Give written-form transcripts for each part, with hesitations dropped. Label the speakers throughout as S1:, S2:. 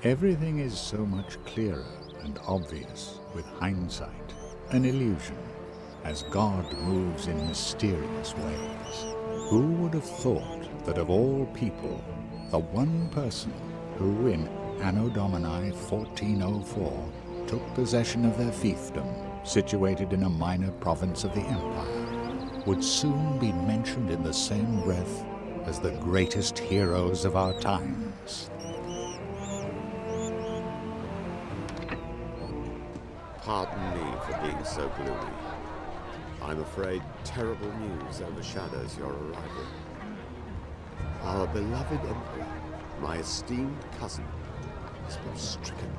S1: Everything is so much clearer and obvious with hindsight, an illusion, as God moves in mysterious ways. Who would have thought that of all people, the one person who in Anno Domini 1404 took possession of their fiefdom, situated in a minor province of the empire, would soon be mentioned in the same breath as the greatest heroes of our times?
S2: Pardon me for being so gloomy. I'm afraid terrible news overshadows your arrival. Our beloved Emperor, my esteemed cousin, has been stricken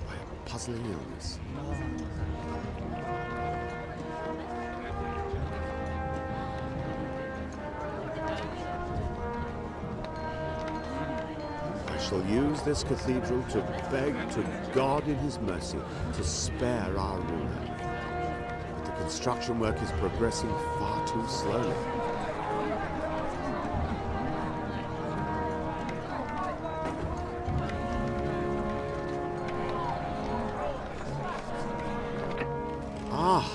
S2: by a puzzling illness. I shall use this cathedral to beg to God in his mercy to spare our ruler. But the construction work is progressing far too slowly. Ah,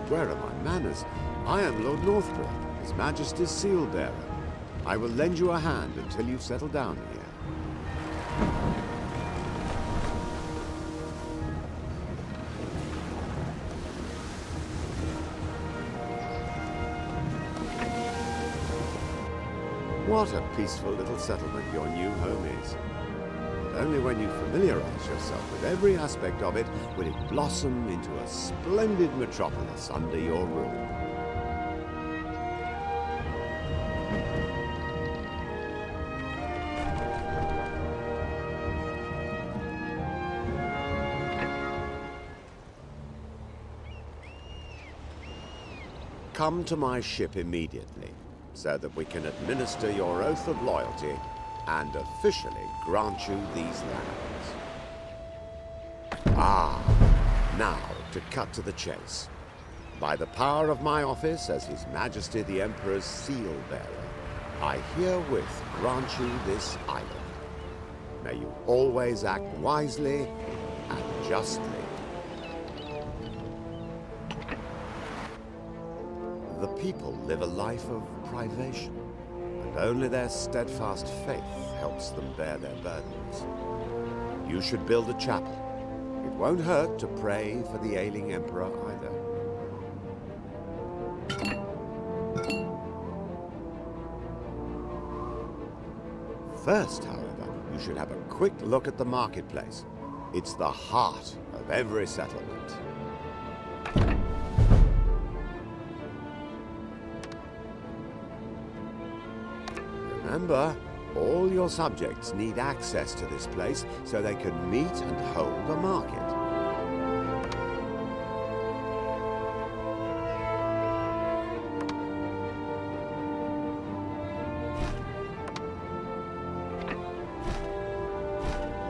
S2: where are my manners? I am Lord Northborough, His Majesty's seal bearer. I will lend you a hand until you settle down here. What a peaceful little settlement your new home is. But only when you familiarize yourself with every aspect of it will it blossom into a splendid metropolis under your rule. Come to my ship immediately, so that we can administer your oath of loyalty and officially grant you these lands. Ah, now to cut to the chase. By the power of my office as His Majesty the Emperor's seal bearer, I herewith grant you this island. May you always act wisely and justly. The people live a life of privation, and only their steadfast faith helps them bear their burdens. You should build a chapel. It won't hurt to pray for the ailing emperor either. First, however, you should have a quick look at the marketplace. It's the heart of every settlement. Remember, all your subjects need access to this place so they can meet and hold a market.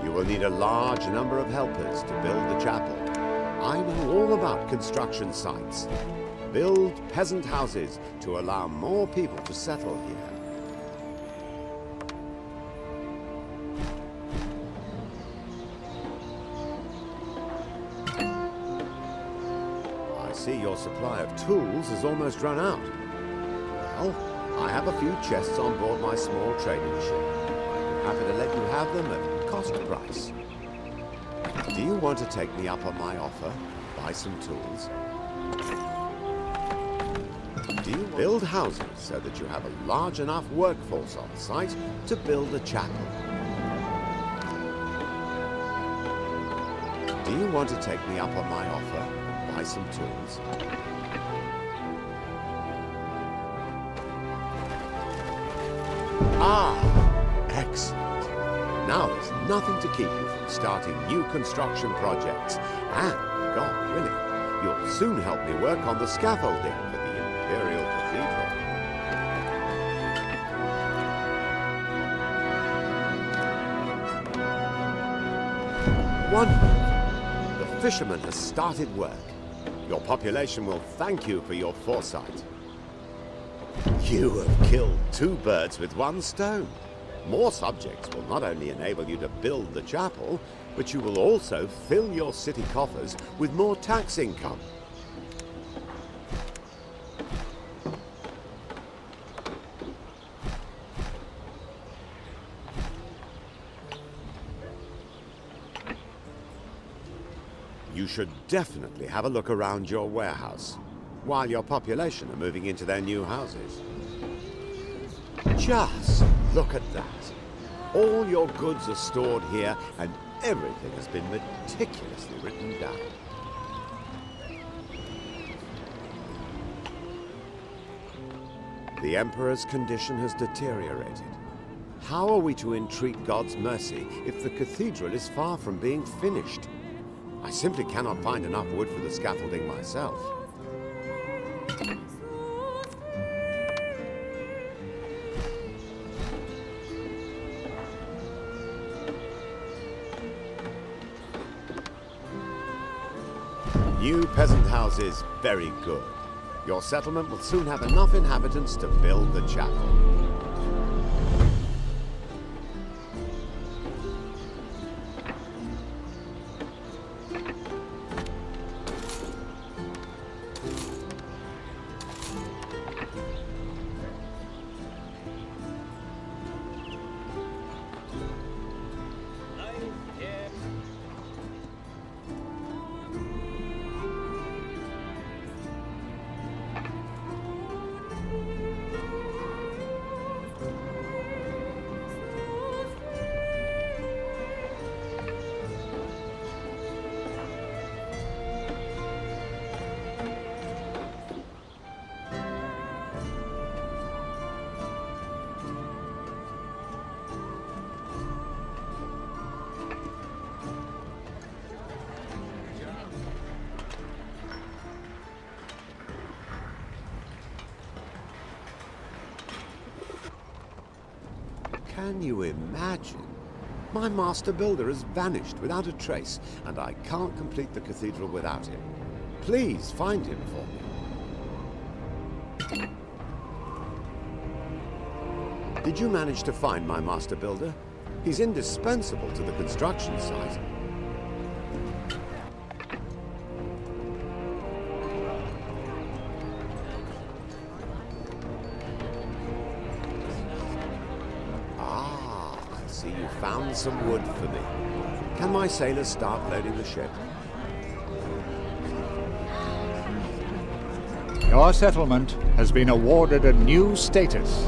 S2: You will need a large number of helpers to build the chapel. I know all about construction sites. Build peasant houses to allow more people to settle here. See, your supply of tools has almost run out. Well, I have a few chests on board my small trading ship. I'm happy to let you have them at cost price. Do you want to take me up on my offer? Buy some tools? Do you build houses so that you have a large enough workforce on site to build a chapel? Do you want to take me up on my offer? Buy some tools? Ah, excellent. Now there's nothing to keep you from starting new construction projects. And, God willing, you'll soon help me work on the scaffolding for the Imperial Cathedral. Wonderful. The fisherman has started work. Your population will thank you for your foresight. You have killed two birds with one stone. More subjects will not only enable you to build the chapel, but you will also fill your city coffers with more tax income. You should definitely have a look around your warehouse, while your population are moving into their new houses. Just look at that. All your goods are stored here, and everything has been meticulously written down. The Emperor's condition has deteriorated. How are we to entreat God's mercy if the cathedral is far from being finished? I simply cannot find enough wood for the scaffolding myself. New peasant houses, very good. Your settlement will soon have enough inhabitants to build the chapel. Can you imagine? My master builder has vanished without a trace, and I can't complete the cathedral without him. Please find him for me. Did you manage to find my master builder? He's indispensable to the construction site. You found some wood for me. Can my sailors start loading the ship?
S1: Your settlement has been awarded a new status.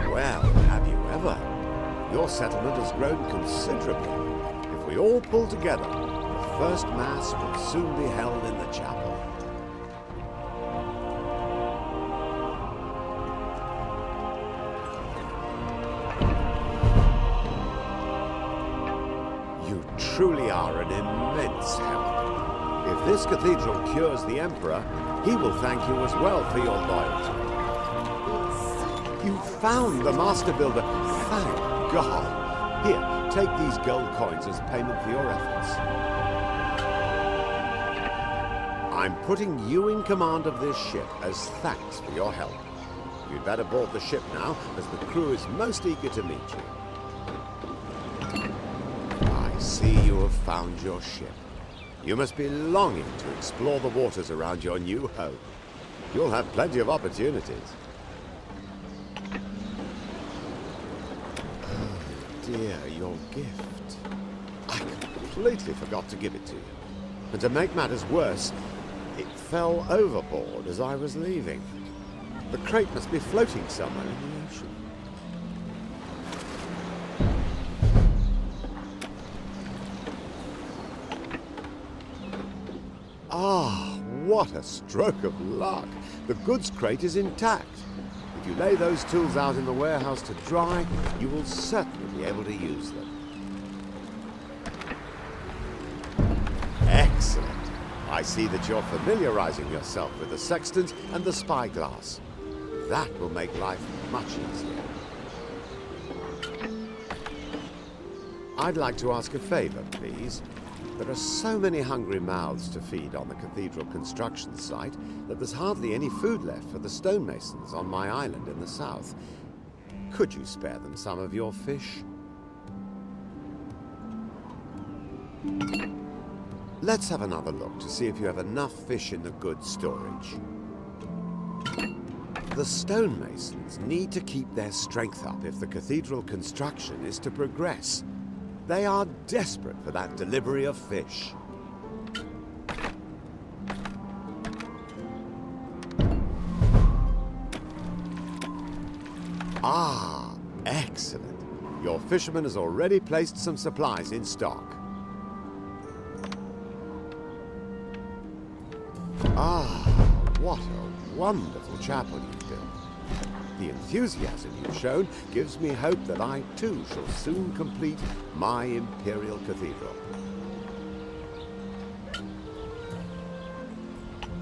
S2: Well, have you ever? Your settlement has grown considerably. If we all pull together, the first mass will soon be held in the chapel. You truly are an immense help. If this cathedral cures the Emperor, he will thank you as well for your loyalty. You found the Master Builder. Thank God. Here, take these gold coins as payment for your efforts. I'm putting you in command of this ship as thanks for your help. You'd better board the ship now, as the crew is most eager to meet you. I see you have found your ship. You must be longing to explore the waters around your new home. You'll have plenty of opportunities. Oh dear, your gift. I completely forgot to give it to you. And to make matters worse, it fell overboard as I was leaving. The crate must be floating somewhere in the ocean. Ah, what a stroke of luck! The goods crate is intact. If you lay those tools out in the warehouse to dry, you will certainly be able to use them. Excellent. I see that you're familiarizing yourself with the sextant and the spyglass. That will make life much easier. I'd like to ask a favor, please. There are so many hungry mouths to feed on the cathedral construction site that there's hardly any food left for the stonemasons on my island in the south. Could you spare them some of your fish? Let's have another look to see if you have enough fish in the goods storage. The stonemasons need to keep their strength up if the cathedral construction is to progress. They are desperate for that delivery of fish. Ah, excellent. Your fisherman has already placed some supplies in stock. Ah, what a wonderful chapel you've built. The enthusiasm you've shown gives me hope that I too shall soon complete my imperial cathedral.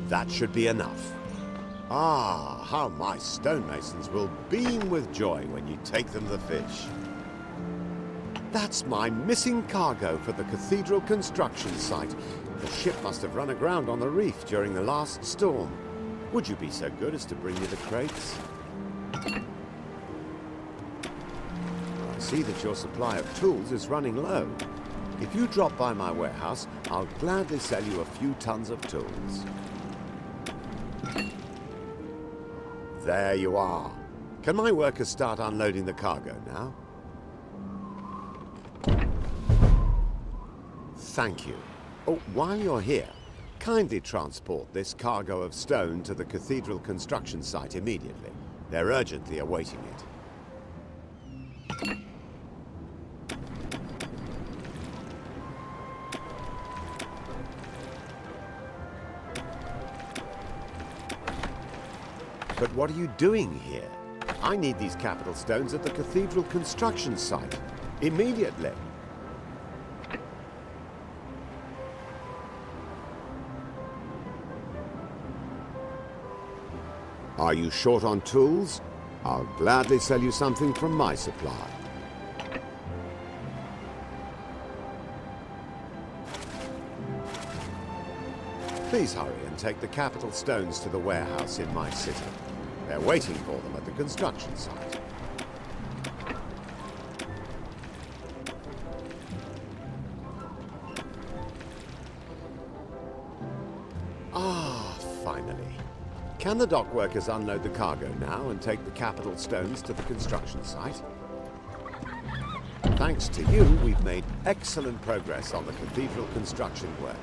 S2: That should be enough. Ah, how my stonemasons will beam with joy when you take them the fish. That's my missing cargo for the cathedral construction site. The ship must have run aground on the reef during the last storm. Would you be so good as to bring me the crates? I see that your supply of tools is running low. If you drop by my warehouse, I'll gladly sell you a few tons of tools. There you are. Can my workers start unloading the cargo now? Thank you. Oh, while you're here, kindly transport this cargo of stone to the cathedral construction site immediately. They're urgently awaiting it. But what are you doing here? I need these capital stones at the cathedral construction site. Immediately. Are you short on tools? I'll gladly sell you something from my supply. Please hurry and take the capital stones to the warehouse in my city. They're waiting for them at the construction site. Ah, finally. Can the dock workers unload the cargo now and take the capital stones to the construction site? Thanks to you, we've made excellent progress on the cathedral construction work.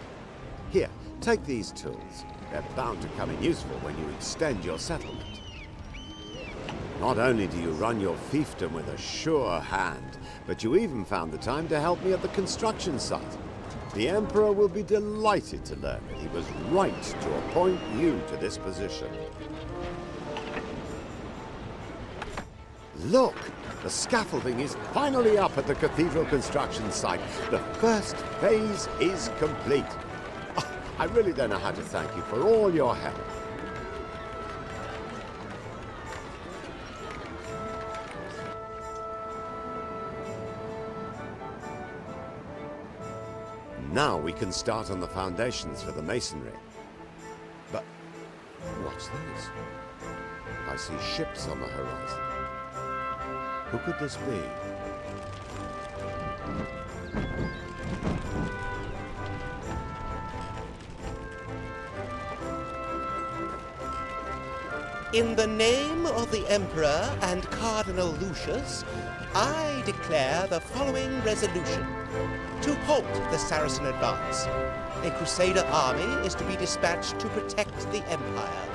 S2: Here, take these tools. They're bound to come in useful when you extend your settlement. Not only do you run your fiefdom with a sure hand, but you even found the time to help me at the construction site. The Emperor will be delighted to learn that he was right to appoint you to this position. Look! The scaffolding is finally up at the cathedral construction site. The first phase is complete. Oh, I really don't know how to thank you for all your help. Now we can start on the foundations for the masonry. But what's this? I see ships on the horizon. Who could this be?
S3: In the name of the Emperor and Cardinal Lucius, I declare the following resolution. To halt the Saracen advance. A Crusader army is to be dispatched to protect the Empire.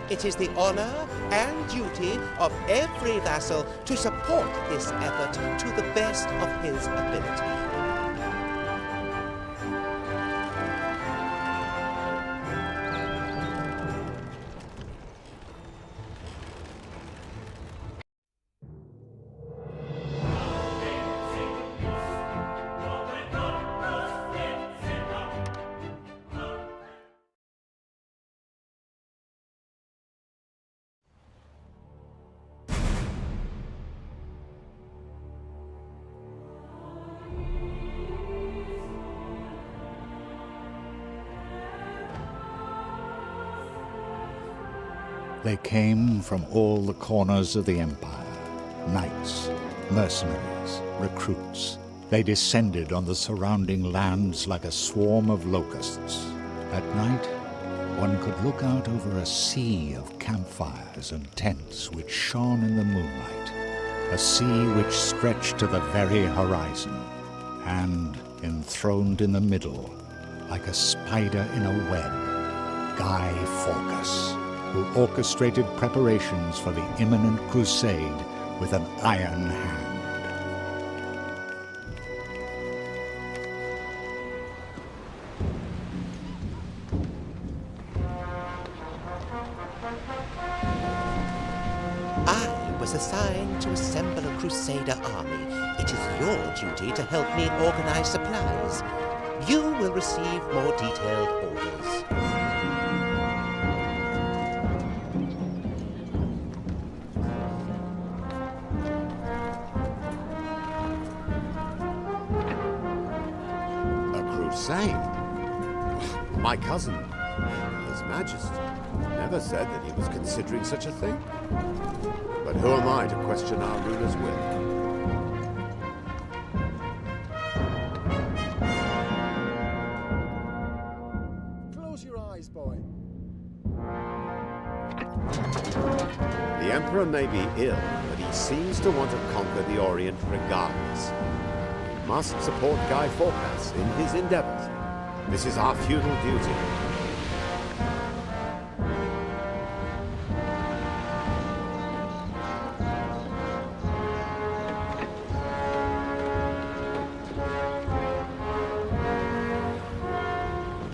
S3: It is the honor and duty of every vassal to support this effort to the best of his ability.
S1: They came from all the corners of the empire. Knights, mercenaries, recruits. They descended on the surrounding lands like a swarm of locusts. At night, one could look out over a sea of campfires and tents which shone in the moonlight, a sea which stretched to the very horizon, and, enthroned in the middle, like a spider in a web, Guy Fawkes, who orchestrated preparations for the imminent crusade with an iron hand.
S3: I was assigned to assemble a Crusader army. It is your duty to help me organize supplies. You will receive more detailed orders.
S2: A crusade? My cousin, His Majesty, never said that he was considering such a thing. But who am I to question our ruler's will?
S4: Close your eyes, boy.
S2: The Emperor may be ill, but he seems to want to conquer the Orient regardless. We must support Guy Fawkes in his endeavors. This is our feudal duty.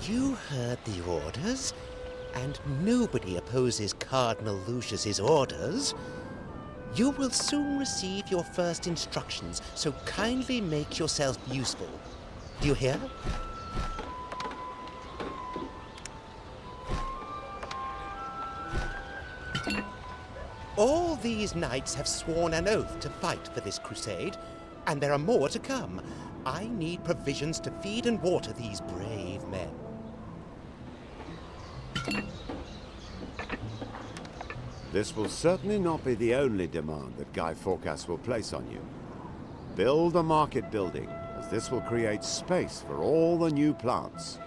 S3: You heard the orders, and nobody opposes Cardinal Lucius's orders. You will soon receive your first instructions, so kindly make yourself useful. Do you hear? All these knights have sworn an oath to fight for this crusade, and there are more to come. I need provisions to feed and water these brave men.
S2: This will certainly not be the only demand that Guy Fawkes will place on you. Build a market building, as this will create space for all the new plants.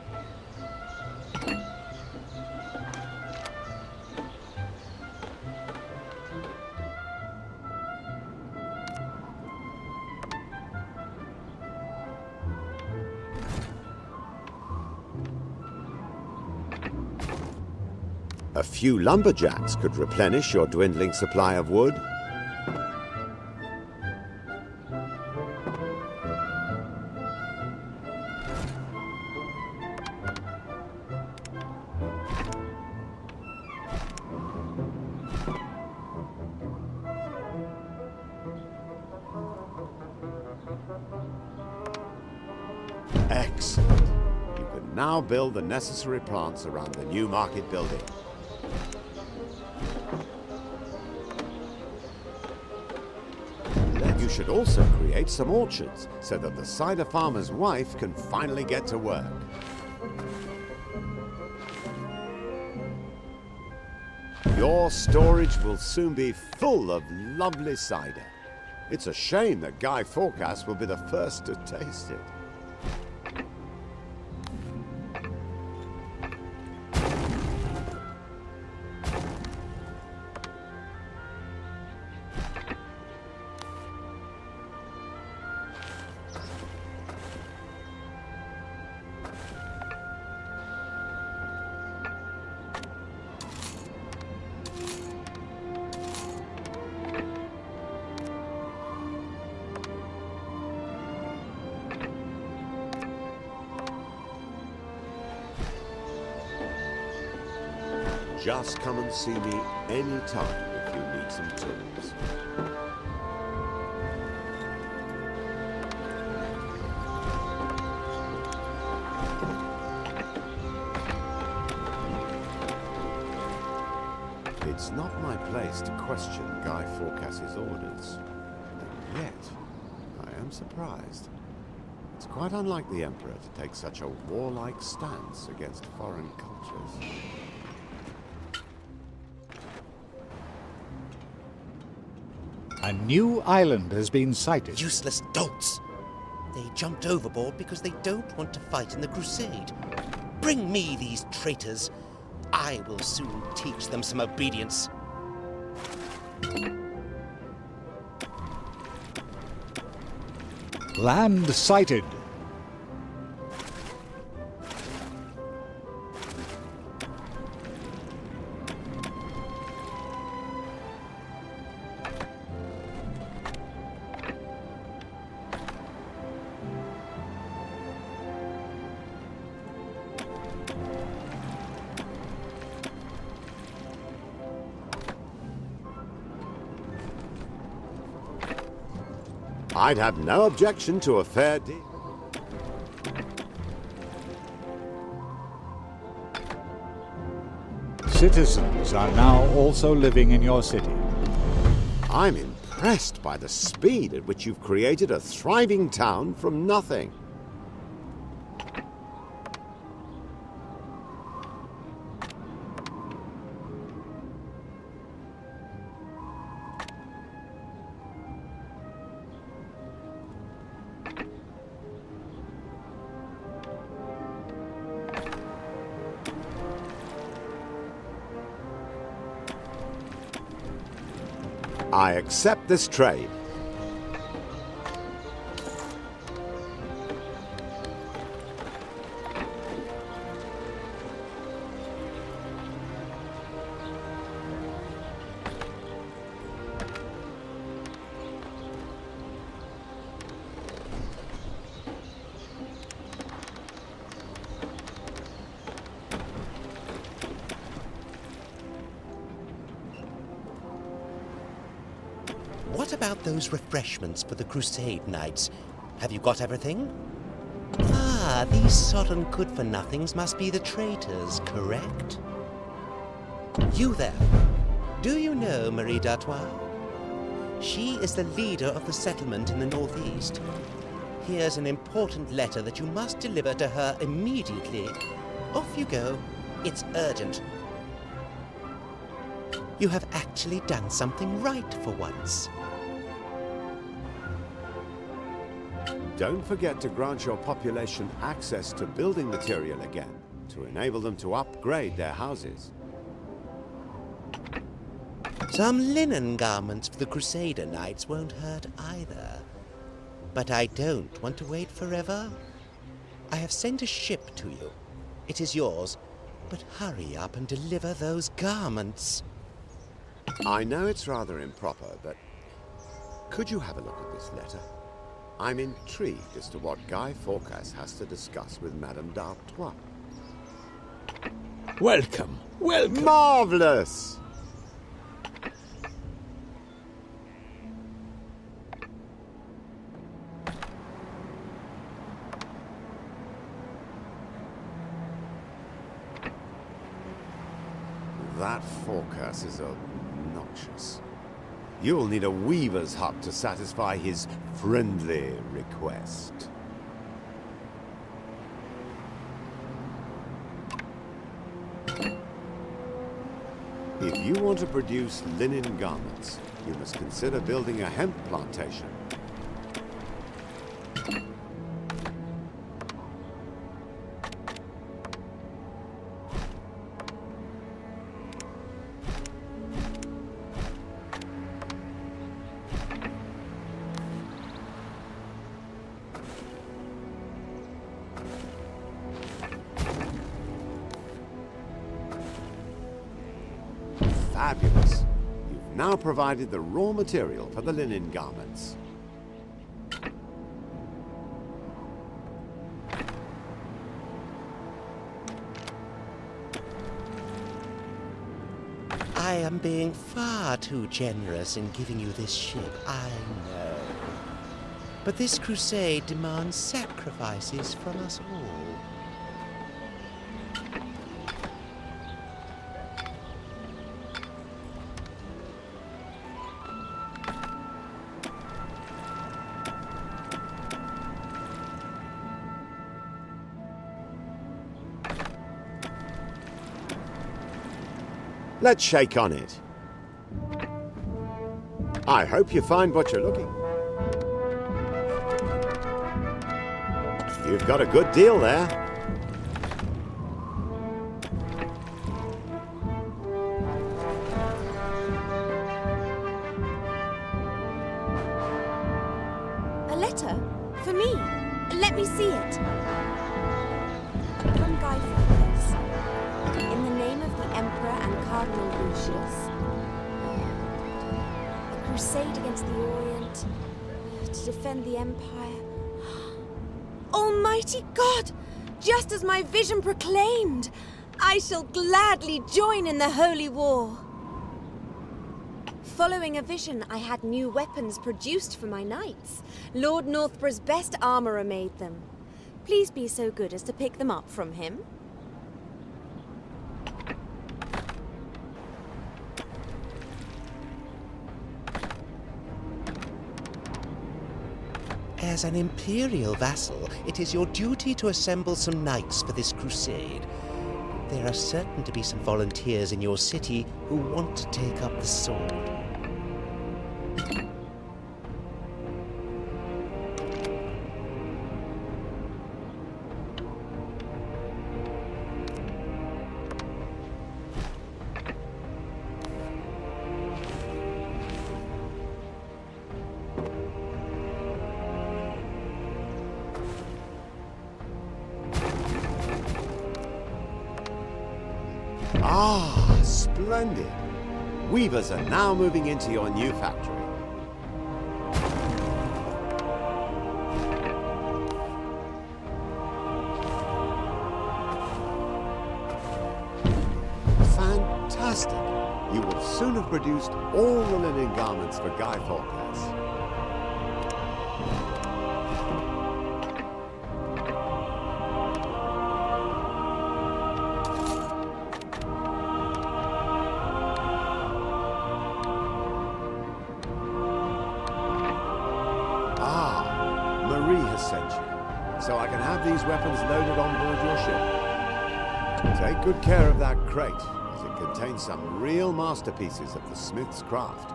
S2: A few lumberjacks could replenish your dwindling supply of wood. Excellent. You can now build the necessary plants around the new market building. You should also create some orchards so that the cider farmer's wife can finally get to work. Your storage will soon be full of lovely cider. It's a shame that Guy Fawkes will be the first to taste it. Just come and see me anytime if you need some tools. It's not my place to question Guy Fawkes' orders. And yet, I am surprised. It's quite unlike the Emperor to take such a warlike stance against foreign cultures.
S1: A new island has been sighted.
S3: Useless dolts! They jumped overboard because they don't want to fight in the crusade. Bring me these traitors. I will soon teach them some obedience.
S1: Land sighted.
S2: I'd have no objection to a fair deal.
S1: Citizens are now also living in your city.
S2: I'm impressed by the speed at which you've created a thriving town from nothing. I accept this trade.
S3: What about those refreshments for the Crusade Knights? Have you got everything? Ah, these sodden good-for-nothings must be the traitors, correct? You there. Do you know Marie d'Artois? She is the leader of the settlement in the northeast. Here's an important letter that you must deliver to her immediately. Off you go. It's urgent. You have actually done something right for once.
S2: Don't forget to grant your population access to building material again, to enable them to upgrade their houses.
S3: Some linen garments for the Crusader Knights won't hurt either. But I don't want to wait forever. I have sent a ship to you. It is yours, but hurry up and deliver those garments.
S2: I know it's rather improper, but could you have a look at this letter? I'm intrigued as to what Guy Fawcett has to discuss with Madame d'Artois.
S5: Welcome, welcome.
S2: Marvelous! That Fawcett is obnoxious. You'll need a weaver's hut to satisfy his friendly request. If you want to produce linen garments, you must consider building a hemp plantation. Fabulous. You've now provided the raw material for the linen garments.
S3: I am being far too generous in giving you this ship, I know. But this crusade demands sacrifices from us all.
S2: Let's shake on it. I hope you find what you're looking. You've got a good deal there.
S5: A letter? For me? Let me see it. From Guy Fawkes. In the name of the Emperor and Cardinal Lucius. A crusade against the Orient. To defend the Empire. Almighty God! Just as my vision proclaimed! I shall gladly join in the holy war. Following a vision, I had new weapons produced for my knights. Lord Northborough's best armourer made them. Please be so good as to pick them up from him.
S3: As an imperial vassal, it is your duty to assemble some knights for this crusade. There are certain to be some volunteers in your city who want to take up the sword.
S2: Ah, splendid. Weavers are now moving into your new factory. Fantastic. You will soon have produced all the linen garments for Guy Fawkes. So I can have these weapons loaded on board your ship. Take good care of that crate, as it contains some real masterpieces of the smith's craft,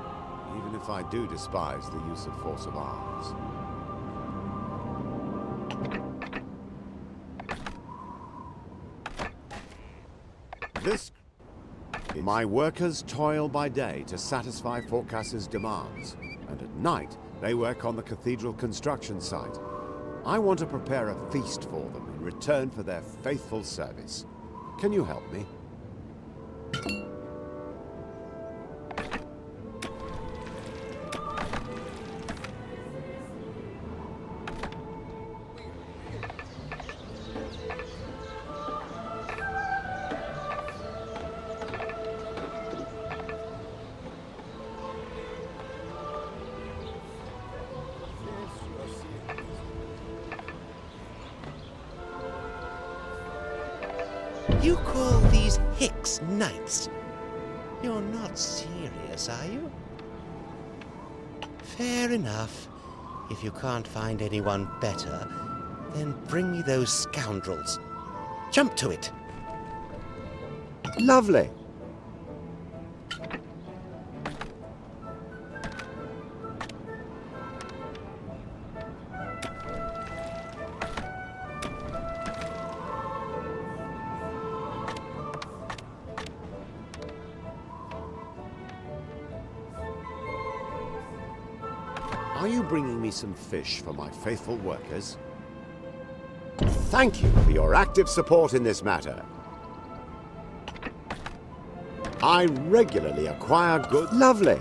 S2: even if I do despise the use of force of arms. My workers toil by day to satisfy Fawkes' demands, and at night they work on the cathedral construction site. I want to prepare a feast for them in return for their faithful service. Can you help me?
S3: You call these Hicks knights? You're not serious, are you? Fair enough. If you can't find anyone better, then bring me those scoundrels. Jump to it!
S2: Lovely. Are you bringing me some fish for my faithful workers? Thank you for your active support in this matter. I regularly acquire good... Lovely.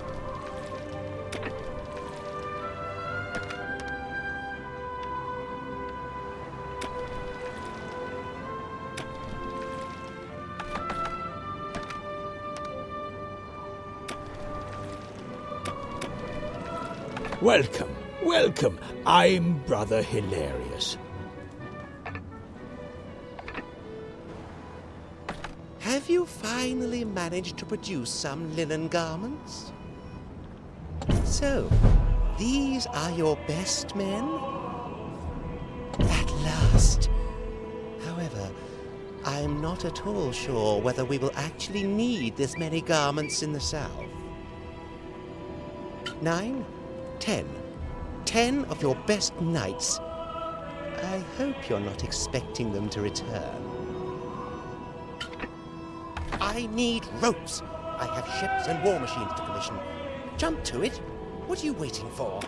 S6: Welcome, welcome. I'm Brother Hilarious.
S3: Have you finally managed to produce some linen garments? So, these are your best men? At last. However, I'm not at all sure whether we will actually need this many garments in the south. 9, 10. 10 of your best knights. I hope you're not expecting them to return. I need ropes. I have ships and war machines to commission. Jump to it. What are you waiting for?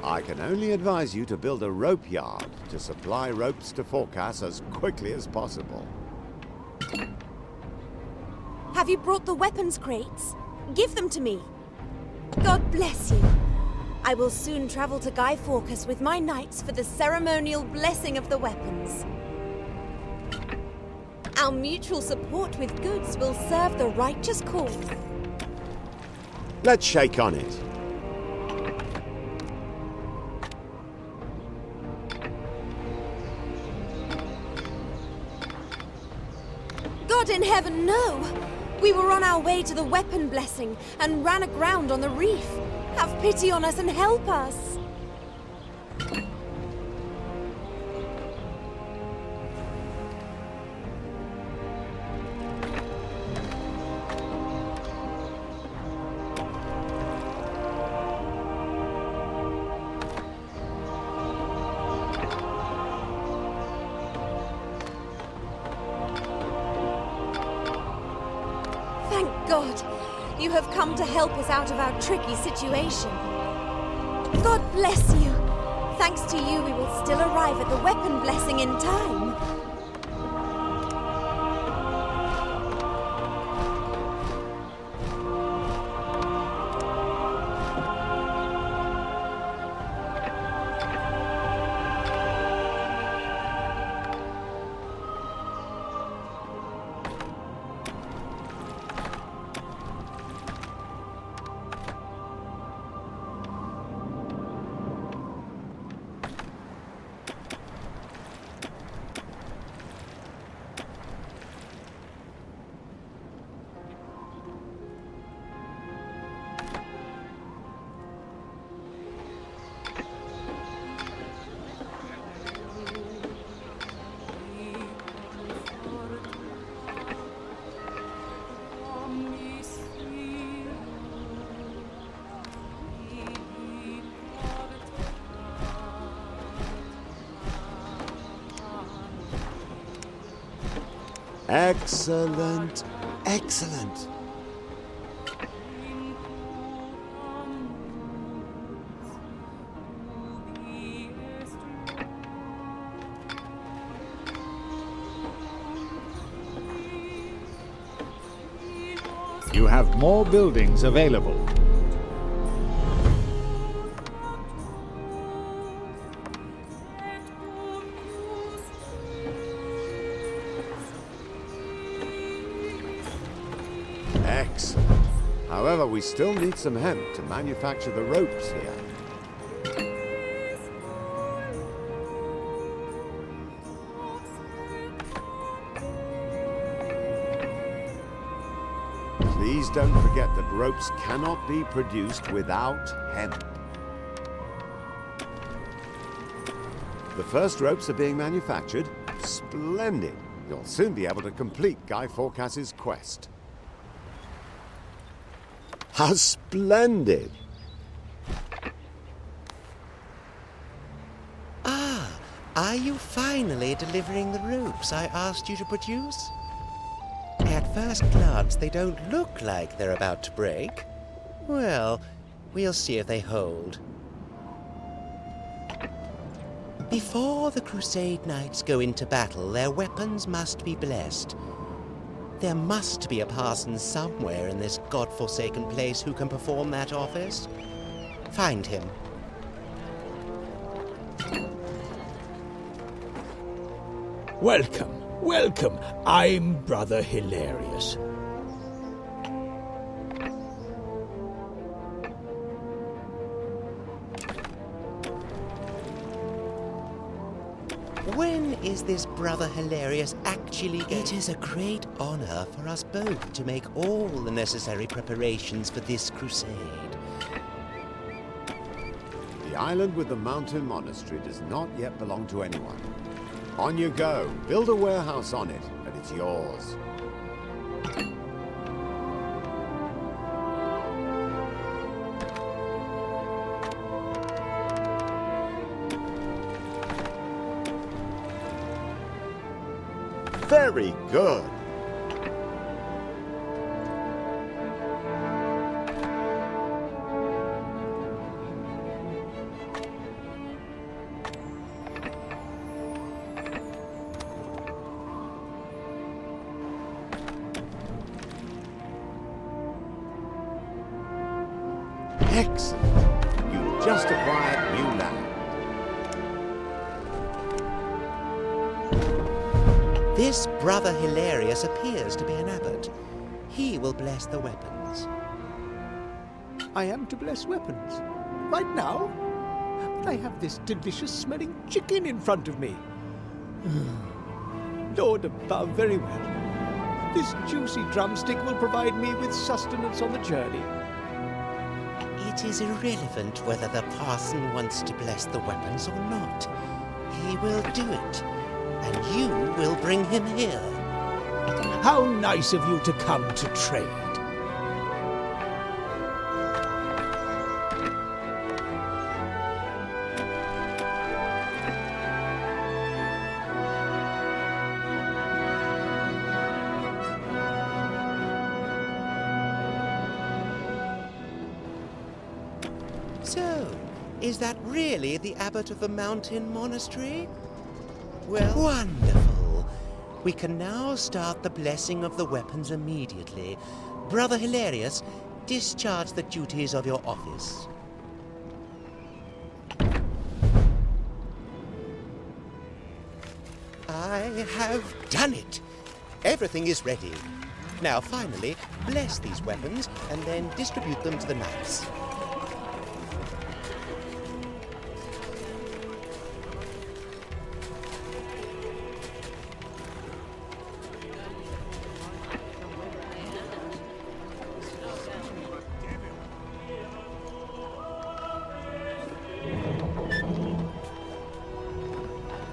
S2: I can only advise you to build a rope yard to supply ropes to forecasts as quickly as possible.
S5: Have you brought the weapons crates? Give them to me. God bless you. I will soon travel to Guy Fawkes with my knights for the ceremonial blessing of the weapons. Our mutual support with goods will serve the righteous cause.
S2: Let's shake on it.
S5: God in heaven, no! We were on our way to the weapon blessing and ran aground on the reef. Have pity on us and help us! Thank God! You have come to help us out of our tricky situation. God bless you! Thanks to you, we will still arrive at the weapon blessing in time.
S2: Excellent, excellent.
S1: You have more buildings available.
S2: Excellent. However, we still need some hemp to manufacture the ropes here. Please don't forget that ropes cannot be produced without hemp. The first ropes are being manufactured. Splendid. You'll soon be able to complete Guy Fawkes' quest. How splendid!
S3: Ah, are you finally delivering the ropes I asked you to produce? At first glance, they don't look like they're about to break. Well, we'll see if they hold. Before the Crusade Knights go into battle, their weapons must be blessed. There must be a parson somewhere in this God-forsaken place who can perform that office. Find him.
S6: Welcome, welcome. I'm Brother Hilarious.
S3: When is this Brother Hilarious actually? It is a great honor for us both to make all the necessary preparations for this crusade.
S2: The island with the mountain monastery does not yet belong to anyone. On you go. Build a warehouse on it, and it's yours. Very good. Excellent. You've just acquired new land.
S3: This brother Hilarius appears to be an abbot. He will bless the weapons.
S6: I am to bless weapons. Right now? I have this delicious-smelling chicken in front of me. Lord above, very well. This juicy drumstick will provide me with sustenance on the journey.
S3: It is irrelevant whether the parson wants to bless the weapons or not. He will do it, and you will bring him here.
S6: How nice of you to come to trade.
S3: So, is that really the abbot of the mountain monastery? Well, wonderful. We can now start the blessing of the weapons immediately. Brother Hilarius, discharge the duties of your office. I have done it. Everything is ready. Now, finally, bless these weapons and then distribute them to the knights.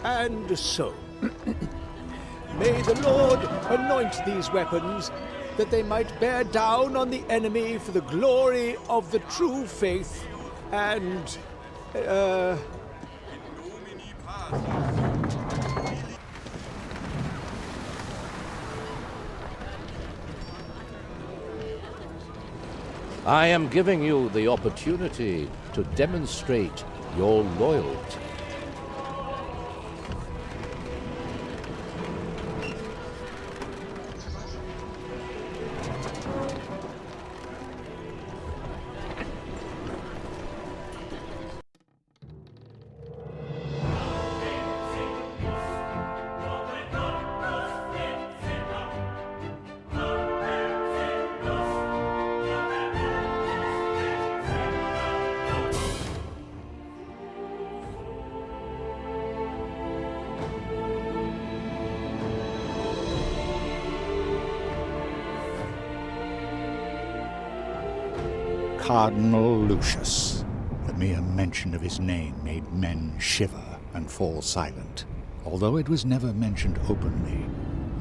S6: And so, may the Lord anoint these weapons, that they might bear down on the enemy for the glory of the true faith, and,
S7: I am giving you the opportunity to demonstrate your loyalty.
S1: Cardinal Lucius. The mere mention of his name made men shiver and fall silent. Although it was never mentioned openly,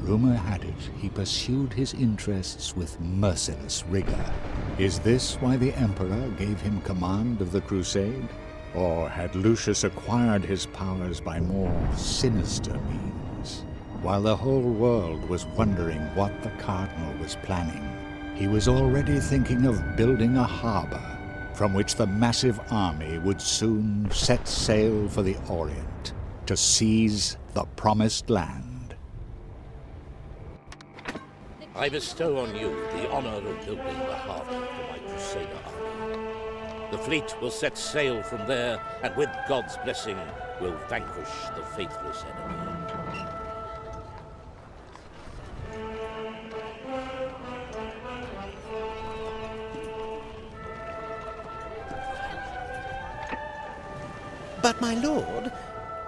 S1: rumor had it he pursued his interests with merciless rigor. Is this why the Emperor gave him command of the Crusade? Or had Lucius acquired his powers by more sinister means? While the whole world was wondering what the Cardinal was planning, he was already thinking of building a harbor from which the massive army would soon set sail for the Orient to seize the Promised Land.
S7: I bestow on you the honor of building the harbor for my Crusader army. The fleet will set sail from there, and with God's blessing, will vanquish the faithless enemy.
S3: But, my lord,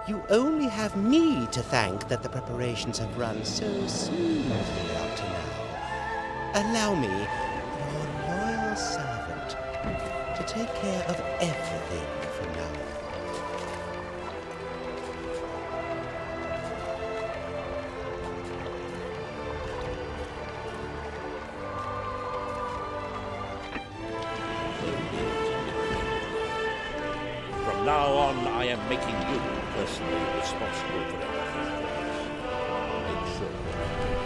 S3: you only have me to thank that the preparations have run so smoothly up to now. Allow me, your loyal servant, to take care of everything from now on.
S7: From now on, I am making you personally responsible for everything. Make sure the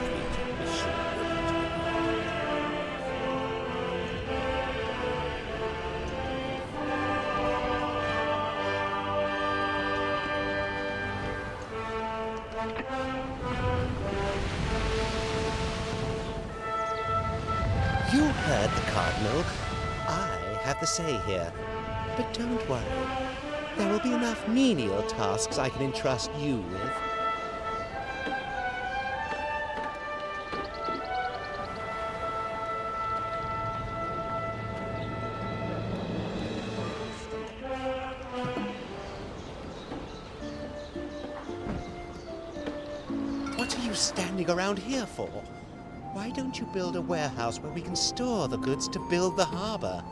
S7: fleet is soon ready to depart.
S3: You heard the Cardinal. I have the say here. But don't worry. There will be enough menial tasks I can entrust you with. What are you standing around here for? Why don't you build a warehouse where we can store the goods to build the harbor?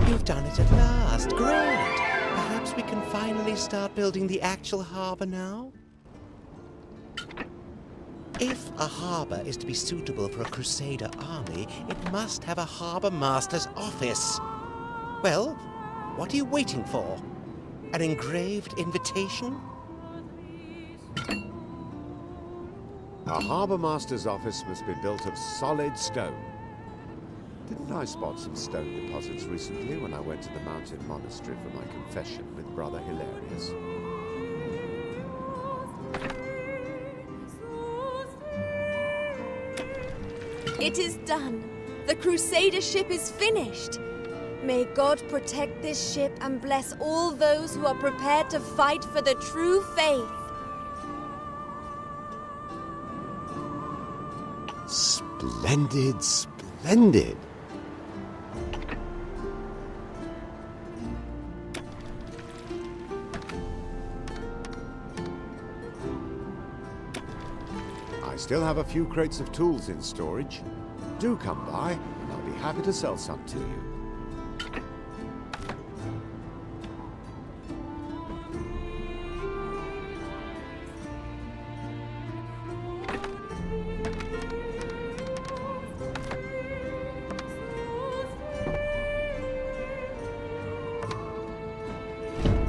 S3: You've done it at last. Great! Perhaps we can finally start building the actual harbor now? If a harbor is to be suitable for a Crusader army, it must have a harbor master's office. Well, what are you waiting for? An engraved invitation?
S2: A harbour master's office must be built of solid stone. Didn't I spot some stone deposits recently when I went to the mountain monastery for my confession with Brother Hilarious?
S5: It is done. The Crusader ship is finished. May God protect this ship and bless all those who are prepared to fight for the true faith.
S2: Splendid, splendid! I still have a few crates of tools in storage. Do come by, and I'll be happy to sell some to you.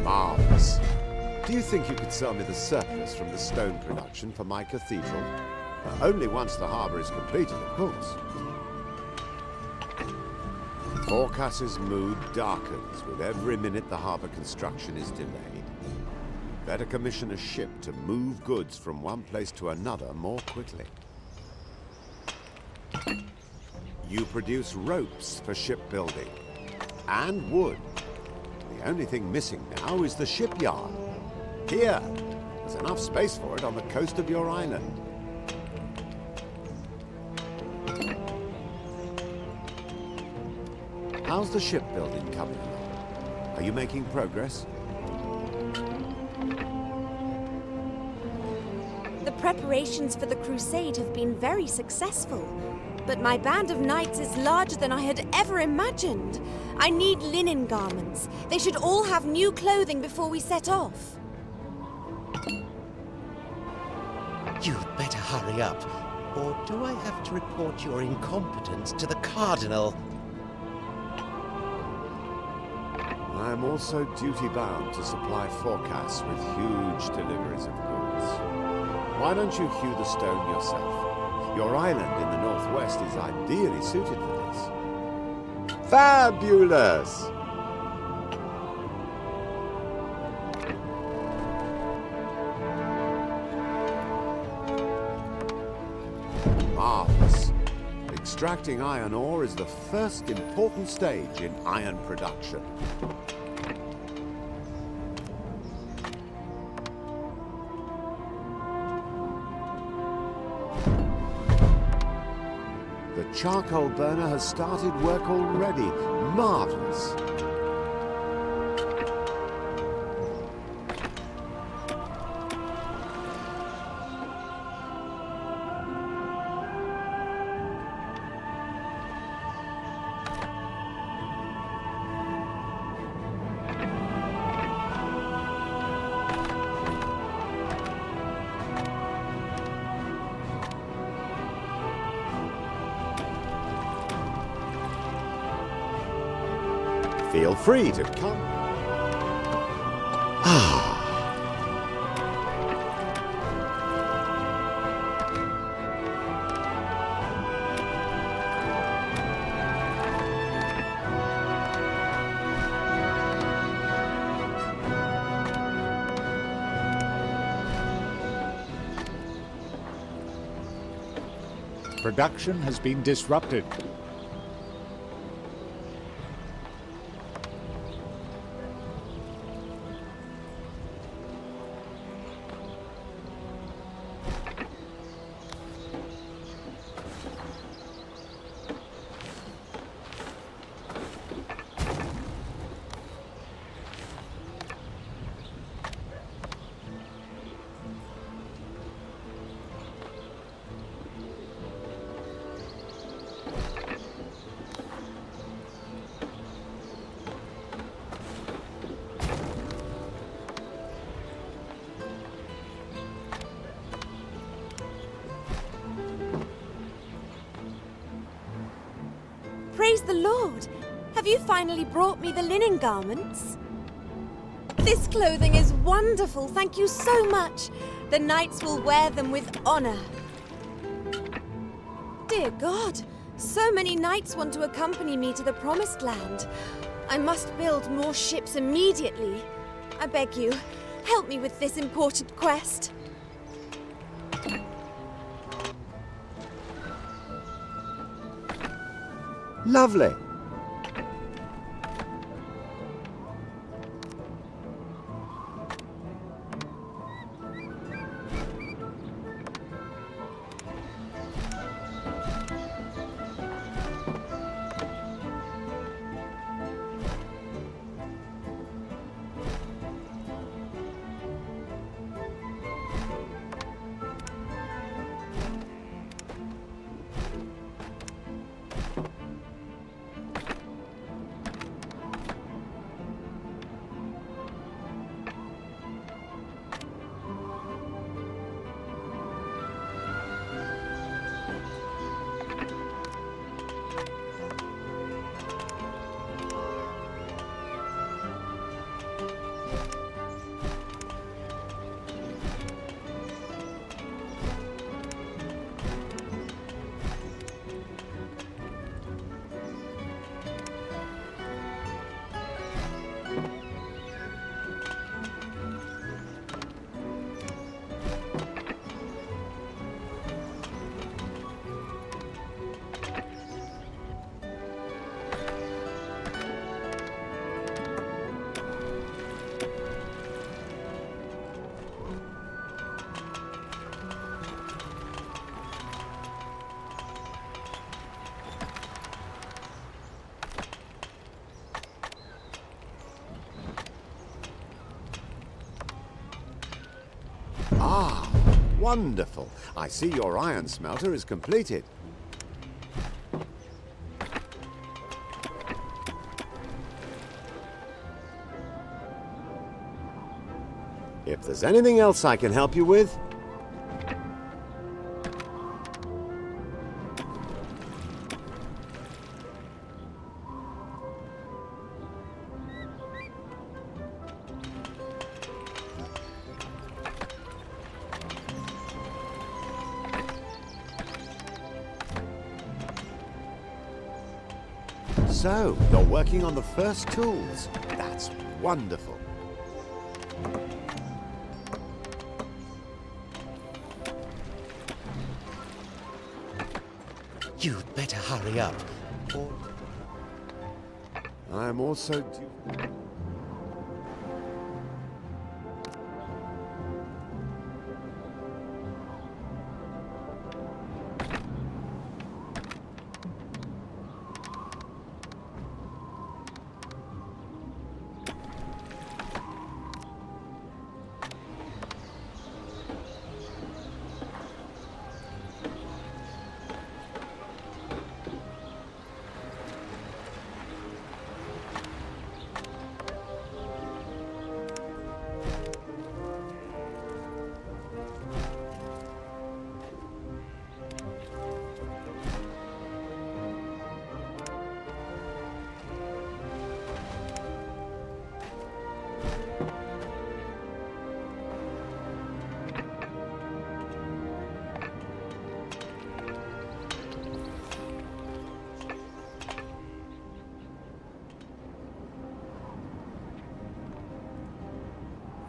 S2: Marvelous. Do you think you could sell me the surplus from the stone production for my cathedral? Only once the harbour is completed, of course. Forecast's mood darkens with every minute the harbour construction is delayed. Better commission a ship to move goods from one place to another more quickly. You produce ropes for shipbuilding and wood. The only thing missing now is the shipyard. Here, there's enough space for it on the coast of your island. How's the shipbuilding coming along? Are you making progress?
S5: The preparations for the crusade have been very successful, but my band of knights is larger than I had ever imagined. I need linen garments. They should all have new clothing before we set off.
S3: You'd better hurry up, or do I have to report your incompetence to the Cardinal?
S2: I am also duty-bound to supply forecasts with huge deliveries of goods. Why don't you hew the stone yourself? Your island in the northwest is ideally suited for this. Fabulous! Marvelous. Extracting iron ore is the first important stage in iron production. The charcoal burner has started work already. Marvelous. Feel free to come.
S1: Production has been disrupted.
S5: Praise the Lord! Have you finally brought me the linen garments? This clothing is wonderful, thank you so much. The knights will wear them with honor. Dear God, so many knights want to accompany me to the Promised Land. I must build more ships immediately. I beg you, help me with this important quest.
S2: Lovely. Wonderful. I see your iron smelter is completed. If there's anything else I can help you with... So, you're working on the first tools. That's wonderful.
S3: You'd better hurry up. Or
S2: I'm also due...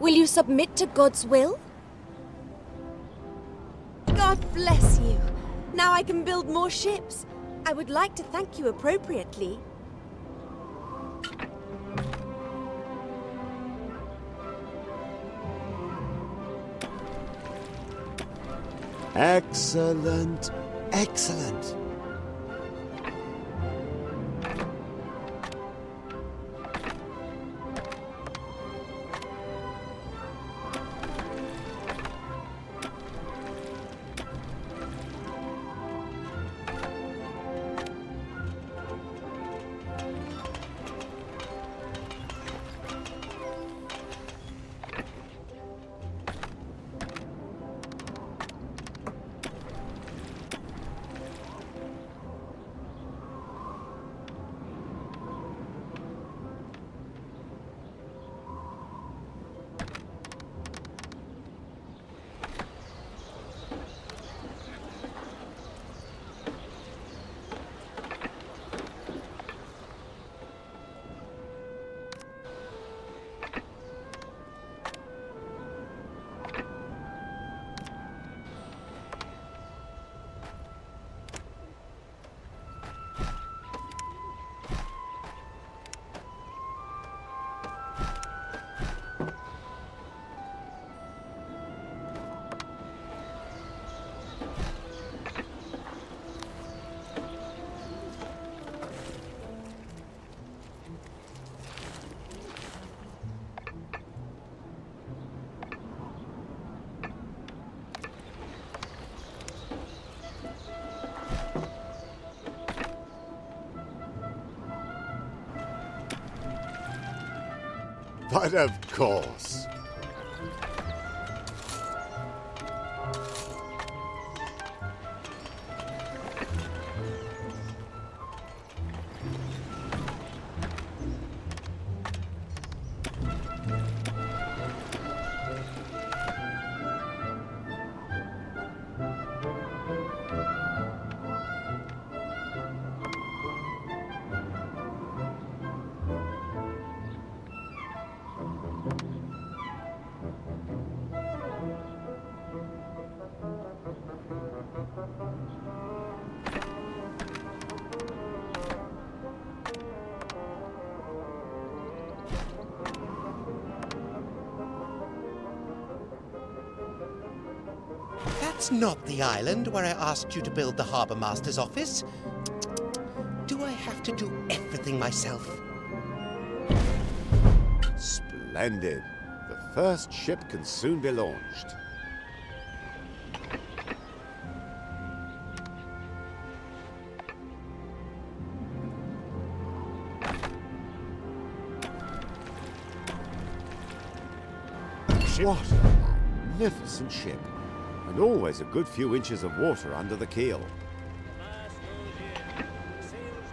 S5: Will you submit to God's will? God bless you. Now I can build more ships. I would like to thank you appropriately.
S2: Excellent. Excellent. But of course.
S3: that's not the island where I asked you to build the Harbour Master's office. Do I have to do everything myself?
S2: Splendid. The first ship can soon be launched.
S1: ship.
S2: What a magnificent ship. And always a good few inches of water under the keel.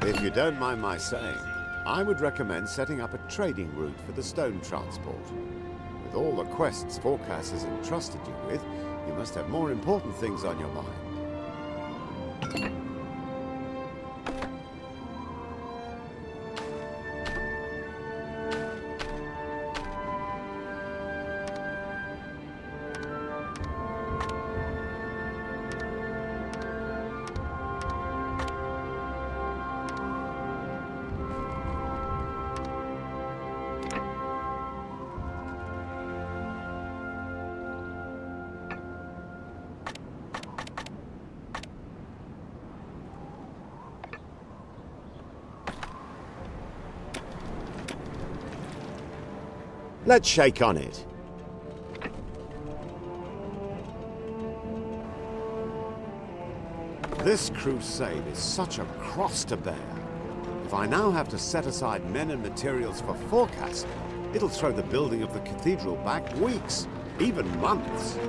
S2: If you don't mind my saying, I would recommend setting up a trading route for the stone transport. With all the quests Forecast has entrusted you with, you must have more important things on your mind. Let's shake on it. This crusade is such a cross to bear. If I now have to set aside men and materials for forecast, it'll throw the building of the cathedral back weeks, even months.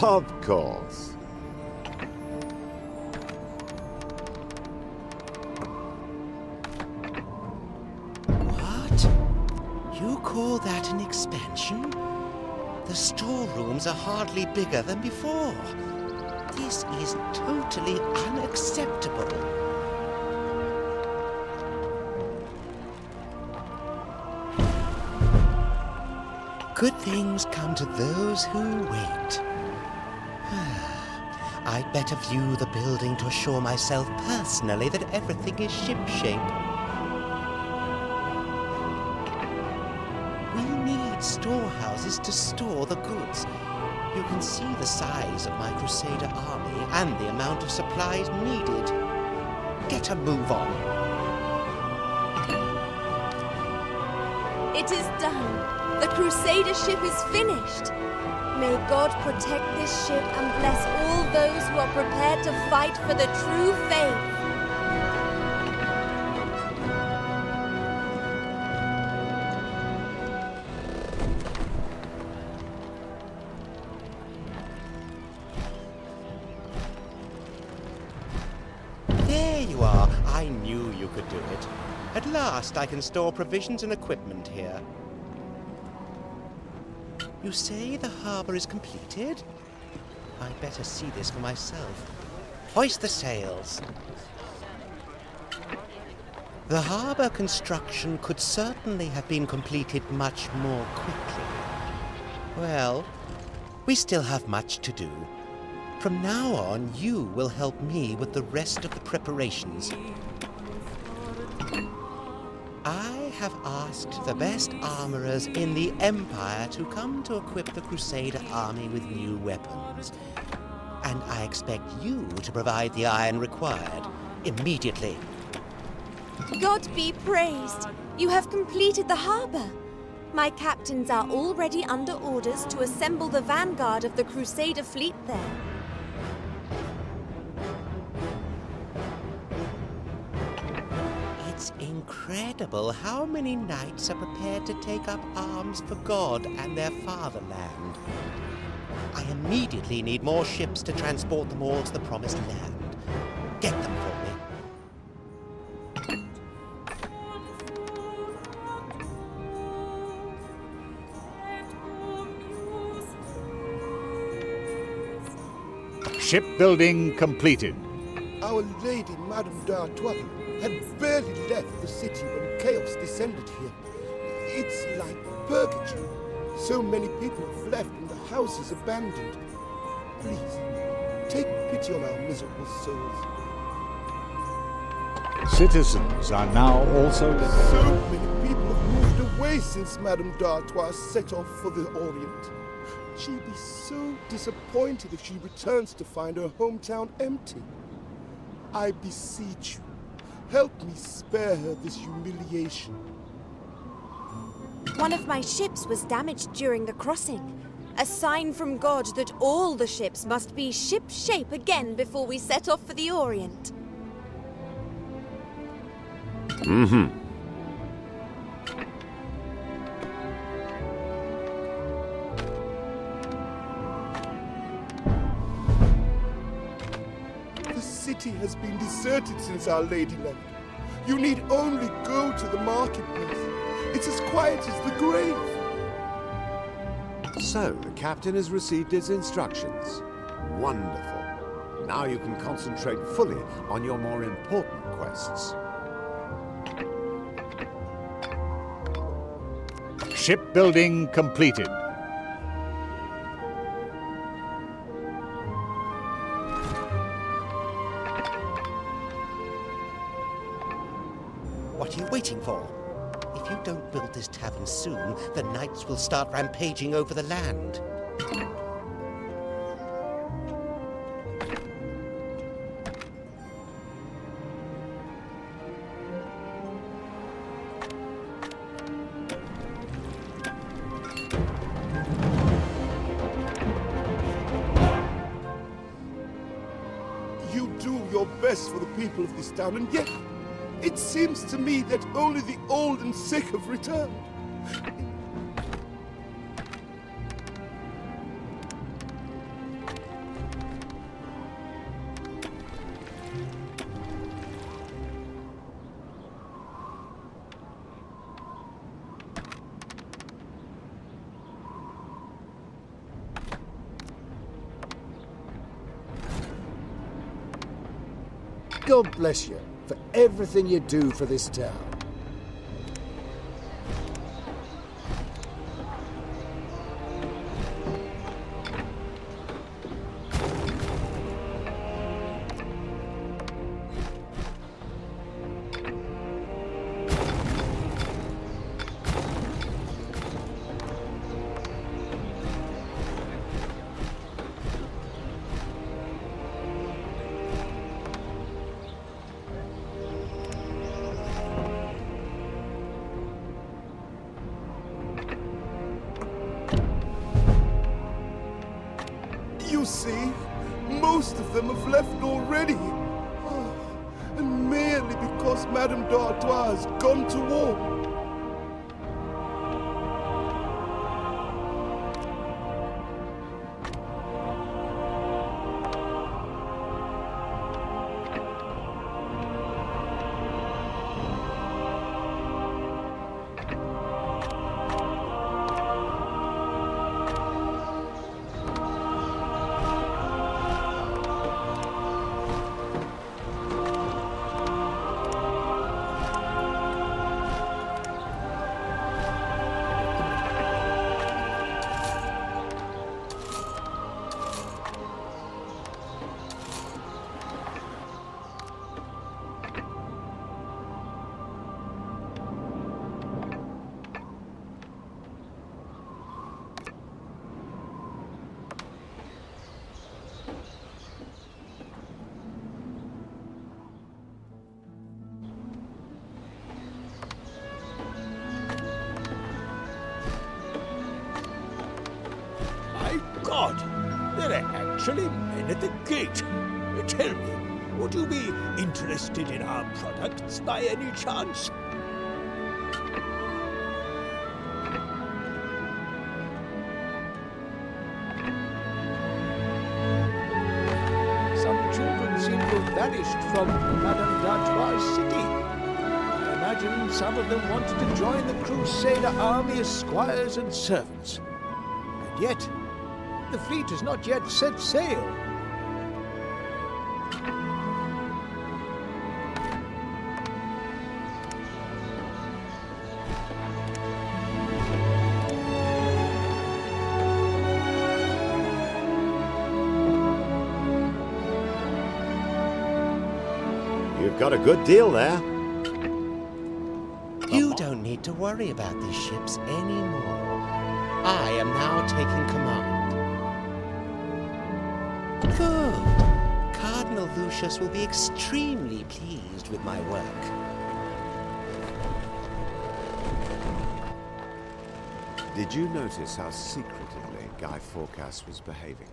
S2: Of course.
S3: What? You call that an expansion? The storerooms are hardly bigger than before. This is totally unacceptable. Good things come to those who wait. I'd better view the building to assure myself personally that everything is shipshape. We need storehouses to store the goods. You can see the size of my Crusader army and the amount of supplies needed. Get a move on.
S5: It is done. The Crusader ship is finished. May God protect this ship and bless all those who are prepared to fight for the true faith.
S3: There you are. I knew you could do it. At last I can store provisions and equipment here. You say the harbor is completed? I'd better see this for myself. Hoist the sails. The harbor construction could certainly have been completed much more quickly. Well, we still have much to do. From now on, you will help me with the rest of the preparations. I have asked the best armorers in the Empire to come to equip the Crusader army with new weapons. And I expect you to provide the iron required immediately.
S5: God be praised. You have completed the harbor. My captains are already under orders to assemble the vanguard of the Crusader fleet there.
S3: It's incredible how many knights are prepared to take up arms for God and their fatherland. I immediately need more ships to transport them all to the Promised Land. Get them for me.
S1: Shipbuilding completed.
S4: Our Lady, Madame d'Artois, had barely left the city when chaos descended here. It's like purgatory. So many people have left and the house is abandoned. Please, take pity on our miserable souls.
S1: Citizens are now also living.
S4: So many people have moved away since Madame d'Artois set off for the Orient. She'll be so disappointed if she returns to find her hometown empty. I beseech you, help me spare her this humiliation.
S5: One of my ships was damaged during the crossing. A sign from God that all the ships must be ship-shape again before we set off for the Orient.
S4: The city has been deserted since Our Lady left. You need only go to the marketplace. It's as quiet as the grave.
S2: So, the captain has received his instructions. Wonderful. Now you can concentrate fully on your more important quests.
S1: Shipbuilding completed.
S3: What are you waiting for? If you don't build this tavern soon, the knights will start rampaging over the land.
S4: You do your best for the people of this town, and yet it seems to me that only the old and sick have returned.
S6: God bless you for everything you do for this town.
S4: You see, most of them have left already. Oh, and merely because Madame d'Artois has gone to war.
S6: My God, there are actually men at the gate. Tell me, would you be interested in our products by any chance? Some children seem to have vanished from Madame d'Artois' city. I imagine some of them wanted to join the Crusader army as squires and servants. And yet, the fleet has not yet set sail.
S2: You've got a good deal there.
S3: You don't need to worry about these ships anymore. I am now taking command. Good. Cardinal Lucius will be extremely pleased with my work.
S2: Did you notice how secretively Guy Fawcett was behaving?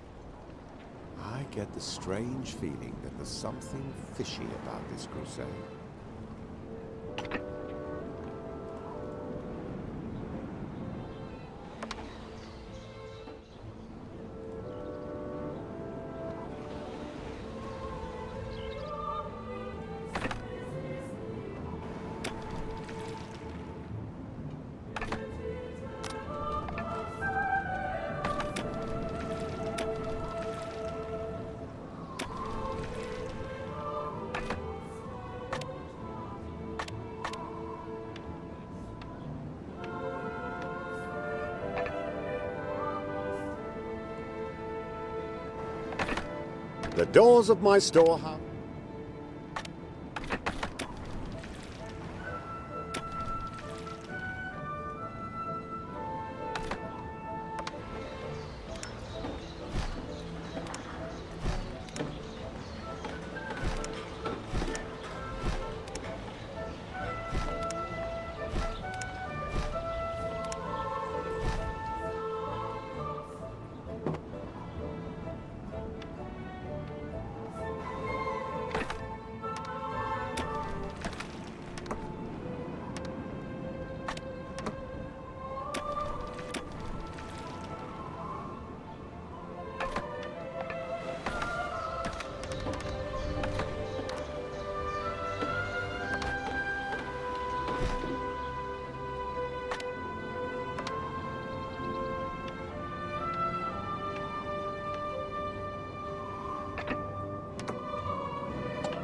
S2: I get the strange feeling that there's something fishy about this crusade. The doors of my storehouse.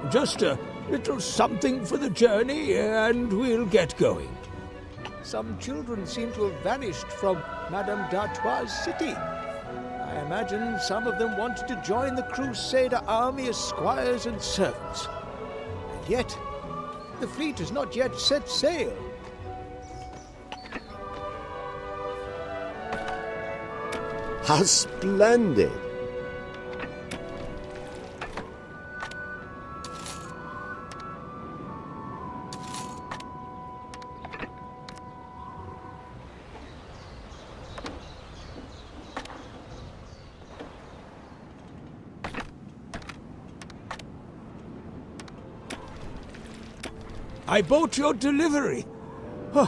S6: Just a little something for the journey, and we'll get going. Some children seem to have vanished from Madame d'Artois' city. I imagine some of them wanted to join the Crusader army as squires and servants. And yet, the fleet has not yet set sail.
S2: How splendid!
S6: I bought your delivery. Huh.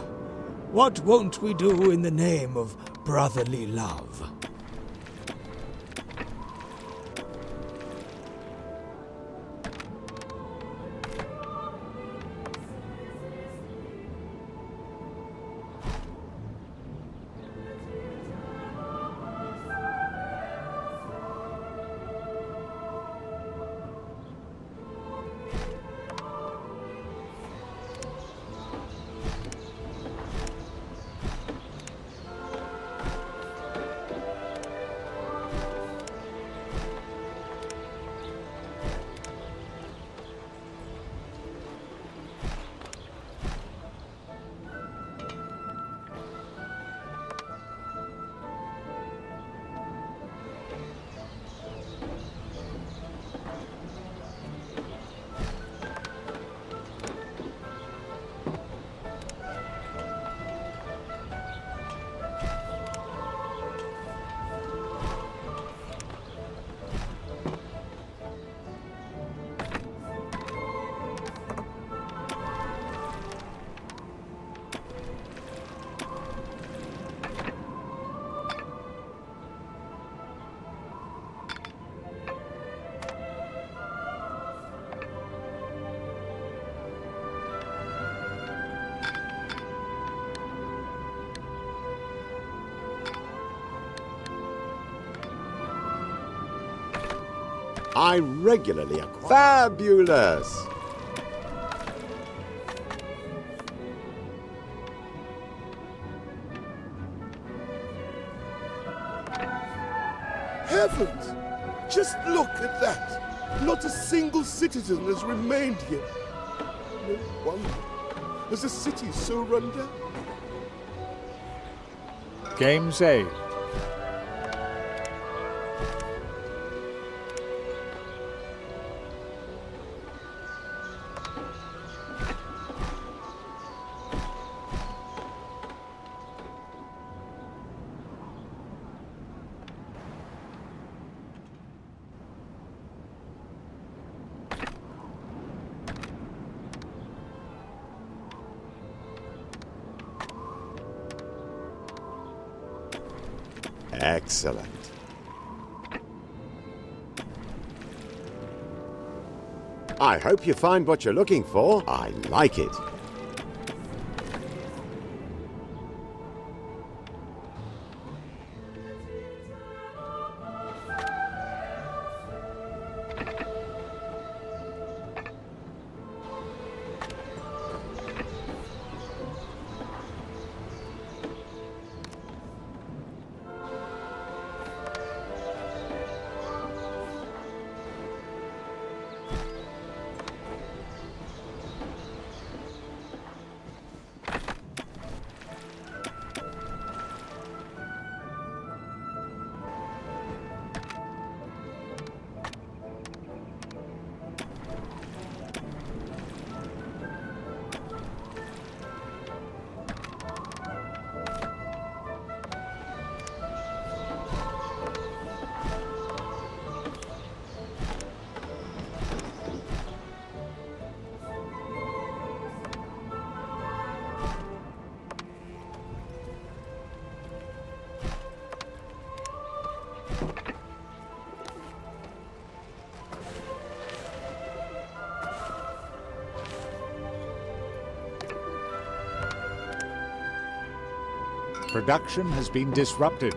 S6: What won't we do in the name of brotherly love?
S2: I regularly acquire. Fabulous!
S4: Heavens! Just look at that! Not a single citizen has remained here. No wonder. Has the city so run down?
S1: Game saved.
S2: Excellent. I hope you find what you're looking for. I like it.
S1: Production has been disrupted.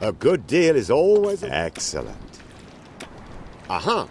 S2: A good deal is always excellent. Aha!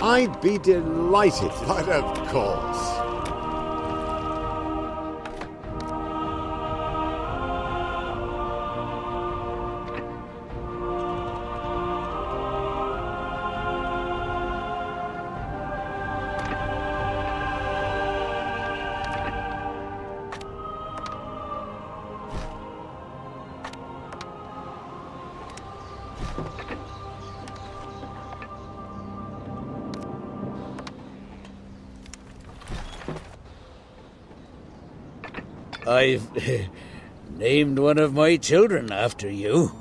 S2: I'd be delighted, but of course.
S8: I've named one of my children after you.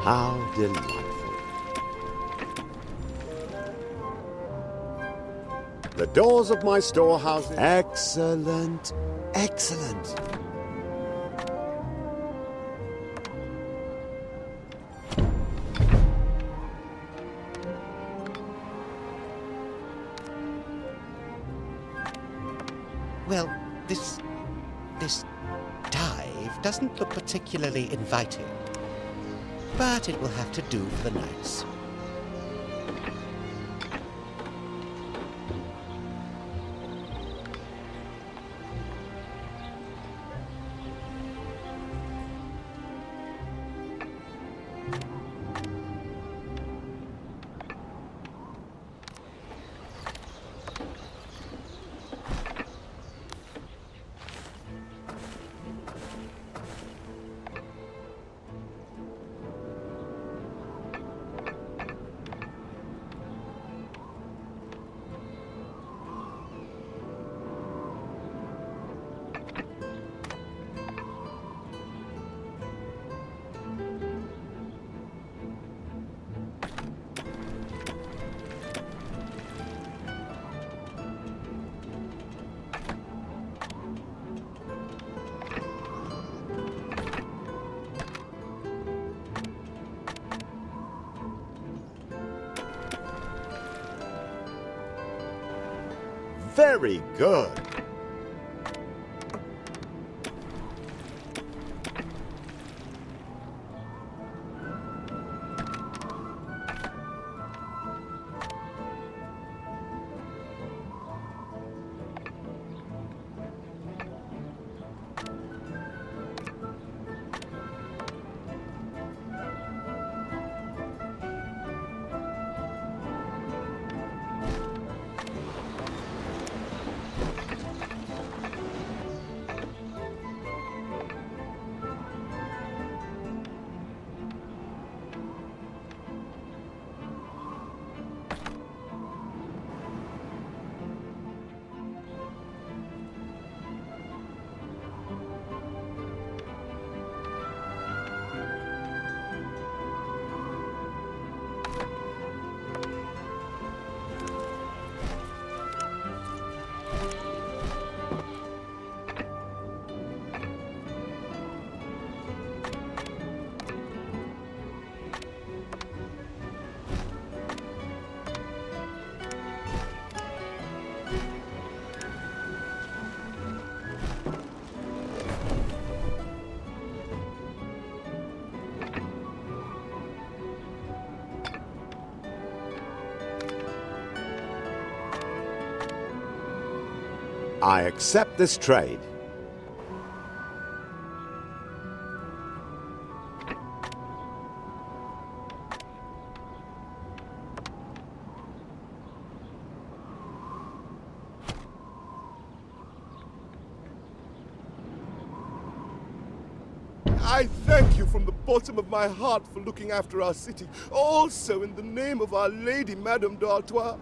S2: How delightful. The doors of my storehouse. Excellent, excellent.
S3: Well, this dive doesn't look particularly inviting. But it will have to do for the nights.
S2: Very good. I accept this trade.
S4: I thank you from the bottom of my heart for looking after our city. Also in the name of Our Lady, Madame d'Artois.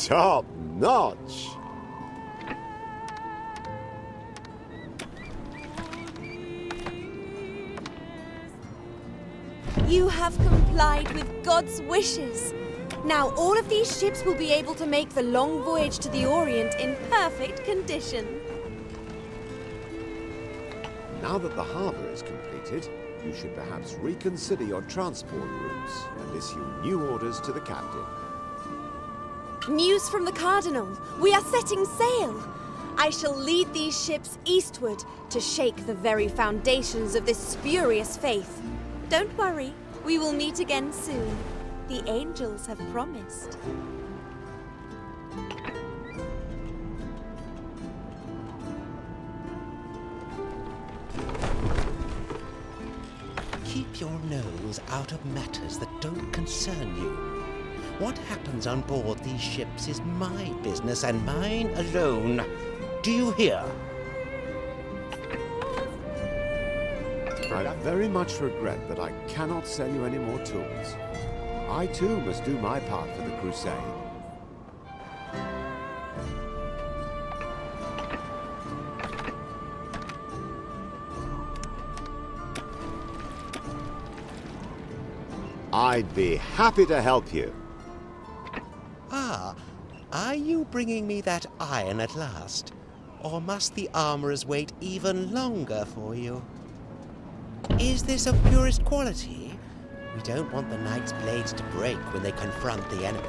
S2: Top notch!
S5: You have complied with God's wishes. Now all of these ships will be able to make the long voyage to the Orient in perfect condition.
S2: Now that the harbour is completed, you should perhaps reconsider your transport routes and issue new orders to the captain.
S5: News from the Cardinal. We are setting sail. I shall lead these ships eastward to shake the very foundations of this spurious faith. Don't worry, we will meet again soon. The angels have promised.
S3: Keep your nose out of matters that don't concern you. What happens on board these ships is my business and mine alone. Do you hear?
S2: I very much regret that I cannot sell you any more tools. I too must do my part for the crusade. I'd be happy to help you.
S3: Ah, are you bringing me that iron at last? Or must the armorers wait even longer for you? Is this of purest quality? We don't want the knights' blades to break when they confront the enemy.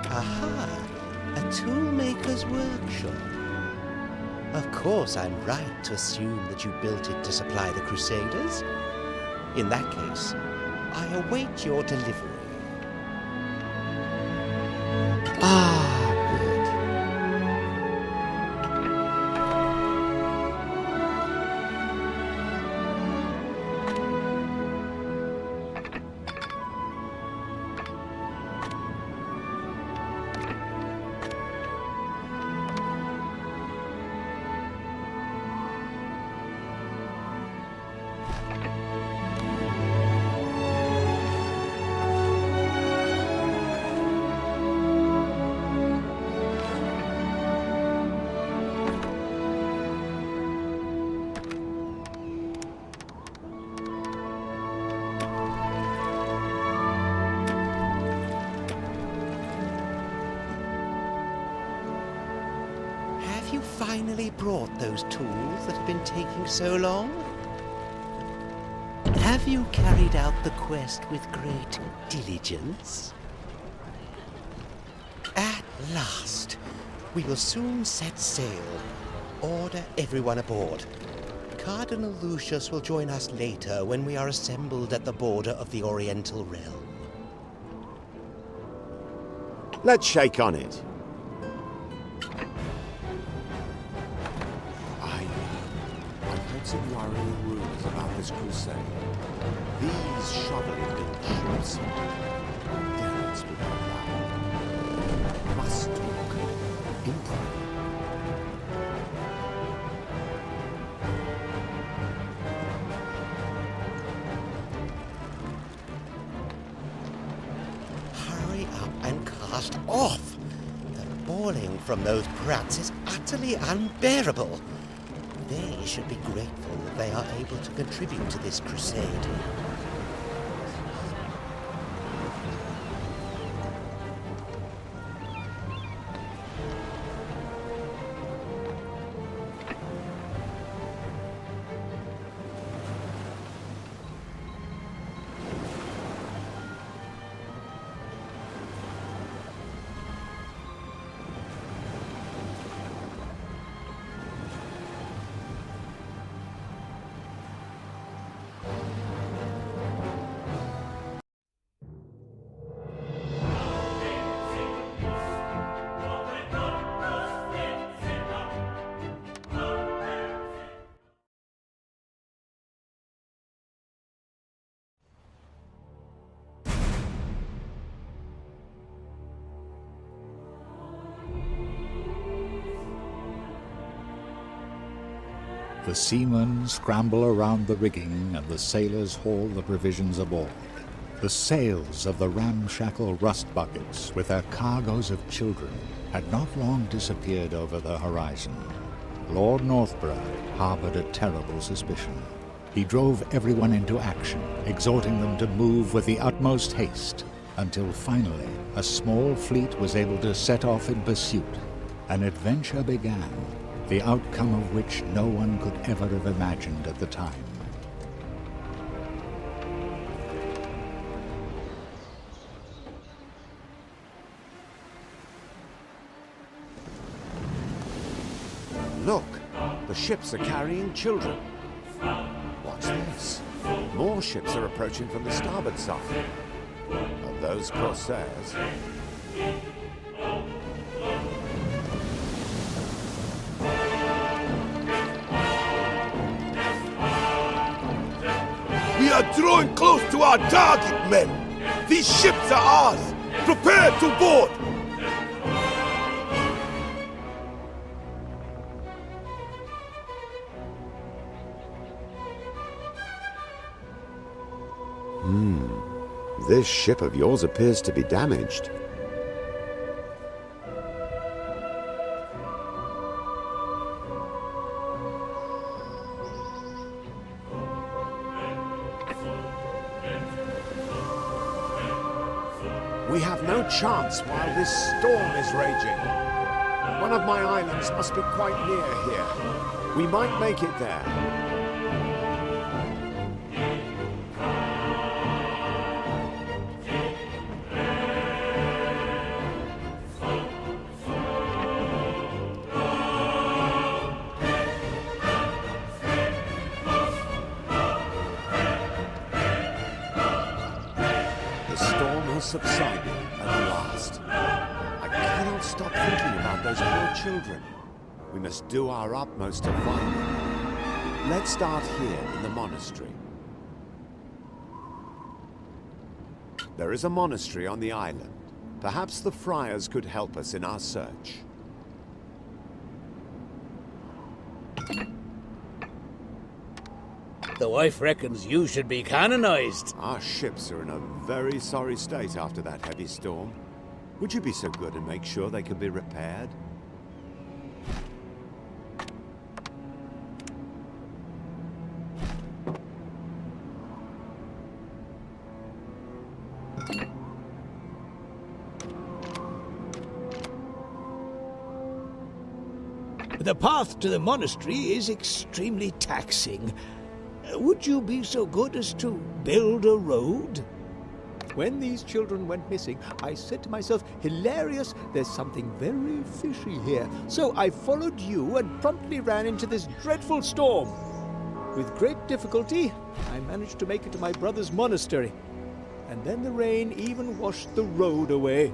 S3: Aha! A toolmaker's workshop. Of course, I'm right to assume that you built it to supply the Crusaders. In that case, I await your delivery. Have you finally brought those tools that have been taking so long? Have you carried out the quest with great diligence? At last! We will soon set sail. Order everyone aboard. Cardinal Lucius will join us later when we are assembled at the border of the Oriental realm.
S2: Let's shake on it. I've heard some worrying rumors about this crusade. These shoveling-built ships are derricks without bow. Must talk in private.
S3: Hurry up and cast off! The bawling from those brats is utterly unbearable. They should be grateful that they are able to contribute to this crusade.
S1: The seamen scramble around the rigging and the sailors haul the provisions aboard. The sails of the ramshackle rust buckets with their cargoes of children had not long disappeared over the horizon. Lord Northborough harbored a terrible suspicion. He drove everyone into action, exhorting them to move with the utmost haste, until finally a small fleet was able to set off in pursuit. An adventure began, the outcome of which no one could ever have imagined at the time.
S2: Look, the ships are carrying children. What's this? More ships are approaching from the starboard side. Are those corsairs?
S4: We are drawing close to our target, men. These ships are ours. Prepare to board.
S2: This ship of yours appears to be damaged. We have no chance while this storm is raging. One of my islands must be quite near here. We might make it there. Subsided at last. I cannot stop thinking about those poor children. We must do our utmost to find them. Let's start here in the monastery. There is a monastery on the island. Perhaps the friars could help us in our search.
S8: The wife reckons you should be canonized.
S2: Our ships are in a very sorry state after that heavy storm. Would you be so good and make sure they can be repaired?
S6: The path to the monastery is extremely taxing. Would you be so good as to build a road? When these children went missing, I said to myself, hilarious, there's something very fishy here. So I followed you and promptly ran into this dreadful storm. With great difficulty, I managed to make it to my brother's monastery. And then the rain even washed the road away.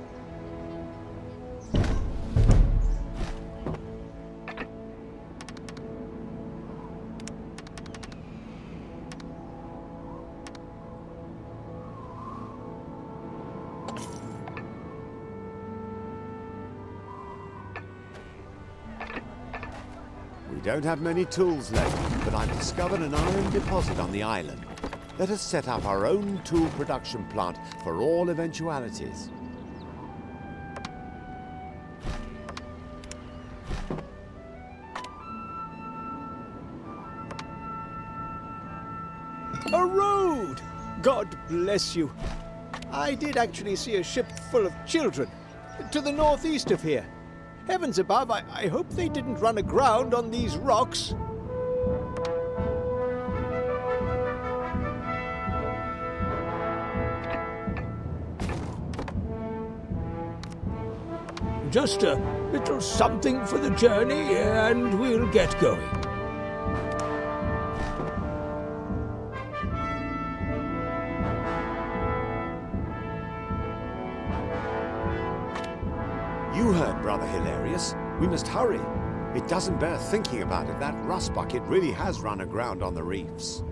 S2: We don't have many tools left, but I've discovered an iron deposit on the island. Let us set up our own tool production plant for all eventualities.
S6: A road! God bless you. I did actually see a ship full of children to the northeast of here. Heavens above, I hope they didn't run aground on these rocks. Just a little something for the journey, and we'll get going.
S2: You heard, Brother Hilarious. We must hurry. It doesn't bear thinking about it. That rust bucket really has run aground on the reefs.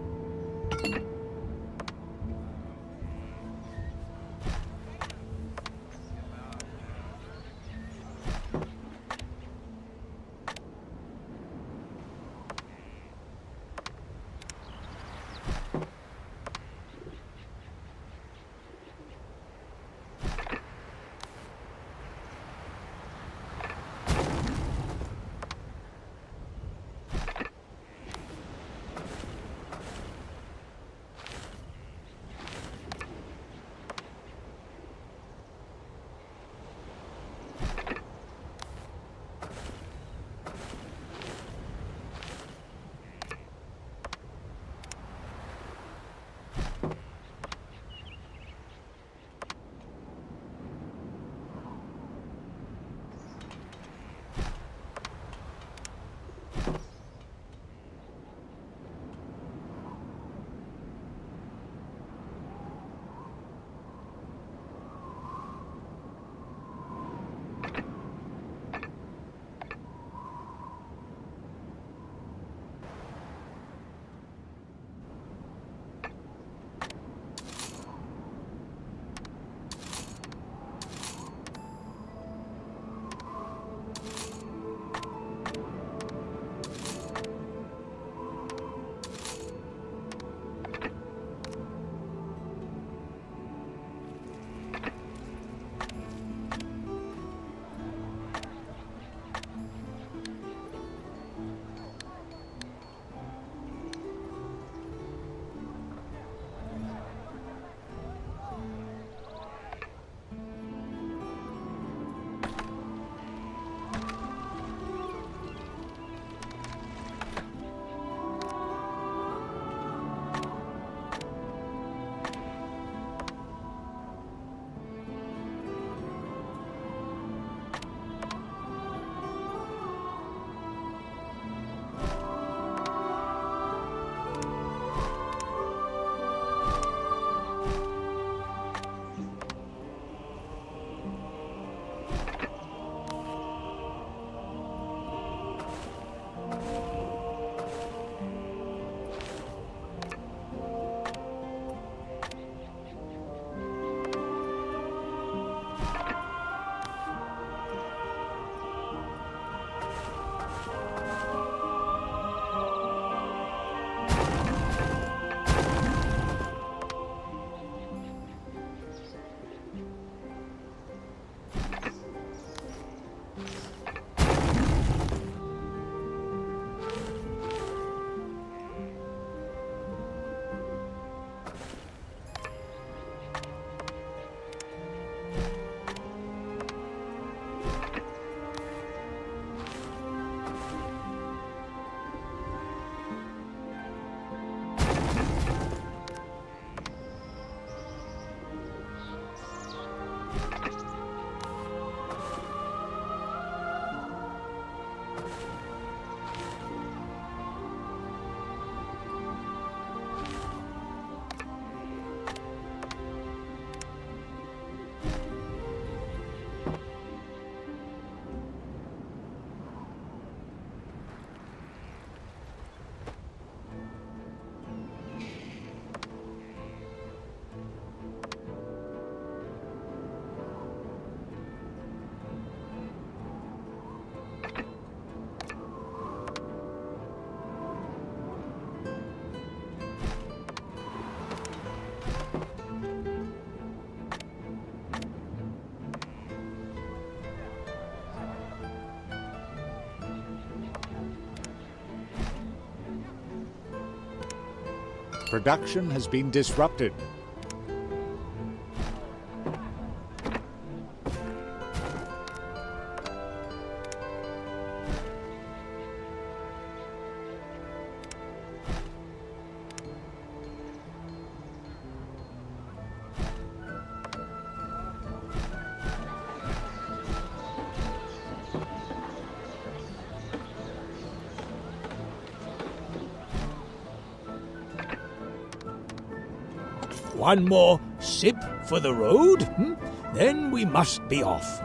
S1: Production has been disrupted.
S6: One more sip for the road, then we must be off.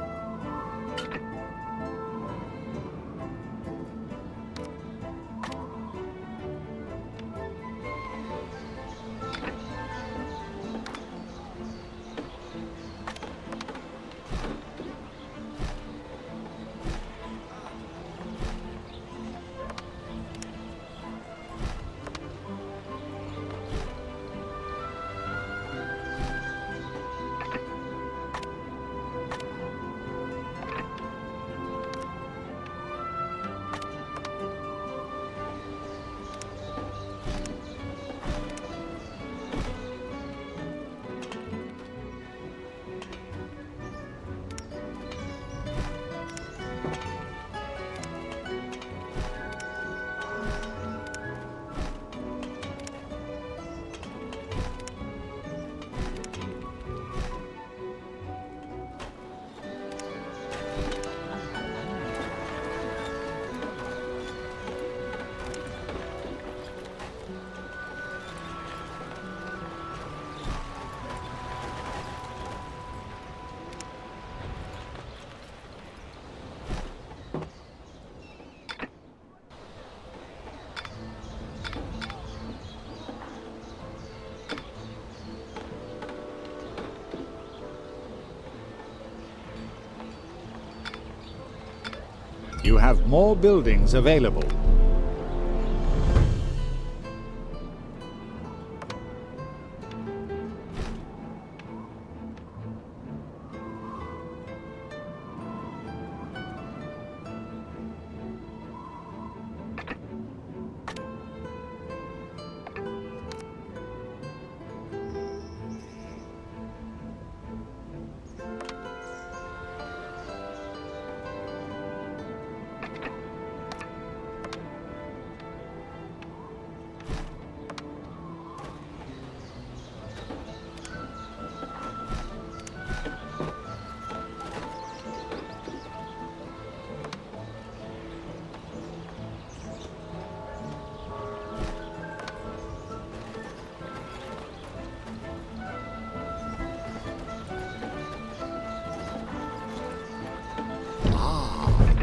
S1: You have more buildings available.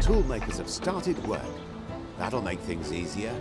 S2: Toolmakers have started work. That'll make things easier.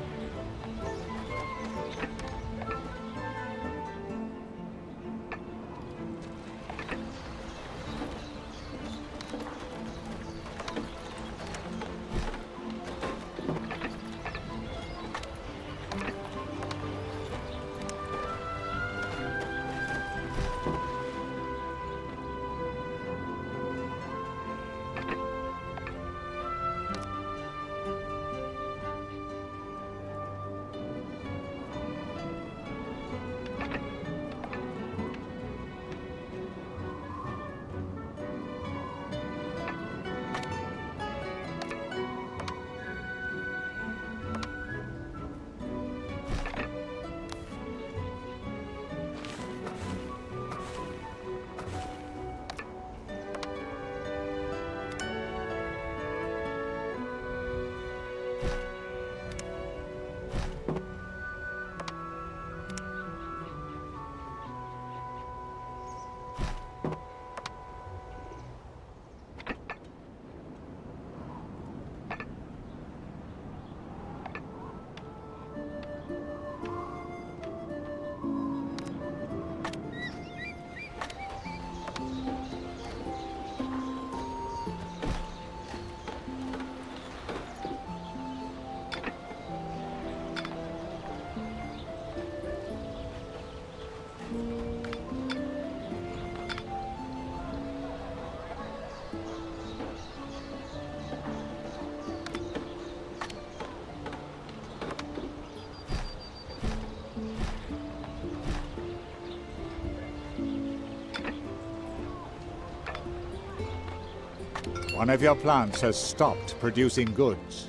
S1: One of your plants has stopped producing goods.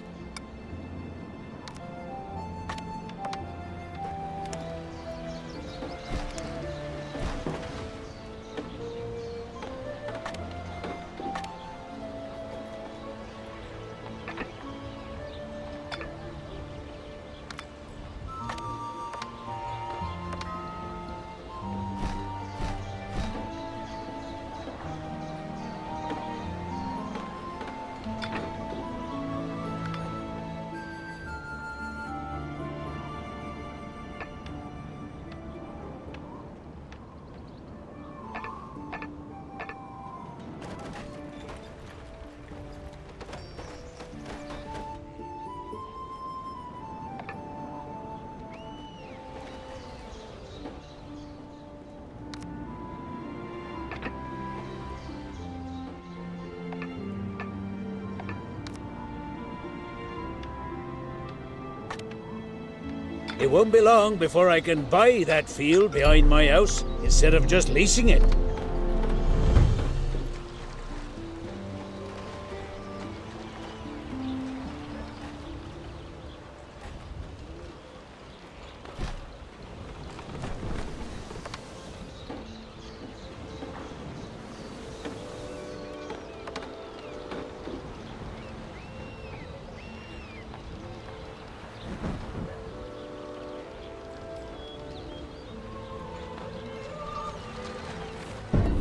S8: It won't be long before I can buy that field behind my house instead of just leasing it.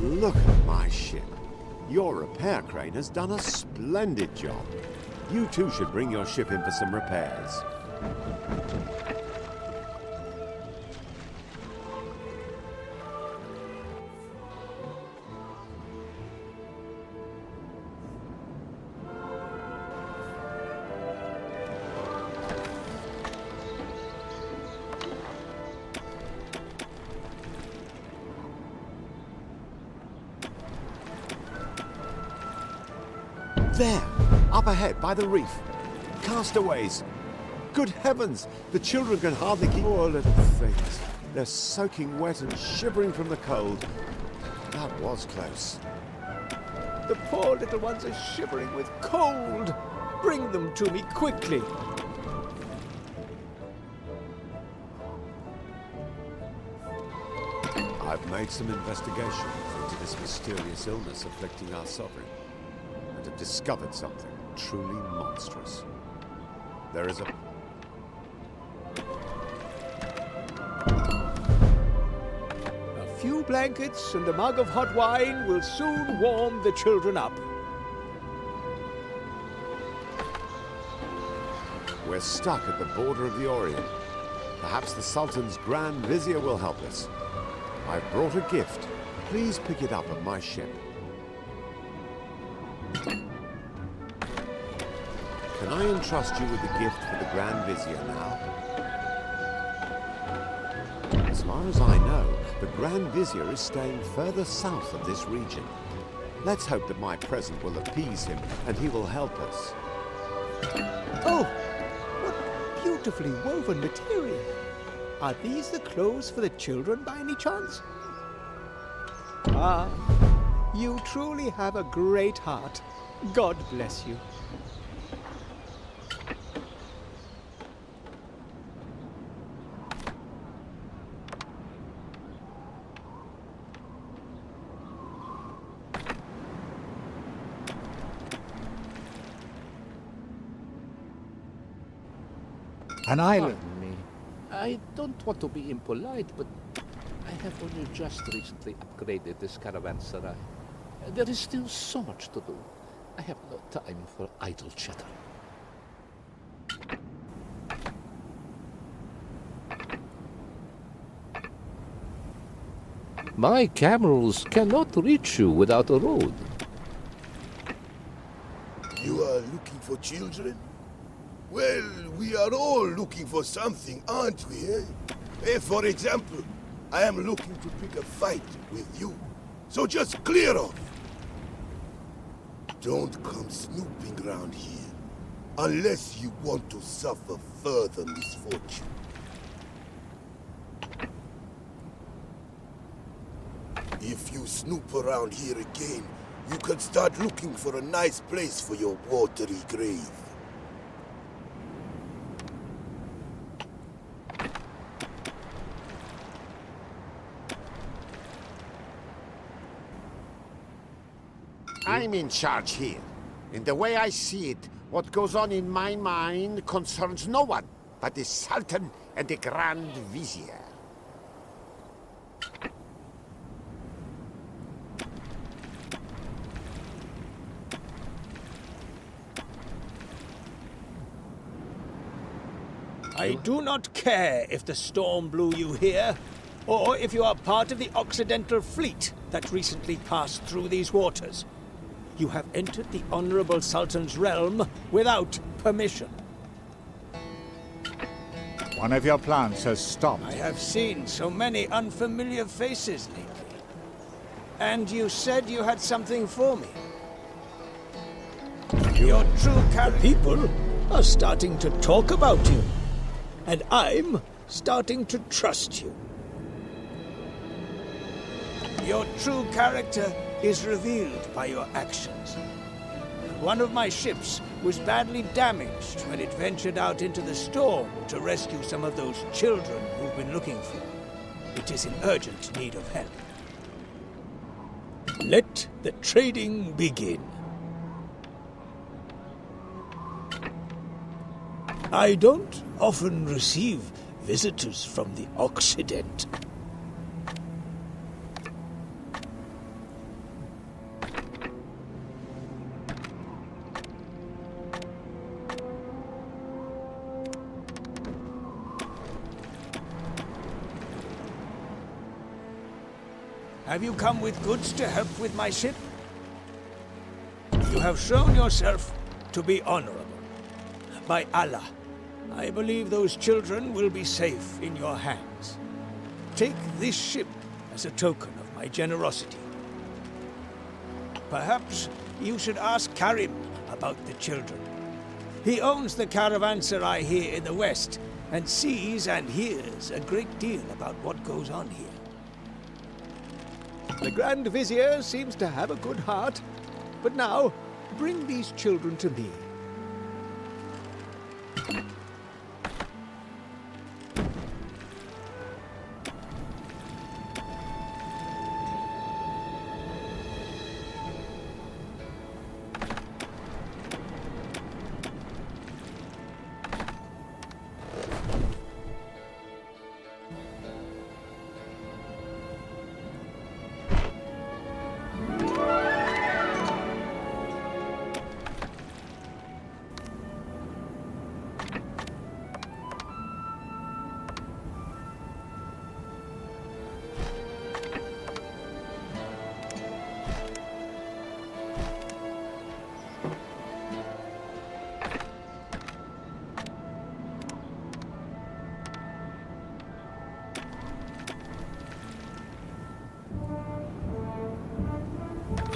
S2: Look at my ship. Your repair crane has done a splendid job. You too should bring your ship in for some repairs. There, up ahead by the reef. Castaways. Good heavens, the children can hardly keep... Poor little things. They're soaking wet and shivering from the cold. That was close.
S6: The poor little ones are shivering with cold. Bring them to me quickly.
S2: I've made some investigations into this mysterious illness afflicting our sovereign, and have discovered something truly monstrous. There is a...
S6: A few blankets and a mug of hot wine will soon warm the children up.
S2: We're stuck at the border of the Orient. Perhaps the Sultan's Grand Vizier will help us. I've brought a gift. Please pick it up at my ship. Can I entrust you with the gift for the Grand Vizier now? As far as I know, the Grand Vizier is staying further south of this region. Let's hope that my present will appease him and he will help us.
S6: Oh, what beautifully woven material. Are these the clothes for the children by any chance? Ah, you truly have a great heart. God bless you.
S1: An island.
S7: Pardon me. I don't want to be impolite, but I have only just recently upgraded this caravanserai. There is still so much to do. I have no time for idle chatter. My camels cannot reach you without a road.
S4: You are looking for children? Well, we are all looking for something, aren't we, eh? For example, I am looking to pick a fight with you. So just clear off. Don't come snooping around here, unless you want to suffer further misfortune. If you snoop around here again, You can start looking for a nice place for your watery grave.
S2: I'm in charge here. In the way I see it, what goes on in my mind concerns no one but the Sultan and the Grand Vizier.
S6: I do not care if the storm blew you here, or if you are part of the Occidental fleet that recently passed through these waters. You have entered the Honorable Sultan's realm without permission.
S1: One of your plants has stopped.
S6: I have seen so many unfamiliar faces lately. And you said you had something for me. Your true character. People are starting to talk about you. And I'm starting to trust you. Your true character is revealed by your actions. One of my ships was badly damaged when it ventured out into the storm to rescue some of those children who've been looking for you. It is in urgent need of help. Let the trading begin. I don't often receive visitors from the Occident. Have you come with goods to help with my ship? You have shown yourself to be honorable. By Allah, I believe those children will be safe in your hands. Take this ship as a token of my generosity. Perhaps you should ask Karim about the children. He owns the caravanserai here in the west, and sees and hears a great deal about what goes on here. The Grand Vizier seems to have a good heart, but now, bring these children to me.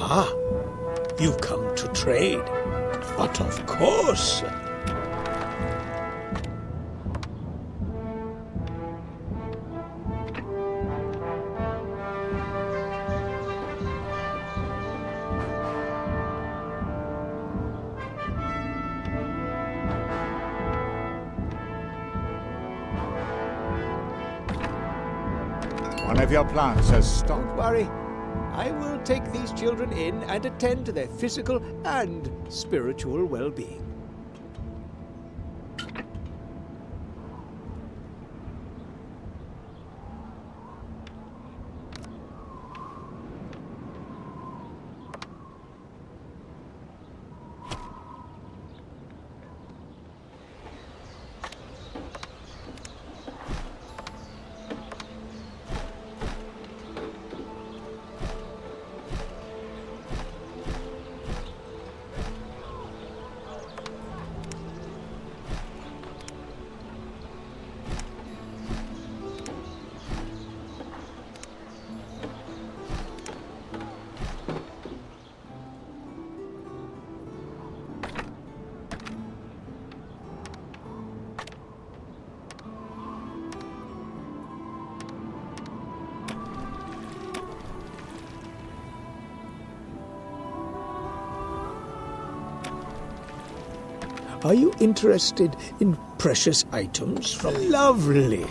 S6: Ah, you've come to trade. But of course.
S1: One of your plants has stopped.
S6: Don't worry. I will take these children in and attend to their physical and spiritual well-being. Are you interested in precious items from... Lovely.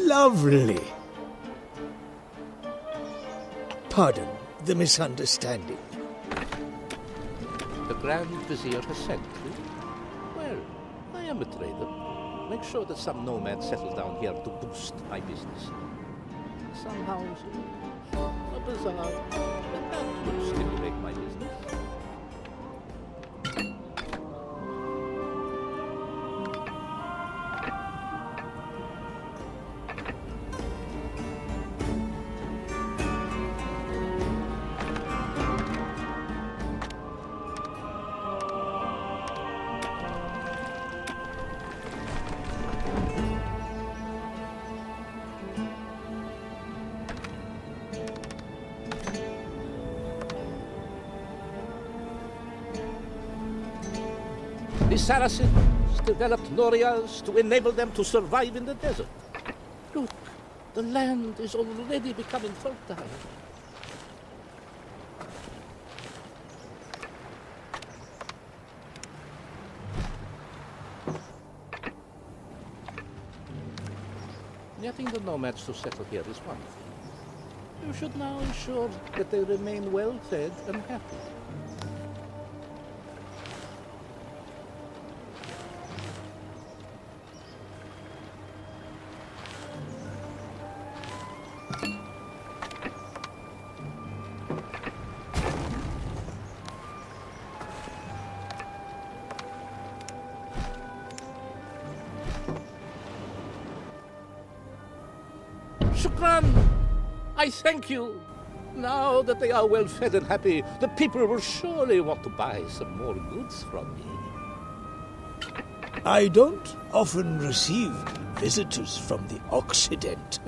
S6: Lovely. Pardon the misunderstanding.
S7: The Grand Vizier has sent you? Well, I am a trader. Make sure that some nomad settles down here to boost my business. Some houses, a bazaar, but that will stimulate my business. The Saracens developed warriors to enable them to survive in the desert. Look, the land is already becoming fertile. Getting the nomads to settle here is one thing. You should now ensure that they remain well fed and happy. Shukran! I thank you. Now that they are well fed and happy, the people will surely want to buy some more goods from me.
S6: I don't often receive visitors from the Occident.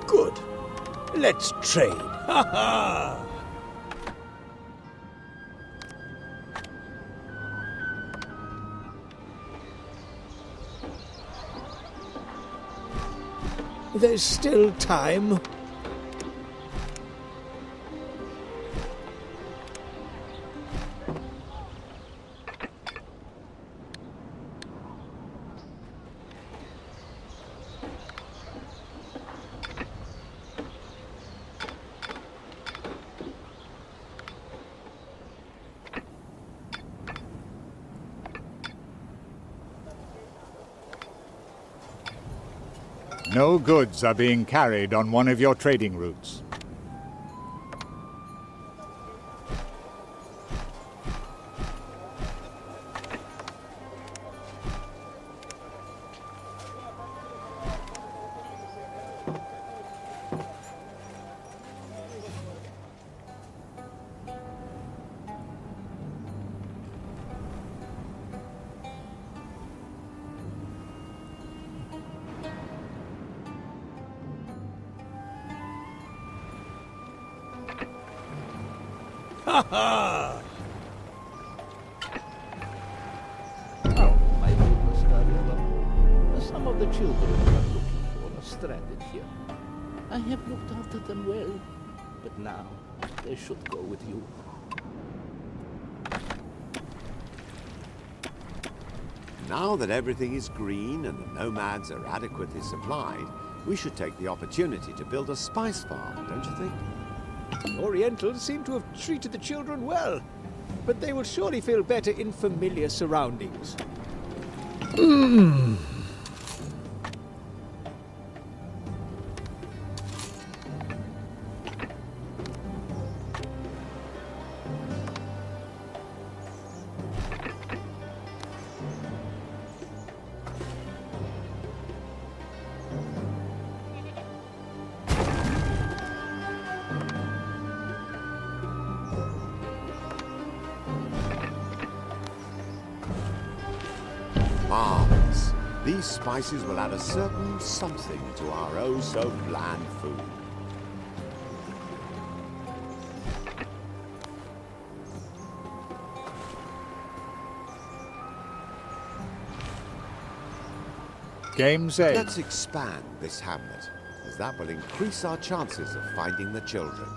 S6: Good. Let's trade. Ha ha! There's still time.
S1: No goods are being carried on one of your trading routes.
S8: Ha ha!
S7: Oh, my little Scarlet, some of the children you are looking for are stranded here. I have looked after them well, but now they should go with you.
S2: Now that everything is green and the nomads are adequately supplied, we should take the opportunity to build a spice farm, don't you think?
S6: The Orientals seem to have treated the children well, but they will surely feel better in familiar surroundings.
S2: Marvelous. These spices will add a certain something to our oh-so-bland food.
S1: Game's A.
S2: Let's expand this hamlet, as that will increase our chances of finding the children.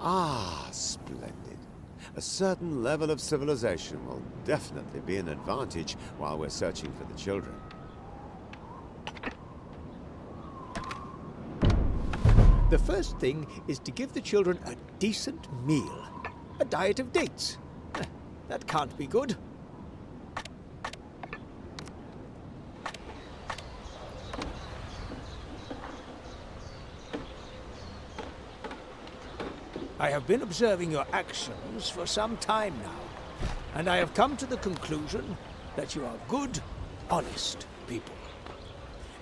S2: Ah, splendid. A certain level of civilization will definitely be an advantage while we're searching for the children.
S6: The first thing is to give the children a decent meal. A diet of dates. That can't be good. I have been observing your actions for some time now, and I have come to the conclusion that you are good, honest people.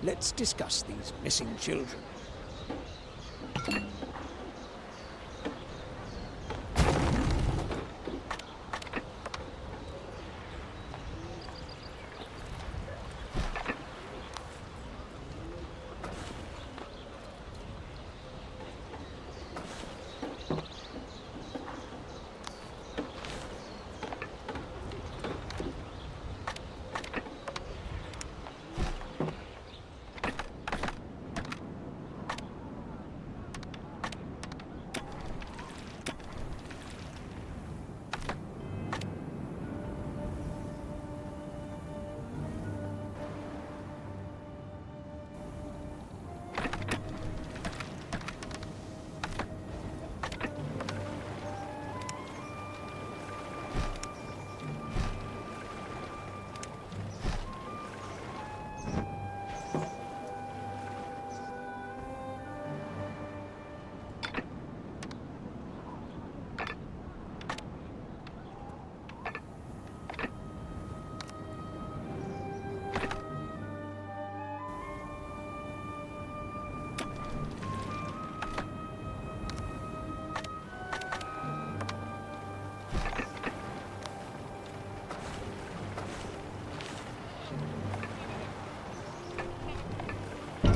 S6: Let's discuss these missing children.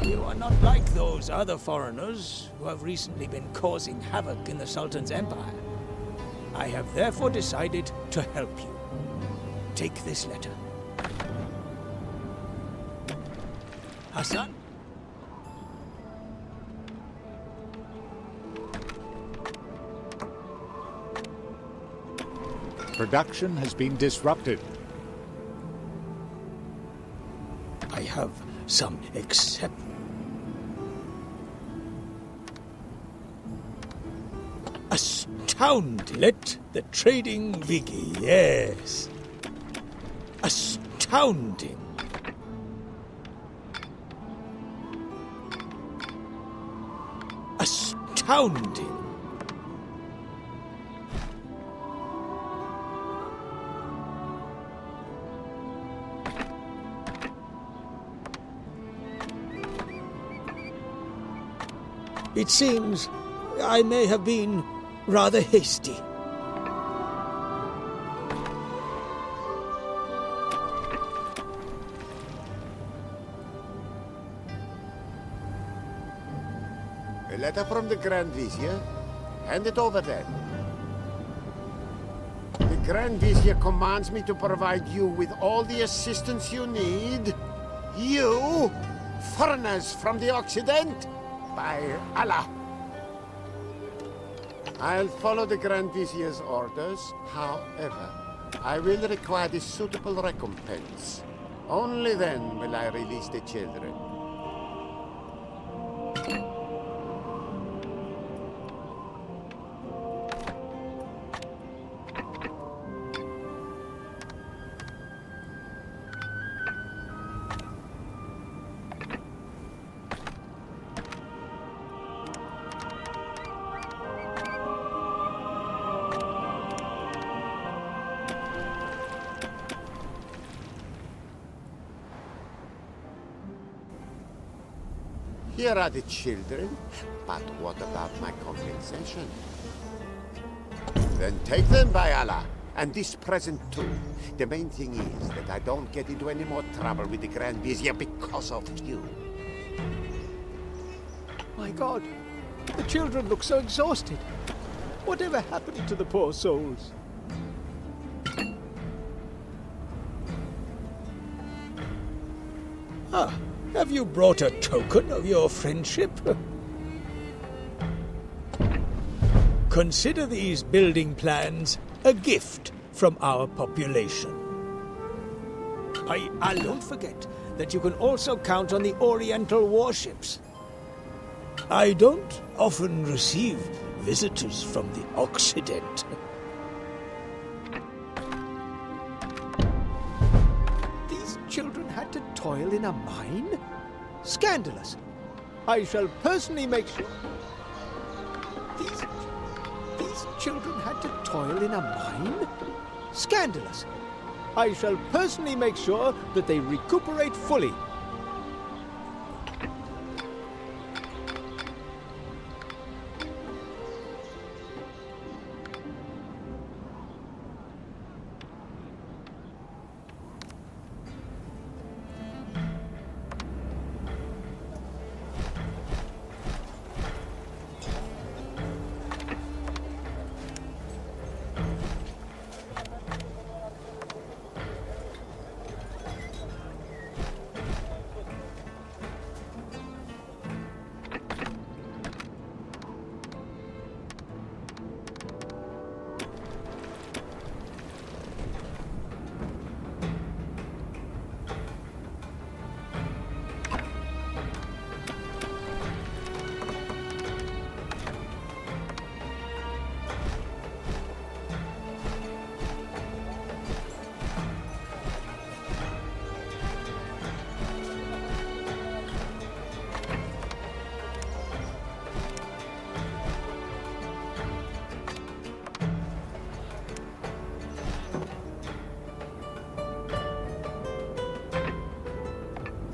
S6: You are not like those other foreigners who have recently been causing havoc in the Sultan's empire. I have therefore decided to help you. Take this letter. Hassan?
S1: Production has been disrupted.
S6: I have some except. Astounding! Let the trading begin. Yes. Astounding! Astounding! It seems I may have been rather hasty.
S2: A letter from the Grand Vizier? Hand it over then. The Grand Vizier commands me to provide you with all the assistance you need. You, foreigners from the Occident, by Allah. I'll follow the Grand Vizier's orders. However, I will require the suitable recompense. Only then will I release the children. Here are the children, but what about my compensation? Then take them, by Allah, and this present too. The main thing is that I don't get into any more trouble with the Grand Vizier because of you.
S6: My God, the children look so exhausted. Whatever happened to the poor souls? Ah, have you brought a token of your friendship? Consider these building plans a gift from our population. Don't forget that you can also count on the Oriental warships. I don't often receive visitors from the Occident. These children had to toil in a mine? Scandalous. I shall personally make sure... These children had to toil in a mine? Scandalous. I shall personally make sure that they recuperate fully.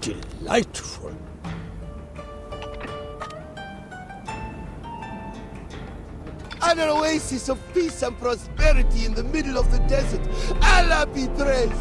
S6: Delightful.
S4: An oasis of peace and prosperity in the middle of the desert. Allah be praised!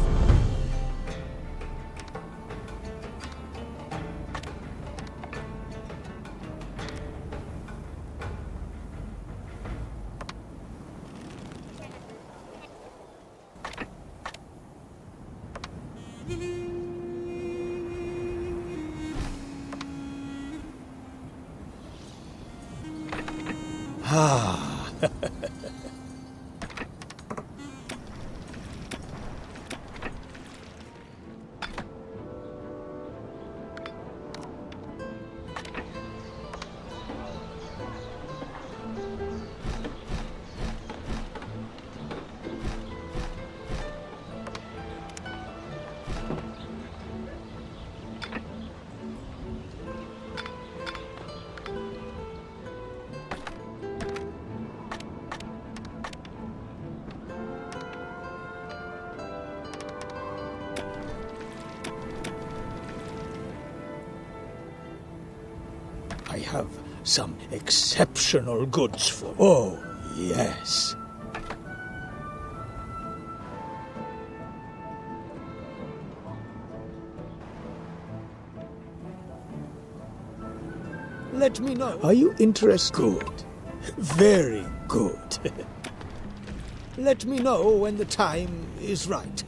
S6: I have some exceptional goods for... Oh, yes. Let me know. Are you interested? Good. Very good. Let me know when the time is right.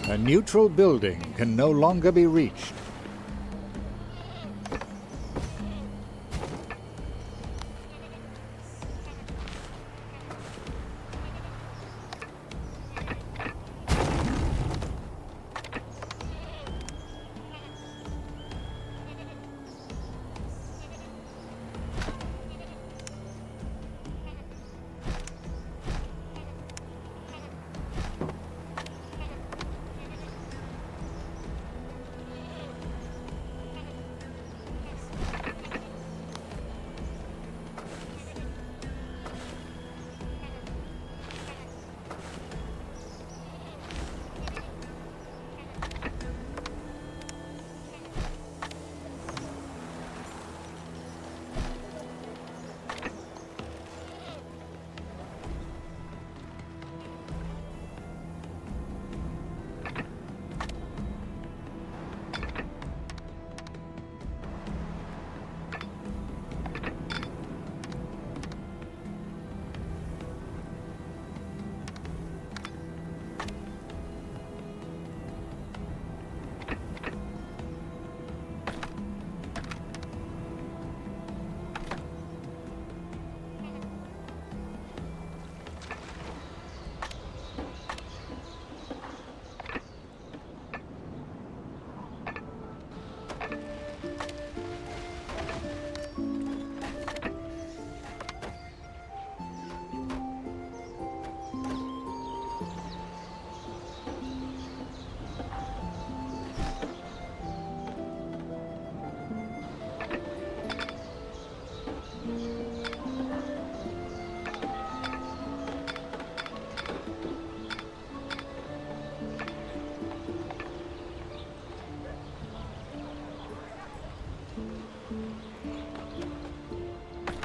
S1: A neutral building can no longer be reached.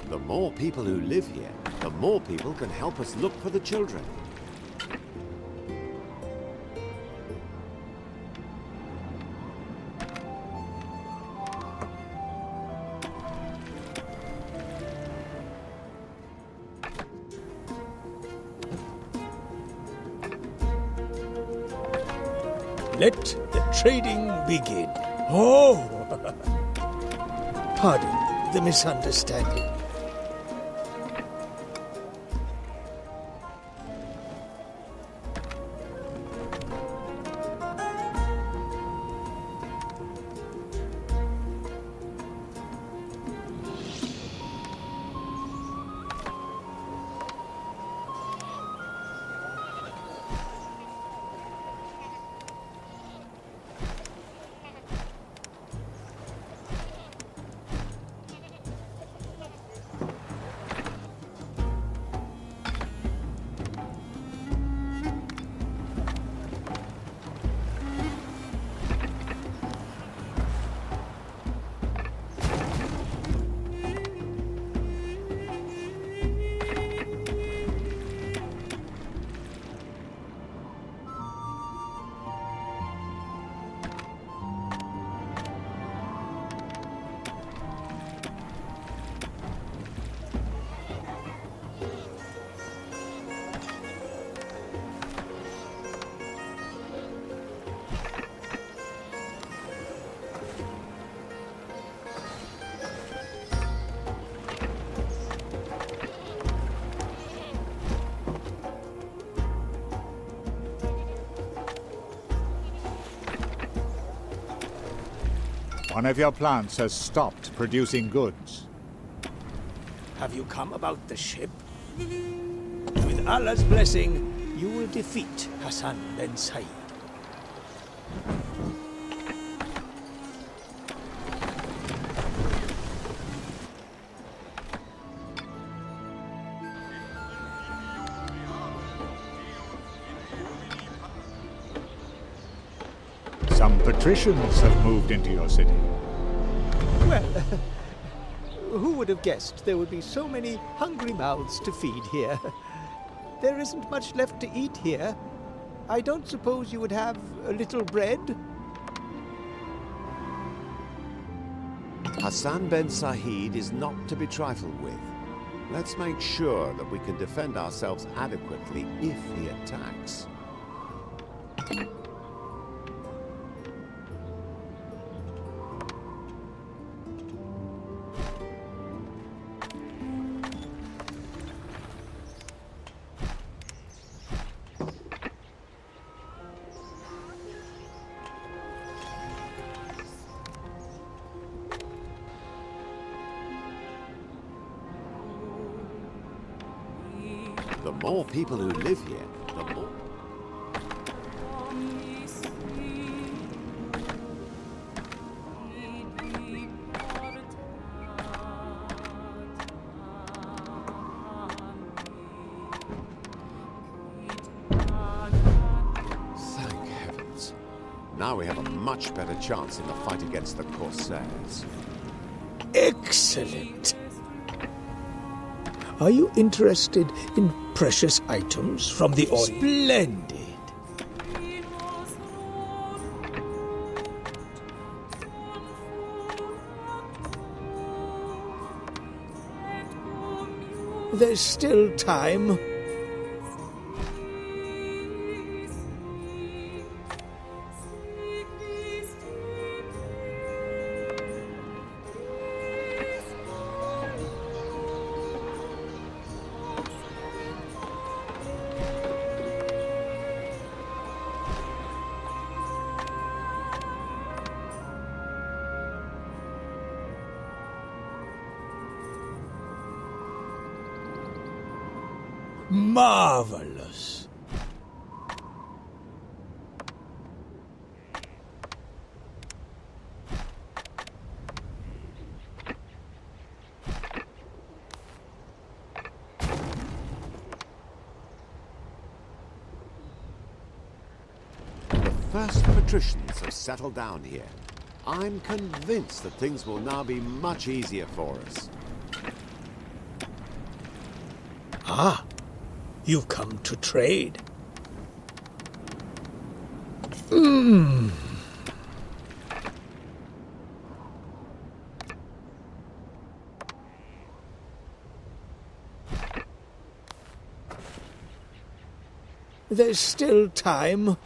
S2: The more people who live here, the more people can help us look for the children.
S6: Let the trading begin. Oh! Pardon the misunderstanding.
S1: One of your plants has stopped producing goods.
S6: Have you come about the ship? With Allah's blessing, you will defeat Hassan ben Said.
S1: Some patricians have moved into your city.
S6: Well, who would have guessed there would be so many hungry mouths to feed here? There isn't much left to eat here. I don't suppose you would have a little bread?
S2: Hassan ben Said is not to be trifled with. Let's make sure that we can defend ourselves adequately if he attacks. The more people who live here, the more... Thank heavens. Now we have a much better chance in the fight against the Corsairs.
S6: Excellent! Are you interested in precious items from the Orient? Splendid! There's still time. Marvelous.
S2: The first patricians have settled down here. I'm convinced that things will now be much easier for us.
S6: Ah, you've come to trade. There's still time.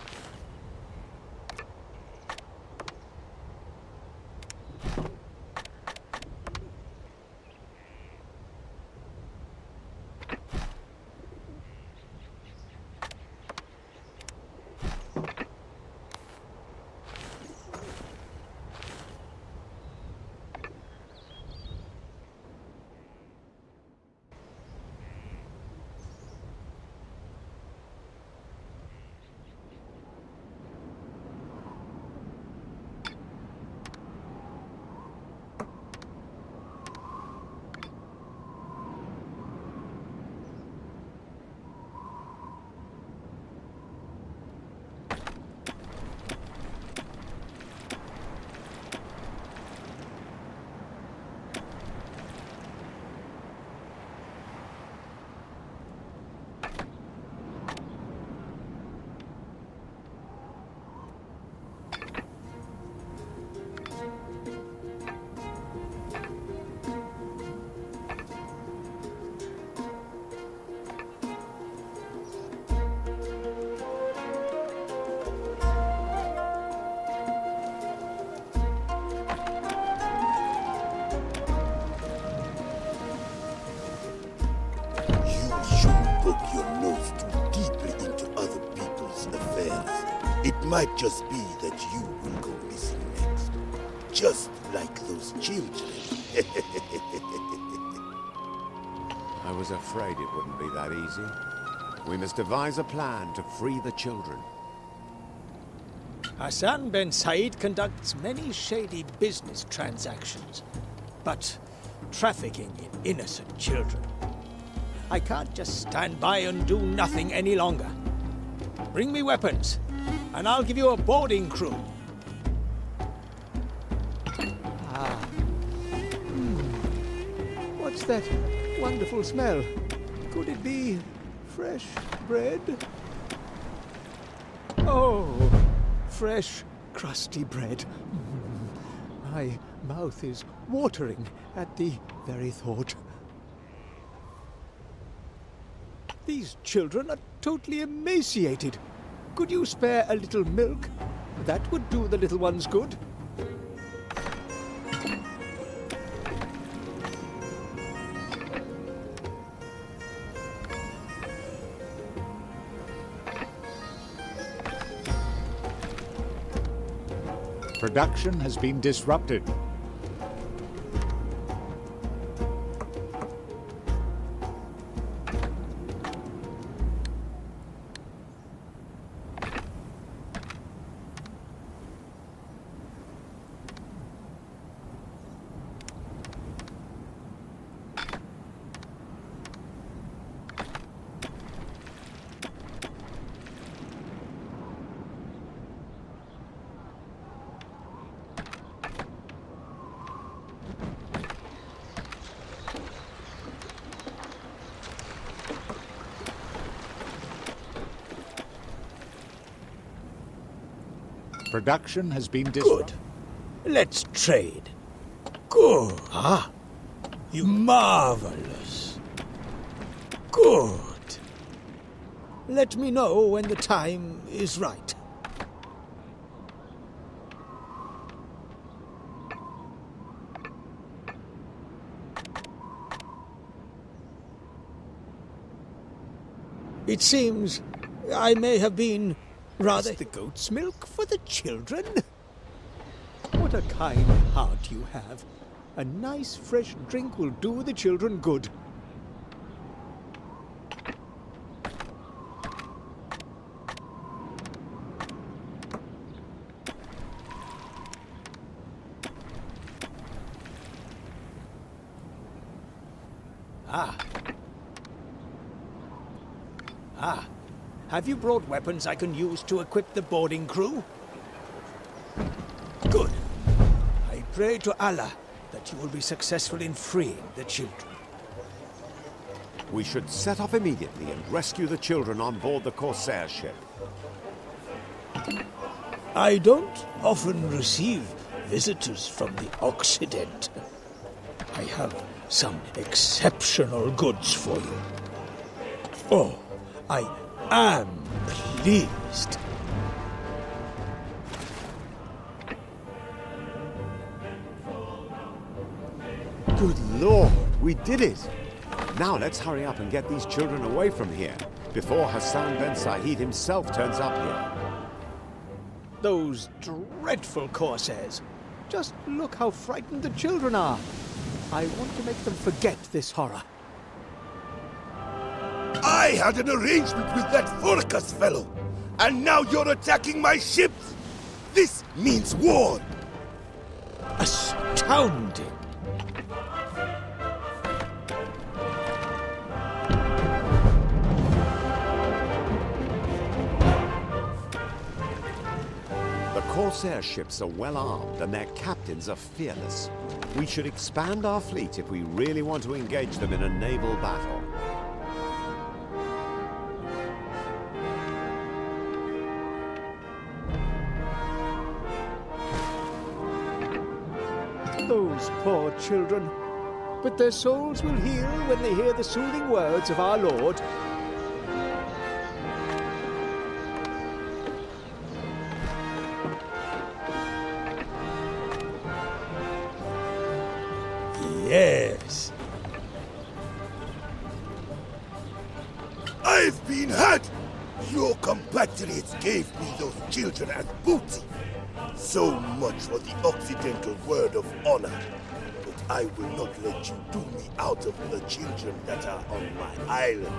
S4: It might just be that you will go missing next. Just like those children.
S2: I was afraid it wouldn't be that easy. We must devise a plan to free the children.
S6: Hassan Ben Said conducts many shady business transactions, but trafficking in innocent children. I can't just stand by and do nothing any longer. Bring me weapons, and I'll give you a boarding crew. What's that wonderful smell? Could it be fresh bread? Oh, fresh, crusty bread. My mouth is watering at the very thought. These children are totally emaciated. Could you spare a little milk? That would do the little ones good.
S1: Production has been disrupted. Production has been disrupted.
S8: Good. Let's trade. Good. Ah, you marvelous. Good. Let me know when the time is right. It seems I may have been rather...
S6: Is the goat's milk for the children? What a kind heart you have. A nice fresh drink will do the children good. Have you brought weapons I can use to equip the boarding crew? Good. I pray to Allah that you will be successful in freeing the children.
S2: We should set off immediately and rescue the children on board the Corsair ship.
S8: I don't often receive visitors from the Occident. I have some exceptional goods for you. Oh, I am pleased.
S2: Good Lord, we did it! Now let's hurry up and get these children away from here, before Hassan Ben Said himself turns up here.
S6: Those dreadful Corsairs. Just look how frightened the children are. I want to make them forget this horror.
S4: I had an arrangement with that Furcus fellow, and now you're attacking my ships! This means war!
S8: Astounding!
S2: The Corsair ships are well armed and their captains are fearless. We should expand our fleet if we really want to engage them in a naval battle.
S6: Those poor children. But their souls will heal when they hear the soothing words of our Lord.
S8: Yes.
S4: I've been had! Your compatriots gave me those children as booty. So much for the Occidental word of honor. But I will not let you do me out of the children that are on my island.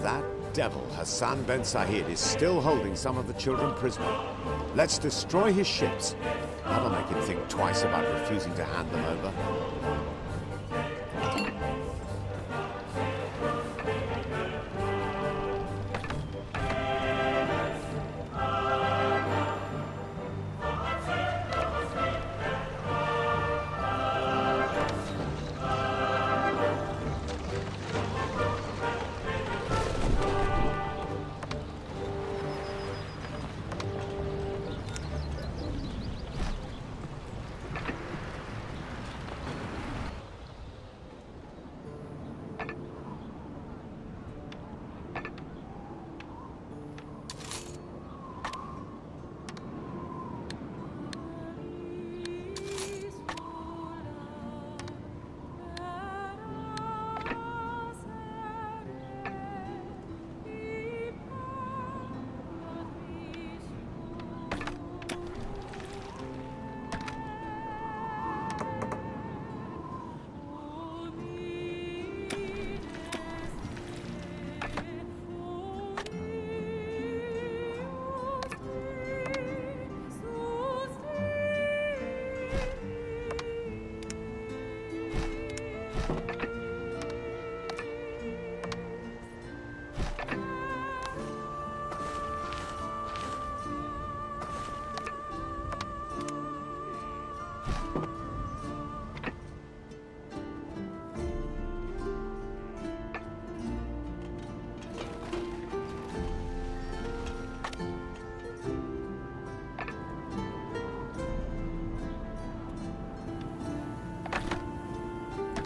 S2: That devil Hassan Ben Sahid is still holding some of the children prisoner. Let's destroy his ships. That'll make him think twice about refusing to hand them over.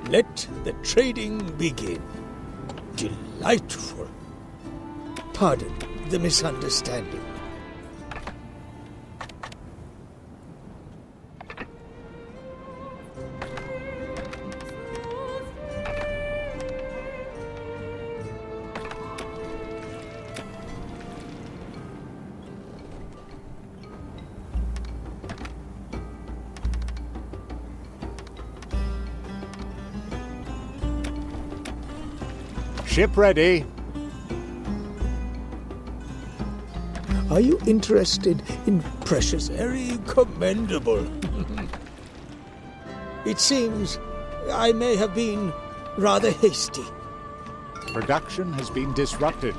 S6: Let the trading begin. Delightful. Pardon the misunderstanding.
S1: Ship ready.
S6: Are you interested in precious? Very commendable. It seems I may have been rather hasty.
S1: Production has been disrupted.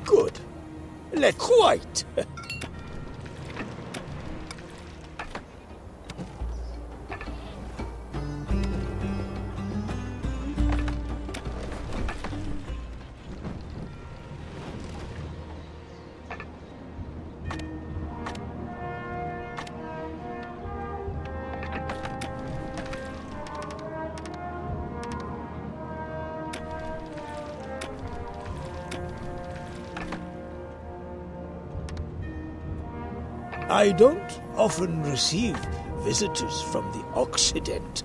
S6: Good. Let quite. I don't often receive visitors from the Occident.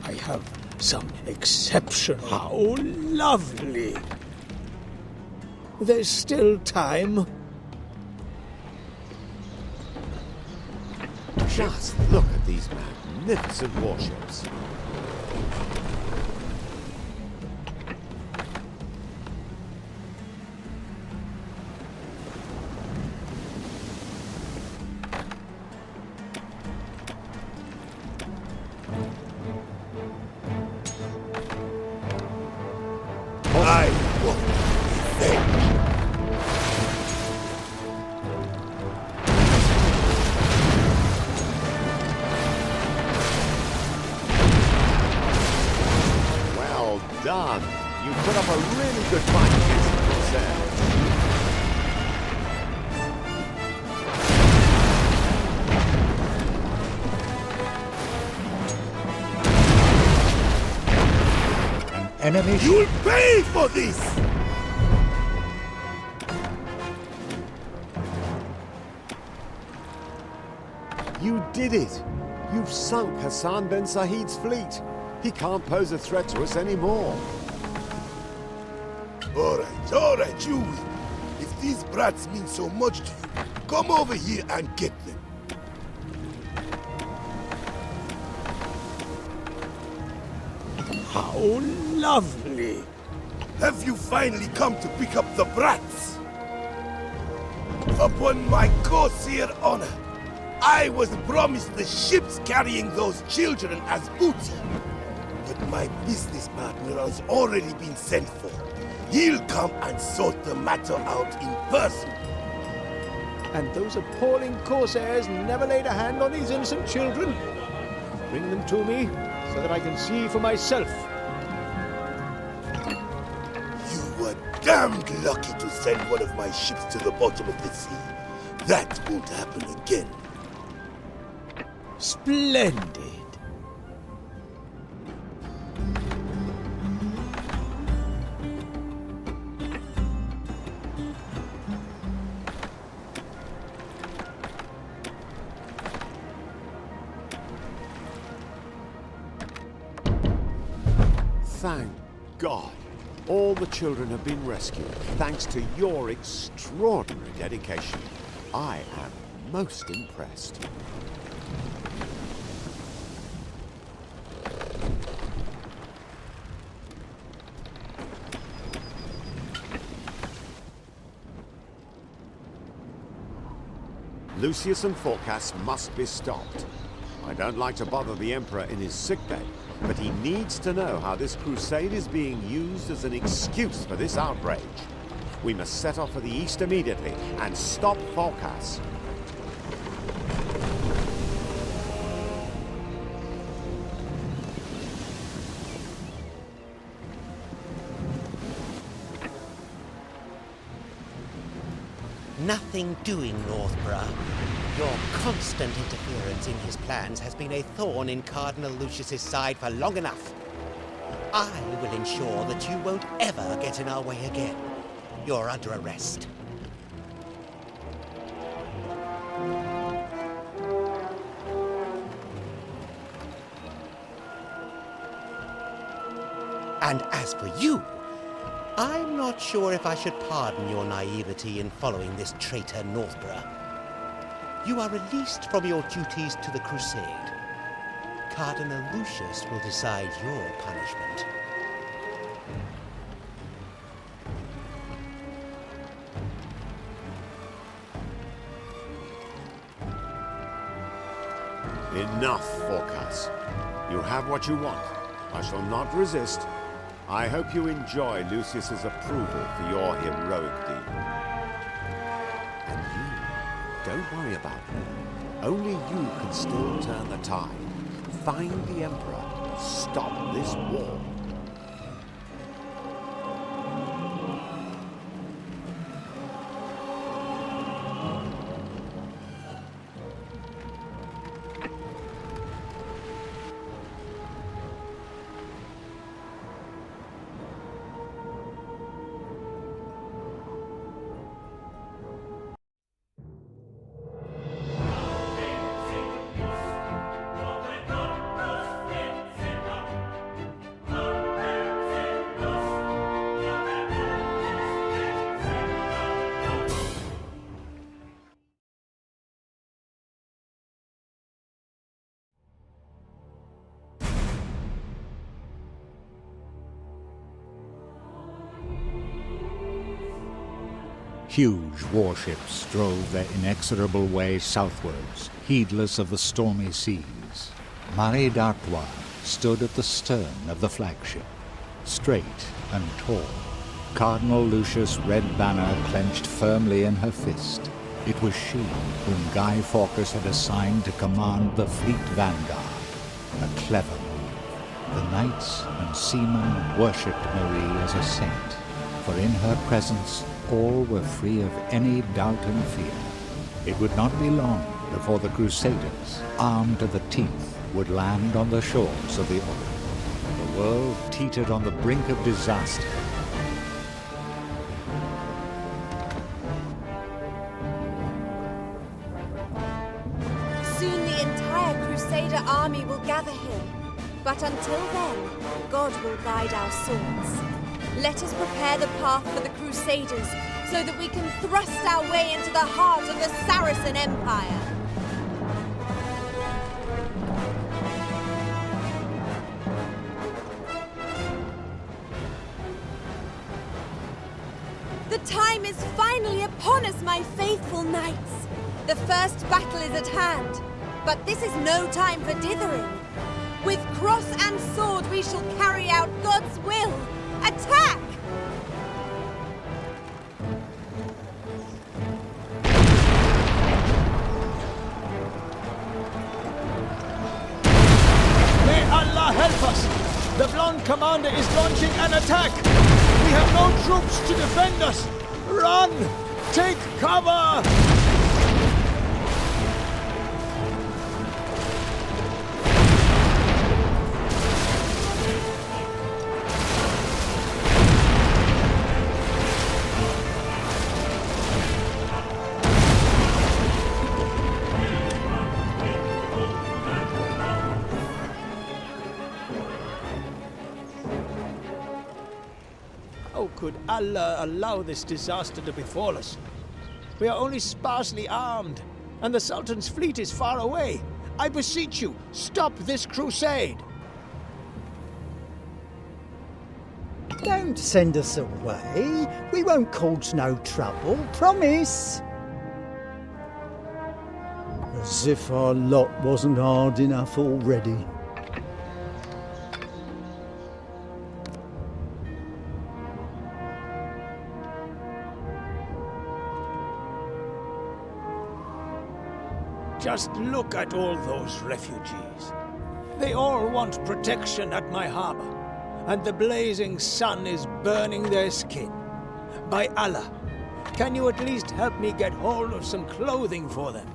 S6: I have some exceptional... How lovely! There's still time.
S2: Just look at these magnificent warships. Done. You put up a really good fight against the Crusader.
S1: An enemy ship.
S4: You'll pay for this!
S2: You did it! You've sunk Hassan ben Said's fleet. He can't pose a threat to us anymore.
S4: All right, you. If these brats mean so much to you, come over here and get them.
S6: How lovely!
S4: Have you finally come to pick up the brats? Upon my Corsair honor, I was promised the ships carrying those children as booty. But my business partner has already been sent for. He'll come and sort the matter out in person.
S6: And those appalling corsairs never laid a hand on these innocent children. Bring them to me so that I can see for myself.
S4: You were damned lucky to send one of my ships to the bottom of the sea. That won't happen again.
S6: Splendid!
S2: Thank God. All the children have been rescued, thanks to your extraordinary dedication. I am most impressed. Lucius and Phorcas must be stopped. I don't like to bother the Emperor in his sickbed, but he needs to know how this crusade is being used as an excuse for this outrage. We must set off for the east immediately and stop Phorcas.
S3: Nothing doing, Northborough. Your constant interference in his plans has been a thorn in Cardinal Lucius's side for long enough. I will ensure that you won't ever get in our way again. You're under arrest. And as for you, I'm not sure if I should pardon your naivety in following this traitor Northborough. You are released from your duties to the Crusade. Cardinal Lucius will decide your punishment.
S2: Enough, Phorcas. You have what you want. I shall not resist. I hope you enjoy Lucius's approval for your heroic deed. And you, don't worry about me. Only you can still turn the tide. Find the Emperor. Stop this war.
S1: Huge warships drove their inexorable way southwards, heedless of the stormy seas. Marie d'Artois stood at the stern of the flagship, straight and tall, Cardinal Lucius' red banner clenched firmly in her fist. It was she whom Guy Fawkes had assigned to command the fleet vanguard. A clever move. The knights and seamen worshipped Marie as a saint, for in her presence all were free of any doubt and fear. It would not be long before the Crusaders, armed to the teeth, would land on the shores of the Orient. The world teetered on the brink of disaster.
S5: Soon the Crusader army will gather here. But until then, God will guide our swords. Let us prepare the path for the Crusaders so that we can thrust our way into the heart of the Saracen Empire. The time is finally upon us, my faithful knights. The first battle is at hand, but this is no time for dithering. With cross and sword we shall carry out God's will. Attack!
S6: May Allah help us! The blonde commander is launching an attack! We have no troops to defend us! Run! Take cover! How could Allah allow this disaster to befall us? We are only sparsely armed, and the Sultan's fleet is far away. I beseech you, stop this crusade!
S9: Don't send us away. We won't cause no trouble, promise. As if our lot wasn't hard enough already.
S6: Just look at all those refugees. They all want protection at my harbor, and the blazing sun is burning their skin. By Allah, can you at least help me get hold of some clothing for them?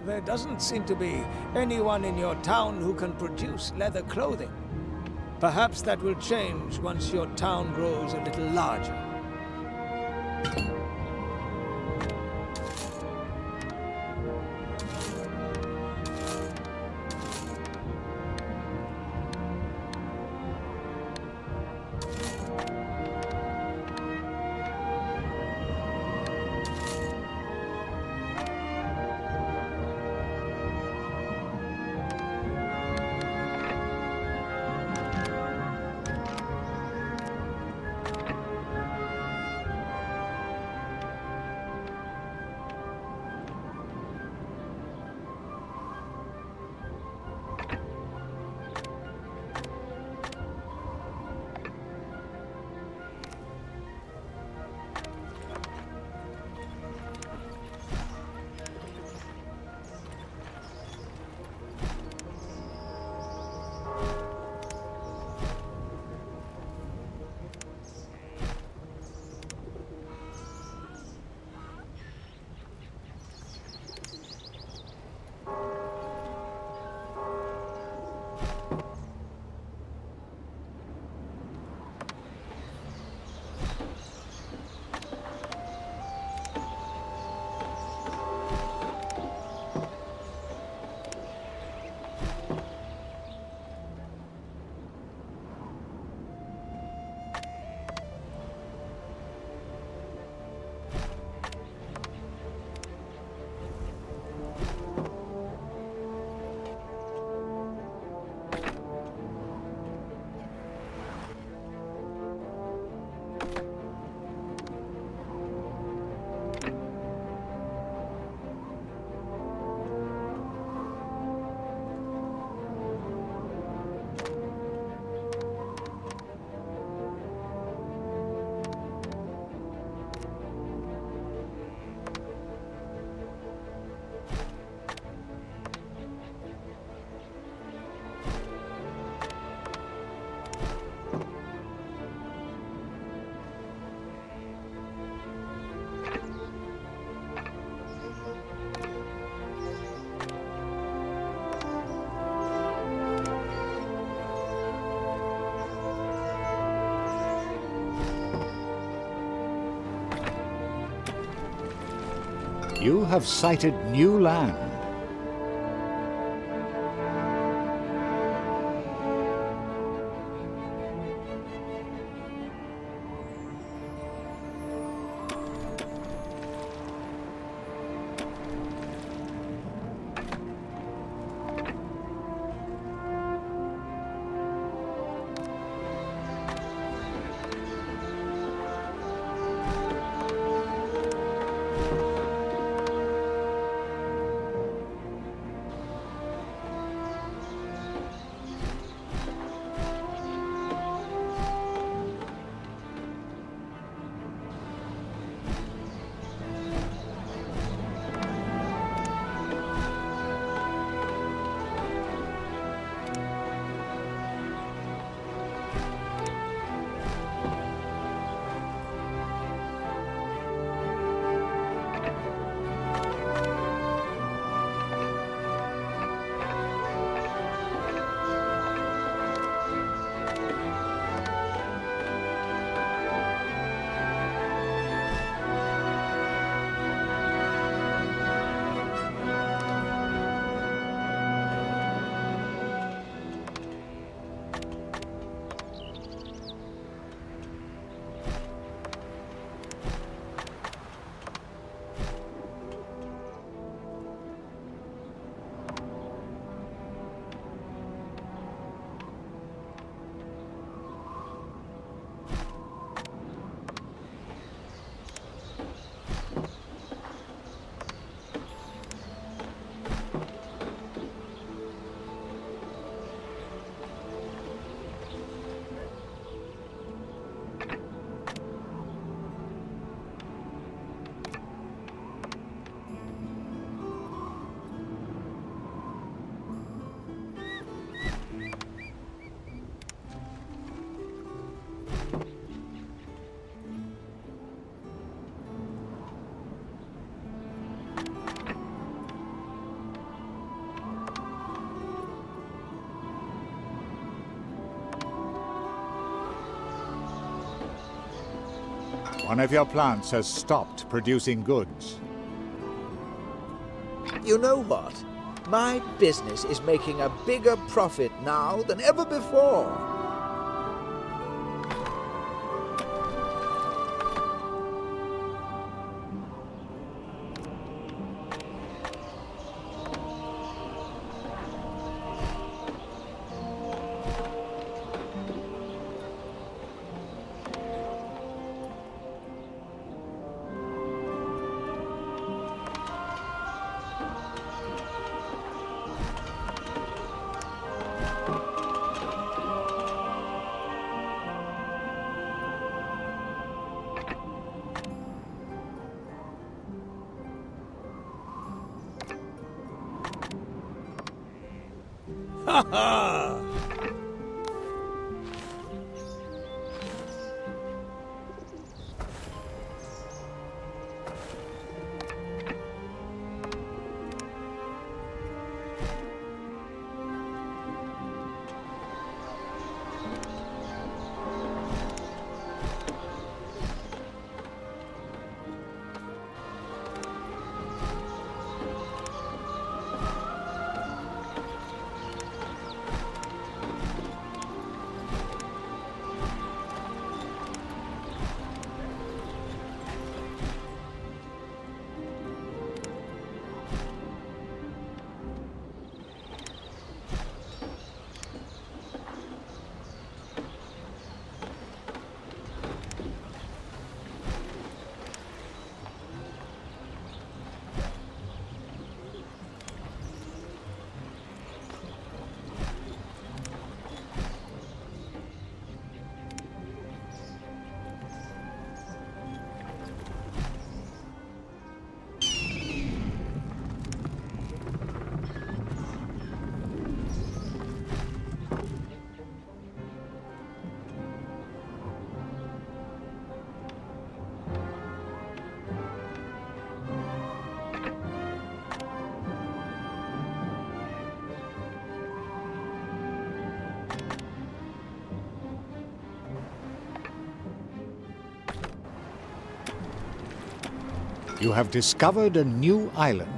S6: There doesn't seem to be anyone in your town who can produce leather clothing. Perhaps that will change once your town grows a little larger.
S1: You have sighted new land. One of your plants has stopped producing goods.
S10: You know what? My business is making a bigger profit now than ever before.
S8: Ha ha!
S1: You have discovered a new island.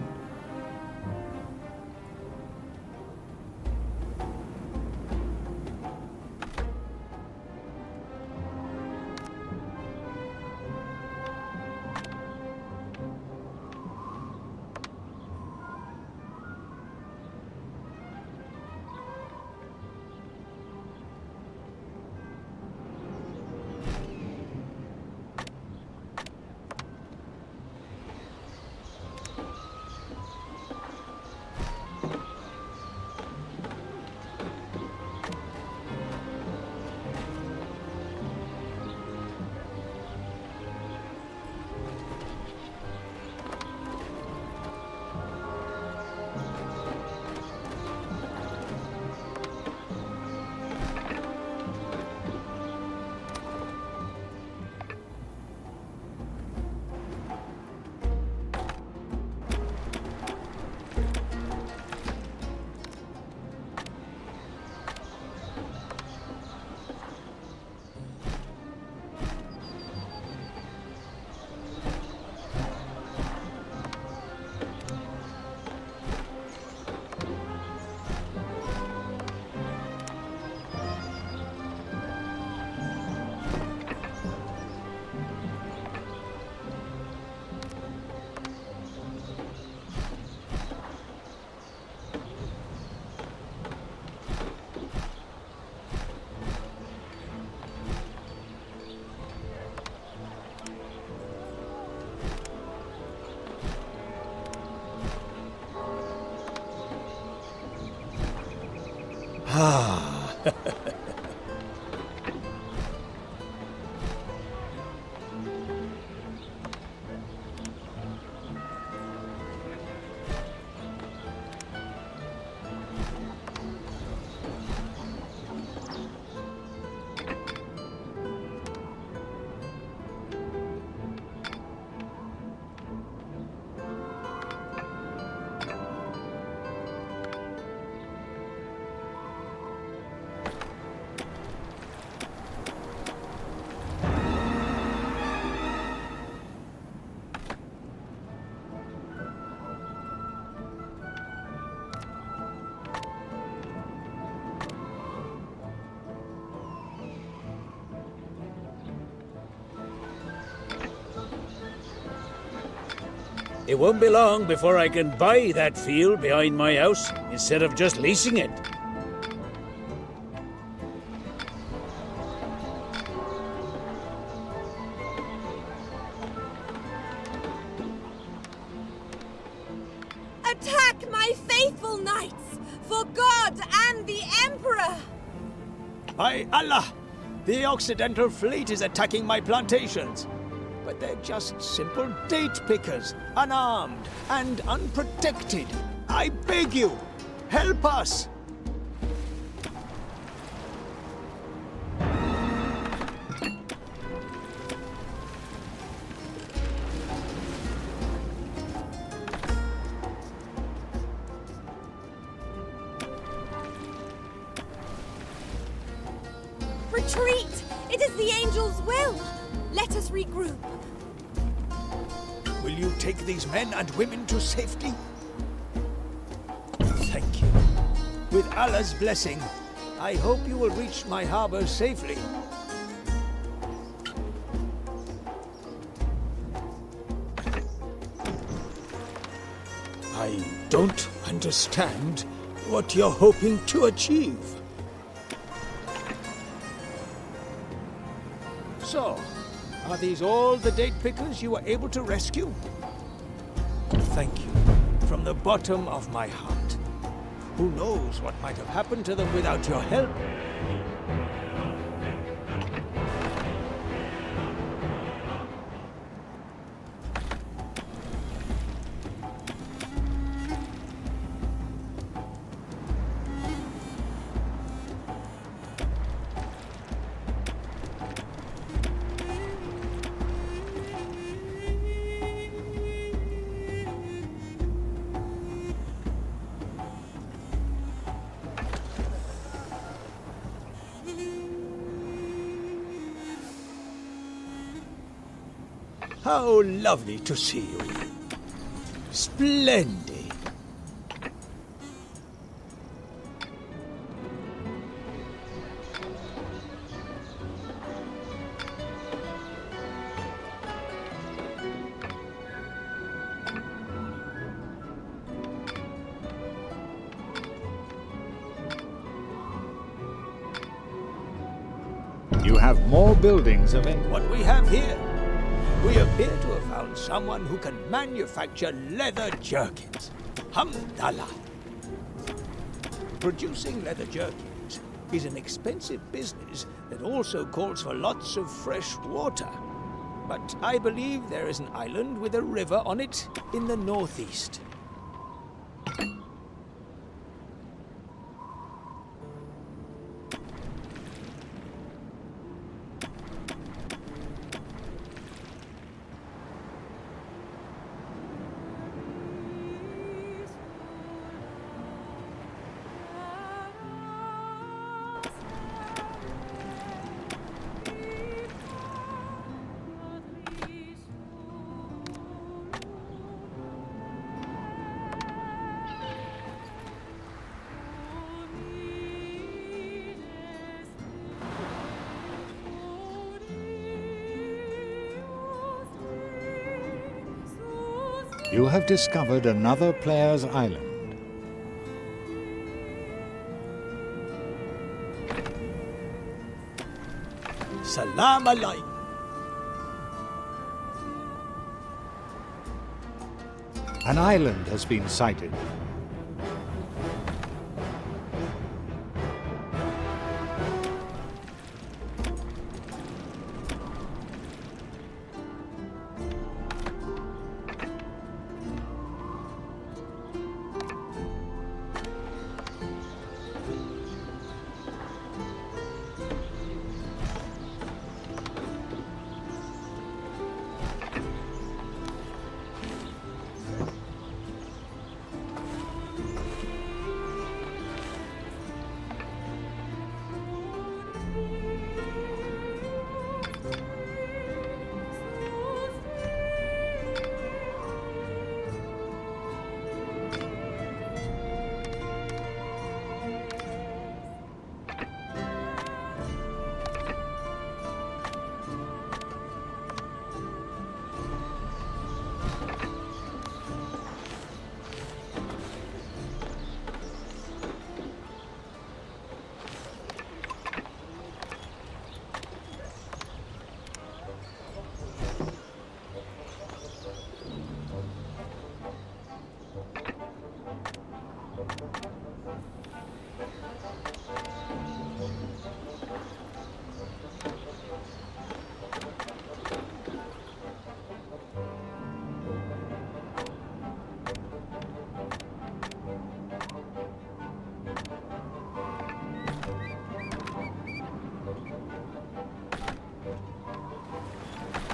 S8: It won't be long before I can buy that field behind my house instead of just leasing it.
S5: Attack my faithful knights, for God and the Emperor!
S6: By Allah! The Occidental fleet is attacking my plantations. But they're just simple date pickers, unarmed and unprotected. I beg you, help us!
S5: Retreat! It is the angel's will! Let us regroup.
S6: Will you take these men and women to safety? Thank you. With Allah's blessing, I hope you will reach my harbor safely. I don't understand what you're hoping to achieve. So, are these all the date pickers you were able to rescue? Thank you, from the bottom of my heart. Who knows what might have happened to them without your help? How lovely to see you. Splendid.
S1: You have more buildings available.
S6: What we have here, we appear to have found someone who can manufacture leather jerkins. Hamdallah. Producing leather jerkins is an expensive business that also calls for lots of fresh water. But I believe there is an island with a river on it in the northeast.
S1: You have discovered another player's island.
S6: Salam alaikum.
S1: An island has been sighted.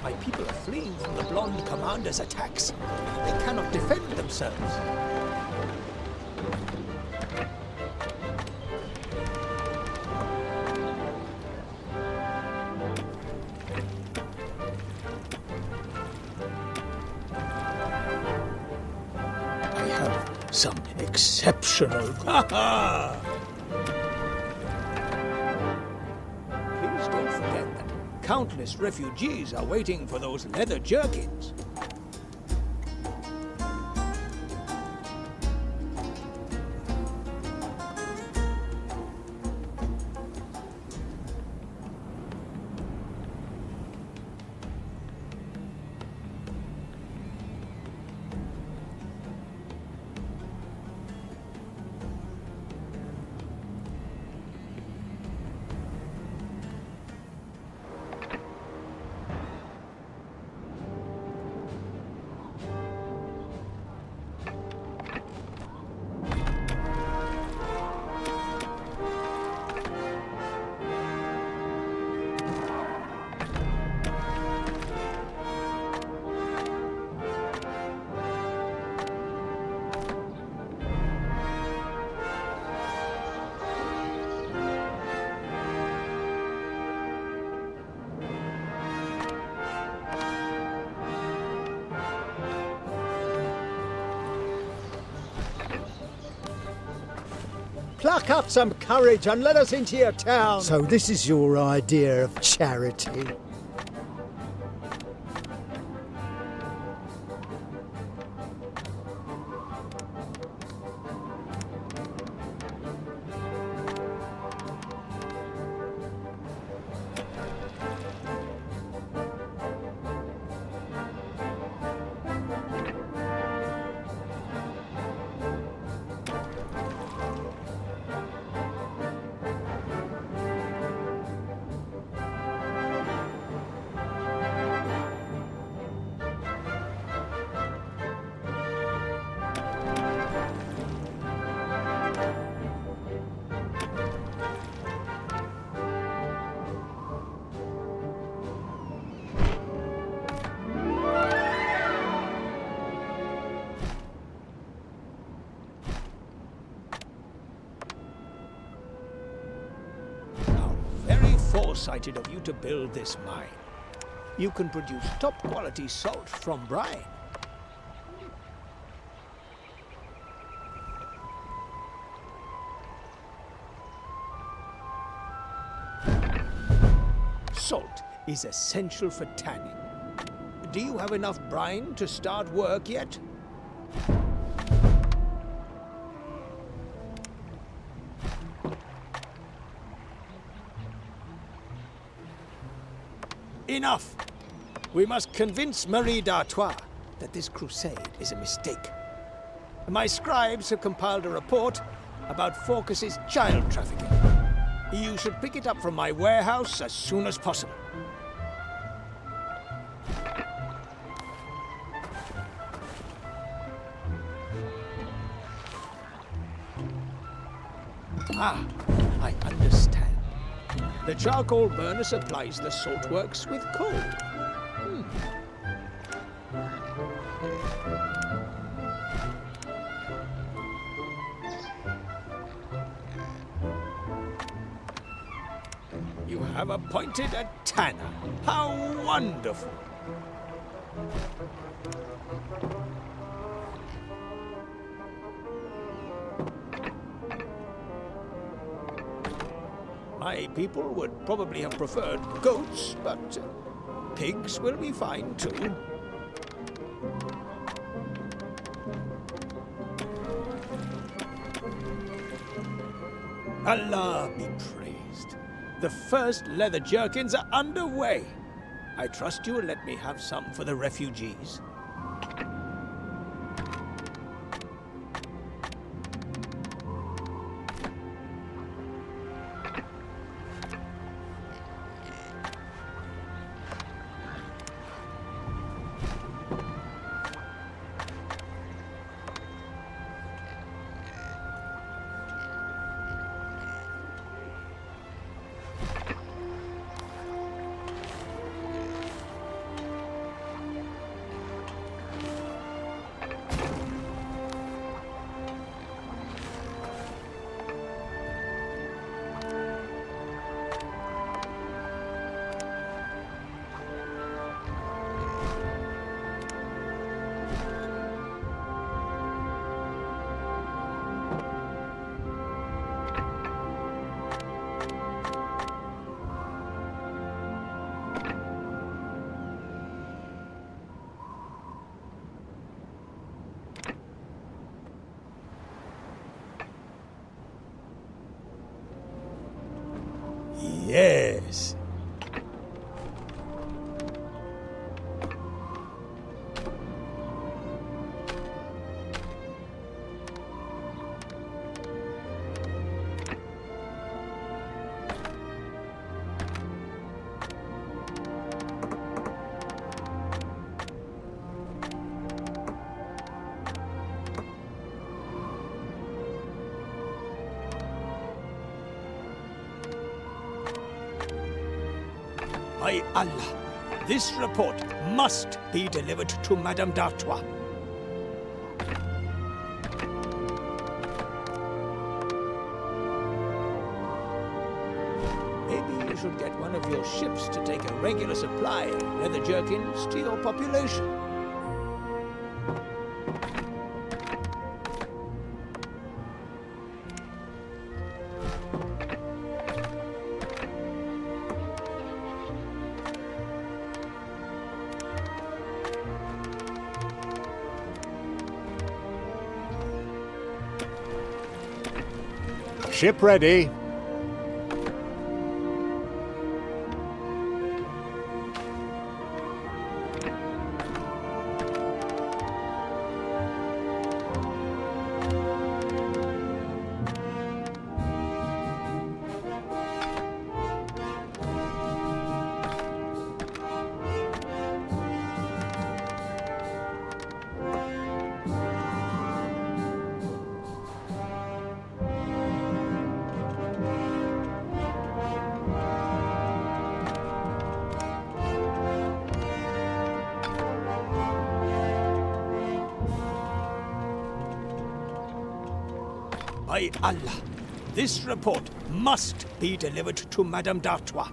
S6: My people are fleeing from the blonde commander's attacks. They cannot defend themselves. I have some exceptional... Ha-ha! Please don't forget that countless refugees are waiting for those leather jerkins.
S9: Pluck up some courage and let us into your town. So this is your idea of charity?
S6: Foresighted of you to build this mine. You can produce top-quality salt from brine. Salt is essential for tanning. Do you have enough brine to start work yet? Enough! We must convince Marie d'Artois that this crusade is a mistake. My scribes have compiled a report about Phorcus's child trafficking. You should pick it up from my warehouse as soon as possible. Ah, I understand. The charcoal burner supplies the saltworks with coal. You have appointed a tanner. How wonderful! My people would probably have preferred goats, but pigs will be fine too. Allah be praised. The first leather jerkins are underway. I trust you will let me have some for the refugees. Yes. By Allah, this report must be delivered to Madame d'Artois. Maybe you should get one of your ships to take a regular supply of leather jerkins to your population.
S1: Ship ready.
S6: By Allah, this report must be delivered to Madame d'Artois.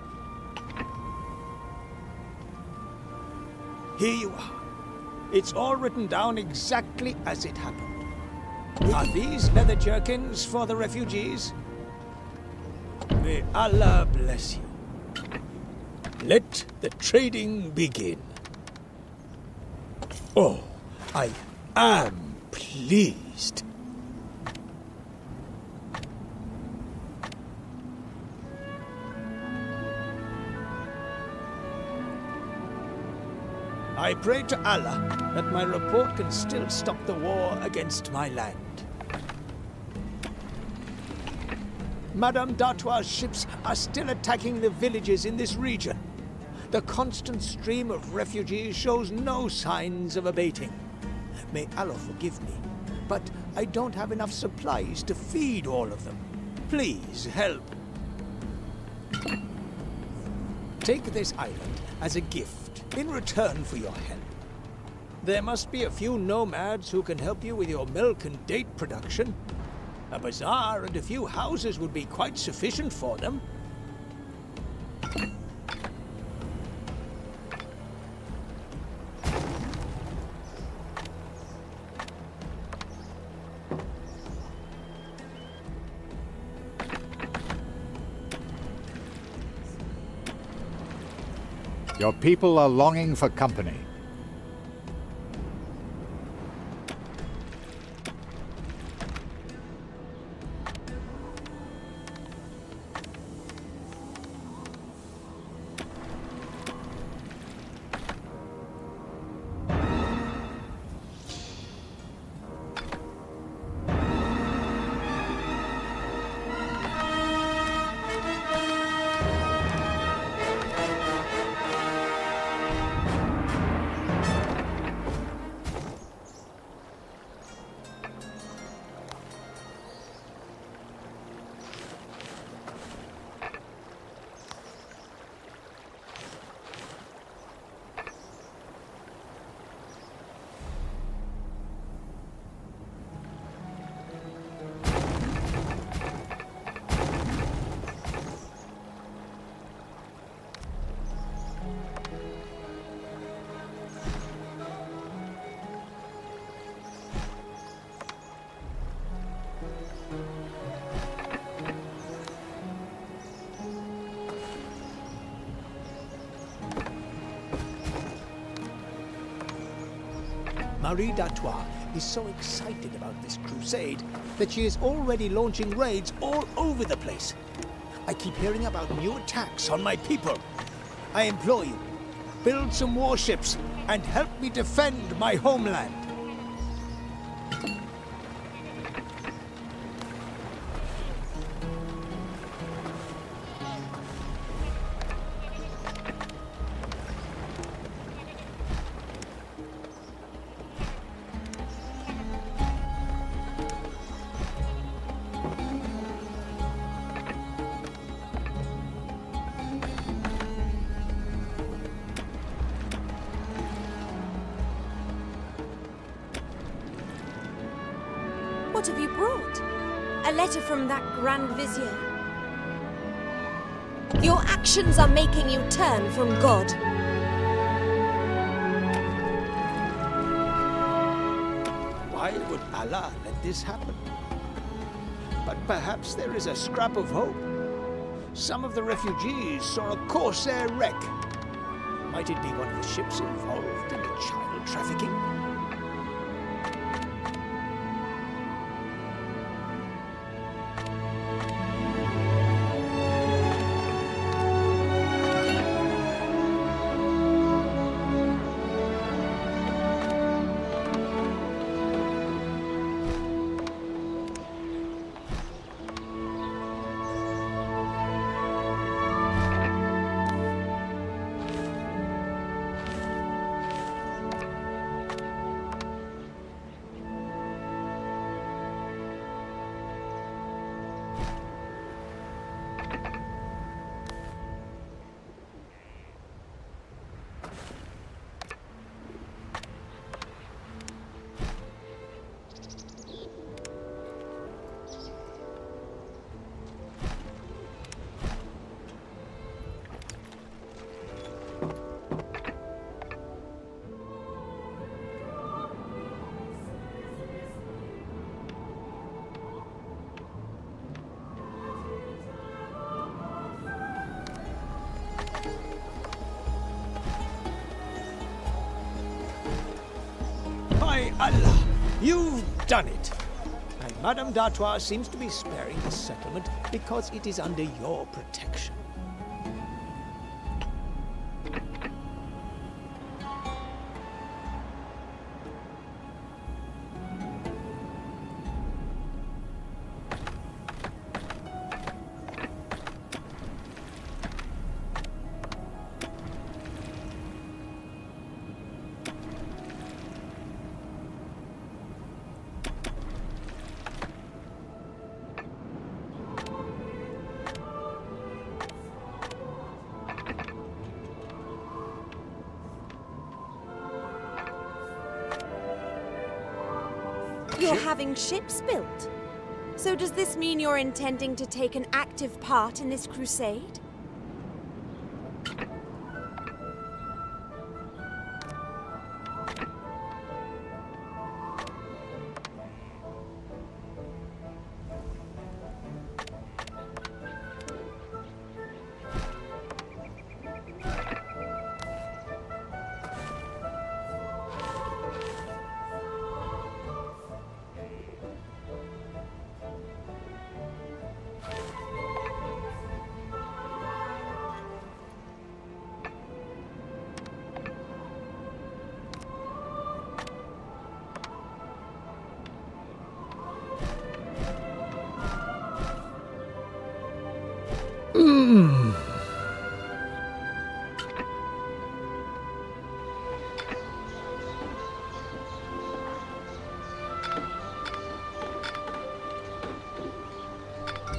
S6: Here you are. It's all written down exactly as it happened. Are these leather jerkins for the refugees? May Allah bless you. Let the trading begin. Oh, I am pleased. I pray to Allah that my report can still stop the war against my land. Madame d'Artois' ships are still attacking the villages in this region. The constant stream of refugees shows no signs of abating. May Allah forgive me, but I don't have enough supplies to feed all of them. Please help. Take this island as a gift in return for your help. There must be a few nomads who can help you with your milk and date production. A bazaar and a few houses would be quite sufficient for them.
S1: Your people are longing for company.
S6: Marie d'Artois is so excited about this crusade that she is already launching raids all over the place. I keep hearing about new attacks on my people. I implore you, build some warships and help me defend my homeland.
S5: What have you brought? A letter from that Grand Vizier. Your actions are making you turn from God.
S6: Why would Allah let this happen? But perhaps there is a scrap of hope. Some of the refugees saw a corsair wreck. Might it be one of the ships involved in the child trafficking? Allah, you've done it. And Madame d'Artois seems to be sparing the settlement because it is under your protection.
S5: You're having ships built. So does this mean you're intending to take an active part in this crusade?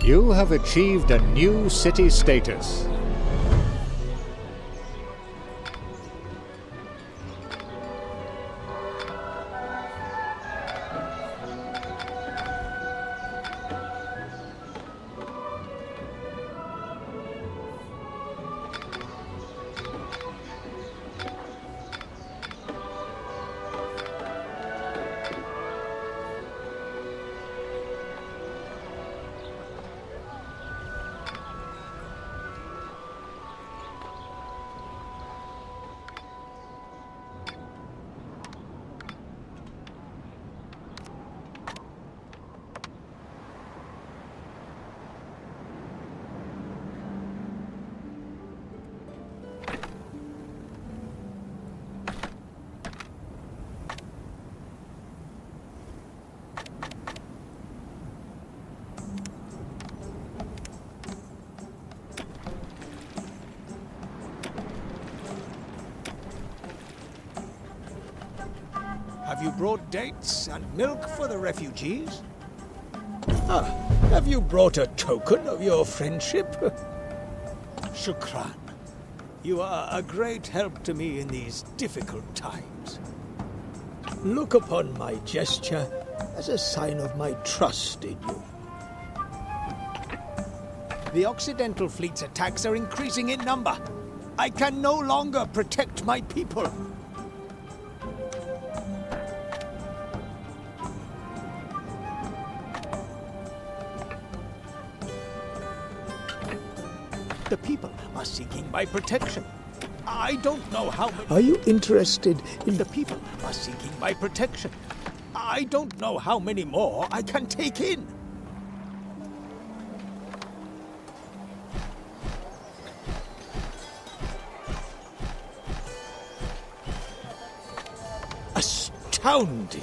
S1: You have achieved a new city status.
S6: Have you brought dates and milk for the refugees? Ah, have you brought a token of your friendship? Shukran. You are a great help to me in these difficult times. Look upon my gesture as a sign of my trust in you. The Occidental fleet's attacks are increasing in number. I can no longer protect my people. The people are seeking my protection. I don't know how many... Are you interested in the people are seeking my protection? I don't know how many more I can take in. Astounding.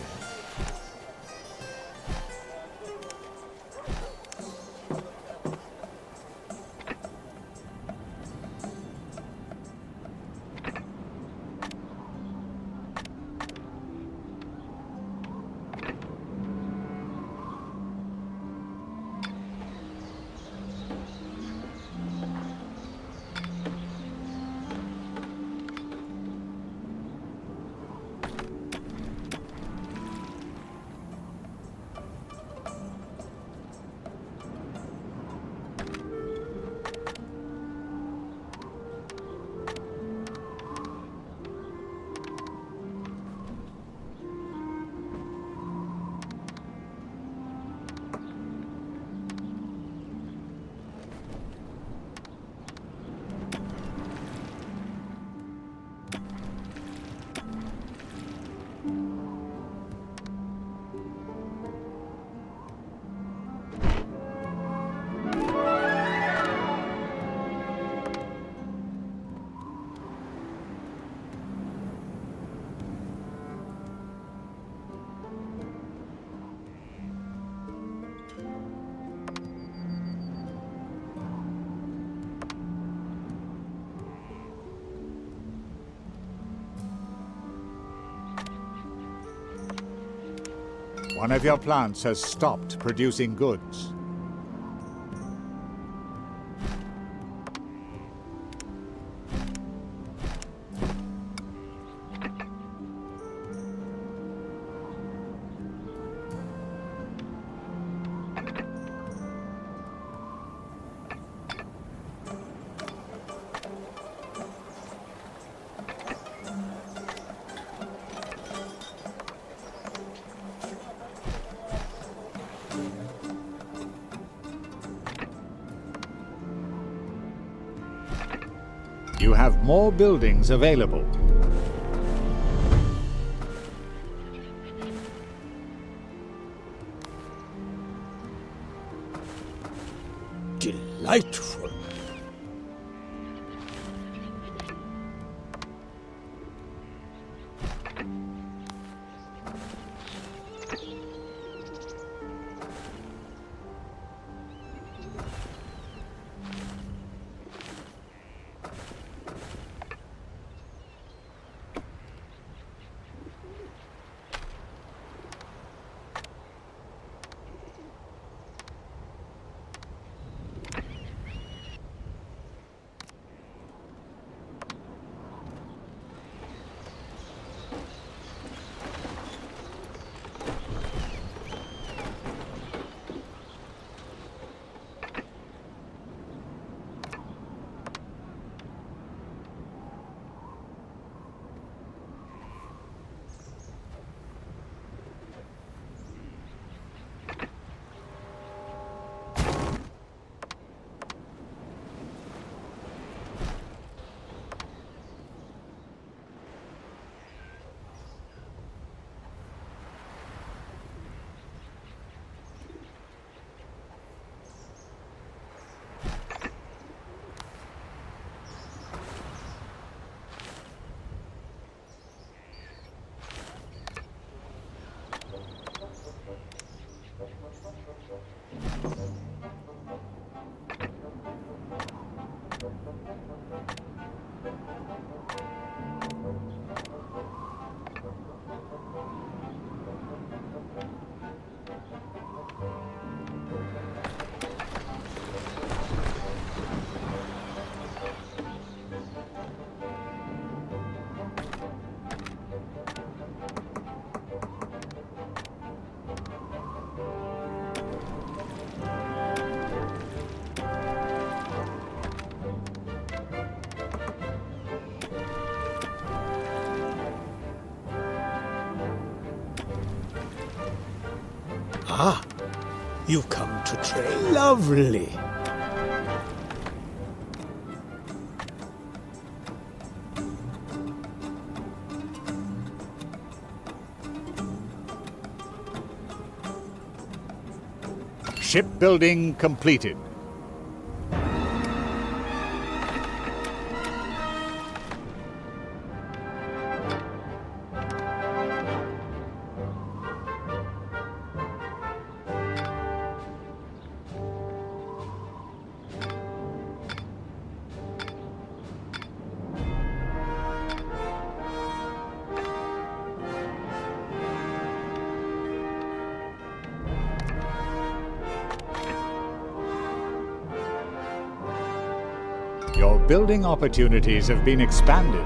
S1: One of your plants has stopped producing goods. You have more buildings available.
S6: Delightful. Ah, you've come to trade. Lovely.
S1: Shipbuilding completed. Your building opportunities have been expanded.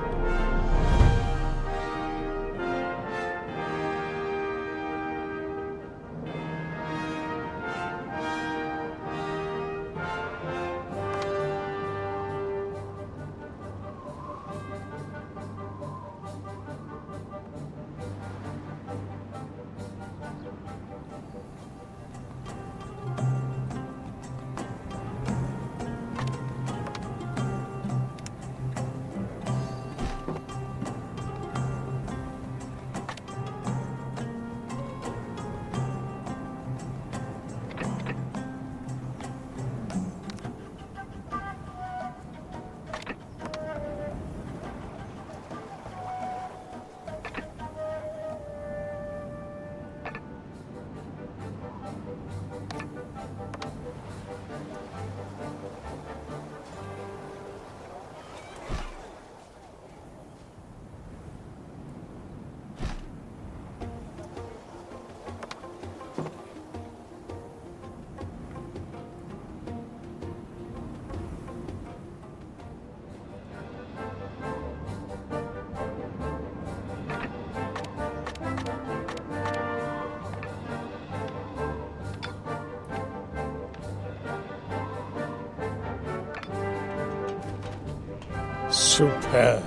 S8: Superb.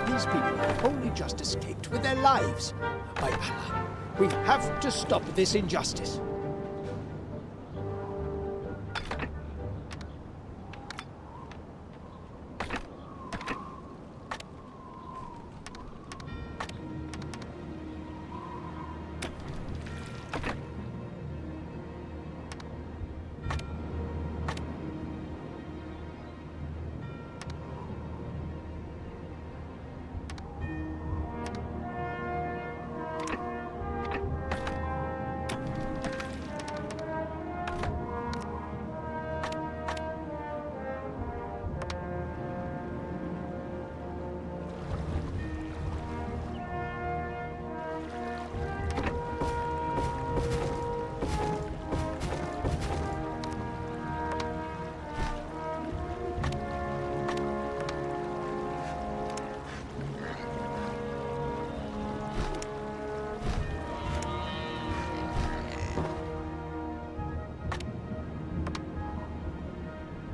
S6: These people only just escaped with their lives. By Allah, we have to stop this injustice.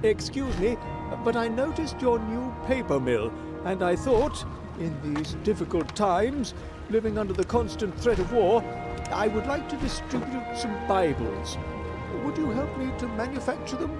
S6: Excuse me, but I noticed your new paper mill, and I thought, in these difficult times, living under the constant threat of war, I would like to distribute some Bibles. Would you help me to manufacture them?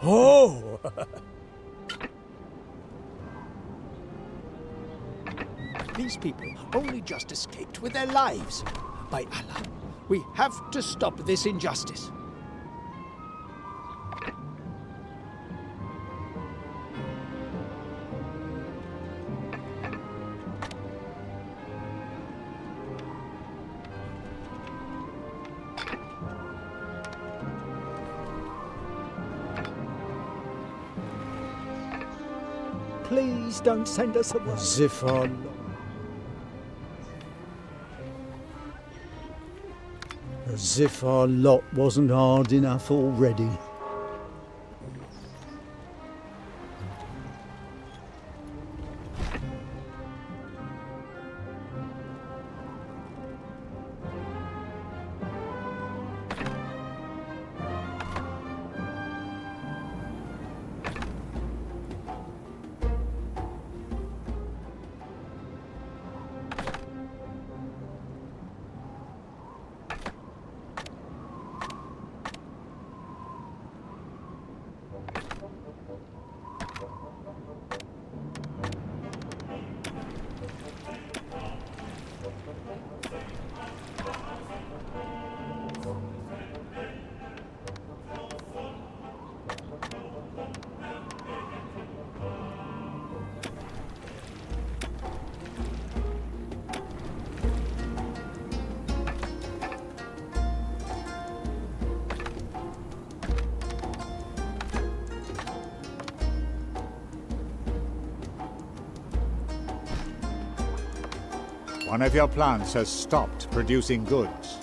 S8: Oh!
S6: These people only just escaped with their lives. By Allah, we have to stop this injustice.
S9: Please don't send us away.
S6: As if our
S9: As if our lot wasn't hard enough already.
S1: One of your plants has stopped producing goods.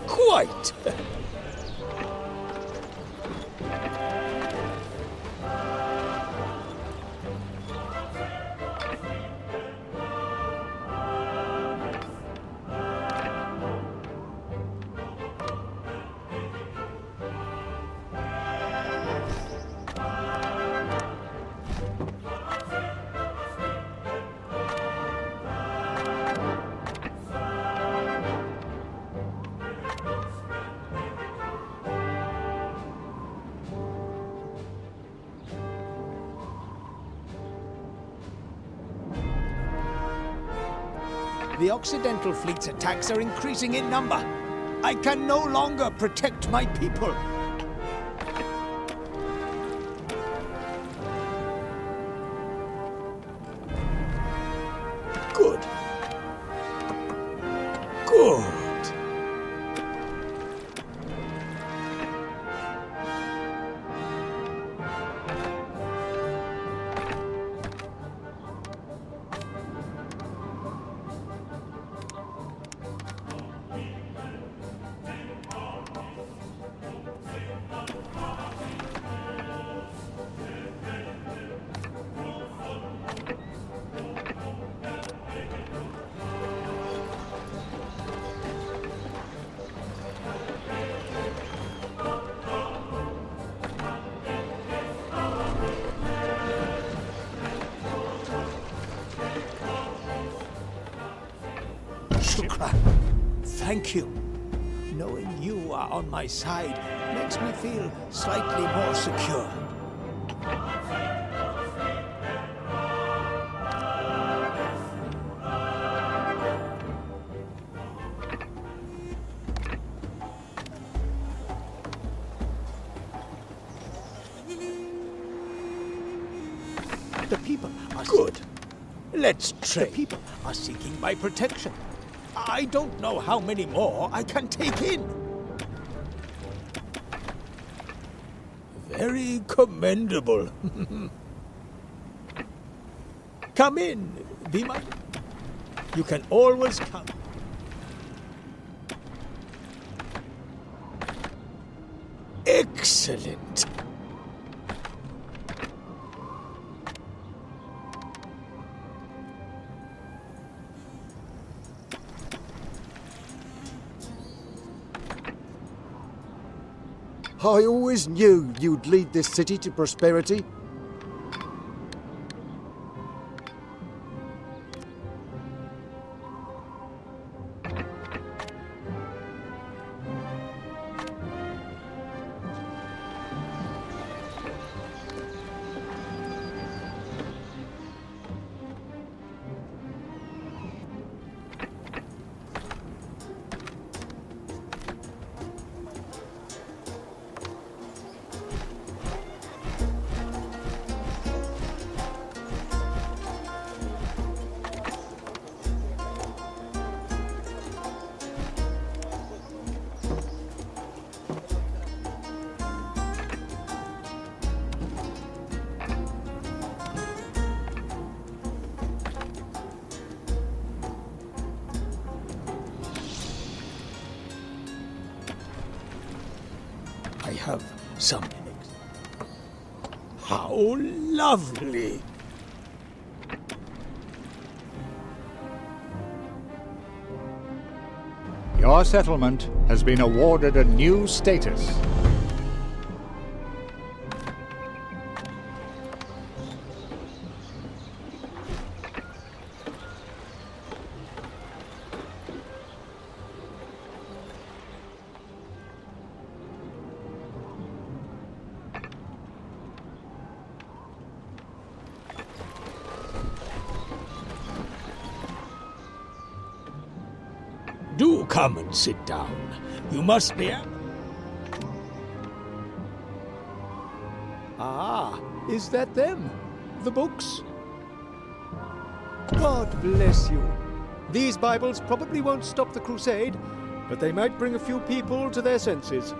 S6: Quite. The Occidental fleet's attacks are increasing in number. I can no longer protect my people. Good. Good. Shukran. Thank you. Knowing you are on my side makes me feel slightly more secure. The people are good. Let's trade. The people are seeking my protection. I don't know how many more I can take in. Very commendable. Come in, be my... You can always come. Excellent.
S11: I always knew you'd lead this city to prosperity. I have some
S6: How lovely!
S1: Your settlement has been awarded a new status.
S6: Do come and sit down. You must be... Ah, is that them? The books? God bless you. These Bibles probably won't stop the crusade, but they might bring a few people to their senses.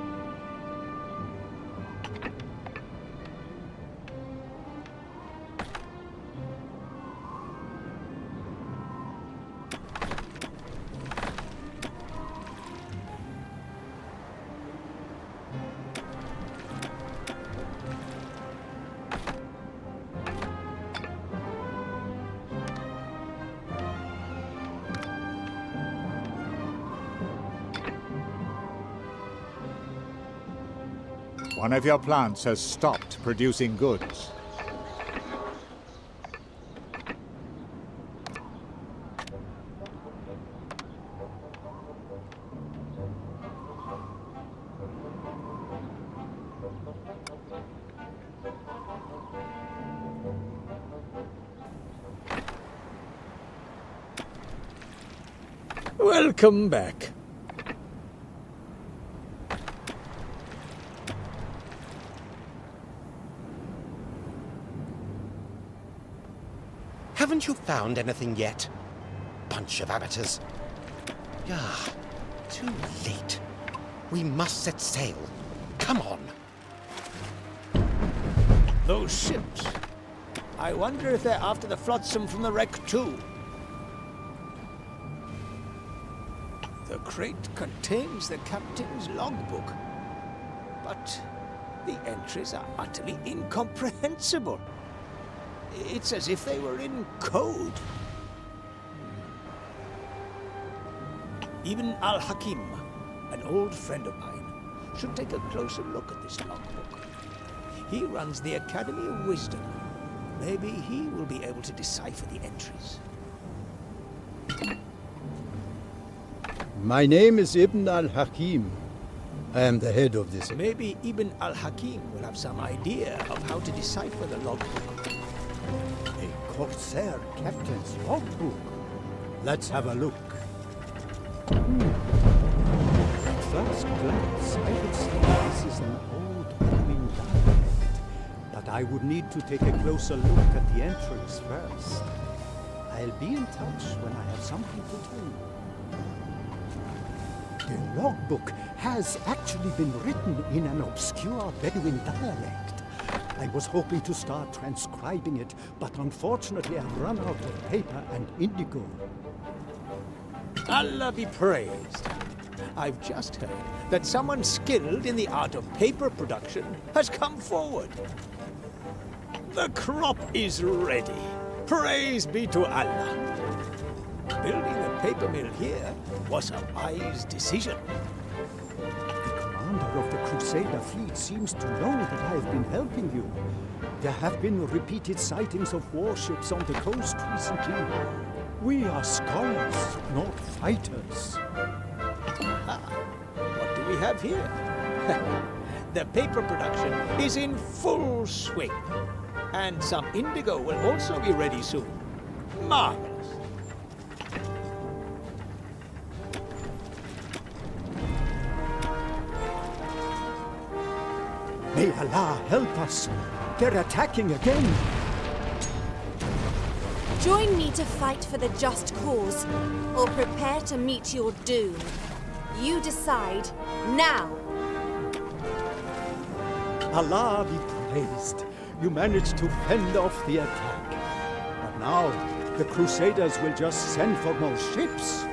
S1: One of your plants has stopped producing goods.
S6: Welcome back.
S3: Haven't you found anything yet? Bunch of amateurs. Ah, too late. We must set sail. Come on.
S6: Those ships. I wonder if they're after the flotsam from the wreck too. The crate contains the captain's logbook, but the entries are utterly incomprehensible. It's as if they were in code. Ibn al-Hakim, an old friend of mine, should take a closer look at this logbook. He runs the Academy of Wisdom. Maybe he will be able to decipher the entries.
S9: My name is Ibn al-Hakim. I am the head of this.
S6: Maybe Ibn al-Hakim will have some idea of how to decipher the logbook.
S9: A Corsair captain's logbook. Let's have a look. At first glance, I would say this is an old Roman dialect, but I would need to take a closer look at the entries first. I'll be in touch when I have something to tell you. The logbook has actually been written in an obscure Bedouin dialect. I was hoping to start transcribing it, but unfortunately I've run out of paper and indigo.
S6: Allah be praised. I've just heard that someone skilled in the art of paper production has come forward. The crop is ready. Praise be to Allah. Building a paper mill here was a wise decision.
S9: The commander of the Crusader fleet seems to know that I have been helping you. There have been repeated sightings of warships on the coast recently. We are scholars, not fighters.
S6: Ah, what do we have here? The paper production is in full swing. And some indigo will also be ready soon. Marvelous.
S9: May Allah help us. They're attacking again.
S5: Join me to fight for the just cause, or prepare to meet your doom. You decide now.
S9: Allah be praised. You managed to fend off the attack. But now, the Crusaders will just send for more ships.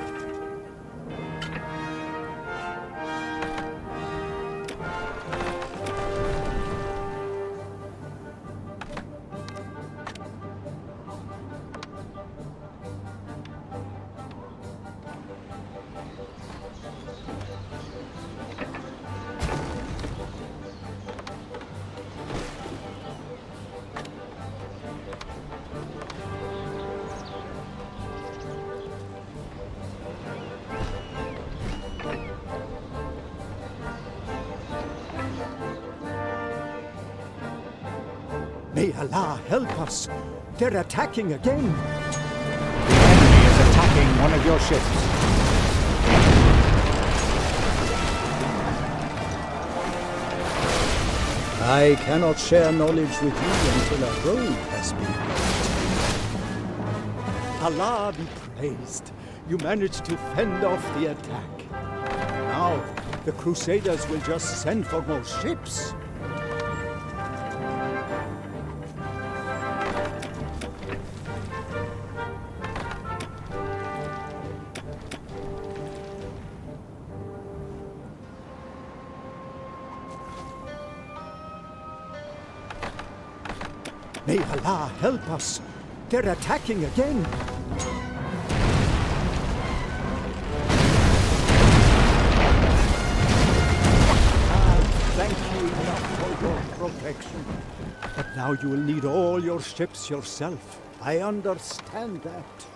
S9: May Allah help us. They're attacking again.
S1: The enemy is attacking one of your ships.
S9: I cannot share knowledge with you until a road has been built. Allah be praised. You managed to fend off the attack. Now, the Crusaders will just send for more ships. May Allah help us. They're attacking again. Thank you enough for your protection. But now you will need all your ships yourself. I understand that.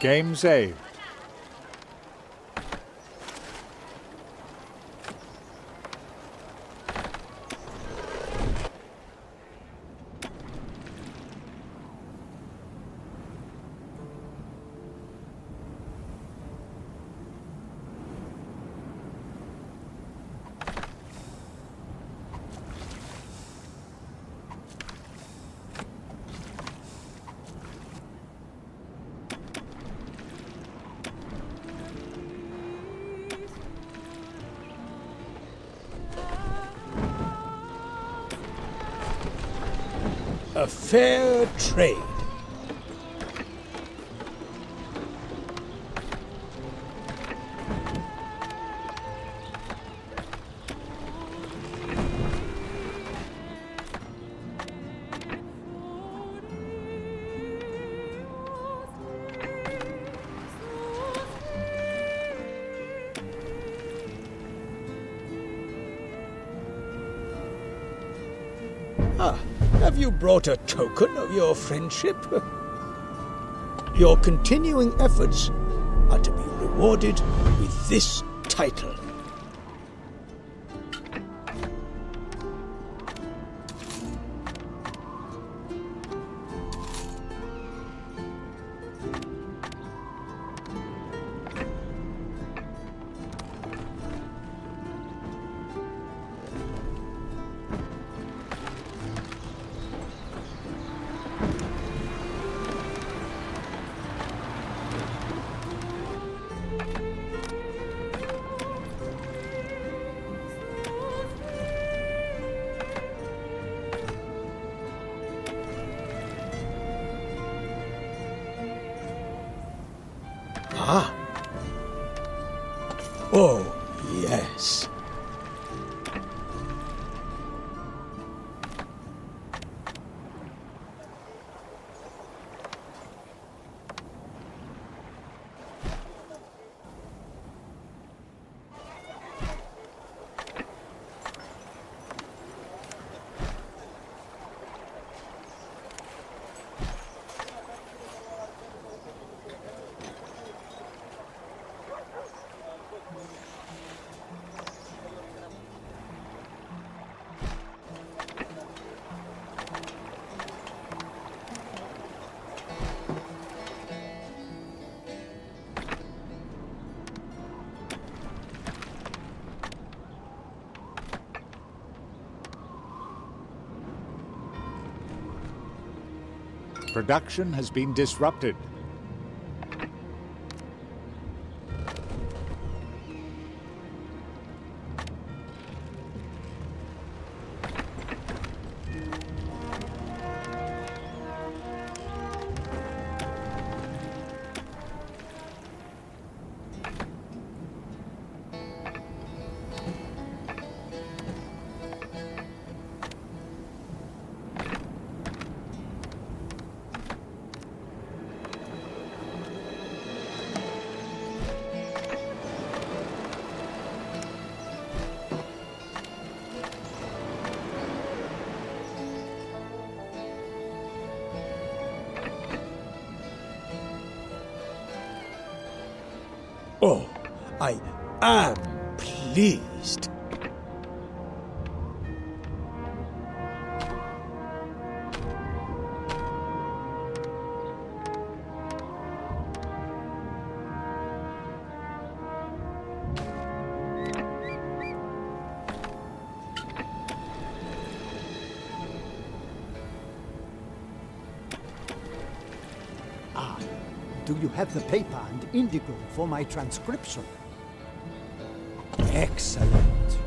S1: Game saved.
S6: A fair trade. Have you brought a token of your friendship? Your continuing efforts are to be rewarded with this title. Ah. Oh, yes.
S1: Production has been disrupted.
S6: I am pleased.
S9: Do you have the paper and indigo for my transcription? Excellent.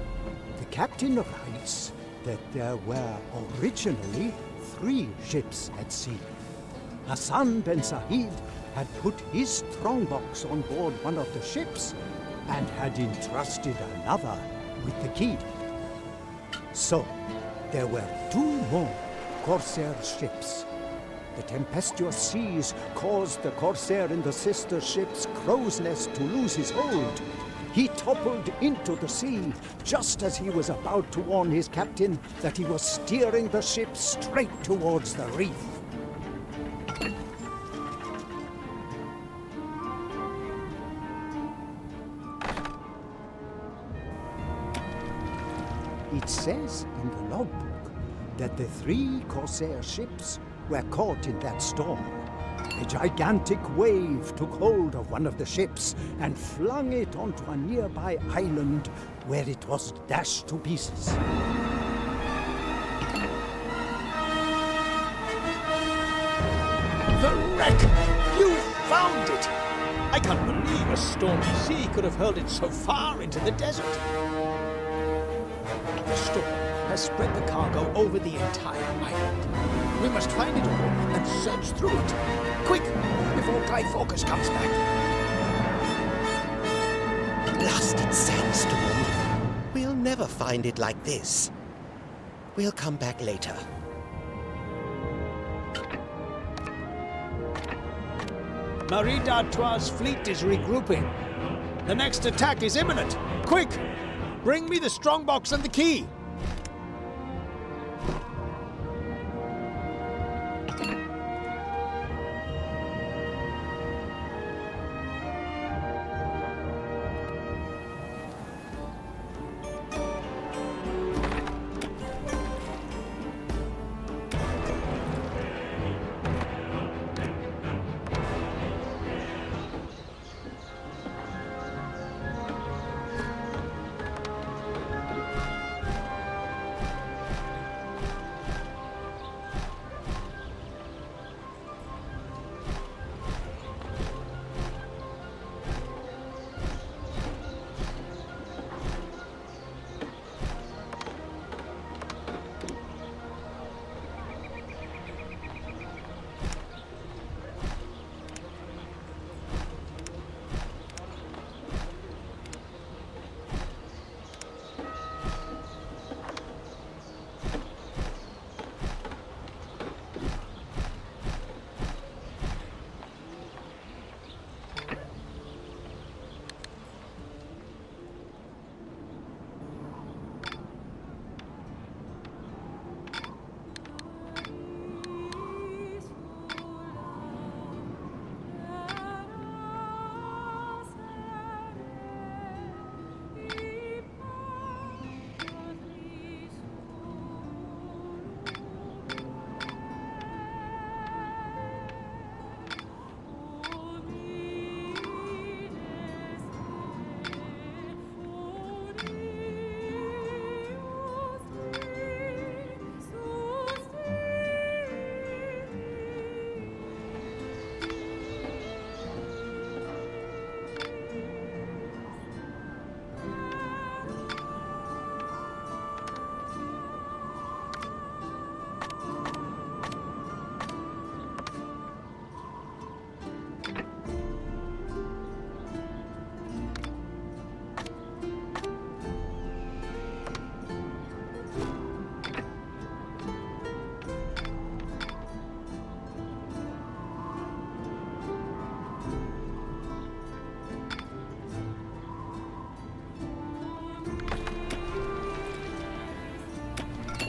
S9: The captain writes that there were originally 3 ships at sea. Hassan ben Sa'id had put his strongbox on board one of the ships and had entrusted another with the key. So, there were 2 more corsair ships. The tempestuous seas caused the corsair in the sister ship's crow's nest to lose his hold. He toppled into the sea just as he was about to warn his captain that he was steering the ship straight towards the reef. It says in the logbook that the 3 corsair ships were caught in that storm. A gigantic wave took hold of one of the ships and flung it onto a nearby island where it was dashed to pieces.
S6: The wreck! You found it! I can't believe a stormy sea could have hurled it so far into the desert. The storm has spread the cargo over the entire island. We must find it all and search through it. Quick, before Guy Fawkes comes back.
S3: Blasted sandstorm. We'll never find it like this. We'll come back later.
S6: Marie d'Artois' fleet is regrouping. The next attack is imminent. Quick! Bring me the strongbox and the key.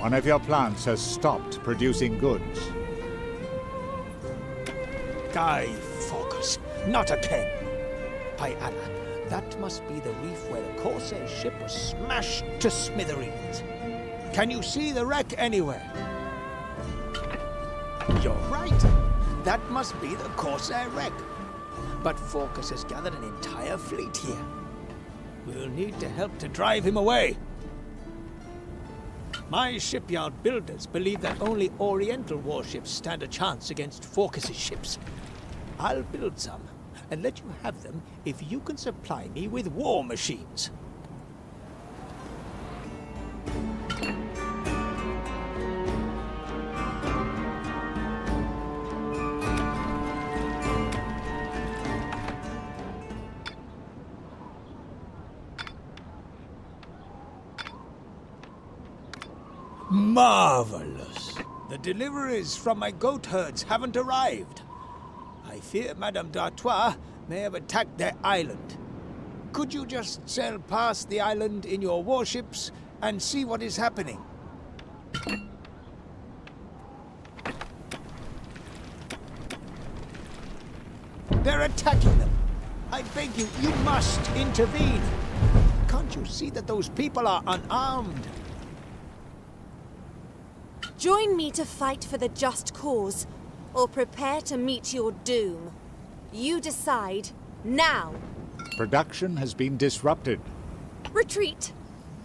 S1: One of your plants has stopped producing goods.
S6: Guy Fawkes, not again. By Allah, That must be the reef where the Corsair ship was smashed to smithereens. Can you see the wreck anywhere? You're right. That must be the Corsair wreck. But Phorcus has gathered an entire fleet here. We'll need to help to drive him away. My shipyard builders believe that only Oriental warships stand a chance against Phorcus's ships. I'll build some and let you have them if you can supply me with war machines. Marvelous! The deliveries from my goat herds haven't arrived. I fear Madame d'Artois may have attacked their island. Could you just sail past the island in your warships and see what is happening? They're attacking them! I beg you, you must intervene! Can't you see that those people are unarmed?
S5: Join me to fight for the just cause, or prepare to meet your doom. You decide, now.
S1: Production has been disrupted.
S5: Retreat.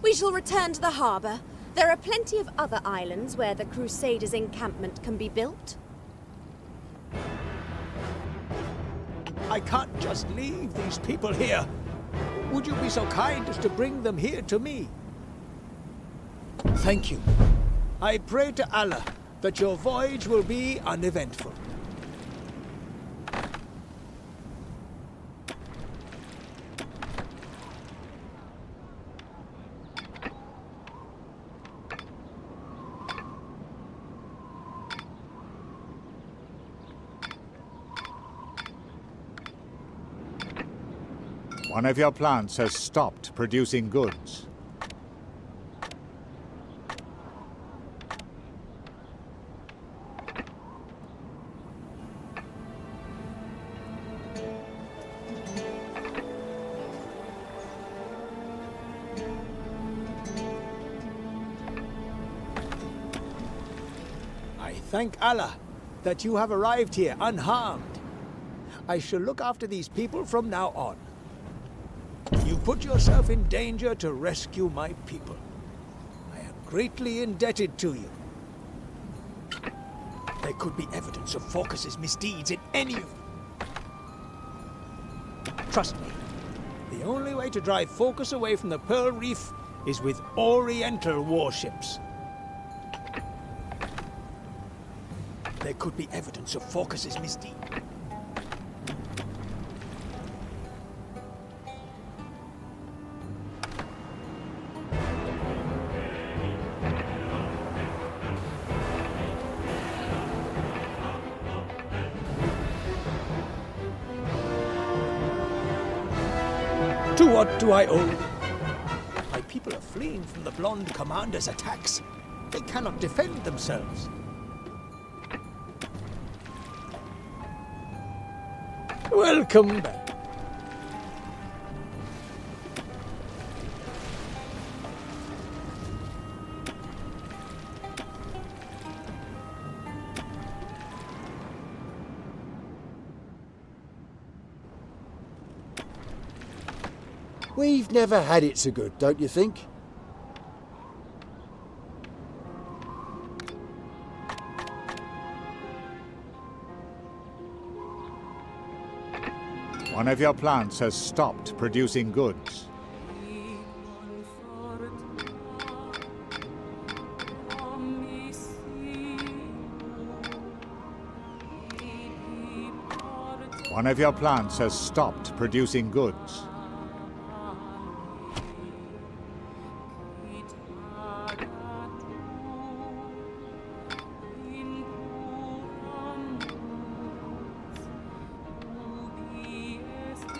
S5: We shall return to the harbour. There are plenty of other islands where the Crusaders' encampment can be built.
S6: I can't just leave these people here. Would you be so kind as to bring them here to me? Thank you. I pray to Allah that your voyage will be uneventful.
S1: One of your plants has stopped producing goods.
S6: Thank Allah that you have arrived here unharmed. I shall look after these people from now on. You put yourself in danger to rescue my people. I am greatly indebted to you. There could be evidence of Phorcus's misdeeds in any of them. Trust me, the only way to drive Phorcus away from the Pearl Reef is with Oriental warships. There could be evidence of Phorcus's misdeed. To what do I owe? My people are fleeing from the blonde commander's attacks. They cannot defend themselves. Welcome back.
S11: We've never had it so good, don't you think?
S1: One of your plants has stopped producing goods. One of your plants has stopped producing goods.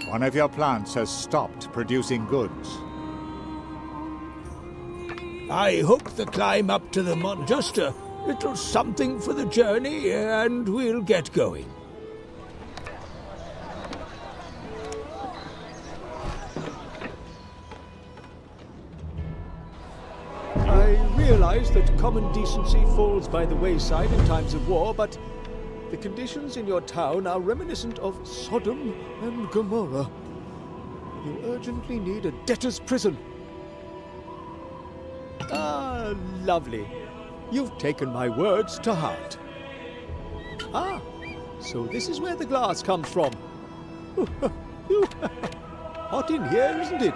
S1: One of your plants has stopped producing goods.
S6: I hooked the climb up to the mon. Just a little something for the journey, and we'll get going. I realize that common decency falls by the wayside in times of war, but the conditions in your town are reminiscent of Sodom and Gomorrah. You urgently need a debtor's prison. Ah, lovely. You've taken my words to heart. Ah, so this is where the glass comes from. Hot in here, isn't it?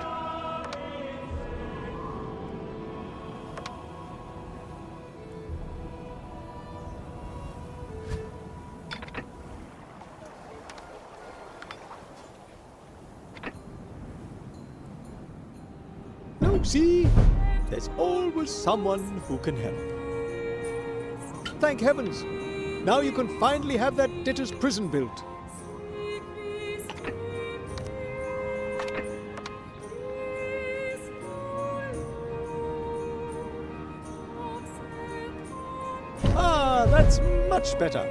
S6: No, see? There's always someone who can help. Thank heavens! Now you can finally have that debtor's prison built. Ah, that's much better.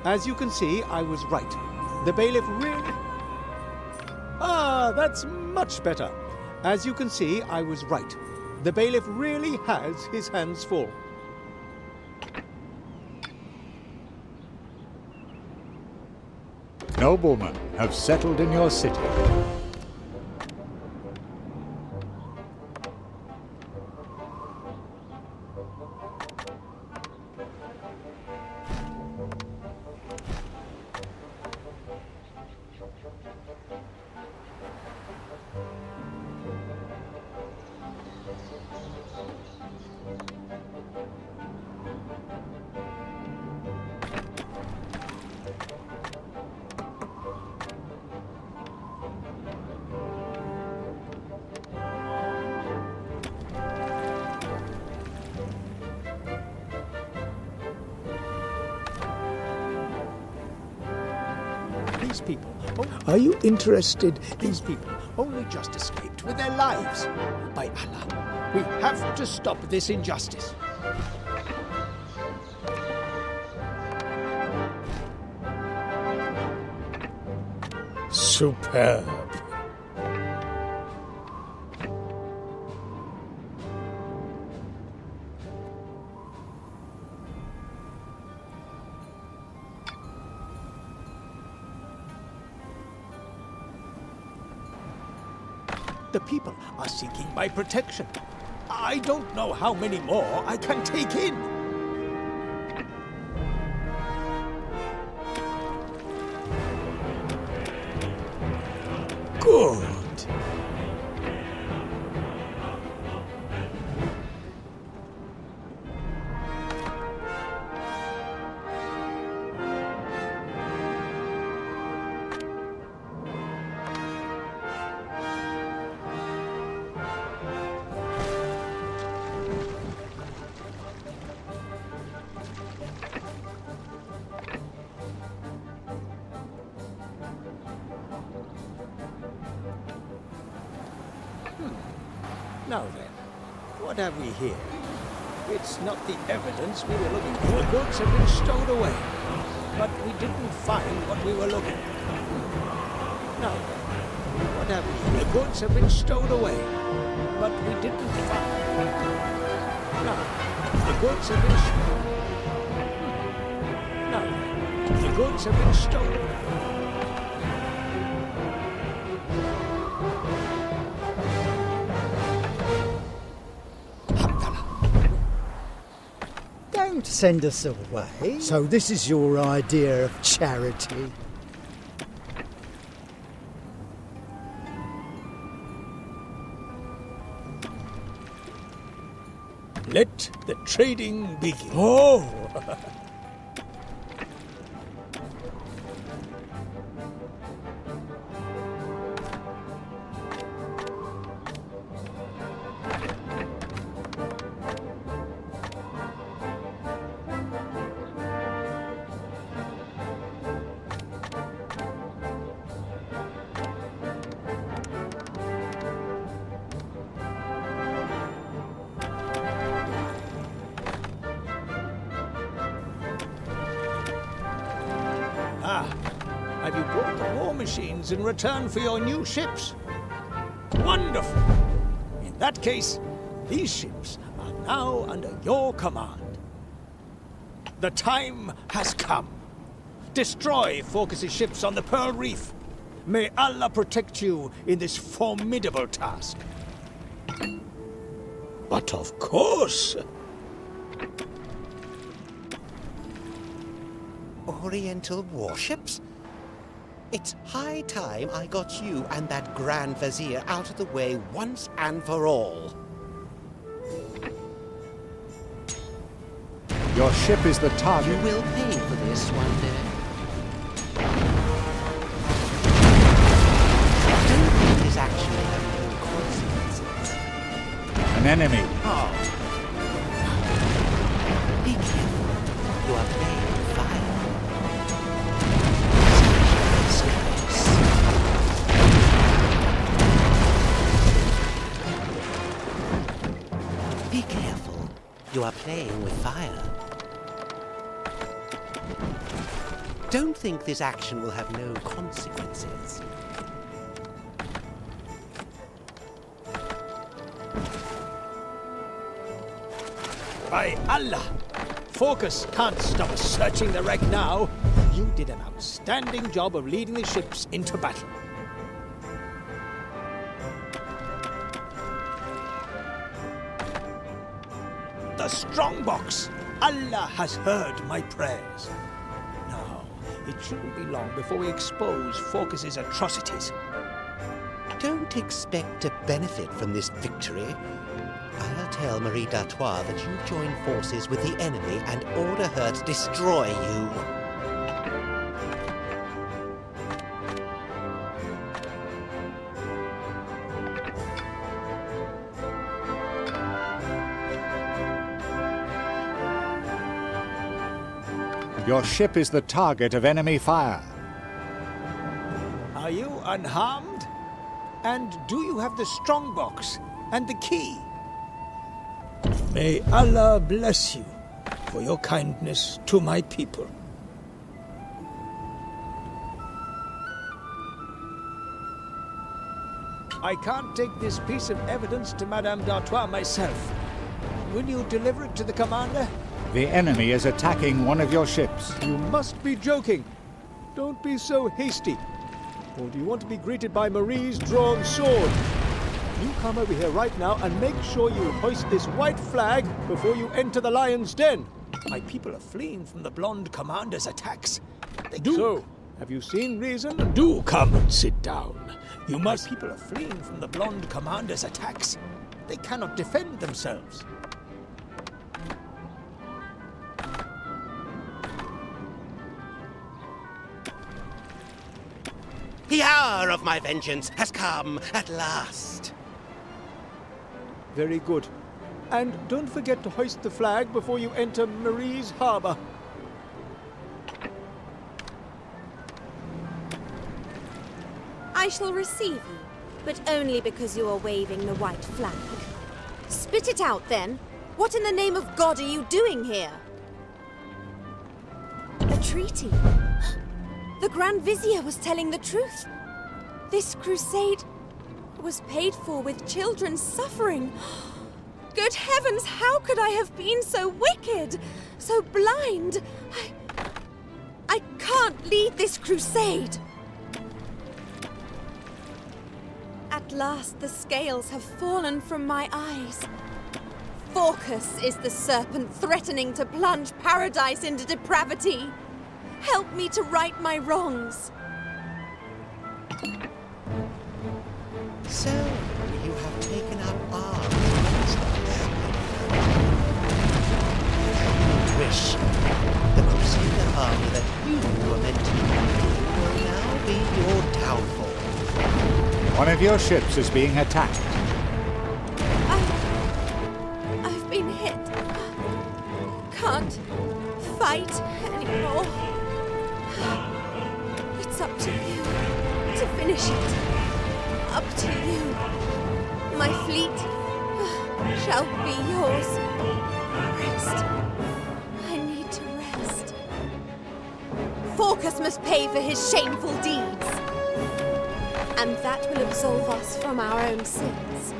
S6: As you can see, I was right. The bailiff really... Ah, that's much better. As you can see, I was right. The bailiff really has his hands full.
S1: Noblemen have settled in your city.
S6: These people, are you interested? These people only just escaped with their lives. By Allah, we have to stop this injustice.
S8: Superb.
S6: The people are seeking my protection. I don't know how many more I can take in.
S8: Good.
S6: Now then, what have we here? It's not the evidence we were looking for. The goods have been stowed away, but we didn't find what we were looking for. Now then, what have we here? The goods have been stowed away, but we didn't find... Now, the goods have been stowed... Now then, the goods have been stowed away.
S11: Don't send us away. So this is your idea of charity?
S6: Let the trading begin. Oh! Have you brought the war machines in return for your new ships? Wonderful! In that case, these ships are now under your command. The time has come. Destroy Phorcys' ships on the Pearl Reef. May Allah protect you in this formidable task. But of course.
S3: Oriental warships? It's high time I got you and that Grand Vizier out of the way once and for all.
S1: Your ship is the target.
S3: You will pay for this one day. Don't think this action will have no consequences.
S1: An enemy.
S3: Oh. Be careful. You are playing with fire. Be careful. You are playing with fire. Don't think this action will have no consequences.
S6: By Allah! Phorcys can't stop us searching the wreck now. You did an outstanding job of leading the ships into battle. The strongbox! Allah has heard my prayers. Now, it shouldn't be long before we expose Phorcys' atrocities.
S3: Don't expect to benefit from this victory. I'll tell Marie d'Artois that you've joined forces with the enemy and order her to destroy you.
S1: Your ship is the target of enemy fire.
S6: Are you unharmed? And do you have the strongbox and the key? May Allah bless you for your kindness to my people. I can't take this piece of evidence to Madame d'Artois myself. Will you deliver it to the commander?
S1: The enemy is attacking one of your ships.
S6: You must be joking. Don't be so hasty. Or do you want to be greeted by Marie's drawn sword? You come over here right now and make sure you hoist this white flag before you enter the lion's den. My people are fleeing from the blonde commander's attacks. So, have you seen reason? Do come and sit down. You must. My people are fleeing from the blonde commander's attacks. They cannot defend themselves.
S3: The hour of my vengeance has come at last.
S6: Very good. And don't forget to hoist the flag before you enter Marie's harbor.
S5: I shall receive you, but only because you are waving the white flag. Spit it out, then. What in the name of God are you doing here? A treaty. The Grand Vizier was telling the truth. This crusade was paid for with children suffering. Good heavens, how could I have been so wicked, so blind? I can't lead this crusade. At last the scales have fallen from my eyes. Phorcys is the serpent threatening to plunge paradise into depravity. Help me to right my wrongs.
S3: So, you have taken up arms against us. You wish the Crusader army that you were meant to lead will now be your downfall.
S1: One of your ships is being attacked.
S5: I've been hit. Can't fight anymore. It's up to you to finish it. Up to you. My fleet shall be yours. Rest. I need to rest. Phorcys must pay for his shameful deeds. And that will absolve us from our own sins.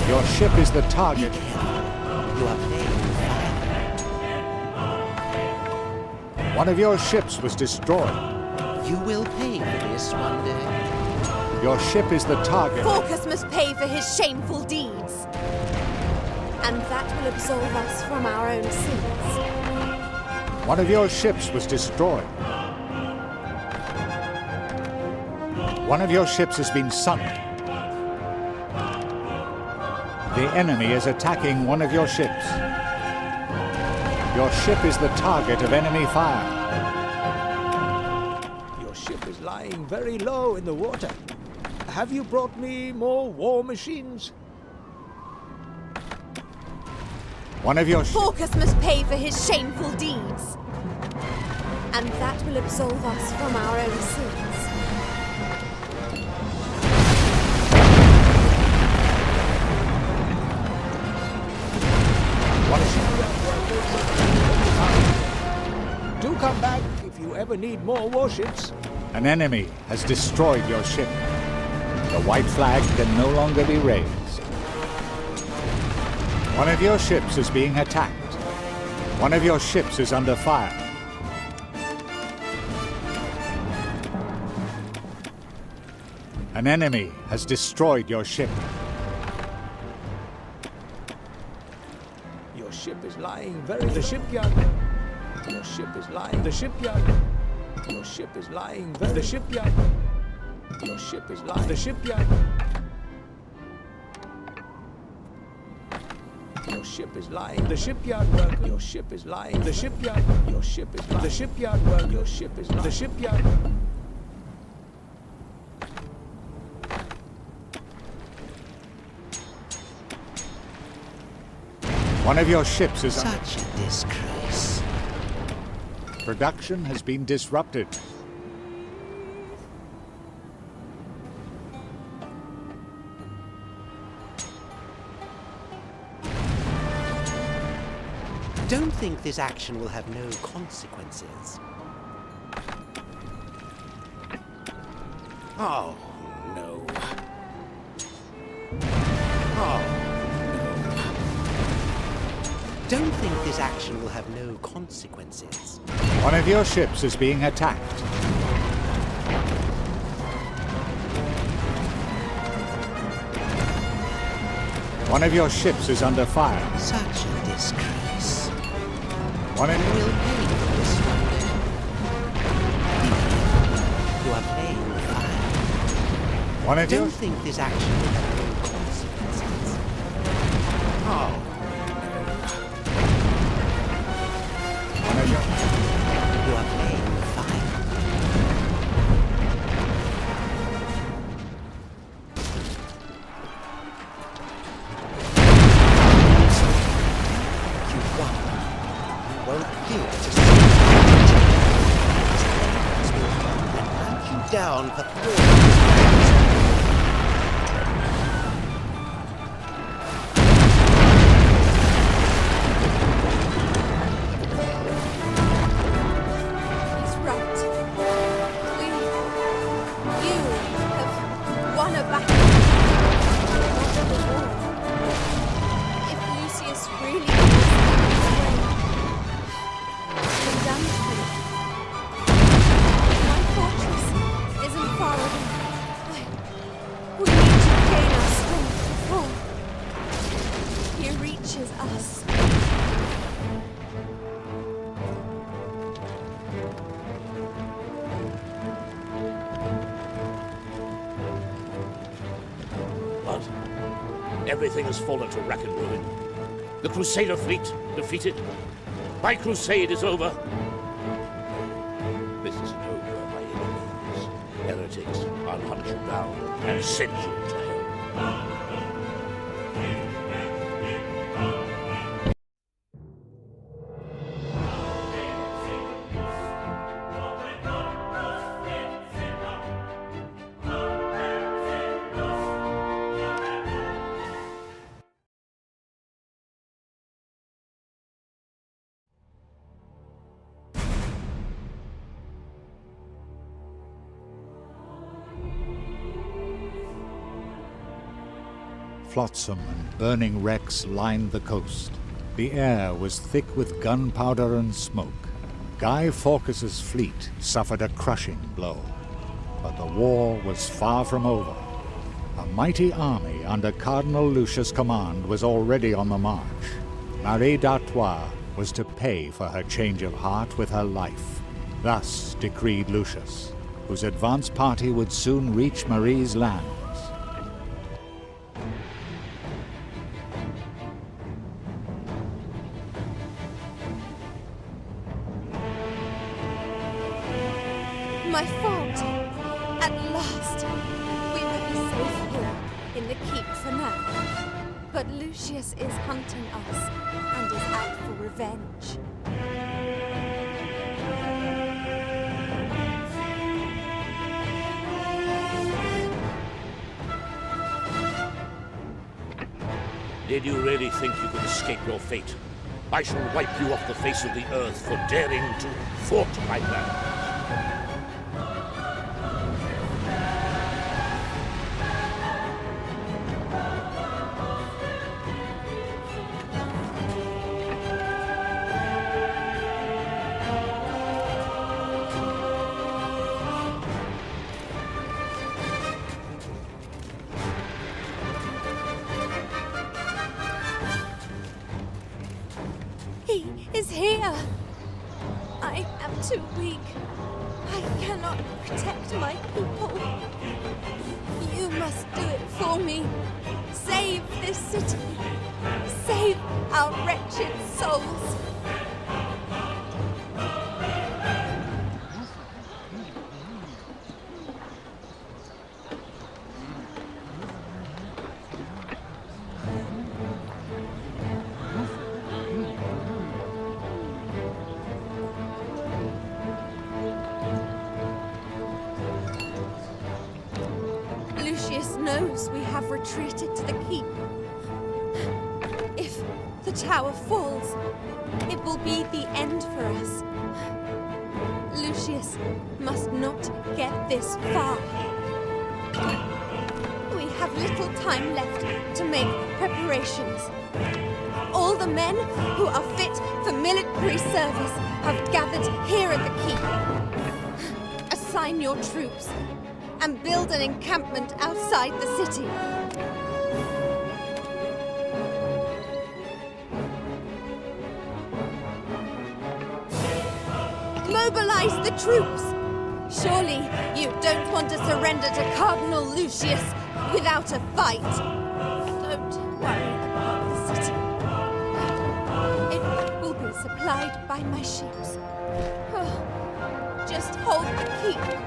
S1: Your ship is the target.
S3: Be careful. You are playing with fire.
S1: One of your ships was destroyed.
S3: You will pay for this one day.
S1: Your ship is the target.
S5: Fawcus must pay for his shameful deeds. And that will absolve us from our own sins.
S1: One of your ships was destroyed. One of your ships has been sunk. The enemy is attacking one of your ships. Your ship is the target of enemy fire.
S6: Your ship is lying very low in the water. Have you brought me more war machines?
S1: One of your
S5: Fawcus must pay for his shameful deeds. And that will absolve us from our own sins.
S6: Do come back if you ever need more warships.
S1: An enemy has destroyed your ship. The white flag can no longer be raised. One of your ships is being attacked. One of your ships is under fire. An enemy has destroyed your ship.
S6: Your ship is lying very... The shipyard. Your ship is lying... The shipyard. Your ship is lying very... The shipyard. Your ship is lying... The shipyard. Your ship is lying... The shipyard work. Your ship is lying... The shipyard. Your ship is lying... The shipyard work. Your ship is lying... The shipyard.
S1: One of your ships is under...
S3: Such a disgrace.
S1: Production has been disrupted.
S3: Don't think this action will have no consequences. Oh, no. Oh, no. Don't think this action will have no consequences.
S1: One of your ships is being attacked. One of your ships is under fire.
S3: Such a disgrace.
S1: One of
S3: You will pay for this one day. You are playing with fire.
S1: One of
S3: Don't
S1: your...
S3: think this action will have no consequences. Oh,
S1: One of your...
S3: you are playing with fire. You won. You won't live to see it. Will hunt you down for
S5: He's right. You have won a battle. Not a war. If Lucius really was his way, then damn him. My fortress isn't far away. We need to gain our strength before he reaches us.
S7: But everything has fallen to rack and ruin. The Crusader fleet defeated. My crusade is over. This isn't over, my enemies. Heretics, I'll hunt you down and send you to hell.
S1: flotsam and burning wrecks lined the coast. The air was thick with gunpowder and smoke. Guy Fawkes's fleet suffered a crushing blow. But the war was far from over. A mighty army under Cardinal Lucius' command was already on the march. Marie d'Artois was to pay for her change of heart with her life. Thus decreed Lucius, whose advance party would soon reach Marie's lands.
S5: My fault! At last! We will be safe here, in the keep for now. But Lucius is hunting us, and is out for revenge.
S7: Did you really think you could escape your fate? I shall wipe you off the face of the earth for daring to thwart my plans.
S5: He is here! I am too weak. I cannot protect my people. You must do it for me. Save this city. Save our wretched souls. Lucius knows we have retreated to the keep. If the tower falls, it will be the end for us. Lucius must not get this far. We have little time left to make preparations. All the men who are fit for military service have gathered here at the keep. Assign your troops and build an encampment outside the city. Mobilize the troops! Surely you don't want to surrender to Cardinal Lucius without a fight. Don't worry about the city. It will be supplied by my ships. Just hold the keep.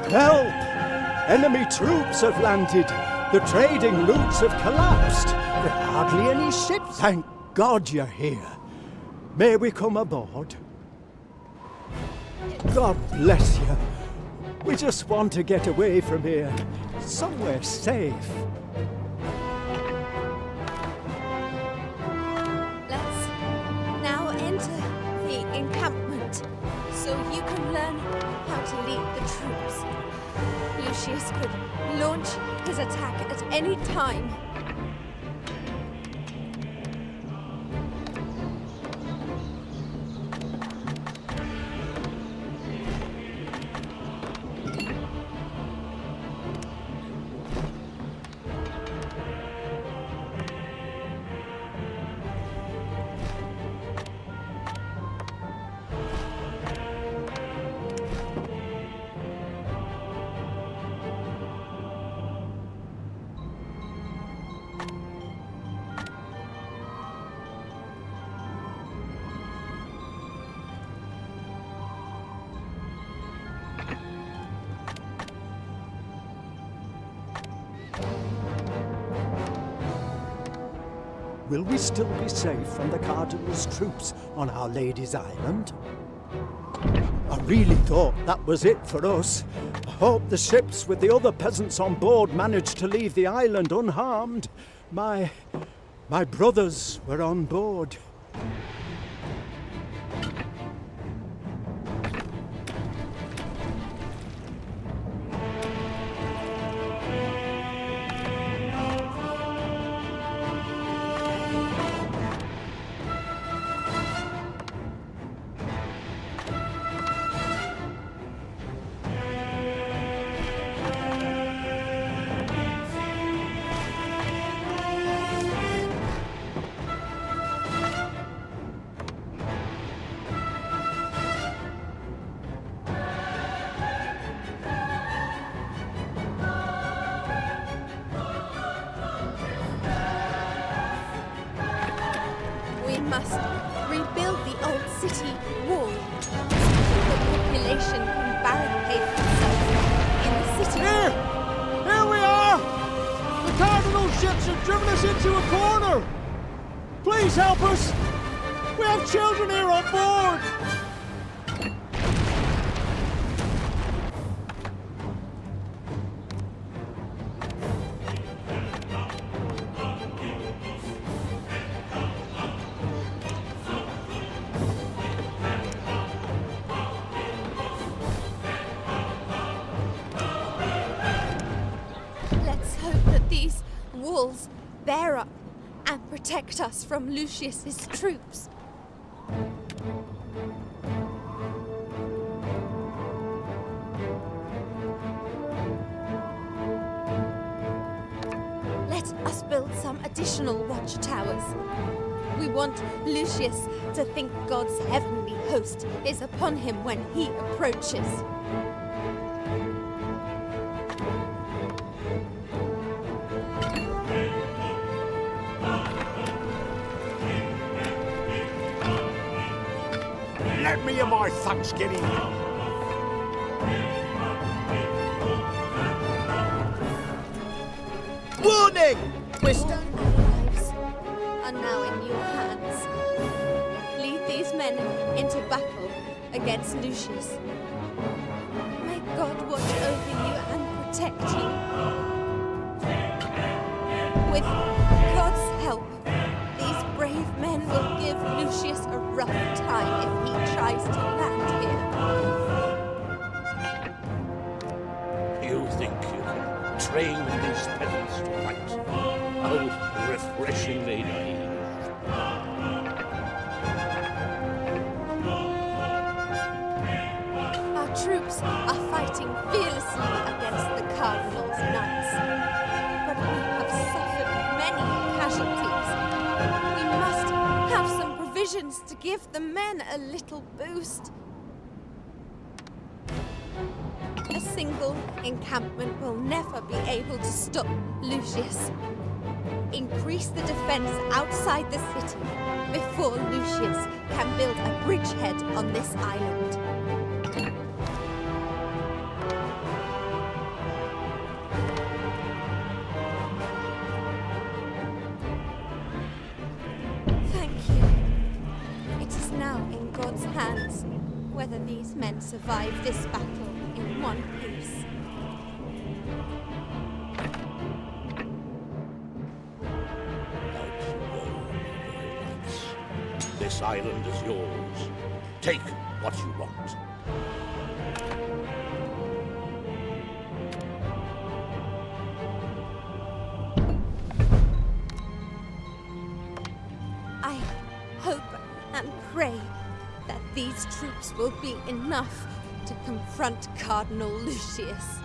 S9: Help! Enemy troops have landed. The trading routes have collapsed. There are hardly any ships. Thank God you're here. May we come aboard? God bless you. We just want to get away from here. Somewhere safe.
S5: Let's now enter the encampment so you can learn how to lead the troops. Lucius could launch his attack at any time.
S9: Will we still be safe from the Cardinal's troops on Our Lady's Island? I really thought that was it for us. I hope the ships with the other peasants on board managed to leave the island unharmed. My My brothers were on board.
S5: We must rebuild the old city wall so the population can barricade themselves in the city.
S6: Here we are! The Cardinal ships have driven us into a corner! Please help us! We have children here on board!
S5: Let's hope that these walls bear up and protect us from Lucius's troops. Let us build some additional watchtowers. We want Lucius to think God's heavenly host is upon him when he approaches.
S11: Let me and my thugs get in.
S10: Warning!
S5: All our lives are now in your hands. Lead these men into battle against Lucius. May God watch over you and protect you. With God's help, these brave men will give Lucius a rough time if he tries to land here.
S7: You think you can train these peasants to fight? How refreshingly naive.
S5: Our troops are fighting fearlessly against the Cardinal's knights. But we have suffered many casualties. We must have some provisions to give the men a little boost. A single encampment will never be able to stop Lucius. Increase the defense outside the city before Lucius can build a bridgehead on this island. Thank you. It is now in God's hands whether these men survive this battle in one piece.
S7: This island is yours. Take what you want.
S5: I hope and pray that these troops will be enough to confront Cardinal Lucius.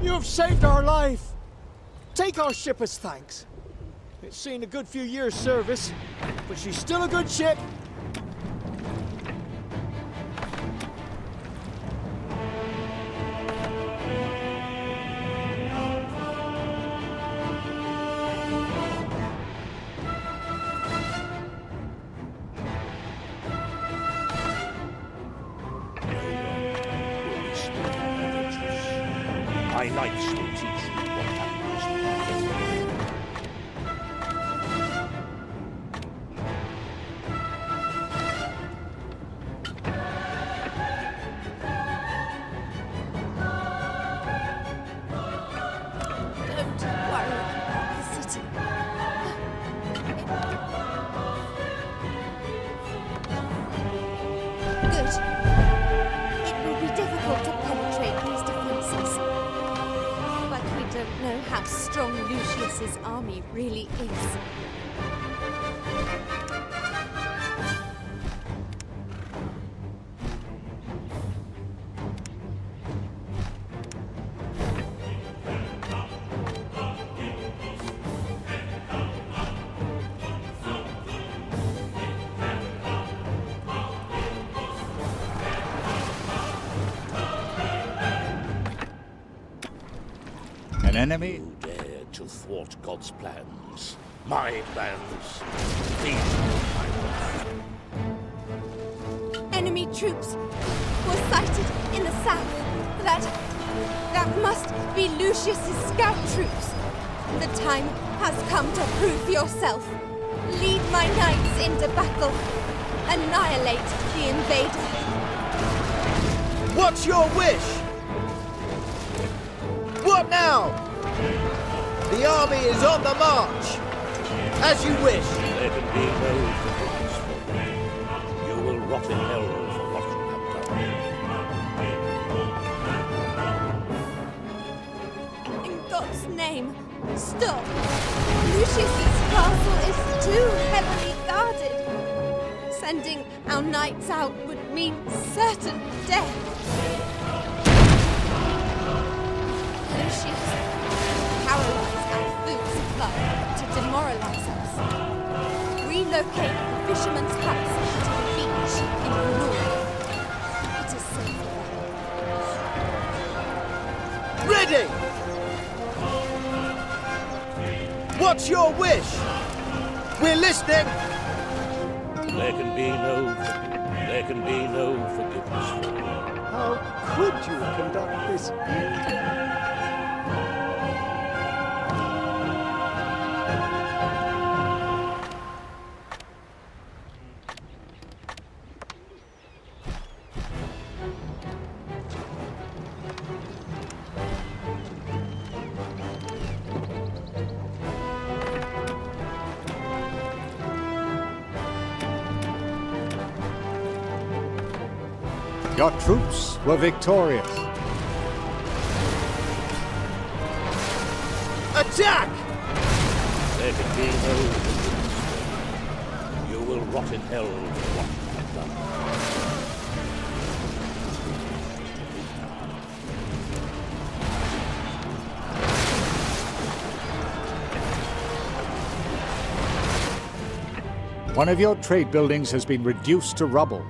S6: You have saved our life! Take our ship as thanks. It's seen a good few years' service, but she's still a good ship.
S7: My knights will teach you what happens
S5: army really is.
S1: An enemy?
S7: Who dared to thwart God's plans? My plans. These my plans.
S5: Enemy troops were sighted in the south. That must be Lucius's scout troops. The time has come to prove for yourself. Lead my knights into battle. Annihilate the invader.
S10: What's your wish? What now? The army is on the march. As you wish.
S7: There can be no forgiveness for you. You will rot in hell for what you have done.
S5: In God's name, stop. Lucius's castle is too heavily guarded. Sending our knights out would mean certain death. Lucius, paralyze our food supply to demoralize us. Relocate the fishermen's huts to the beach in the north. It is safe there.
S10: Ready! What's your wish? We're listening!
S7: There can be no forgiveness for you.
S9: How could you conduct this ill?
S1: Your troops were victorious.
S10: Attack!
S7: There can be no forgiveness for you. You will rot in hell for what you have done.
S1: One of your trade buildings has been reduced to rubble.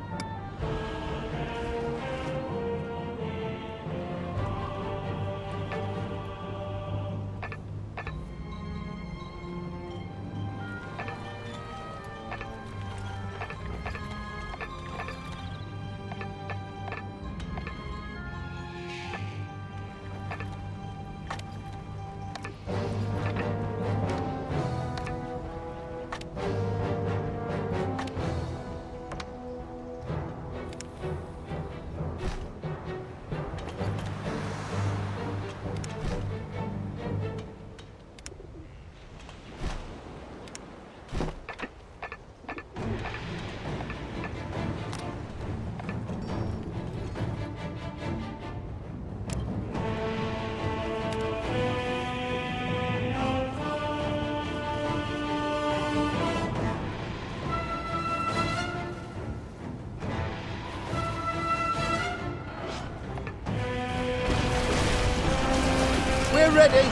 S10: We're ready.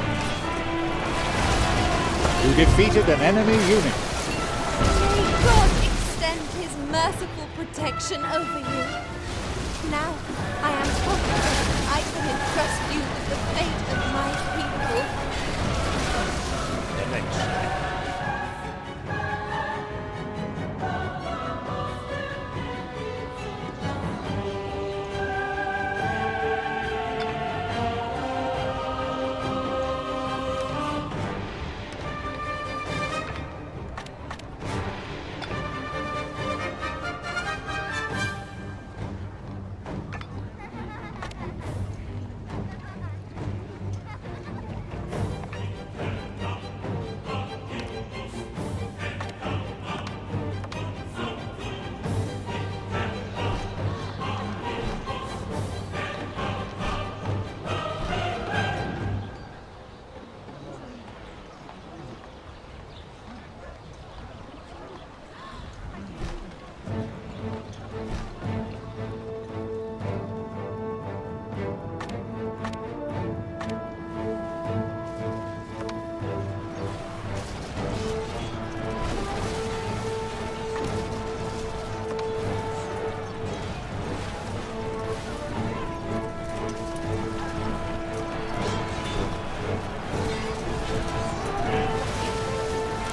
S1: You defeated an enemy unit.
S5: May God extend his merciful protection over you. Now I am confident I can entrust you with the fate of my people.
S7: The next.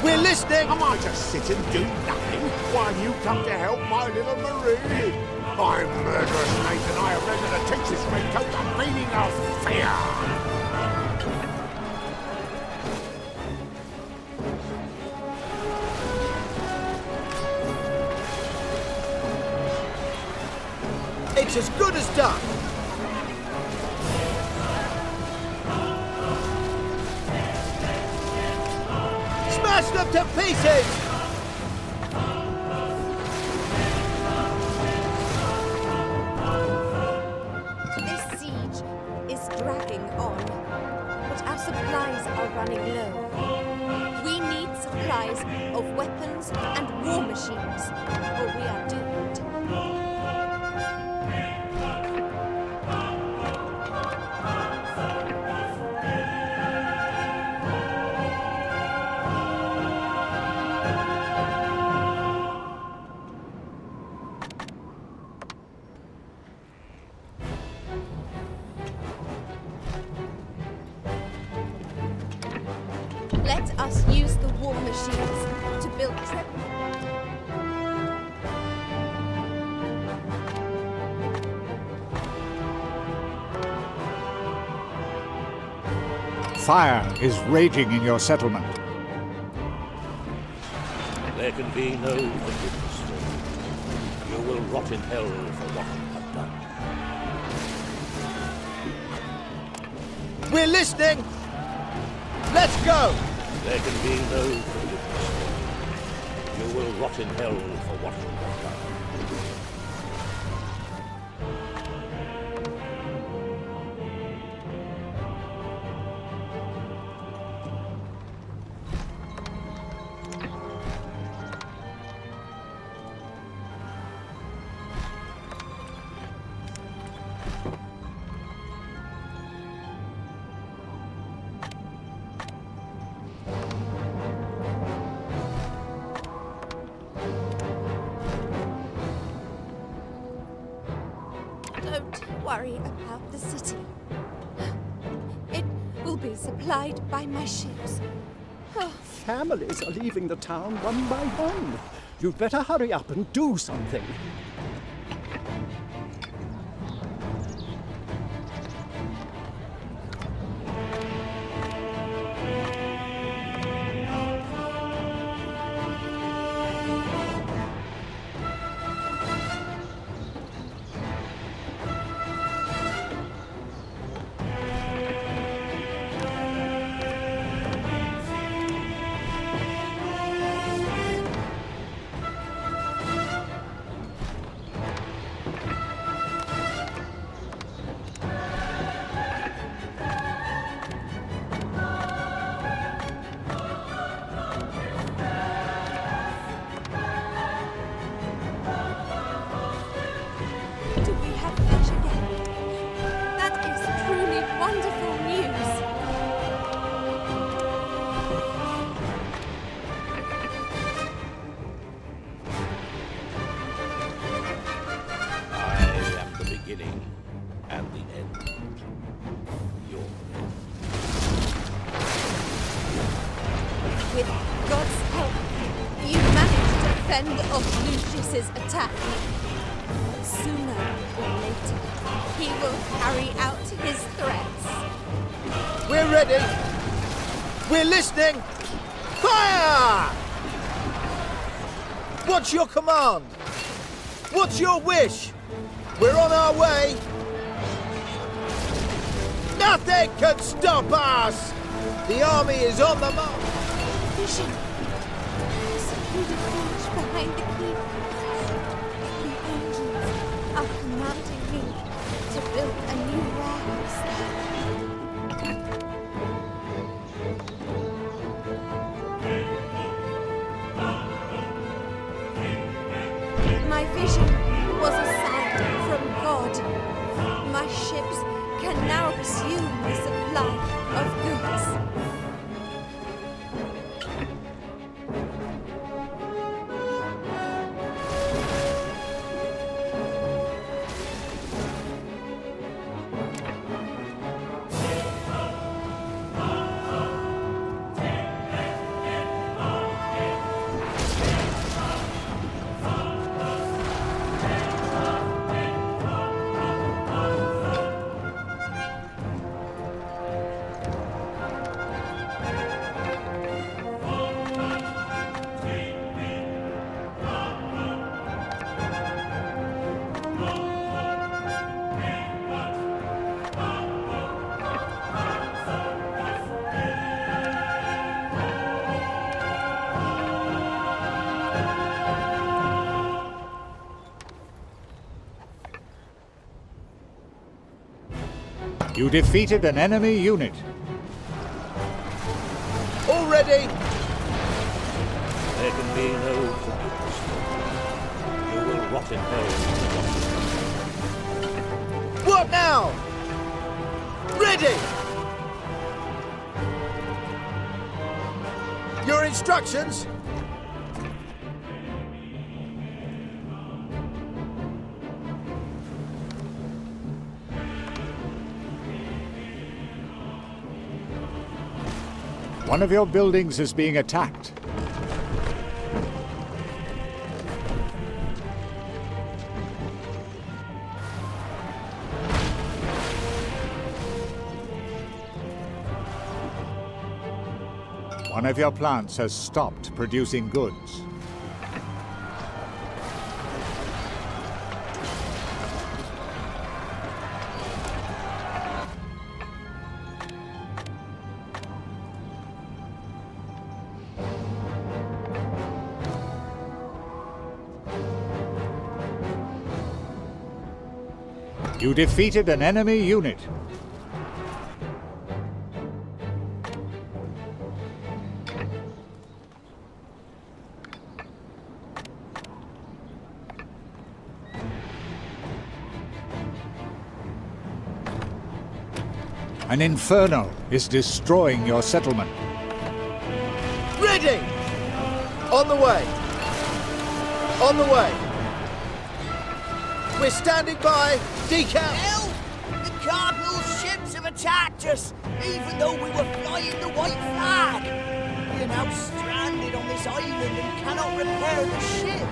S10: We're listening!
S12: Am I just sit and do nothing while you come to help my little Marie? I'm murderous Nathan. I have rendered a teacher's raincoat the meaning of fear.
S10: It's as good as done. Smash them to pieces!
S5: This siege is dragging on, but our supplies are running low. We need supplies of weapons and war machines, or we are doomed. Let us use the war machines to build
S1: Fire is raging in your settlement.
S7: There can be no forgiveness for you. You will rot in hell for what you have done.
S10: We're listening! Let's go!
S7: There can be no forgiveness for you. You will rot in hell for what you have done.
S5: Don't worry about the city. It will be supplied by my ships.
S9: Families are leaving the town one by one. You'd better hurry up and do something.
S5: Do we have fish again? That is truly wonderful news.
S7: I am the beginning and the end. Your end.
S5: With God's help, you managed to fend off Lucius's attack. But sooner or later, he will carry out his threats.
S10: We're ready! We're listening! Fire! What's your command? What's your wish? We're on our way! Nothing can stop us! The army is on the march!
S5: Vision. Secluded village behind the keep. The angels are commanding me to build a new warehouse there. My vision was a sign from God. My ships can now resume the supply of goods.
S1: You defeated an enemy unit.
S10: All ready!
S7: There can be no forgiveness. You will rot in hell.
S10: What now? Ready! Your instructions?
S1: One of your buildings is being attacked. One of your plants has stopped producing goods. You defeated an enemy unit. An inferno is destroying your settlement.
S10: Ready! On the way! On the way! We're standing by! Decamp!
S13: Help! The Cardinal's ships have attacked us, even though we were flying the white flag! We are now stranded on this island and cannot repair the ship.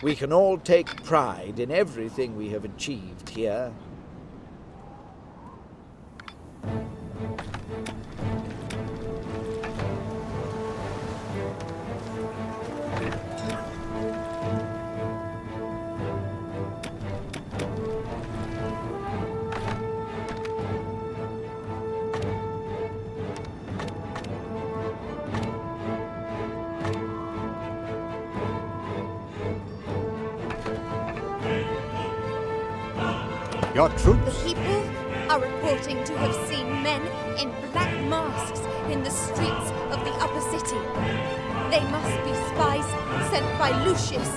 S10: We can all take pride in everything we have achieved here.
S1: Your troops?
S5: The people are reporting to have seen men in black masks in the streets of the upper city. They must be spies sent by Lucius.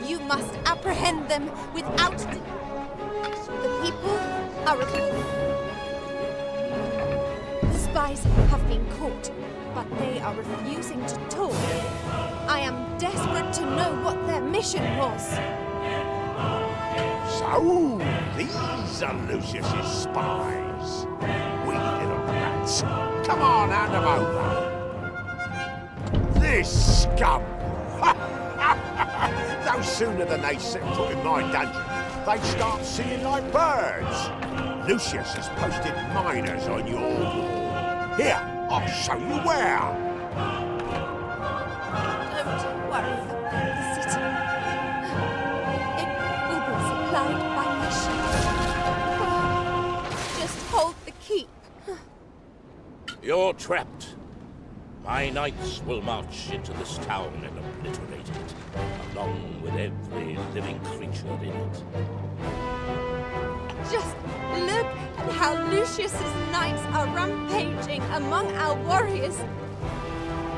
S5: You must apprehend them without... The people are reporting... The spies have been caught, but they are refusing to talk. I am desperate to know what their mission was.
S12: So, these are Lucius's spies. We little rats. Come on, hand them over. This scum. No sooner than they set foot in my dungeon, they start singing like birds. Lucius has posted miners on your wall. Here, I'll show you where.
S5: Don't worry about the city. It will be supplied by my ships. Just hold the keep.
S7: You're trapped. My knights will march into this town and obliterate it, along with every living creature in it.
S5: Just look at how Lucius's knights are rampaging among our warriors.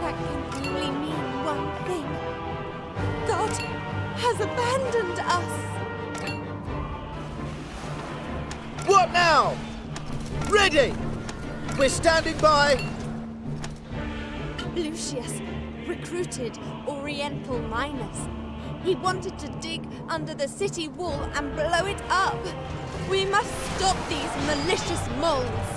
S5: That can only mean one thing. God has abandoned us.
S10: What now? Ready! We're standing by!
S5: Lucius recruited Oriental miners. He wanted to dig under the city wall and blow it up. We must stop these malicious moles.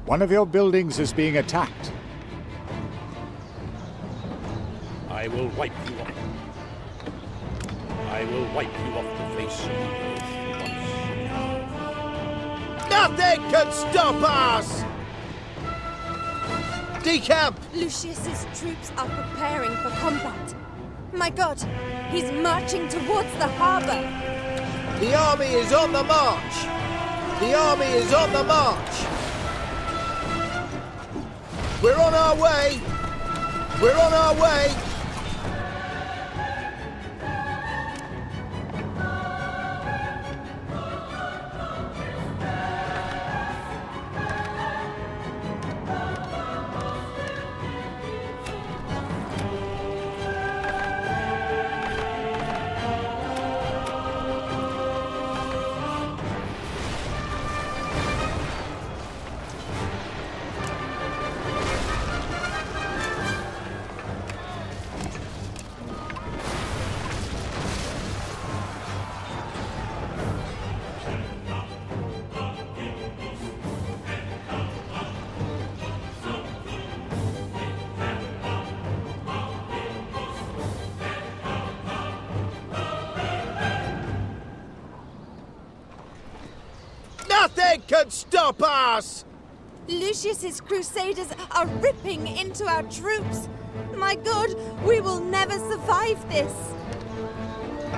S1: One of your buildings is being attacked.
S7: I will wipe you off. I will wipe you off the face of the earth once.
S10: Nothing can stop us! Decamp!
S5: Lucius's troops are preparing for combat. My god, he's marching towards the harbor.
S10: The army is on the march! The army is on the march! We're on our way! We're on our way! Nothing can stop us!
S5: Lucius's Crusaders are ripping into our troops. My god, we will never survive this.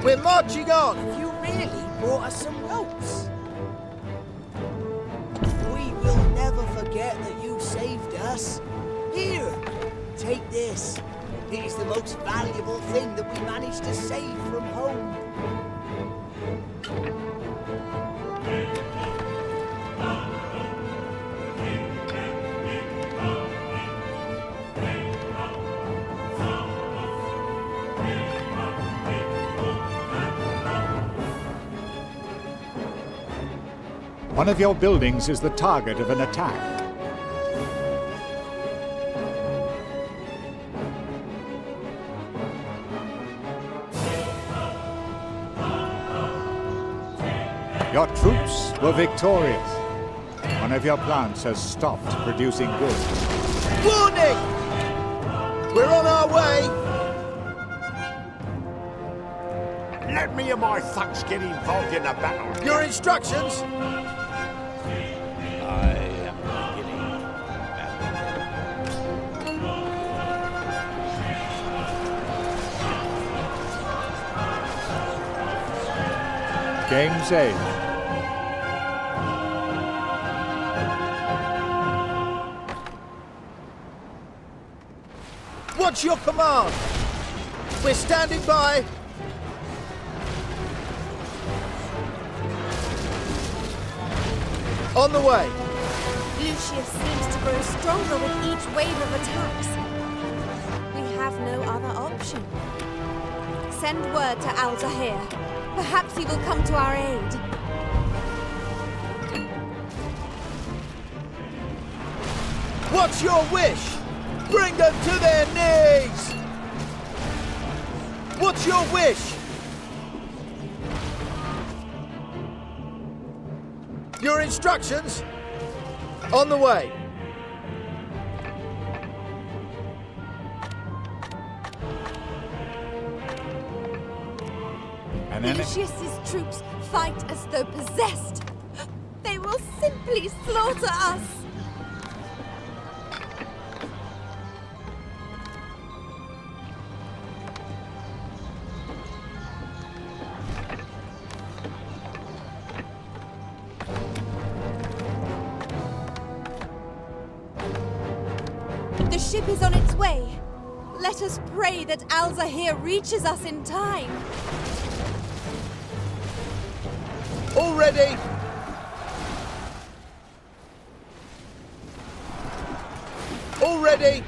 S10: We're marching on!
S13: You really brought us some ropes. We will never forget that you saved us. Here, take this. It is the most valuable thing that we managed to save from home.
S1: One of your buildings is the target of an attack. Your troops were victorious. One of your plants has stopped producing goods.
S10: Warning! We're on our way!
S12: Let me and my thugs get involved in the battle.
S10: Your instructions?
S7: I am beginning.
S1: Game saved.
S10: What's your command? We're standing by. On the way.
S5: Lucius seems to grow stronger with each wave of attacks. We have no other option. Send word to Al-Zahir. Perhaps he will come to our aid.
S10: What's your wish? Bring them to their knees! What's your wish? Your instructions? On the way.
S5: Lucius's troops fight as though possessed. They will simply slaughter us. The ship is on its way. Let us pray that Al-Zahir reaches us in time.
S10: All ready! All ready!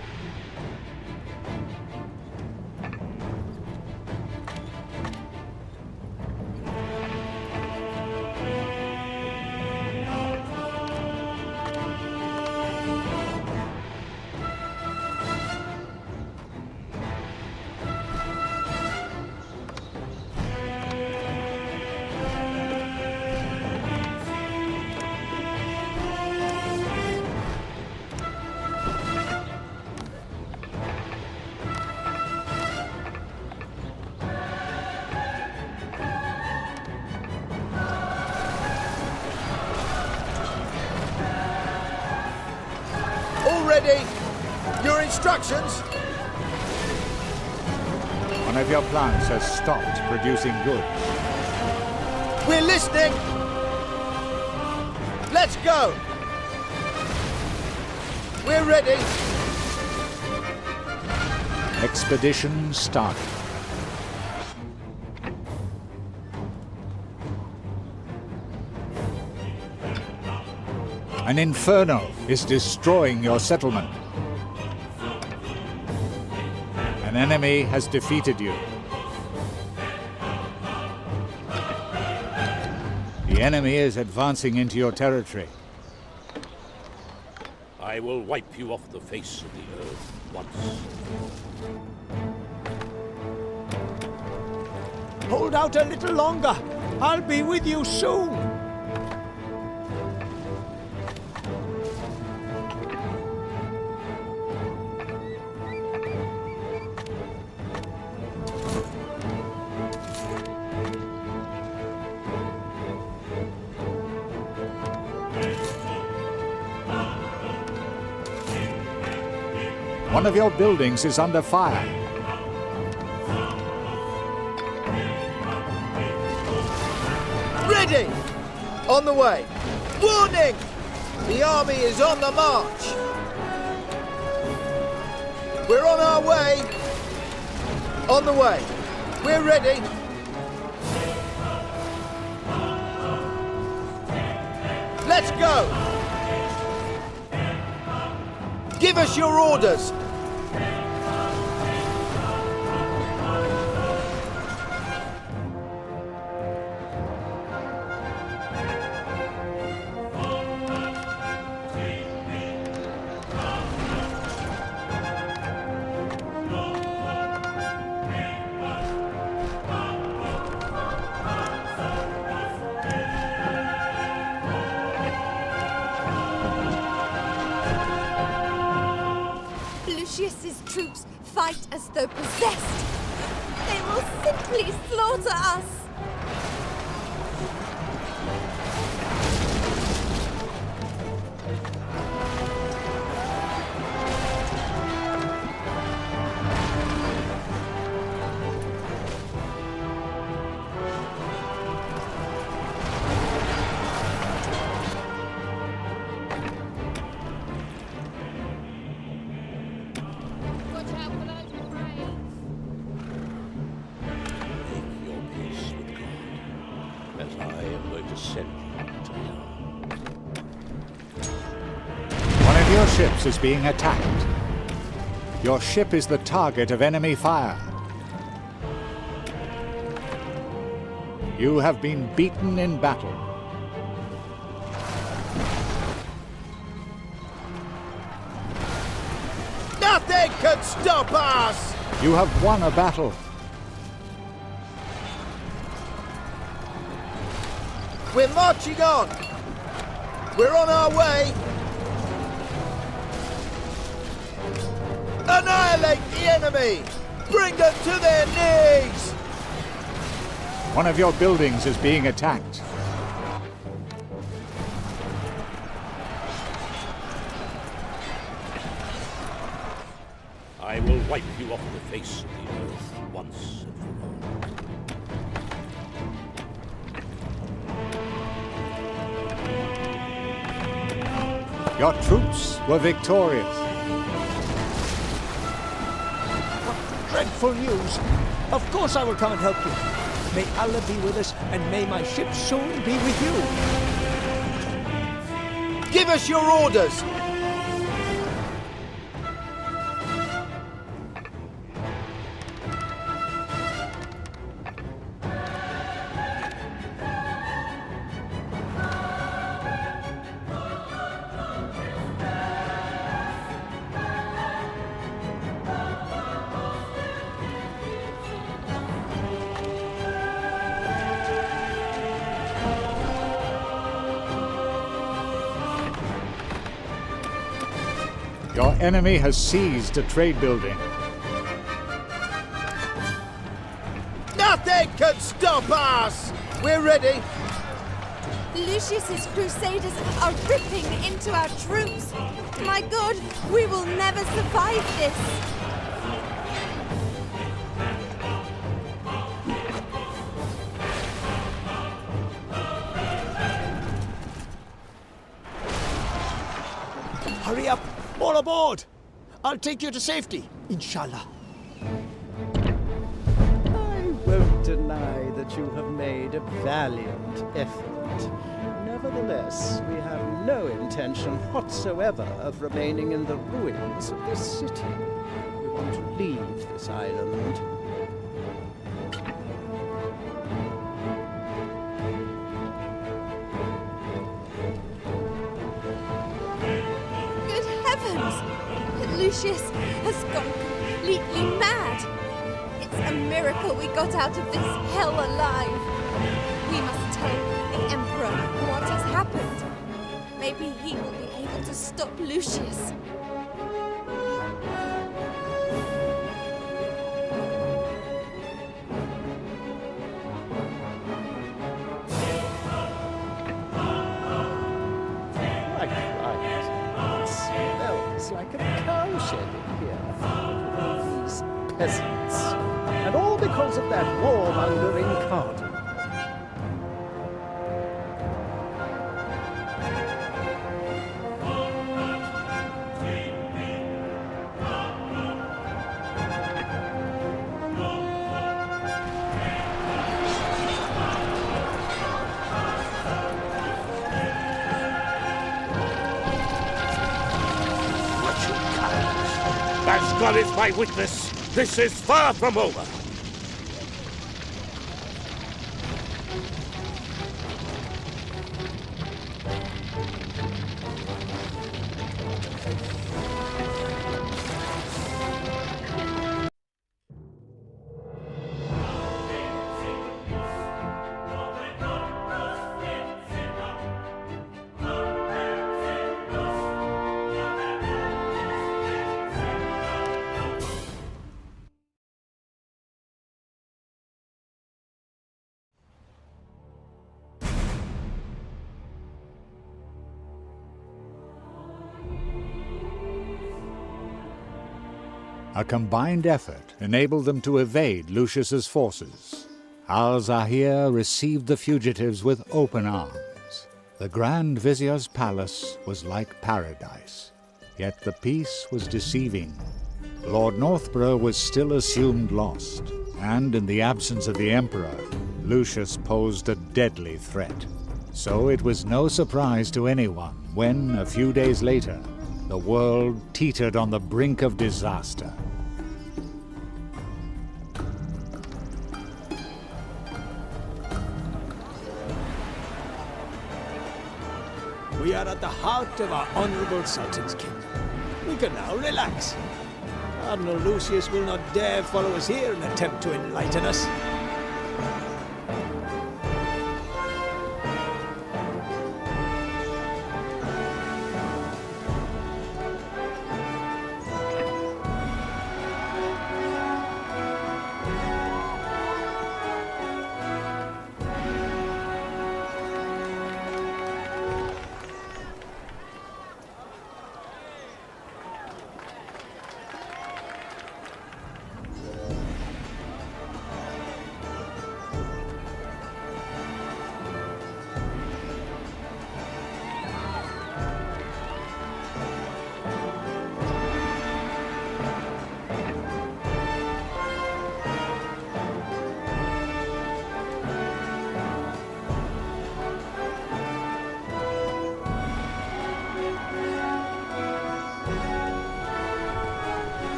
S10: Ready? Your instructions?
S1: One of your plants has stopped producing goods.
S10: We're listening! Let's go! We're ready!
S1: Expedition started. An inferno is destroying your settlement. An enemy has defeated you. The enemy is advancing into your territory.
S7: I will wipe you off the face of the earth once.
S6: Hold out a little longer. I'll be with you soon.
S1: One of your buildings is under fire.
S10: Ready! On the way. Warning! The army is on the march. We're on our way. On the way. We're ready. Let's go! Give us your orders!
S5: Lucius's troops fight as though possessed. They will simply slaughter us.
S1: Your ship is being attacked. Your ship is the target of enemy fire. You have been beaten in battle.
S10: Nothing can stop us!
S1: You have won a battle.
S10: We're marching on. We're on our way. Annihilate the enemy! Bring them to their knees!
S1: One of your buildings is being attacked.
S7: I will wipe you off the face of the earth once and for all.
S1: Your troops were victorious.
S6: dreadful news. Of course I will come and help you. May Allah be with us, and may my ship soon be with you.
S10: Give us your orders!
S1: Your enemy has seized a trade building.
S10: Nothing can stop us! We're ready.
S5: Lucius's Crusaders are ripping into our troops. My God, we will never survive this.
S6: Hurry up! All aboard! I'll take you to safety, inshallah.
S14: I won't deny that you have made a valiant effort. Nevertheless, we have no intention whatsoever of remaining in the ruins of this city. We want to leave this island.
S5: Good heavens! Lucius has gone completely mad. It's a miracle we got out of this hell alive. We must tell the Emperor what has happened. Maybe he will be able to stop Lucius.
S14: Like a cowshed in here, with all these peasants. And all because of that warmongering cardinal.
S7: As God is my witness, this is far from over.
S1: A combined effort enabled them to evade Lucius's forces. Al-Zahir received the fugitives with open arms. The Grand Vizier's palace was like paradise, yet the peace was deceiving. Lord Northborough was still assumed lost, and in the absence of the Emperor, Lucius posed a deadly threat. So it was no surprise to anyone when, a few days later, the world teetered on the brink of disaster.
S6: We are at the heart of our honorable Sultan's kingdom. We can now relax. Cardinal Lucius will not dare follow us here and attempt to enlighten us.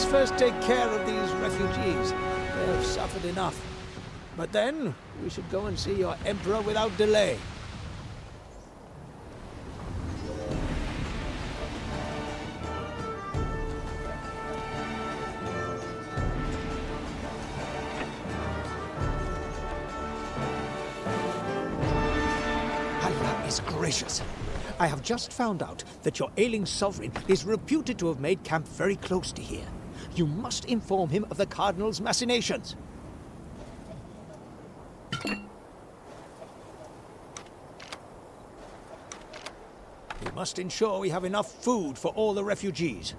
S6: us first take care of these refugees. They have suffered enough. But then, we should go and see your emperor without delay.
S15: Allah is gracious. I have just found out that your ailing sovereign is reputed to have made camp very close to here. You must inform him of the Cardinal's machinations.
S6: We must ensure we have enough food for all the refugees.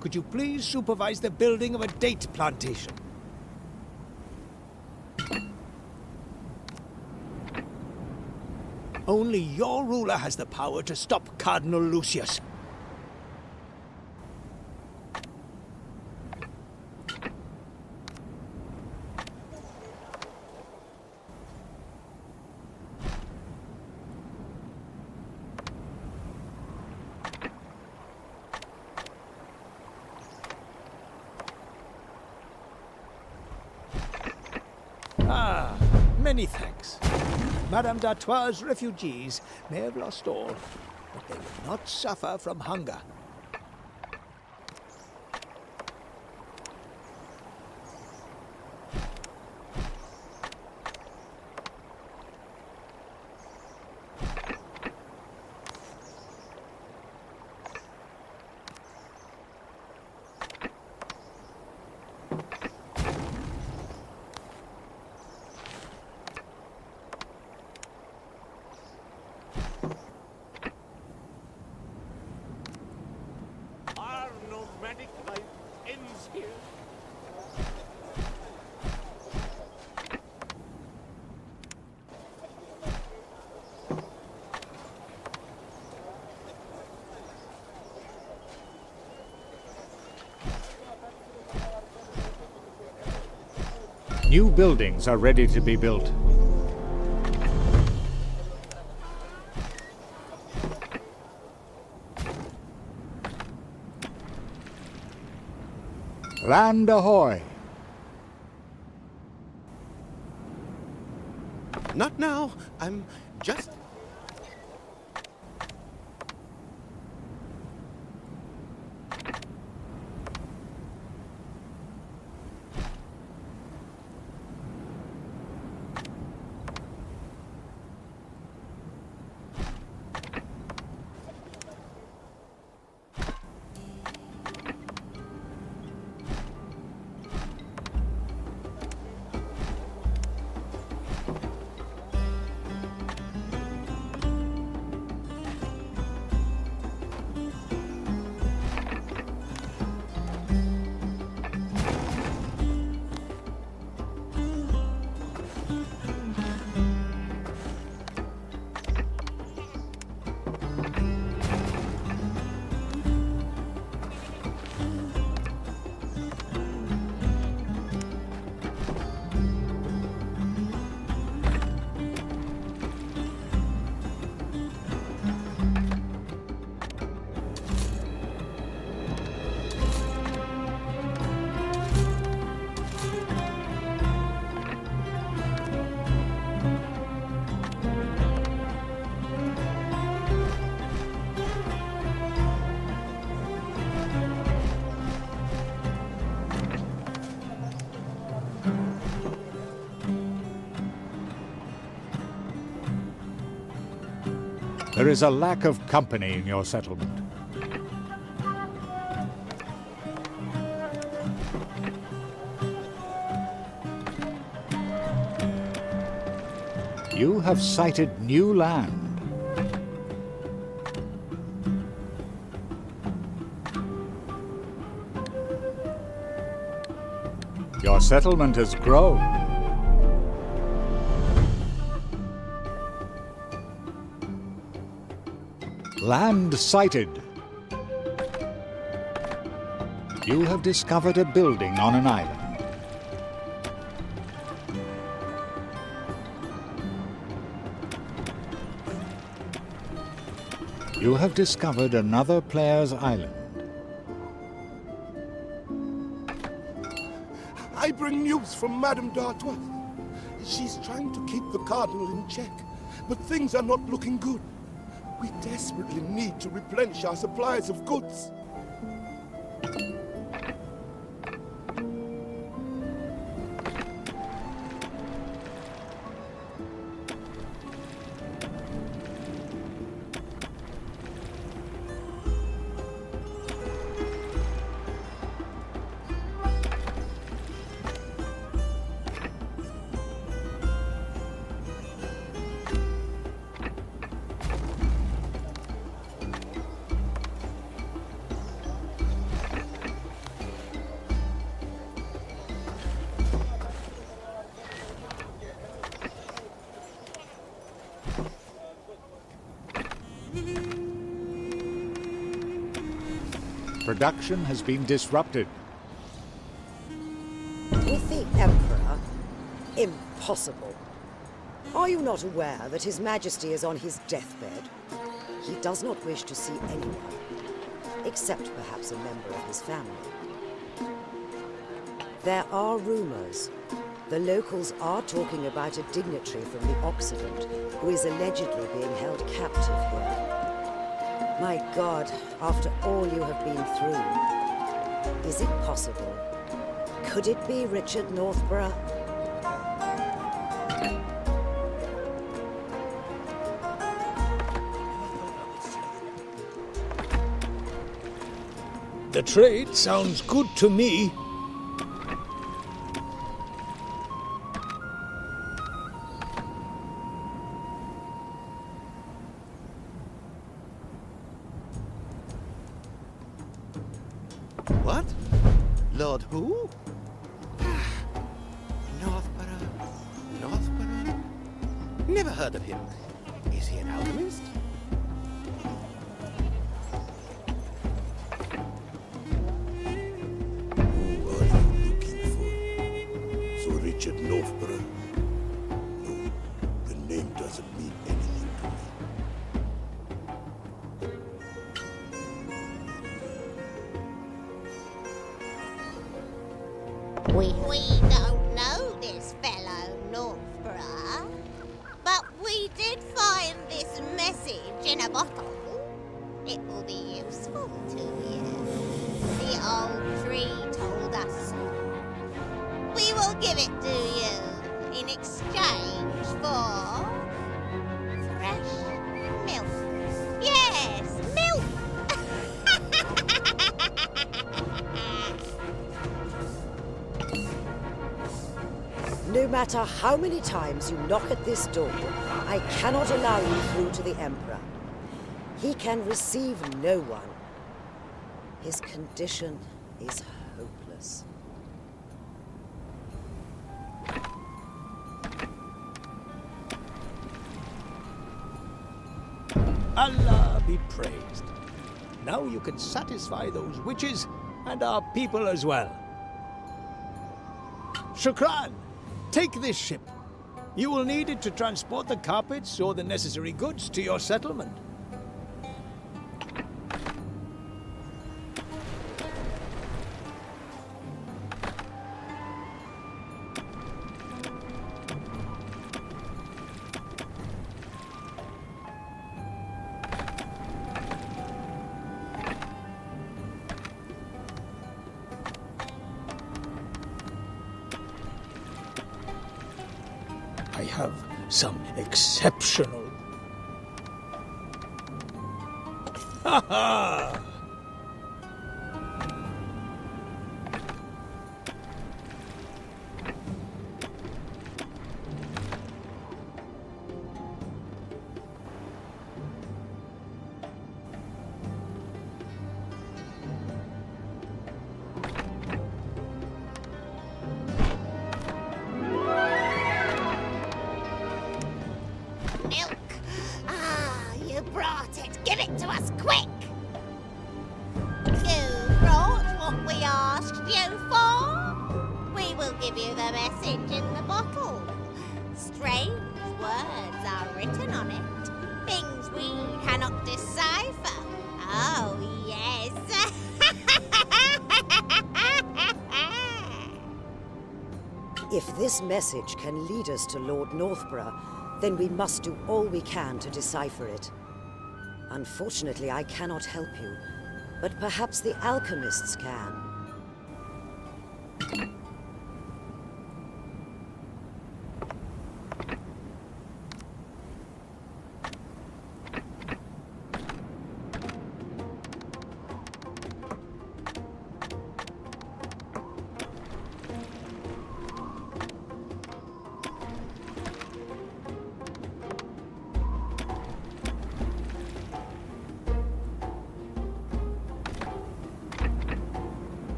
S6: Could you please supervise the building of a date plantation? Only your ruler has the power to stop Cardinal Lucius. Ah, many thanks. Madame d'Artois' refugees may have lost all, but they will not suffer from hunger.
S1: New buildings are ready to be built. Land ahoy!
S3: Not now. I'm just...
S1: There is a lack of company in your settlement. You have sighted new land. Your settlement has grown. Land sighted. You have discovered a building on an island. You have discovered another player's island.
S4: I bring news from Madame d'Artois. She's trying to keep the Cardinal in check, but things are not looking good. We desperately need to replenish our supplies of goods.
S1: Production has been disrupted.
S16: With the Emperor? Impossible. Are you not aware that His Majesty is on his deathbed? He does not wish to see anyone, except perhaps a member of his family. There are rumors. The locals are talking about a dignitary from the Occident who is allegedly being held captive here. My God, after all you have been through, is it possible? Could it be Richard Northborough?
S6: The trade sounds good to me.
S3: What? Lord who? Northborough? Never heard of him. Is he an alchemist?
S4: Who are you looking for? So Richard Northborough? No, the name doesn't mean anything to me.
S17: We don't know this fellow Northborough, but we did find this message in a bottle. It will be useful to you. The old tree told us so. We will give it to you in exchange for fresh milk. Yes, milk!
S16: No matter how many times you knock at this door, I cannot allow you through to the Emperor. He can receive no one. His condition is hopeless.
S6: Allah be praised. Now you can satisfy those witches and our people as well. Shukran! Take this ship. You will need it to transport the carpets or the necessary goods to your settlement. I have some exceptional... Ha ha!
S17: Milk! Ah, you brought it! Give it to us, quick! You brought what we asked you for? We will give you the message in the bottle. Strange words are written on it. Things we cannot decipher. Oh, yes.
S16: If this message can lead us to Lord Northborough, then we must do all we can to decipher it. Unfortunately, I cannot help you, but perhaps the alchemists can.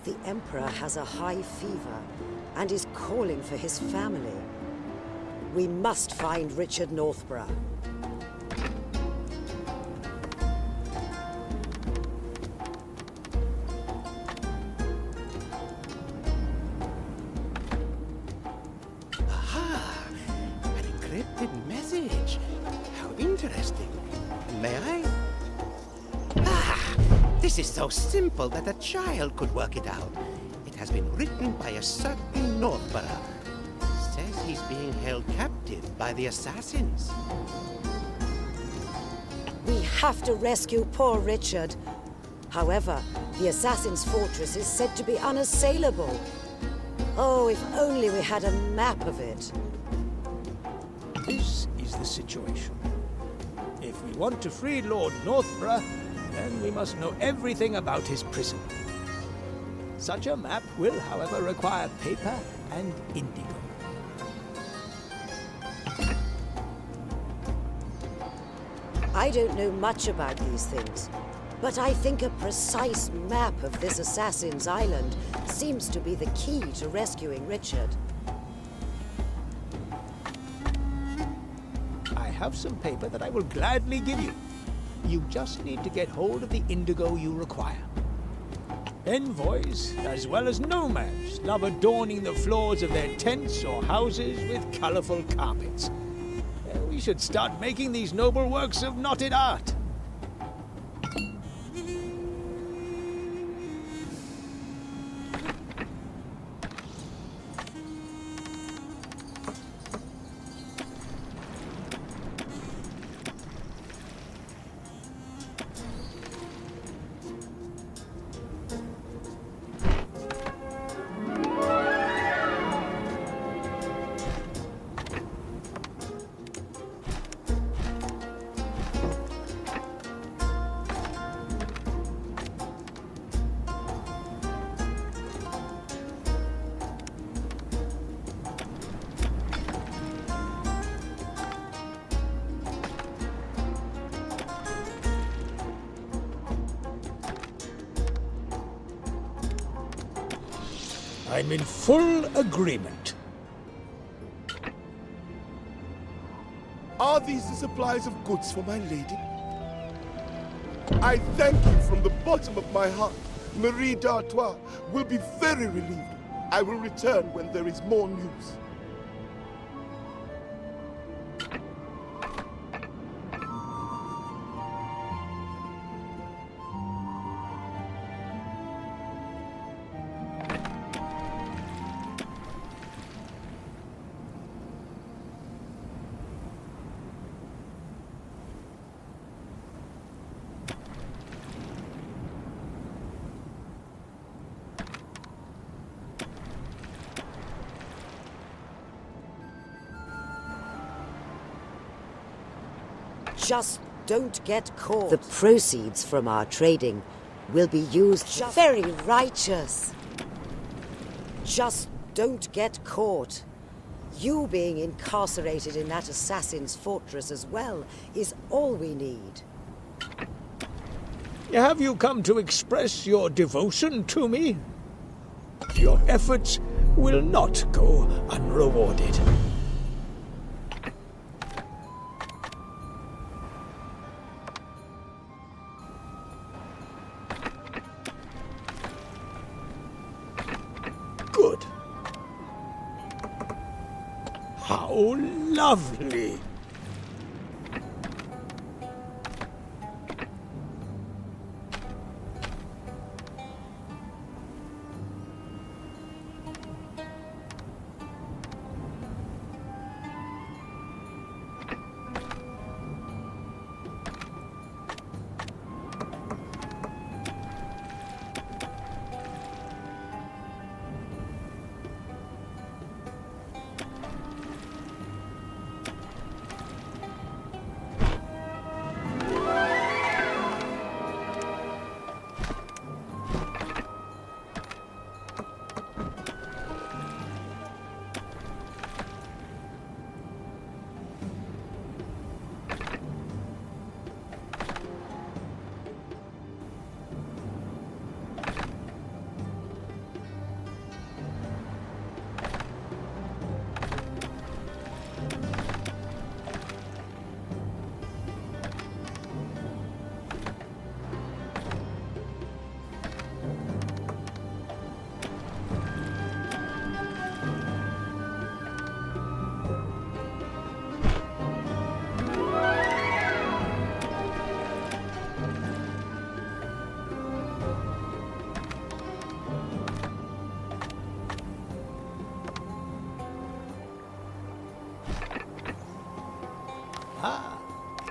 S16: The Emperor has a high fever and is calling for his family. We must find Richard Northborough.
S3: Aha! An encrypted message. How interesting. May I? This is so simple that a child could work it out. It has been written by a certain Northborough. Says he's being held captive by the assassins.
S16: We have to rescue poor Richard. However, the assassin's fortress is said to be unassailable. Oh, if only we had a map of it.
S6: This is the situation. If we want to free Lord Northborough, then we must know everything about his prison. Such a map will, however, require paper and indigo.
S16: I don't know much about these things, but I think a precise map of this assassin's island seems to be the key to rescuing Richard.
S6: I have some paper that I will gladly give you. You just need to get hold of the indigo you require. Envoys, as well as nomads, love adorning the floors of their tents or houses with colorful carpets. We should start making these noble works of knotted art. I'm in full agreement.
S4: Are these the supplies of goods for my lady? I thank you from the bottom of my heart. Marie d'Artois will be very relieved. I will return when there is more news.
S16: Just don't get caught. The proceeds from our trading will be used very righteous. Just don't get caught. You being incarcerated in that assassin's fortress as well is all we need.
S6: Have you come to express your devotion to me? Your efforts will not go unrewarded. Good. How lovely!
S15: Ah,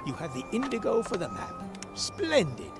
S15: you have the indigo for the map. Splendid.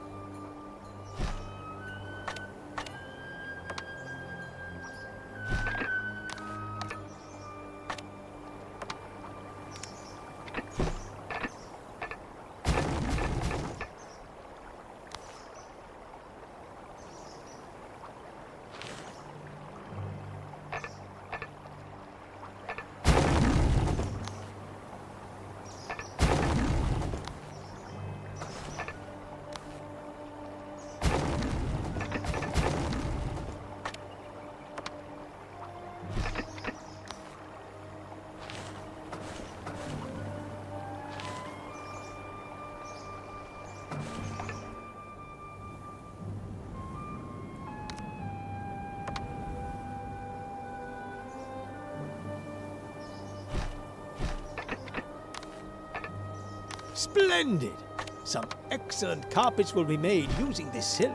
S15: Splendid! Some excellent carpets will be made using this silk.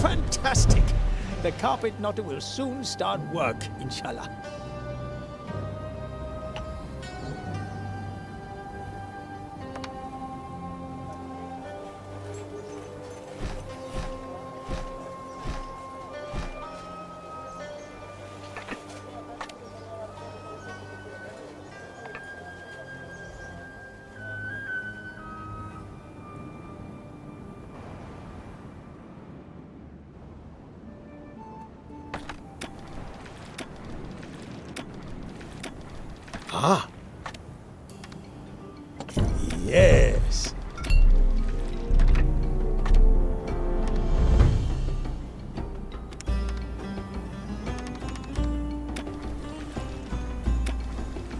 S15: Fantastic! The carpet knotter will soon start work, inshallah. Ah! Yes!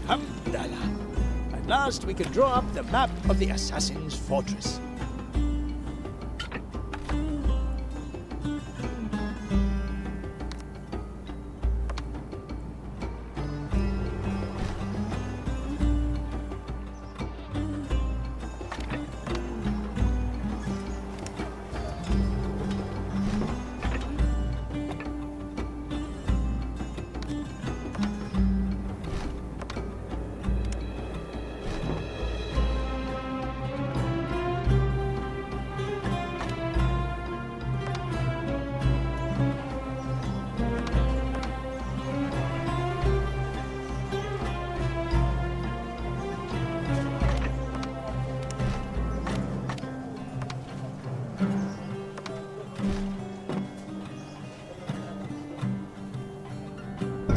S15: Hamdallah! At last we can draw up the map of the assassin's fortress.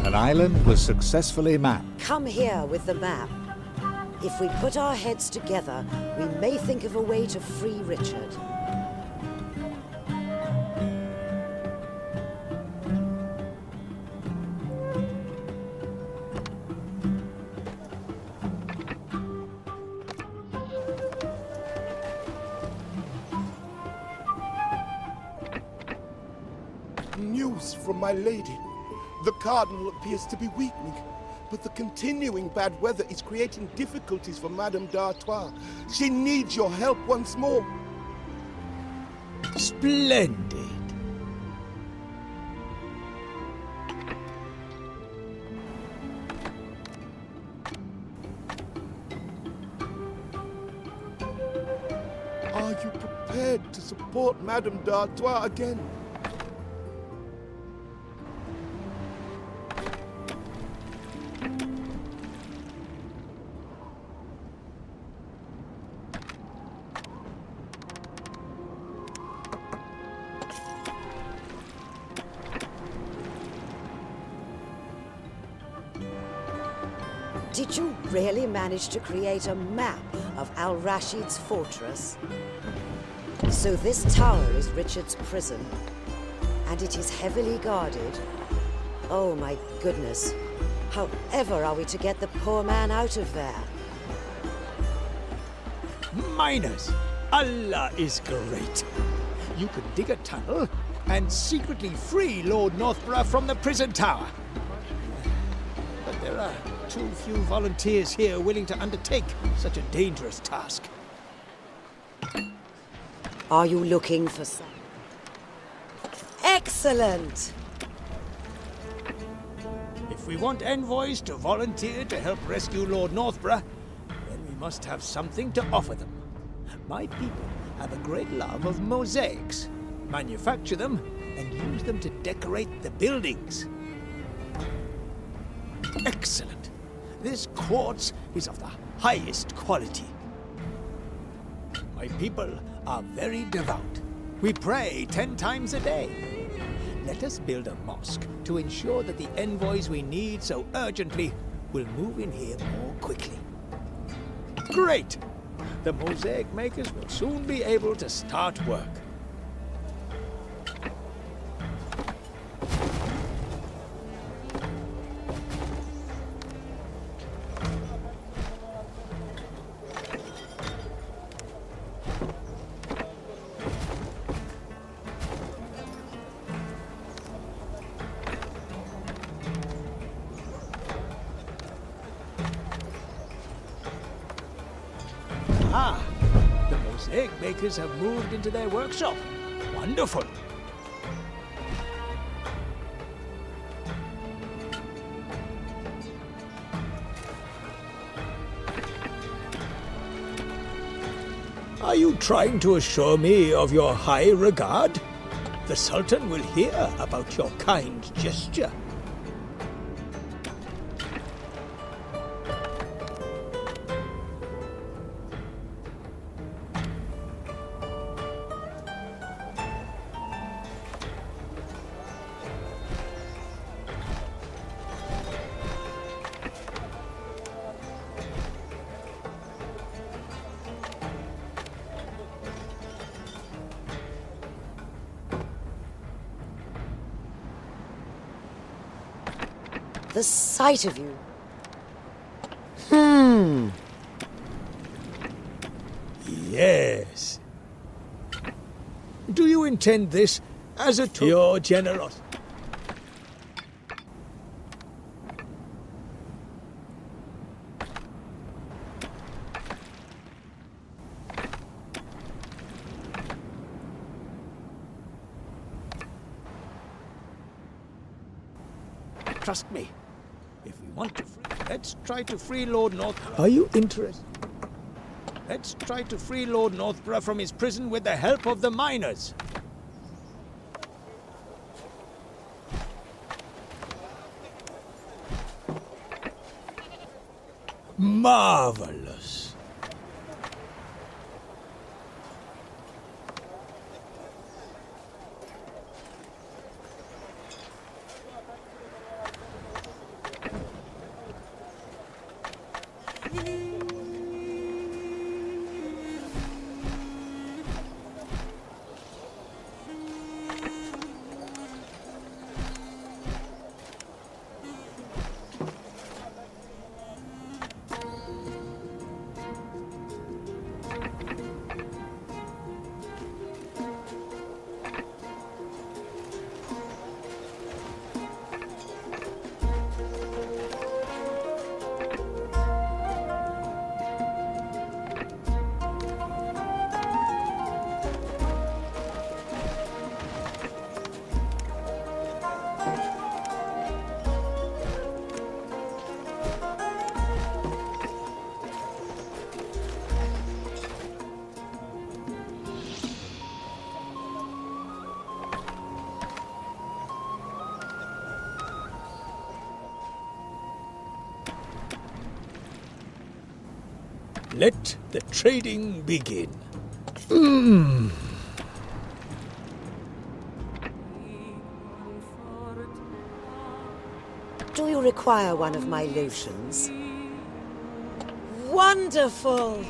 S1: An island was successfully mapped.
S16: Come here with the map. If we put our heads together, we may think of a way to free Richard.
S4: News from my lady. The Cardinal appears to be weakening, but the continuing bad weather is creating difficulties for Madame d'Artois. She needs your help once more.
S15: Splendid!
S4: Are you prepared to support Madame d'Artois again?
S16: Did you really manage to create a map of Al-Rashid's fortress? So this tower is Richard's prison, and it is heavily guarded. Oh my goodness. However are we to get the poor man out of there?
S6: Miners! Allah is great. You can dig a tunnel and secretly free Lord Northborough from the prison tower. But there are too few volunteers here willing to undertake such a dangerous task.
S16: Are you looking for some? Excellent!
S6: If we want envoys to volunteer to help rescue Lord Northborough, then we must have something to offer them. My people have a great love of mosaics. Manufacture them and use them to decorate the buildings. Excellent. This quartz is of the highest quality. My people are very devout. We pray 10 times a day. Let us build a mosque to ensure that the envoys we need so urgently will move in here more quickly. Great! The mosaic makers will soon be able to start work. Ah, the mosaic makers have moved into their workshop. Wonderful. Are you trying to assure me of your high regard? The Sultan will hear about your kind gesture.
S16: The sight of you.
S6: Yes. Do you intend this as a to your generosity? Trust me. If we want to free, let's try to free Lord North. Are you interested? Let's try to free Lord Northborough from his prison with the help of the miners. Marvelous. Let the trading begin.
S16: Do you require one of my lotions?
S5: Wonderful!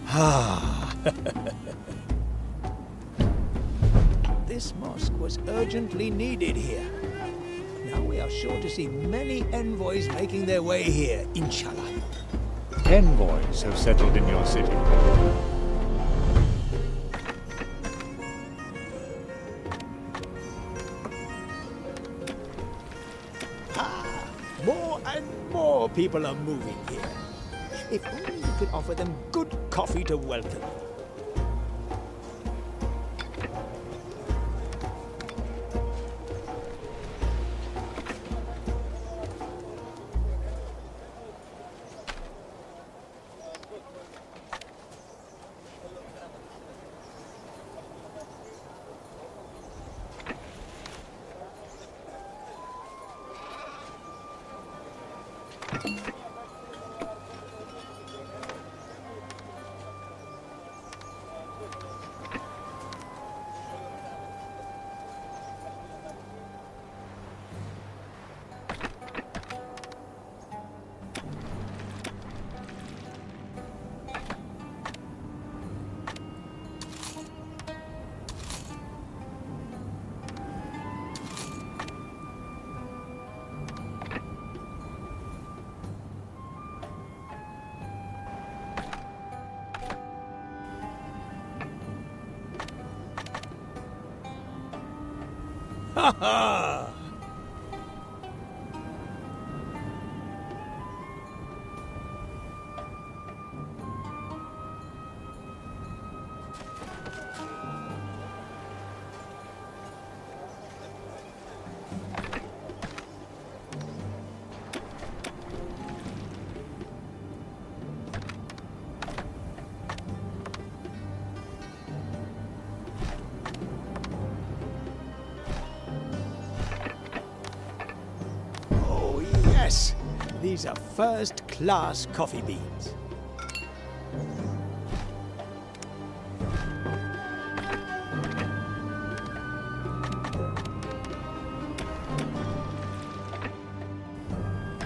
S6: Ah. This mosque was urgently needed here. Now we are sure to see many envoys making their way here, inshallah.
S1: Envoys have settled in your city.
S6: More and more people are moving here. If only you could offer them good coffee to welcome them. Ha ha! Yes, these are first-class coffee beans.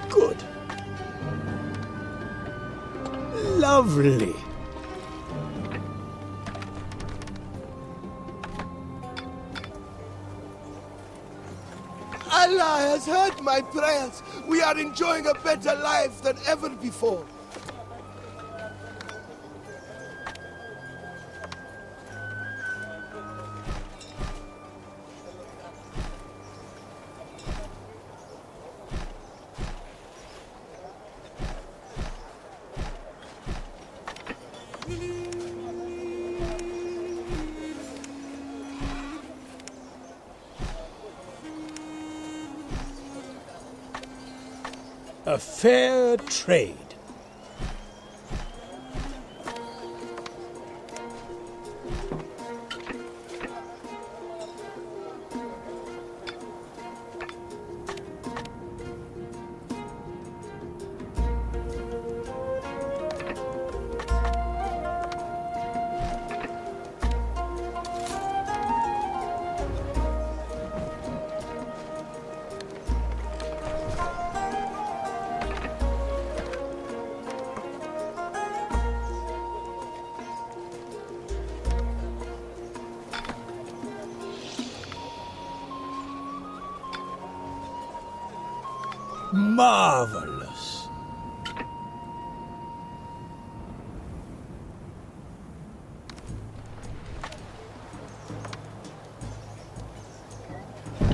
S6: Good. Lovely.
S4: Allah has heard my prayers. We are enjoying a better life than ever before.
S6: A fair trade. Marvelous.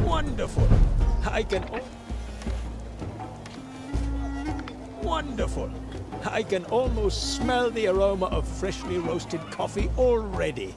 S6: Wonderful. Wonderful. I can almost smell the aroma of freshly roasted coffee already.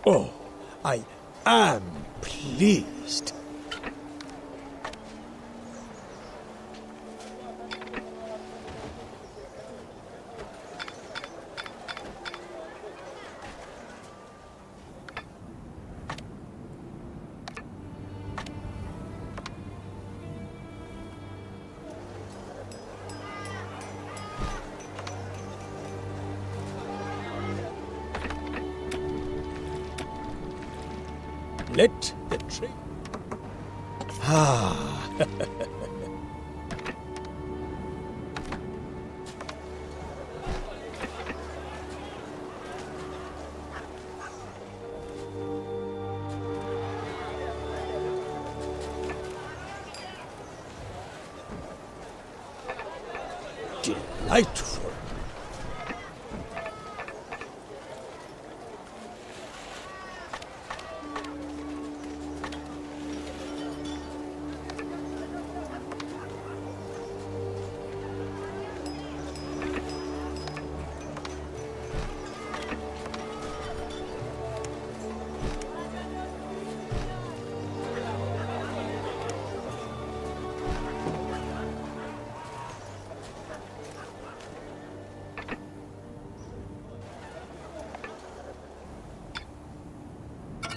S15: Oh, I am pleased. Let the train. Ah. Delightful.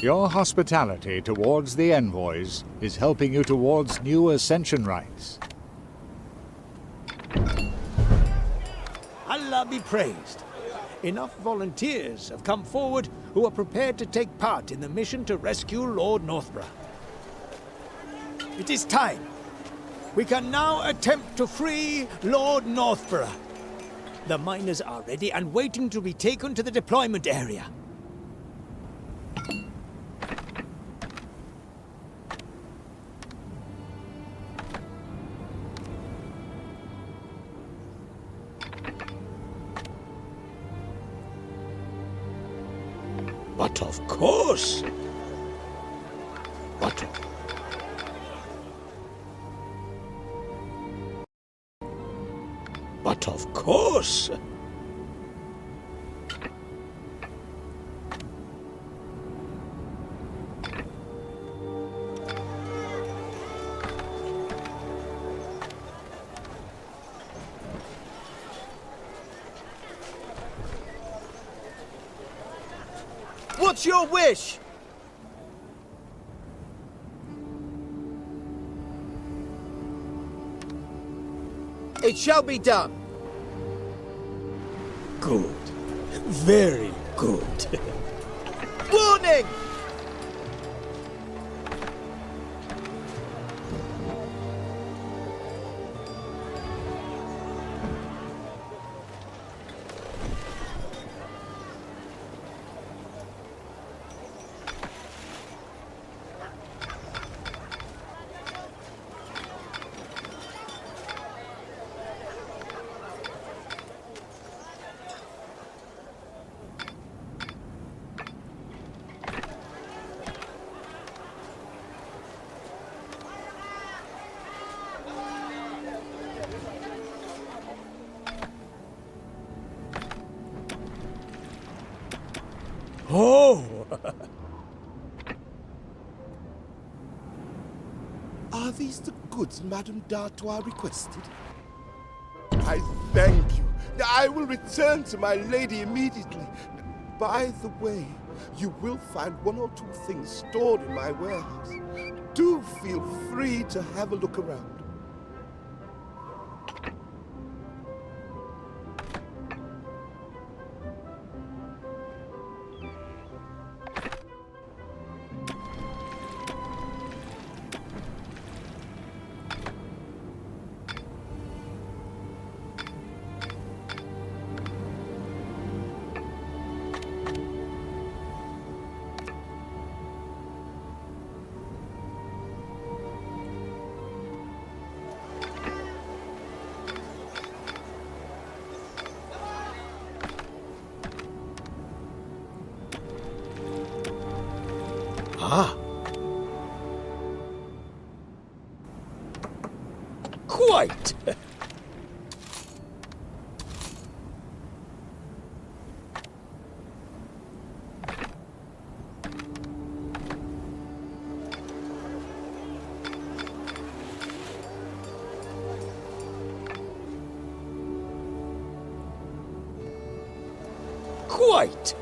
S1: Your hospitality towards the envoys is helping you towards new ascension rites.
S15: Allah be praised. Enough volunteers have come forward who are prepared to take part in the mission to rescue Lord Northborough. It is time. We can now attempt to free Lord Northborough. The miners are ready and waiting to be taken to the deployment area.
S8: But of course. But of course.
S10: What's your wish? It shall be done.
S15: Good. Very good.
S10: Warning!
S15: Oh!
S4: Are these the goods Madame d'Artois requested? I thank you. I will return to my lady immediately. By the way, you will find one or two things stored in my warehouse. Do feel free to have a look around.
S15: Ah. Quite.
S8: Quite!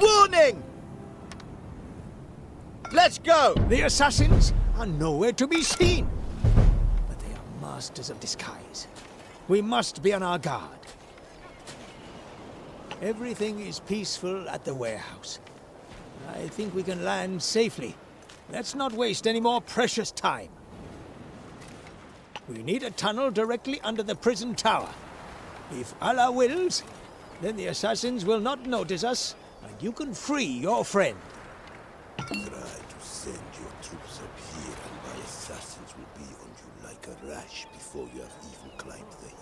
S10: Warning! Let's go!
S15: The assassins are nowhere to be seen. But they are masters of disguise. We must be on our guard. Everything is peaceful at the warehouse. I think we can land safely. Let's not waste any more precious time. We need a tunnel directly under the prison tower. If Allah wills, then the assassins will not notice us, and you can free your friend.
S4: Try to send your troops up here, and my assassins will be on you like a rash before you have even climbed the hill.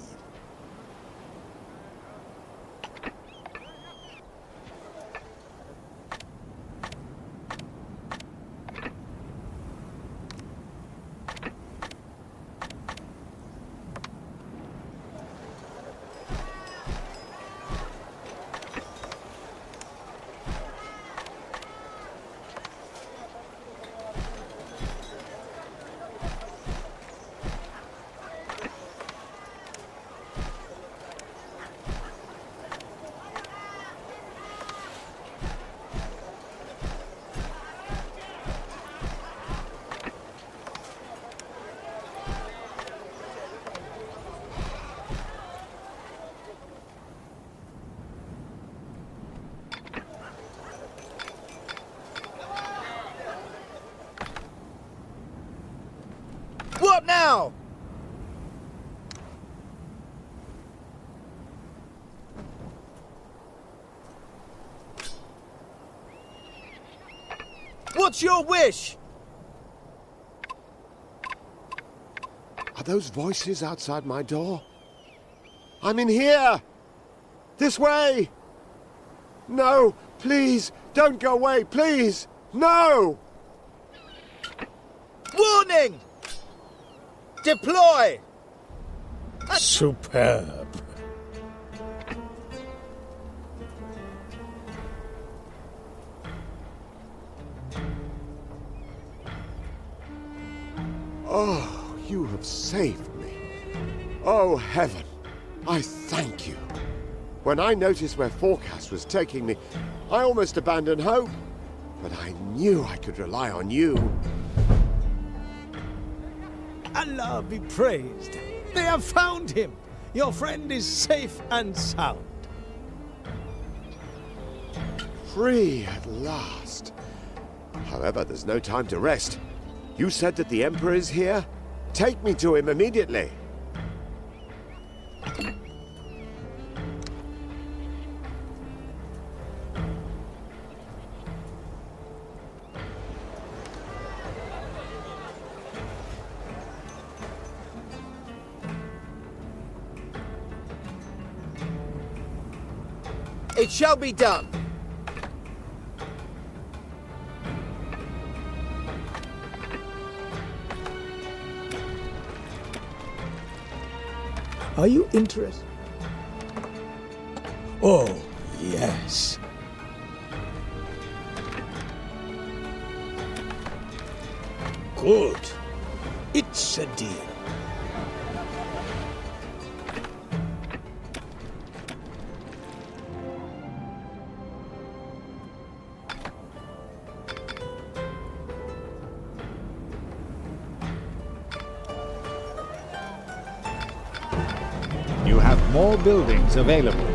S10: What now? What's your wish?
S2: Are those voices outside my door? I'm in here! This way! No, please, don't go away, please! No!
S10: Warning! Deploy!
S8: Superb.
S2: Oh, you have saved me. Oh, heaven, I thank you. When I noticed where Forecast was taking me, I almost abandoned hope. But I knew I could rely on you.
S15: Allah be praised. They have found him. Your friend is safe and sound.
S2: Free at last. However, there's no time to rest. You said that the Emperor is here? Take me to him immediately.
S10: It shall be done.
S15: Are you interested? Oh, yes.
S8: Good. It's a deal.
S1: You have more buildings available.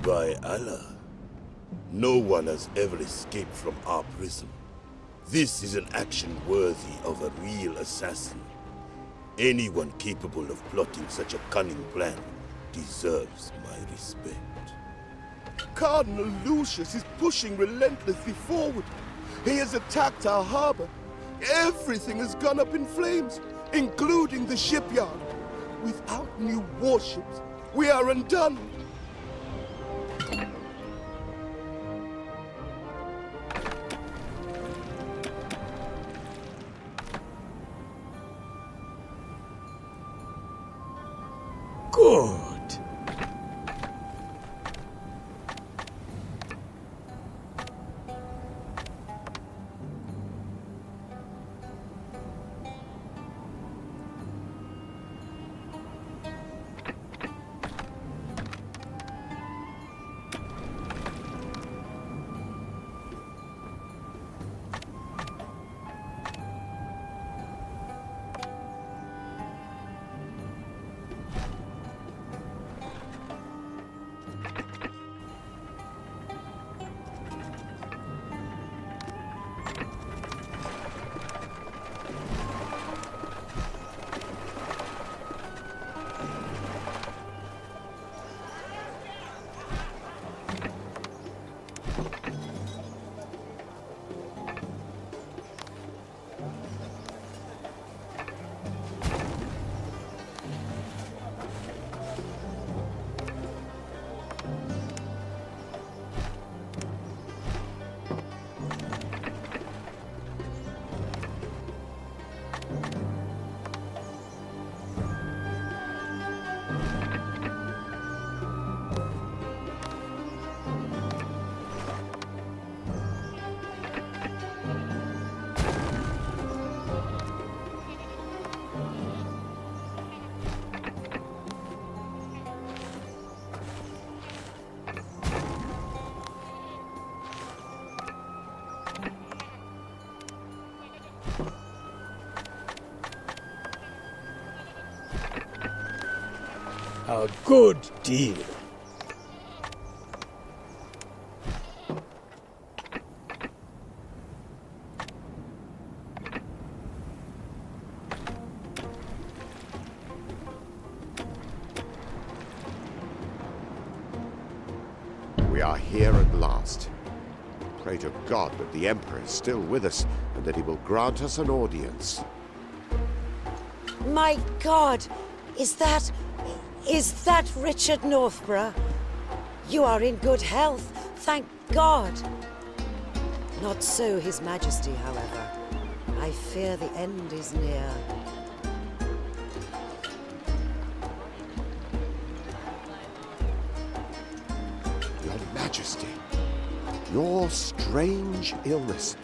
S4: By Allah, no one has ever escaped from our prison. This is an action worthy of a real assassin. Anyone capable of plotting such a cunning plan deserves my respect. Cardinal Lucius is pushing relentlessly forward. He has attacked our harbor. Everything has gone up in flames, including the shipyard. Without new warships, we are undone.
S6: Good. A good deal.
S2: We are here at last. Pray to God that the Emperor is still with us and that he will grant us an audience.
S16: My God! Is that Richard Northborough? You are in good health, thank God. Not so His Majesty, however. I fear the end is near.
S2: Your Majesty, your strange illness.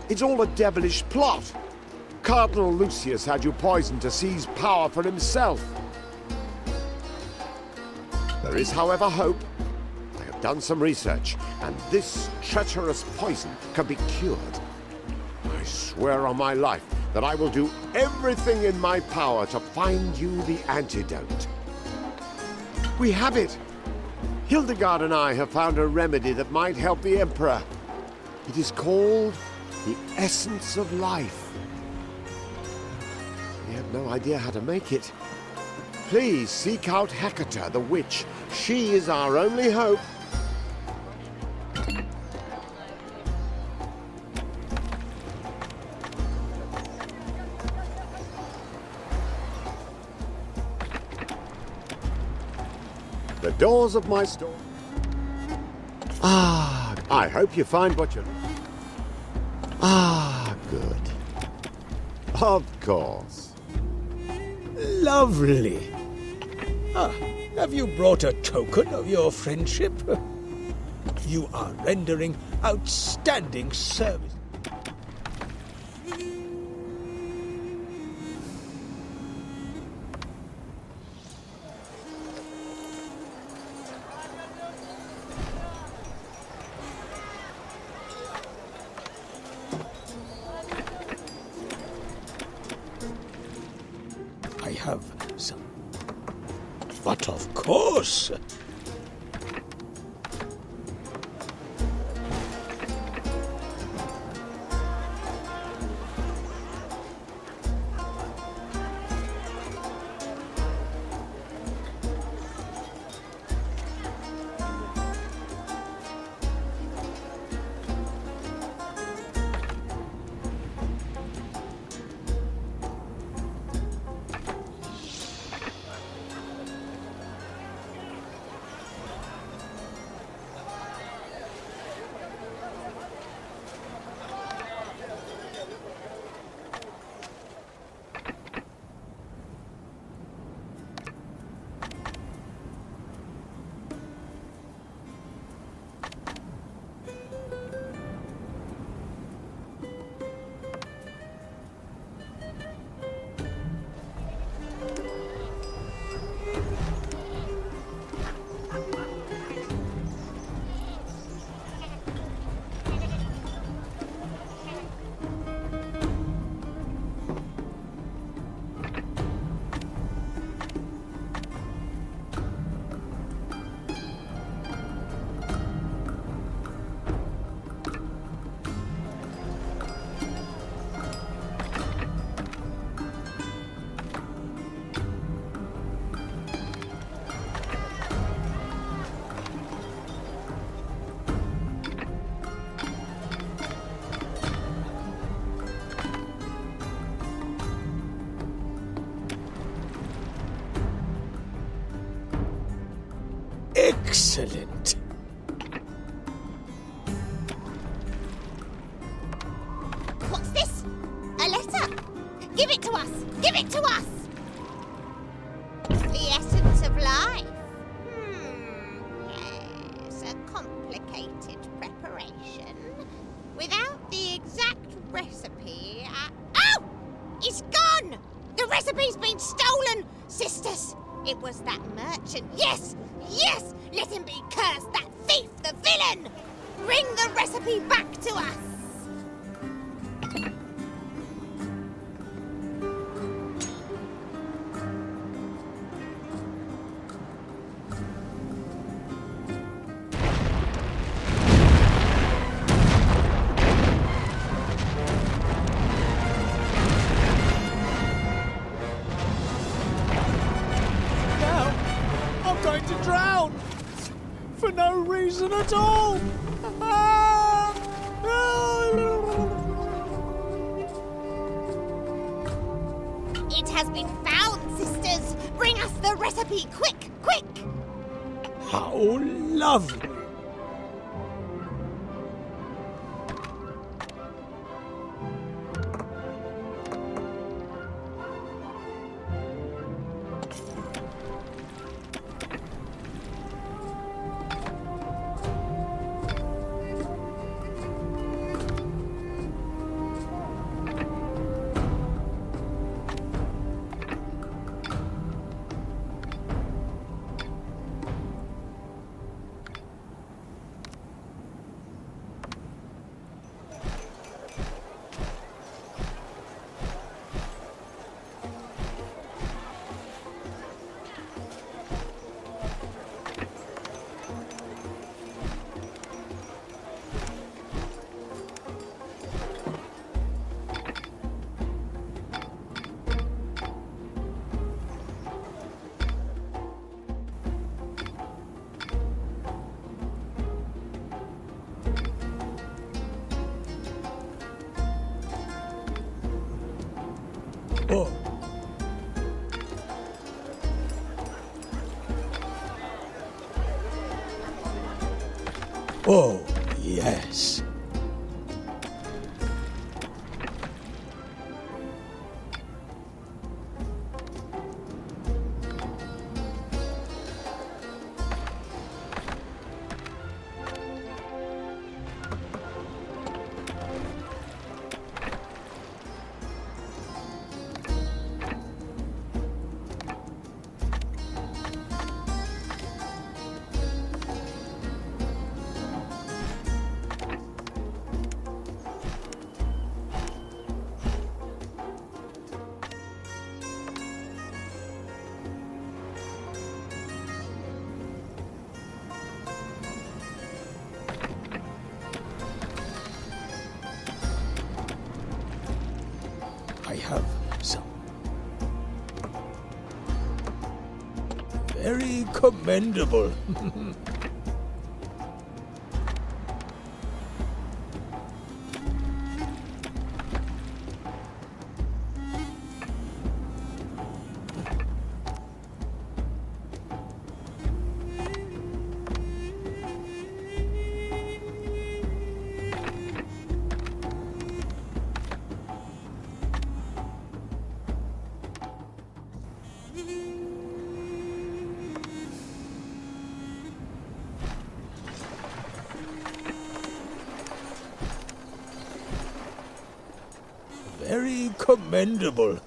S2: It's all a devilish plot. Cardinal Lucius had you poisoned to seize power for himself. There is, however, hope. I have done some research, and this treacherous poison can be cured. I swear on my life that I will do everything in my power to find you the antidote. We have it! Hildegard and I have found a remedy that might help the Emperor. It is called the Essence of Life. We have no idea how to make it. Please seek out Hecate, the witch. She is our only hope. The doors of my store. Ah, I hope you find what you're... Ah, good. Of course.
S6: Lovely. Ah, have you brought a token of your friendship? You are rendering outstanding service. I have some... But of course!
S8: Excellent.
S17: What's this? A letter? Give it to us! Give it to us! The essence of life. Yes, a complicated preparation. Without the exact recipe. Oh! It's gone! The recipe's been stolen! Sisters, it was that merchant. Yes! Yes! Let him be cursed, that thief, the villain! Bring the recipe back to us!
S6: For no reason at all!
S17: It has been found, sisters! Bring us the recipe, quick, quick!
S6: How lovely! Oh. Oh, yes. I have some very commendable. Very commendable.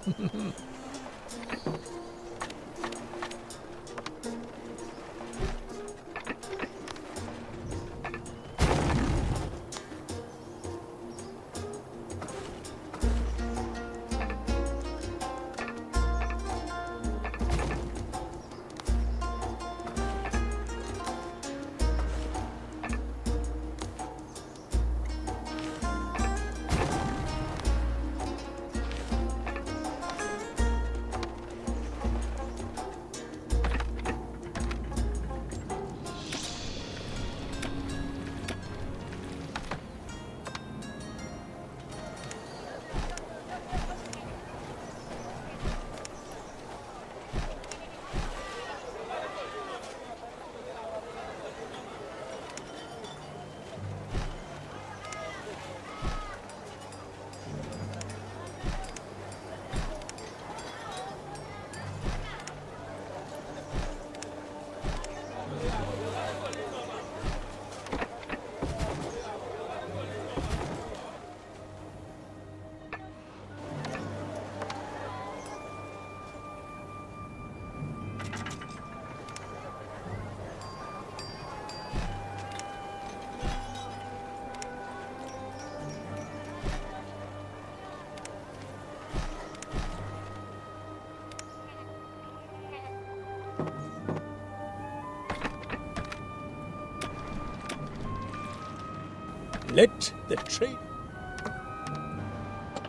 S8: Let the trade...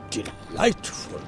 S8: Delightful.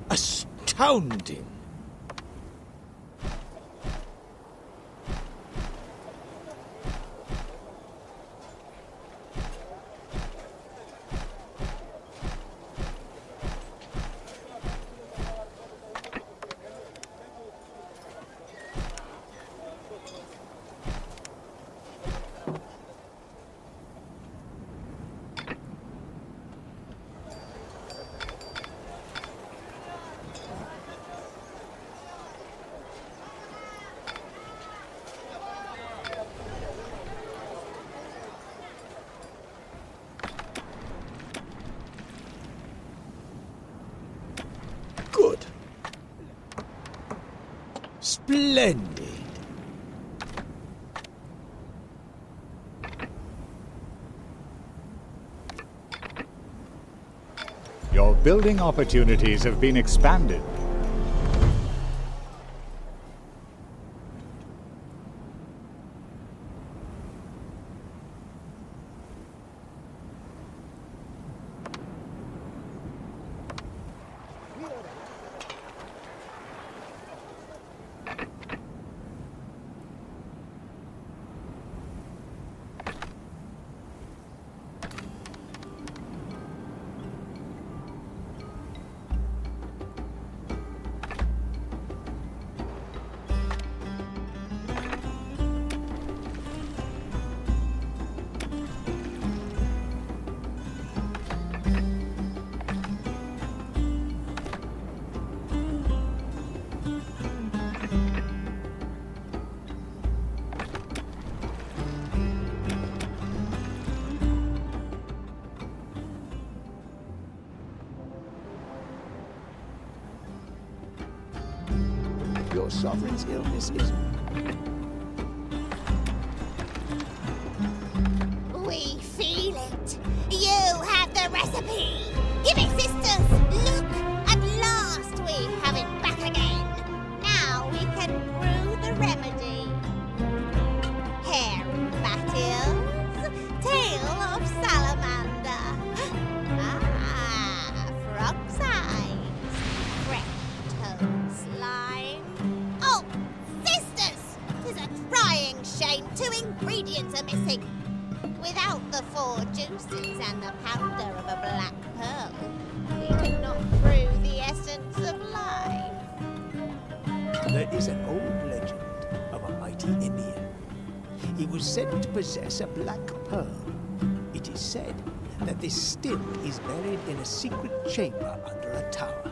S8: Astounding! Good. Splendid.
S1: Your building opportunities have been expanded.
S6: Your sovereign's illness is...
S17: We feel it. You have the recipe. Give it, sisters. Look, at last we have it back again. Now we can brew the remedy. Hair and battles, tail of salamander. Ah, frog's eyes, fret toad slime. Oh, sisters! 'Tis a crying shame 2 ingredients are missing. Without the 4 juices and the powder of a black pearl, we could not brew the essence of life.
S6: There is an old legend of a mighty emir. He was said to possess a black pearl. It is said that this still is buried in a secret chamber under a tower.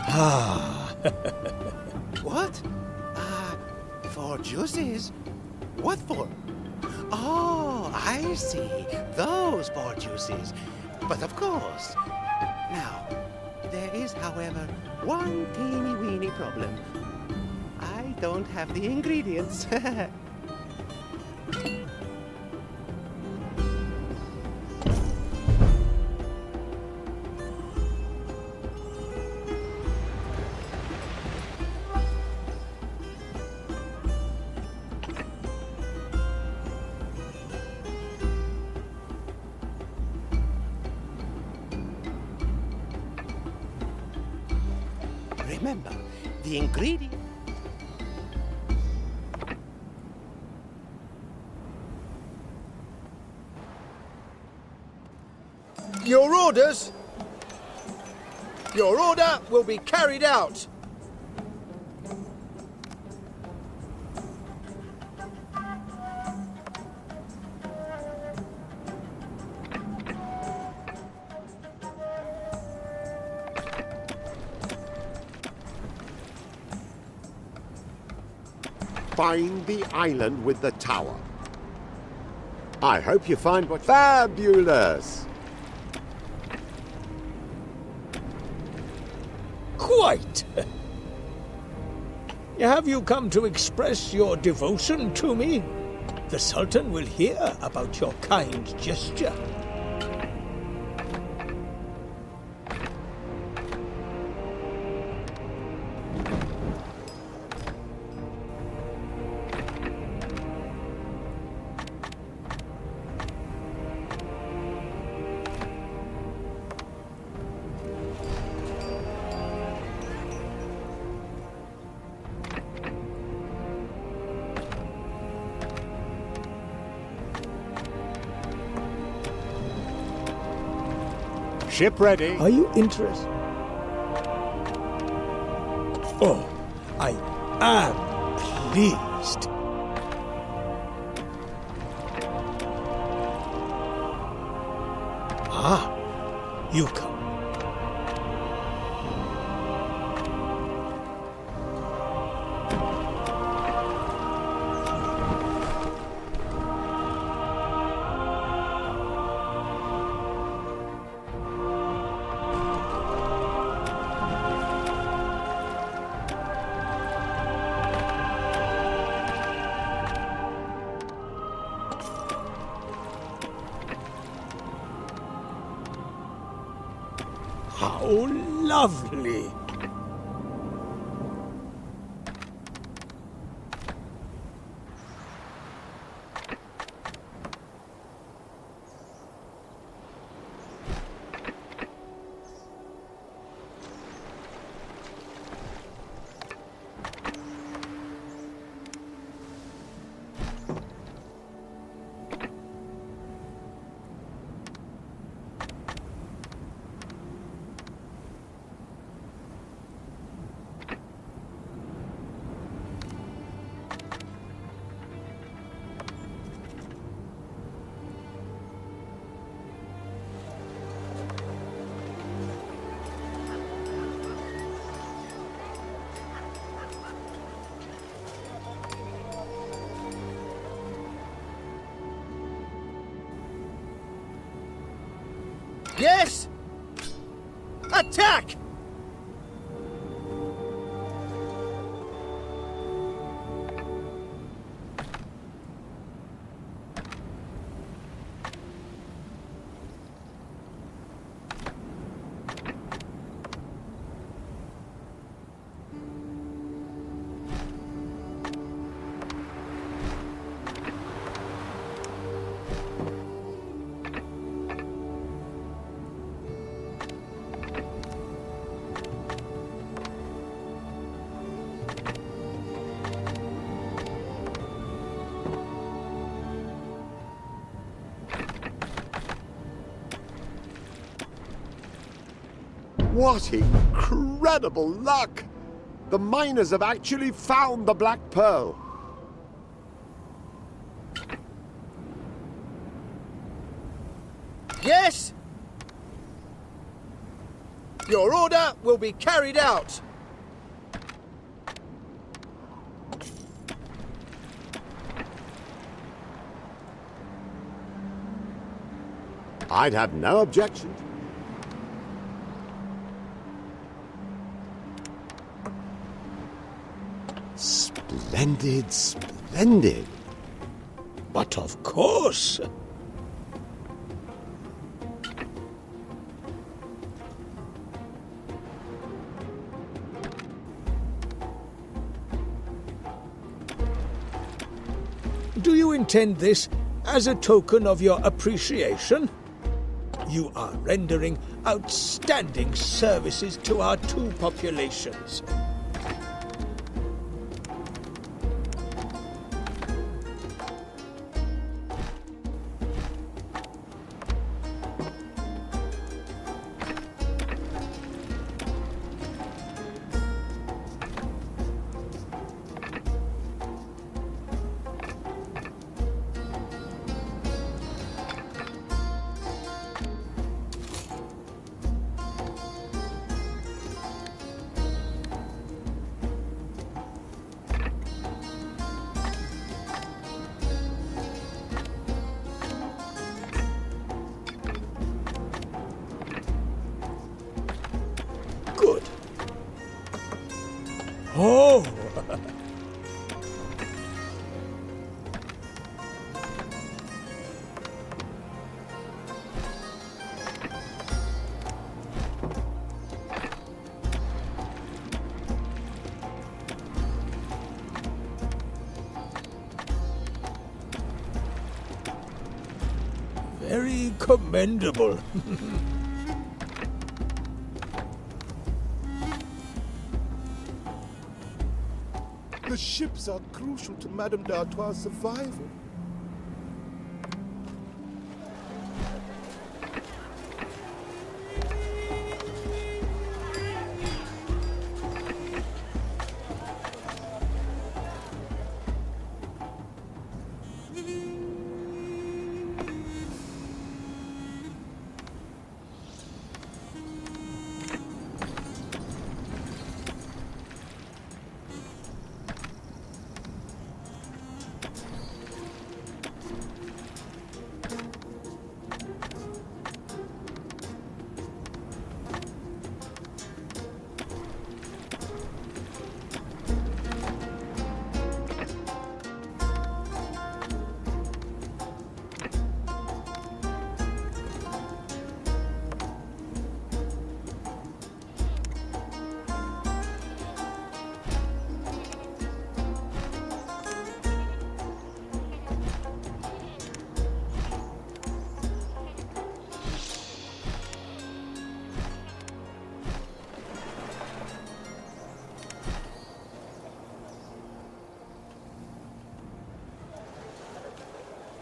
S3: Ah. What? 4 juices? What for? Oh, I see. Those boar juices. But of course. Now, there is, however, one teeny-weeny problem. I don't have the ingredients. Remember, the ingredient...
S10: Your orders? Your order will be carried out.
S12: Find the island with the tower. I hope you find what... Fabulous!
S6: Quite! Have you come to express your devotion to me? The Sultan will hear about your kind gesture.
S1: Ship ready.
S6: Are you interested? Oh, I am pleased. Ah, you come. How lovely!
S10: Yes! Attack!
S12: What incredible luck! The miners have actually found the Black Pearl.
S10: Yes! Your order will be carried out.
S2: I'd have no objection. Splendid, splendid.
S6: But of course. Do you intend this as a token of your appreciation? You are rendering outstanding services to our two populations. Good. Oh! Very commendable.
S4: The ships are crucial to Madame d'Artois' survival.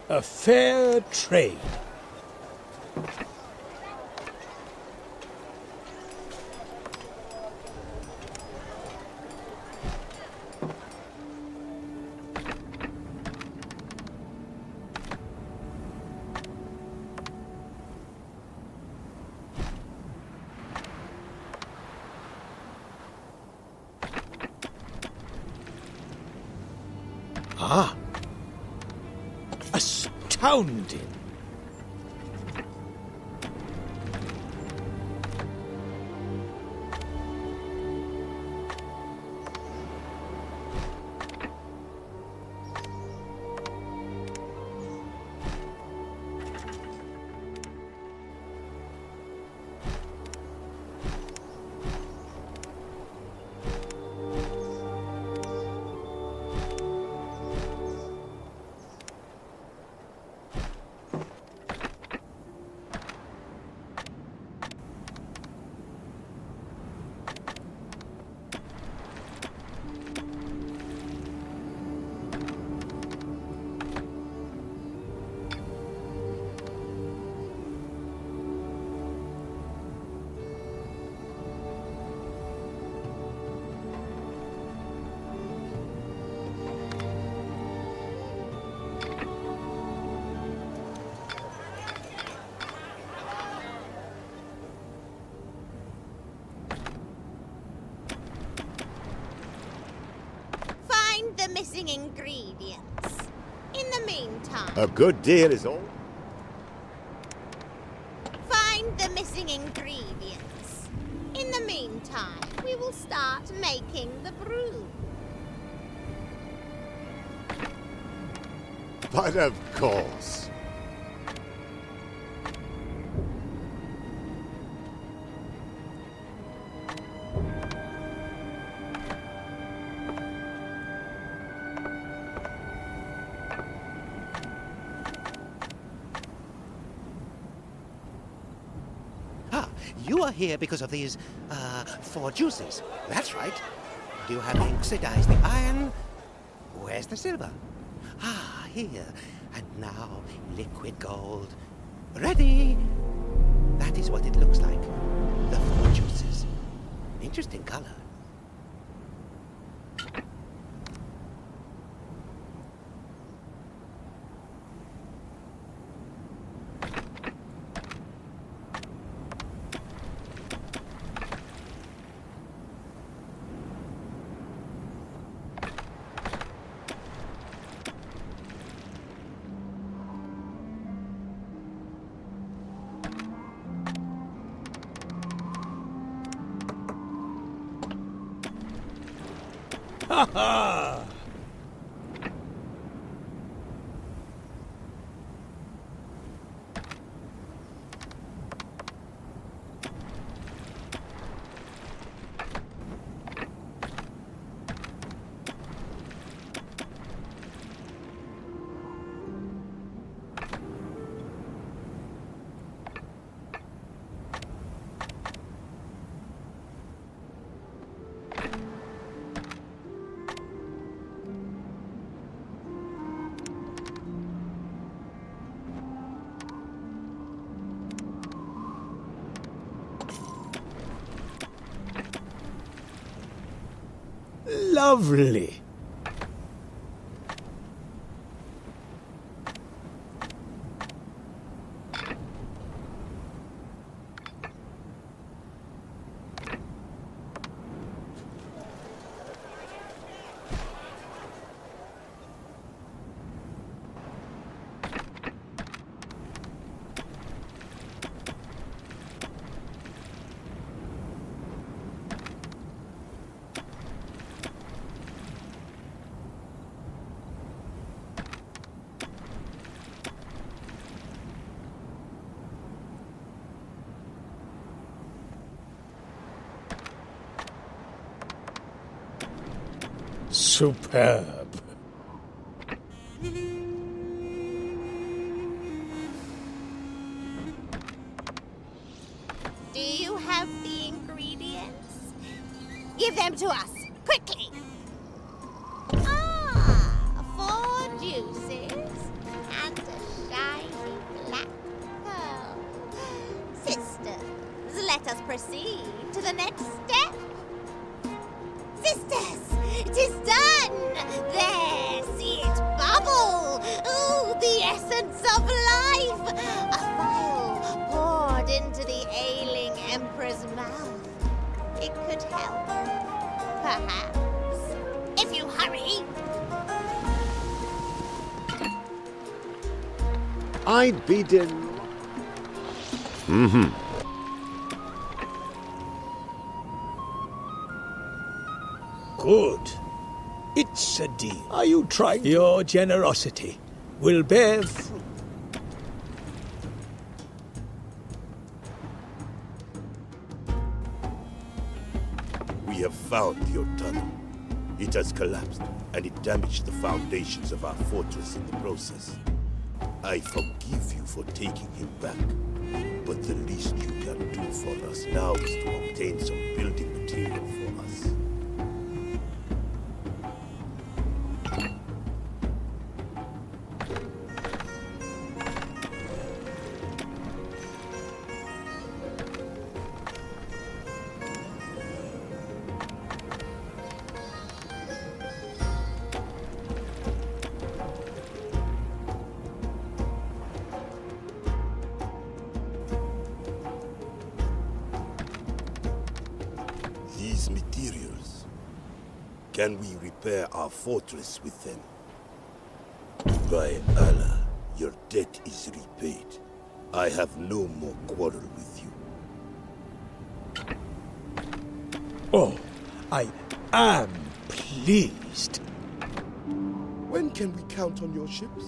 S6: A fair trade. Ah! Astounding!
S17: The missing ingredients. In the meantime...
S2: A good deal is all.
S17: find the missing ingredients. In the meantime, we will start making the brew.
S2: But of course.
S3: You are here because of these, 4 juices. That's right. Do you have to oxidize the iron? Where's the silver? Ah, here. And now, liquid gold. Ready! That is what it looks like. The 4 juices. Interesting color.
S8: Ha ha! Lovely. Superb.
S17: Do you have the ingredients? Give them to us, quickly! Ah, 4 juices and a shiny black pearl. Sisters, let us proceed to the next step. Sisters, it is done! There, see it bubble! Ooh, the essence of life! A phial poured into the ailing emperor's mouth. It could help, perhaps, if you hurry.
S2: I'd be
S6: Good. It's a deal. Are you trying? Your generosity will bear fruit.
S4: We have found your tunnel. It has collapsed, and it damaged the foundations of our fortress in the process. I forgive you for taking him back, but the least you can do for us now is to obtain some building material for us. These materials, can we repair our fortress with them? By Allah, your debt is repaid. I have no more quarrel with you.
S15: Oh, I am pleased.
S4: When can we count on your ships?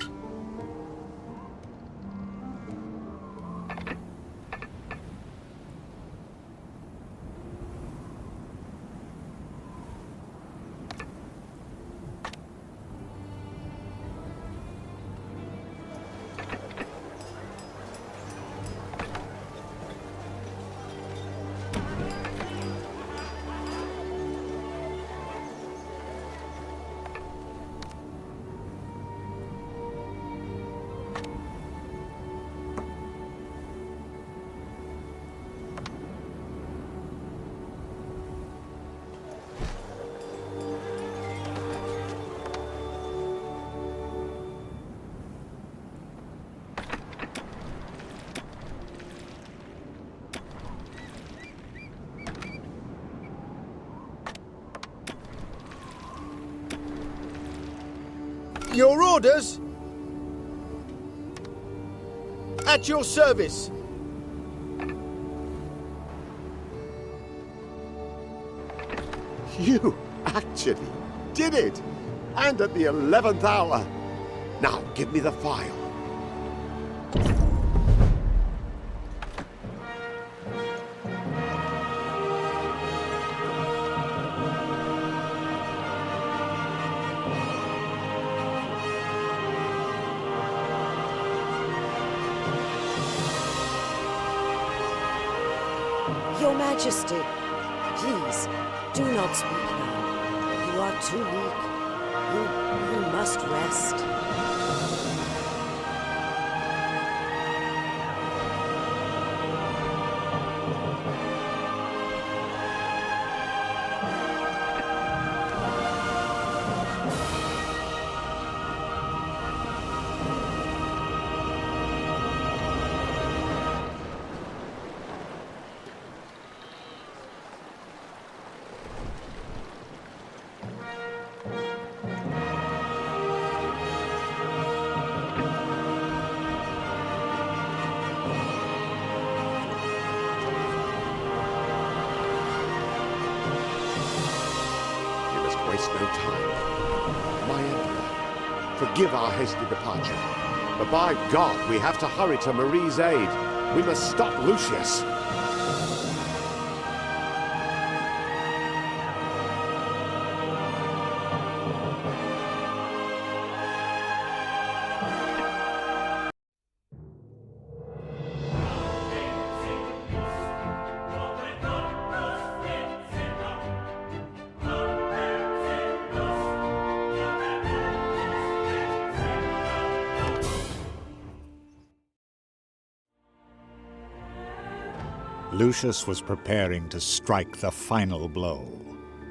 S10: Your orders? At your service.
S2: You actually did it! And at the 11th hour! Now, give me the file.
S16: Your Majesty, please, do not speak now. You are too weak. You must rest.
S2: Waste no time. My Emperor, forgive our hasty departure, but by God, we have to hurry to Marie's aid. We must stop Lucius.
S1: Lucius was preparing to strike the final blow.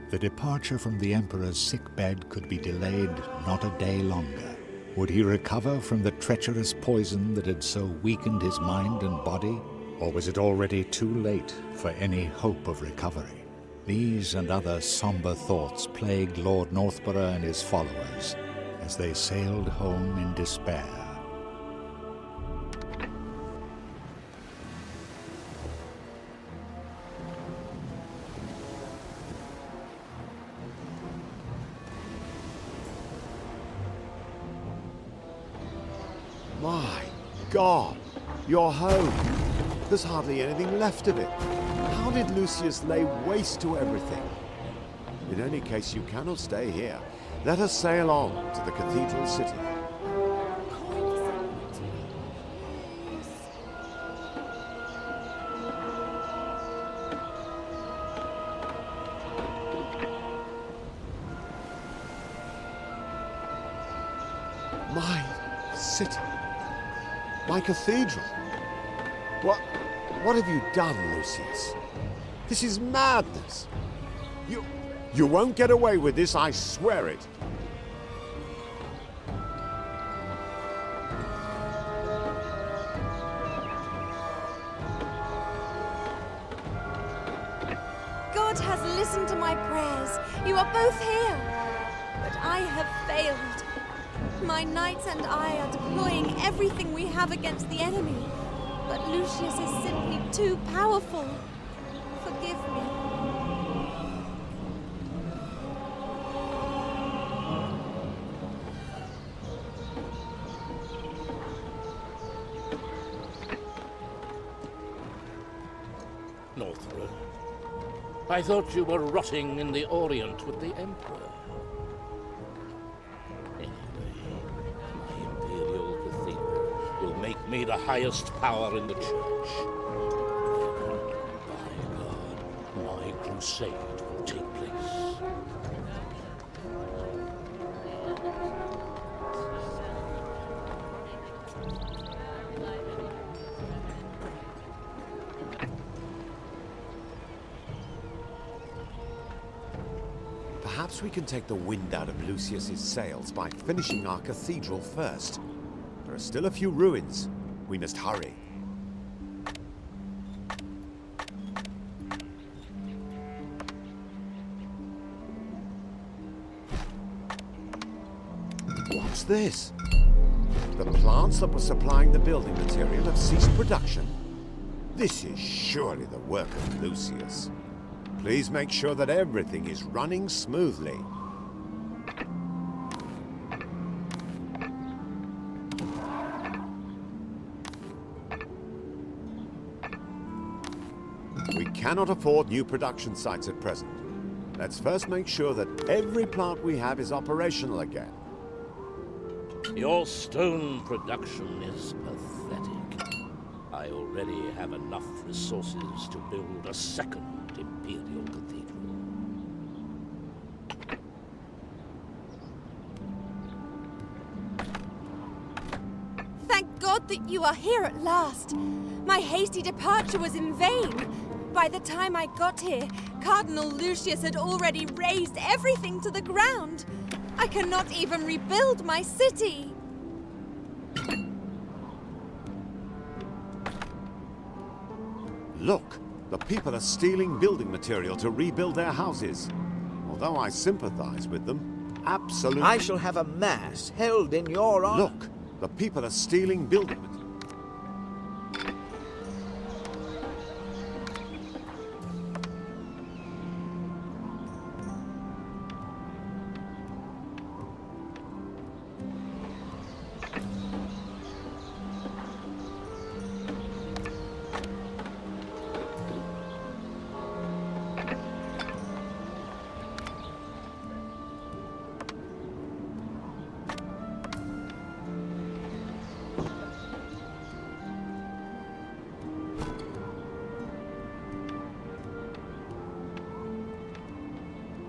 S1: The departure from the Emperor's sickbed could be delayed not a day longer. Would he recover from the treacherous poison that had so weakened his mind and body? Or was it already too late for any hope of recovery? These and other somber thoughts plagued Lord Northborough and his followers as they sailed home in despair.
S2: My God, you're home. There's hardly anything left of it. How did Lucius lay waste to everything? In any case, you cannot stay here. Let us sail on to the cathedral city. My city. My cathedral. What have you done, Lucius? This is madness. You won't get away with this, I swear it.
S5: God has listened to my prayers. You are both here. But I have failed. My knights and I are deploying everything we have against the enemy. but Lucius is simply too powerful. Forgive me.
S7: Northrend, I thought you were rotting in the Orient with the Emperor. Anyway, my imperial cathedral will make me the highest power in the church. By God, my crusade will take place.
S2: Perhaps we can take the wind out of Lucius's sails by finishing our cathedral first. There are still a few ruins. We must hurry. What's this? The plants that were supplying the building material have ceased production. This is surely the work of Lucius. Please make sure that everything is running smoothly. We cannot afford new production sites at present. Let's first make sure that every plant we have is operational again.
S7: Your stone production is pathetic. I already have enough resources to build a second imperial cathedral.
S5: Thank God that you are here at last. My hasty departure was in vain. By the time I got here, Cardinal Lucius had already razed everything to the ground. I cannot even rebuild my city.
S2: Look, the people are stealing building material to rebuild their houses. Although I sympathize with them, absolutely...
S10: I shall have a mass held in your honor.
S2: Look, the people are stealing building material.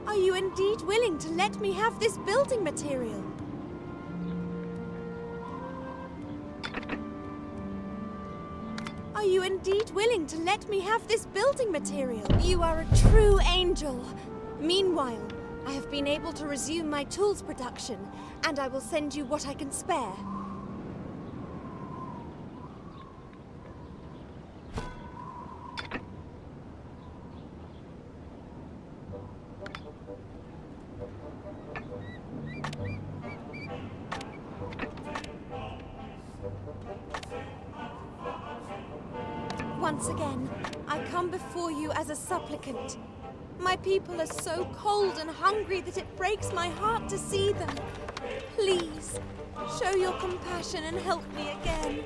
S5: Are you indeed willing to let me have this building material? Are you indeed willing to let me have this building material? You are a true angel. Meanwhile, I have been able to resume my tools production, and I will send you what I can spare. Once again, I come before you as a supplicant. My people are so cold and hungry that it breaks my heart to see them. Please, show your compassion and help me again.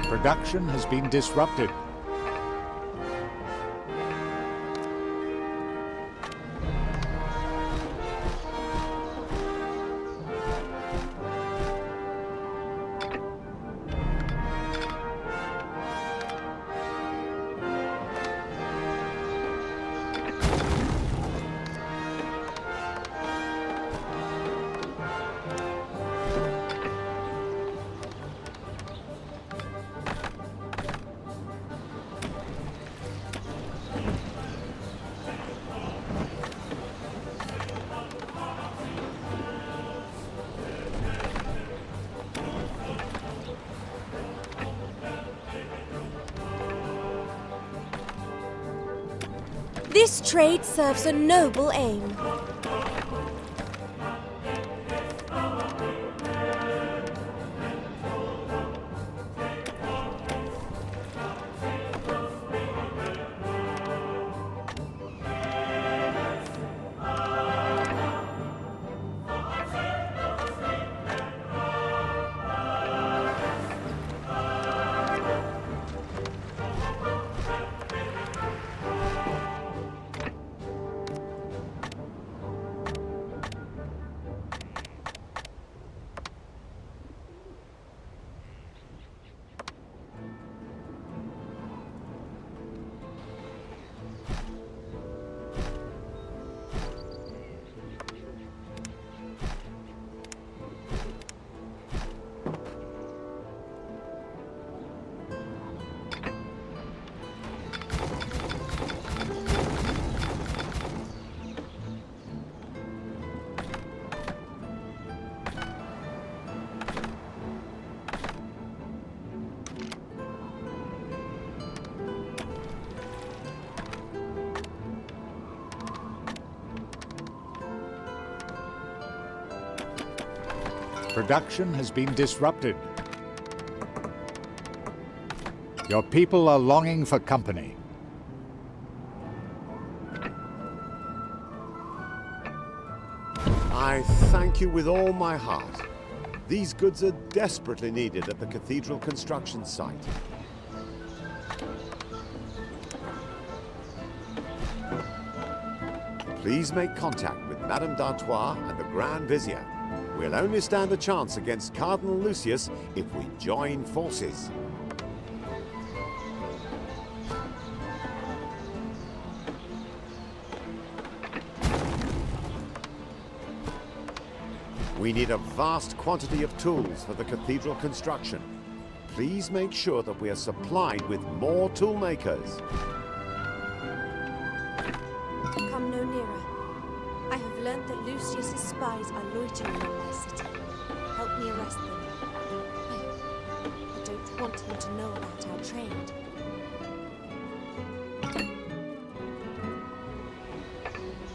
S1: Production has been disrupted.
S5: This trade serves a noble aim.
S1: Production has been disrupted. Your people are longing for company.
S2: I thank you with all my heart. These goods are desperately needed at the cathedral construction site. Please make contact with Madame d'Artois and the Grand Vizier. We'll only stand a chance against Cardinal Lucius if we join forces. We need a vast quantity of tools for the cathedral construction. Please make sure that we are supplied with more tool makers.
S5: Come no nearer. I have learnt that Lucius's spies are loitering in my city. Help me arrest them. I don't want him to know about our trade.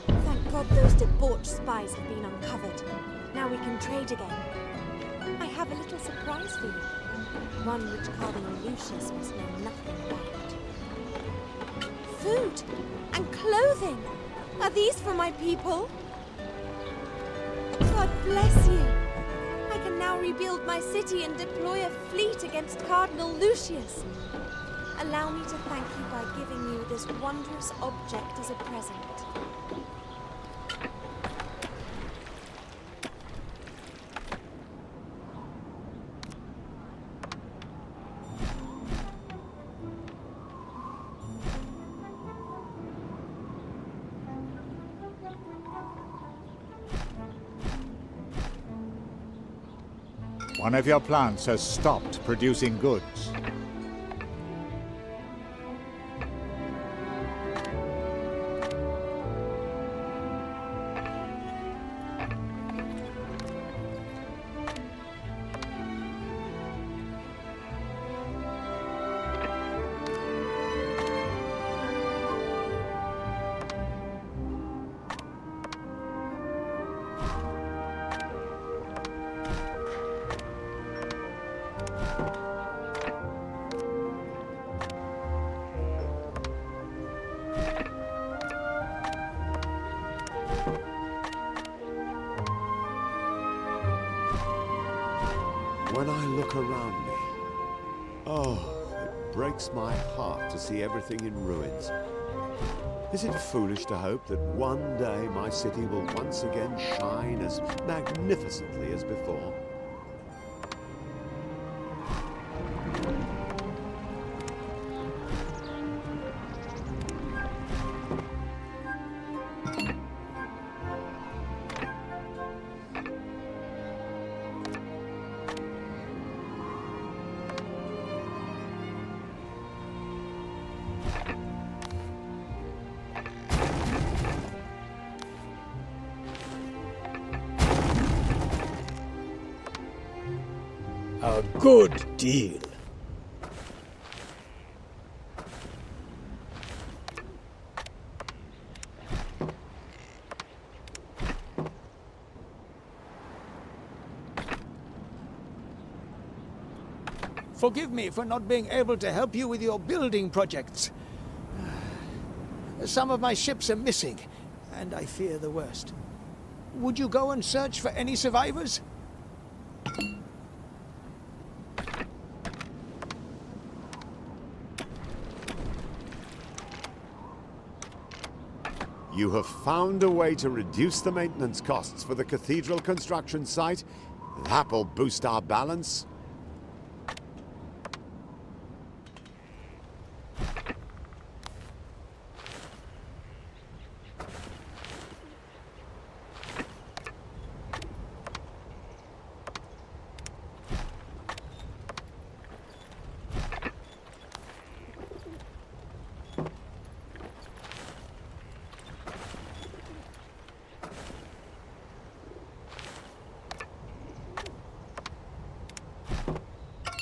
S5: Thank God those debauched spies have been uncovered. Now we can trade again. I have a little surprise for you. One which Cardinal Lucius must know nothing about. Food and clothing! Are these for my people? God bless you! I can now rebuild my city and deploy a fleet against Cardinal Lucius. Allow me to thank you by giving you this wondrous object as a present.
S1: One of your plants has stopped producing goods.
S2: When I look around me, it breaks my heart to see everything in ruins. Is it foolish to hope that one day my city will once again shine as magnificently as before?
S8: A good deal.
S15: Forgive me for not being able to help you with your building projects. Some of my ships are missing, and I fear the worst. Would you go and search for any survivors?
S2: You have found a way to reduce the maintenance costs for the cathedral construction site? That will boost our balance.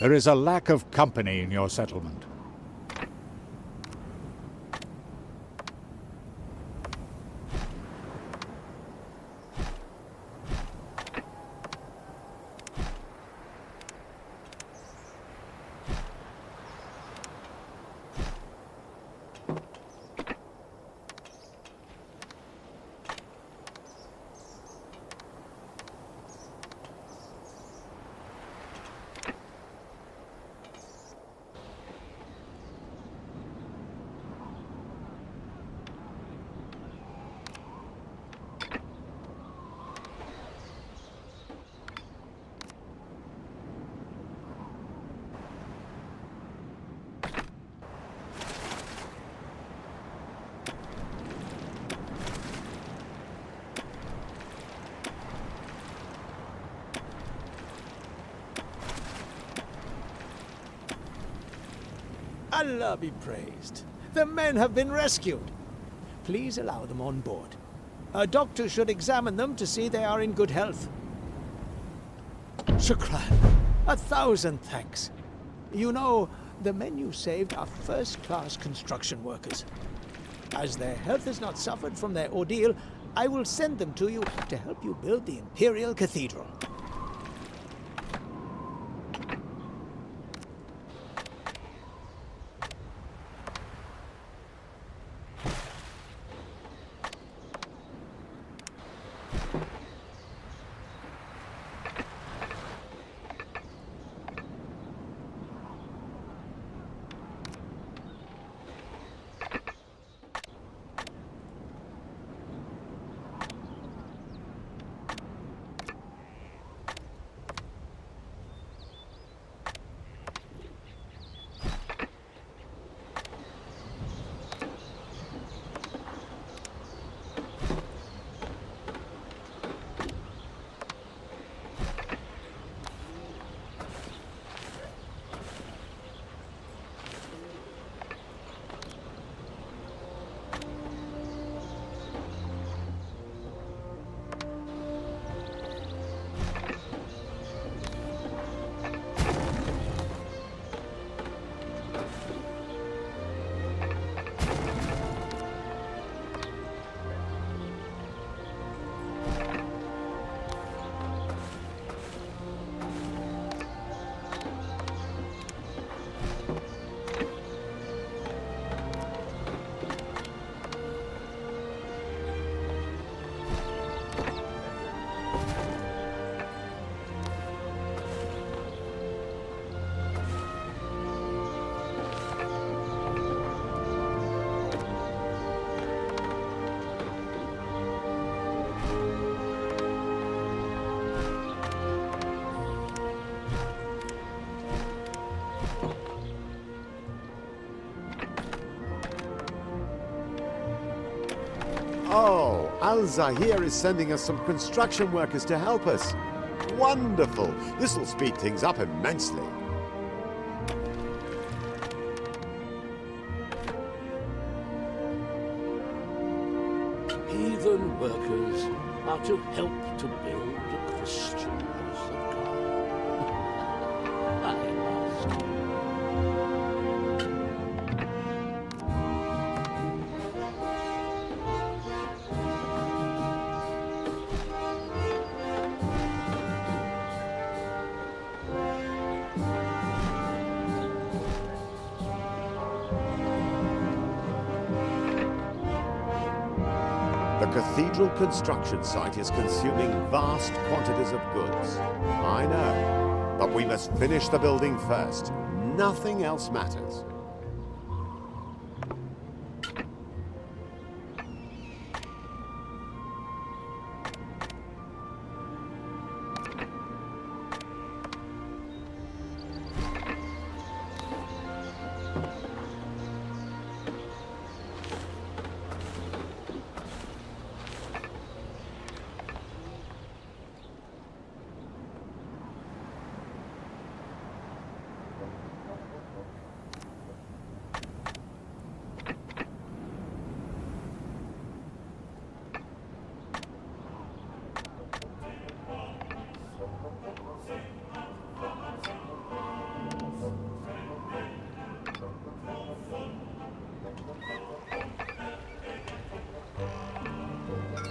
S1: There is a lack of company in your settlement.
S15: Allah be praised. The men have been rescued. Please allow them on board. A doctor should examine them to see they are in good health. Shukran. 1,000 thanks. You know, the men you saved are first-class construction workers. As their health has not suffered from their ordeal, I will send them to you to help you build the Imperial Cathedral.
S2: Oh, Al-Zahir is sending us some construction workers to help us. Wonderful! This'll speed things up immensely.
S7: Heathen workers are to help to build a Christian house of God. I ask.
S2: cathedral construction site is consuming vast quantities of goods. I know, but we must finish the building first. Nothing else matters.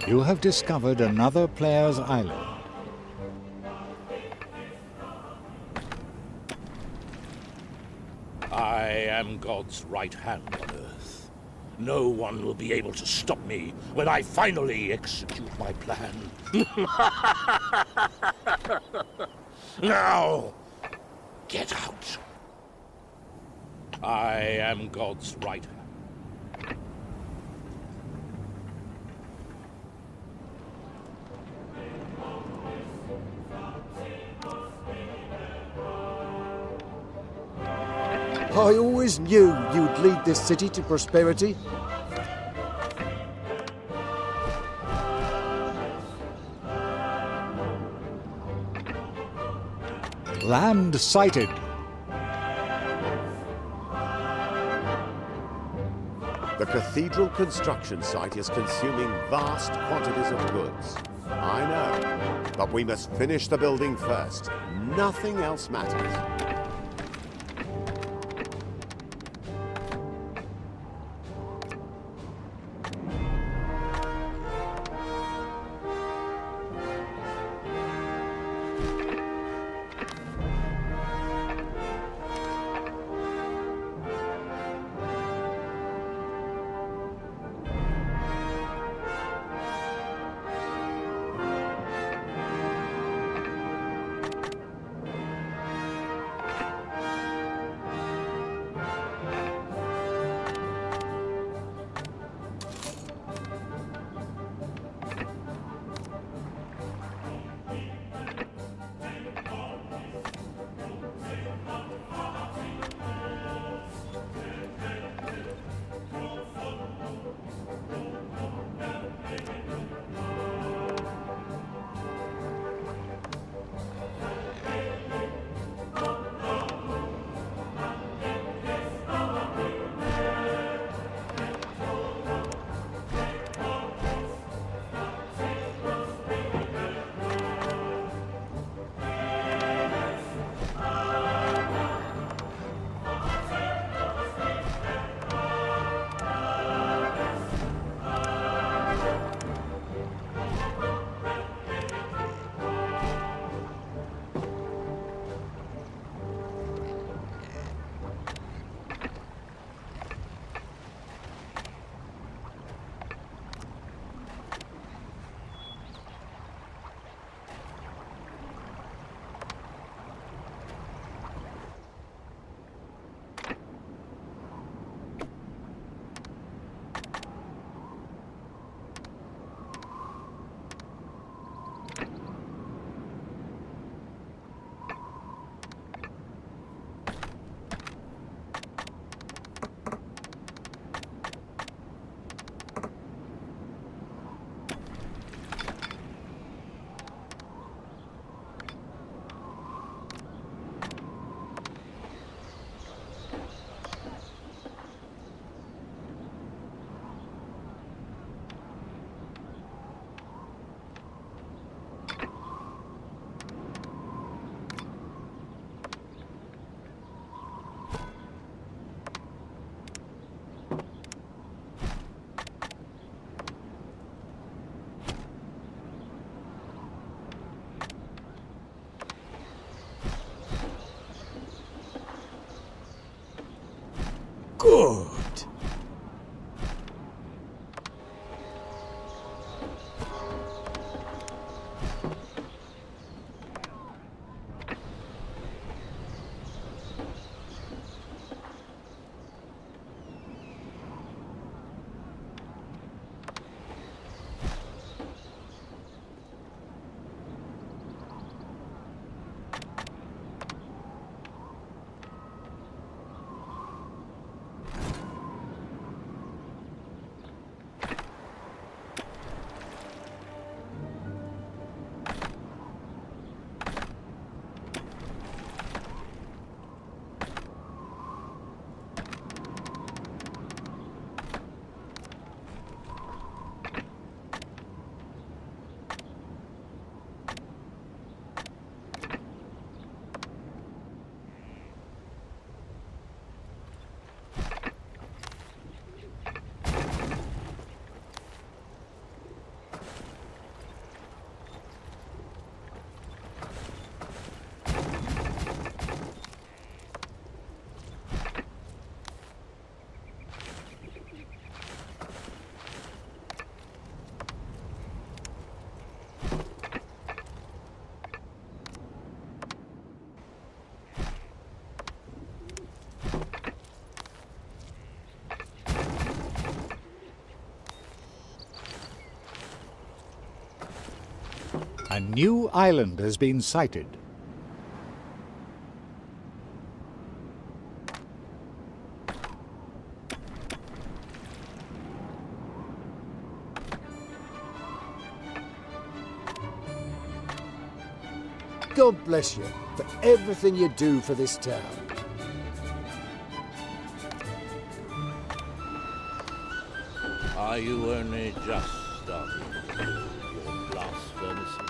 S1: You have discovered another player's island.
S7: I am God's right hand on earth. No one will be able to stop me when I finally execute my plan. Now, get out. I am God's right hand.
S11: I always knew you'd lead this city to prosperity.
S1: Land sighted.
S2: The cathedral construction site is consuming vast quantities of goods. I know, but we must finish the building first. Nothing else matters.
S6: Good.
S1: A new island has been sighted.
S11: God bless you for everything you do for this town.
S7: Are you only just starting to build your blast furnaces?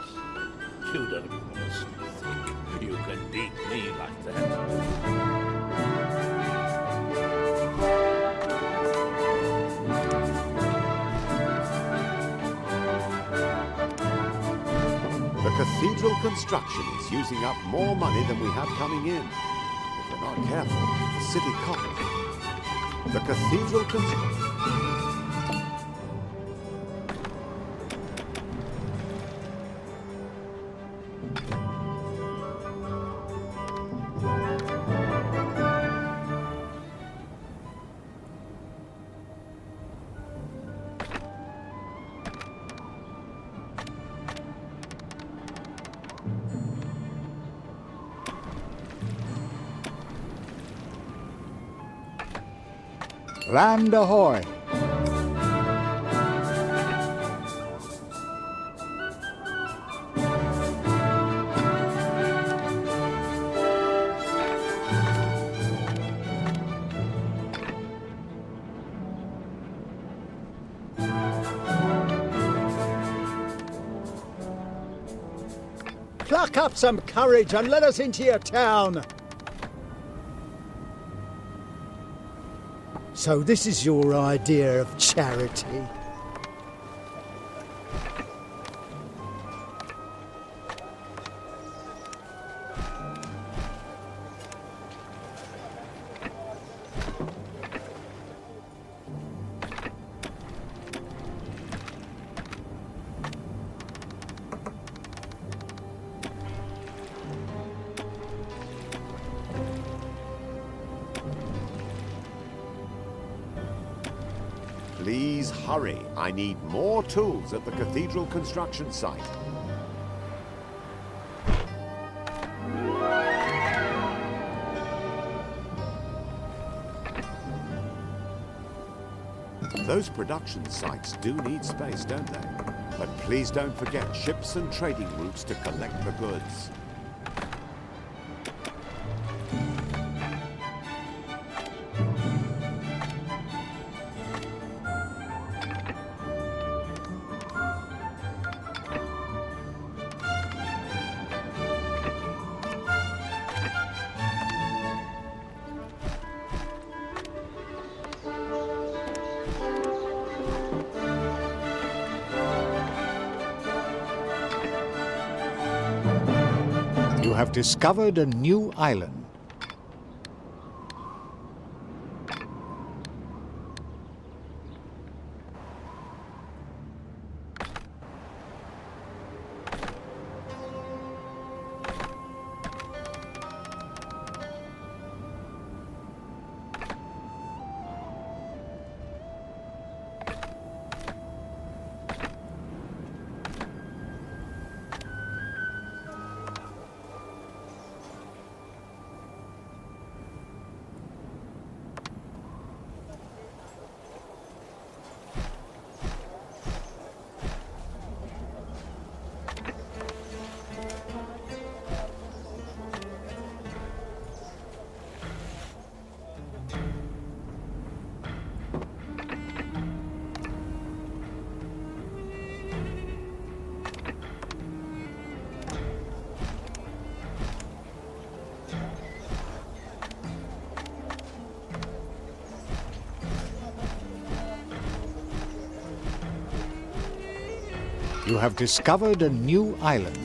S7: You don't honestly think you can beat me like that?
S2: The cathedral construction is using up more money than we have coming in. If we're not careful, the city coffers. The cathedral construction...
S1: Land ahoy!
S9: Pluck up some courage and let us into your town. So this is your idea of charity?
S2: Please hurry. I need more tools at the cathedral construction site. Those production sites do need space, don't they? But please don't forget ships and trading routes to collect the goods.
S1: You have discovered a new island. You have discovered a new island.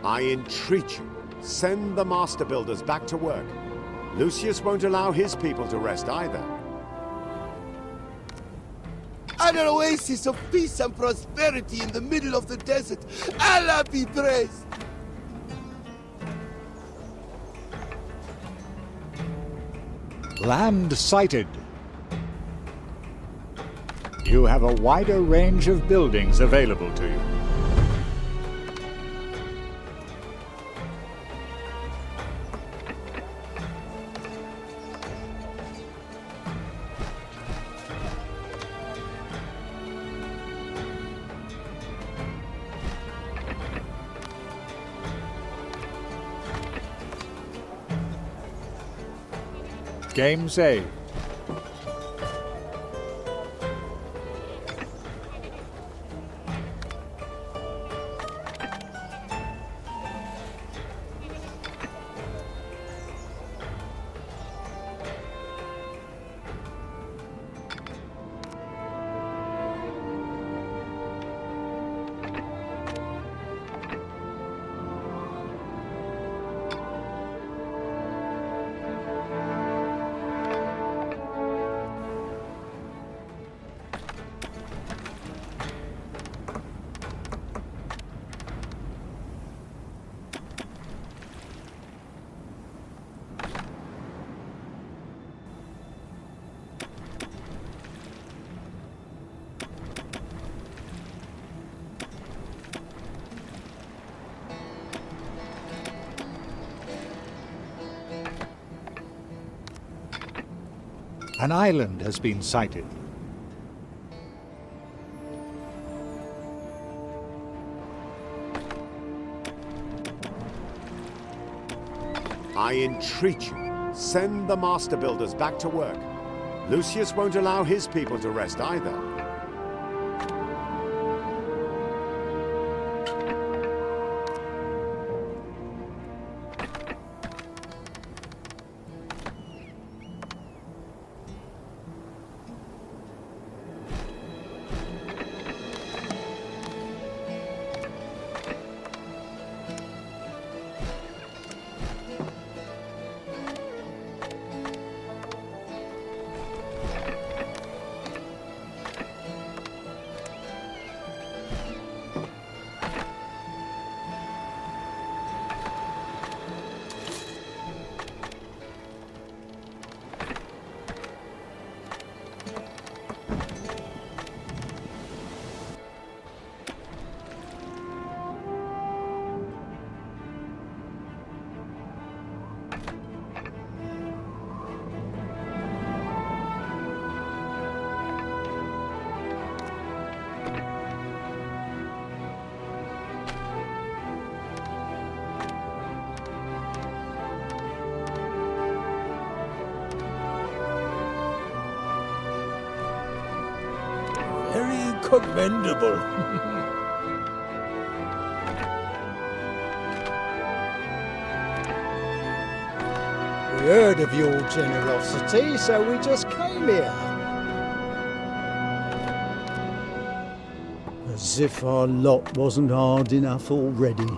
S2: I entreat you, send the master builders back to work. Lucius won't allow his people to rest either.
S4: An oasis of peace and prosperity in the middle of the desert. Allah be praised!
S1: Land sighted. You have a wider range of buildings available to you. Game saved. An island has been sighted.
S2: I entreat you, send the master builders back to work. Lucius won't allow his people to rest either.
S8: Very commendable.
S9: We heard of your generosity, so we just came here. As if our lot wasn't hard enough already.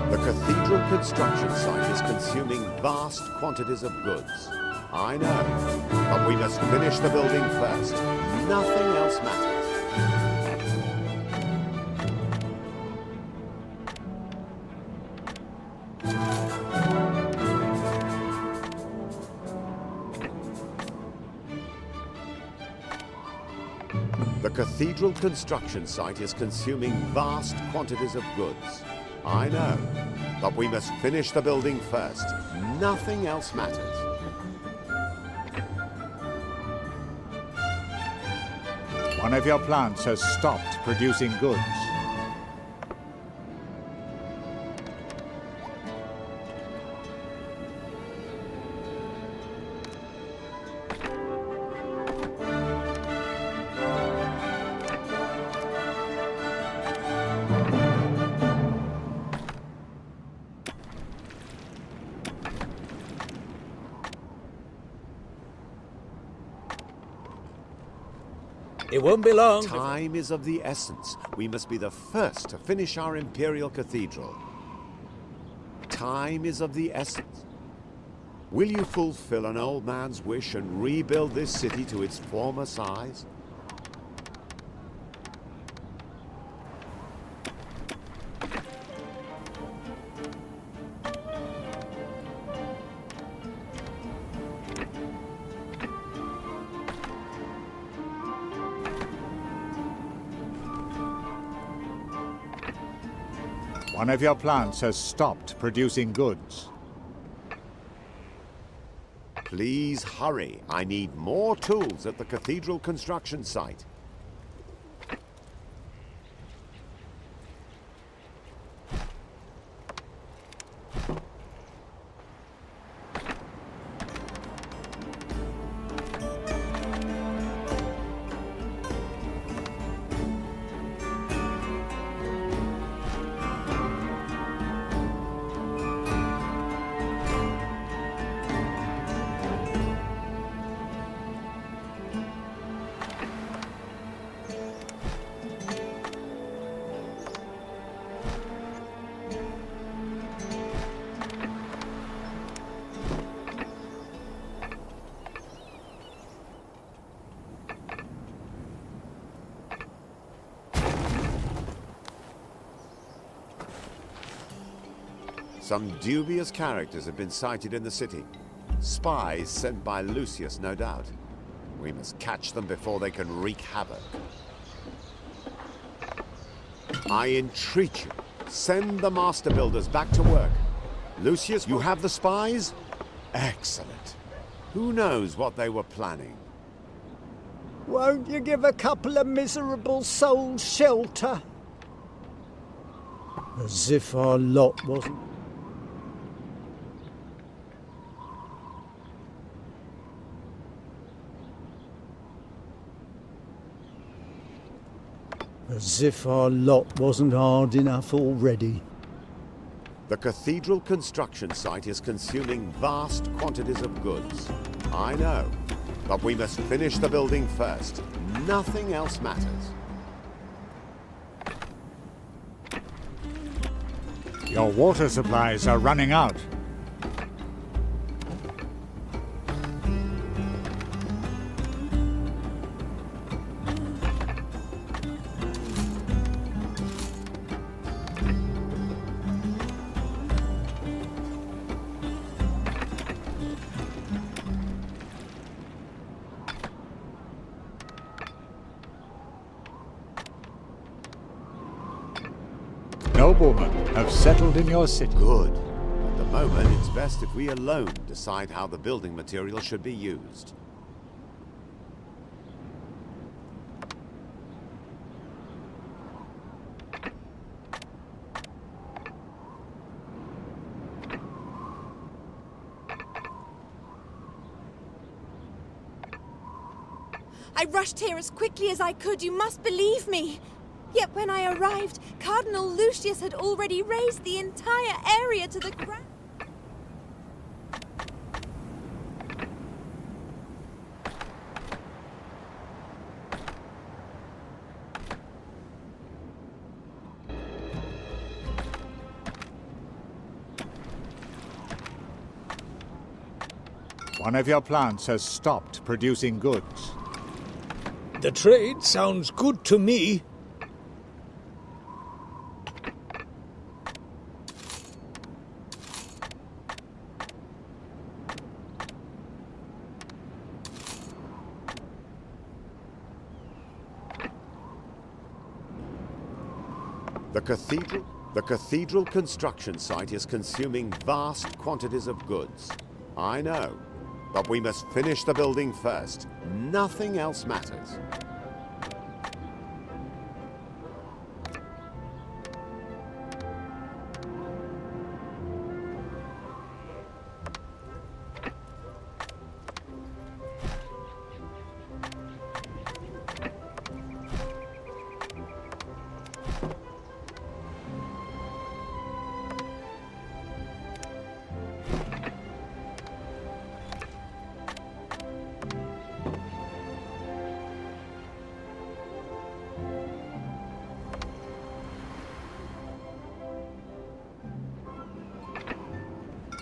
S2: The cathedral construction site is consuming vast quantities of goods. I know, but we must finish the building first. Nothing else matters. The cathedral construction site is consuming vast quantities of goods. I know, but we must finish the building first. Nothing else matters.
S1: One of your plants has stopped producing goods.
S8: It won't be long.
S2: Time is of the essence. We must be the first to finish our imperial cathedral. Time is of the essence. Will you fulfill an old man's wish and rebuild this city to its former size?
S1: One of your plants has stopped producing goods.
S2: Please hurry. I need more tools at the cathedral construction site. Some dubious characters have been sighted in the city. Spies sent by Lucius, no doubt. We must catch them before they can wreak havoc. I entreat you, send the master builders back to work. Lucius, you have the spies? Excellent. Who knows what they were planning?
S9: Won't you give a couple of miserable souls shelter? As if our lot wasn't... As if our lot wasn't hard enough already.
S2: The cathedral construction site is consuming vast quantities of goods. I know, but we must finish the building first. Nothing else matters.
S1: Your water supplies are running out. Noblemen have settled in your city.
S2: Good. At the moment, it's best if we alone decide how the building material should be used.
S5: I rushed here as quickly as I could. You must believe me. Yet when I arrived, Cardinal Lucius had already raised the entire area to the ground.
S1: One of your plants has stopped producing goods.
S6: The trade sounds good to me.
S2: The cathedral construction site is consuming vast quantities of goods. I know, but we must finish the building first. Nothing else matters.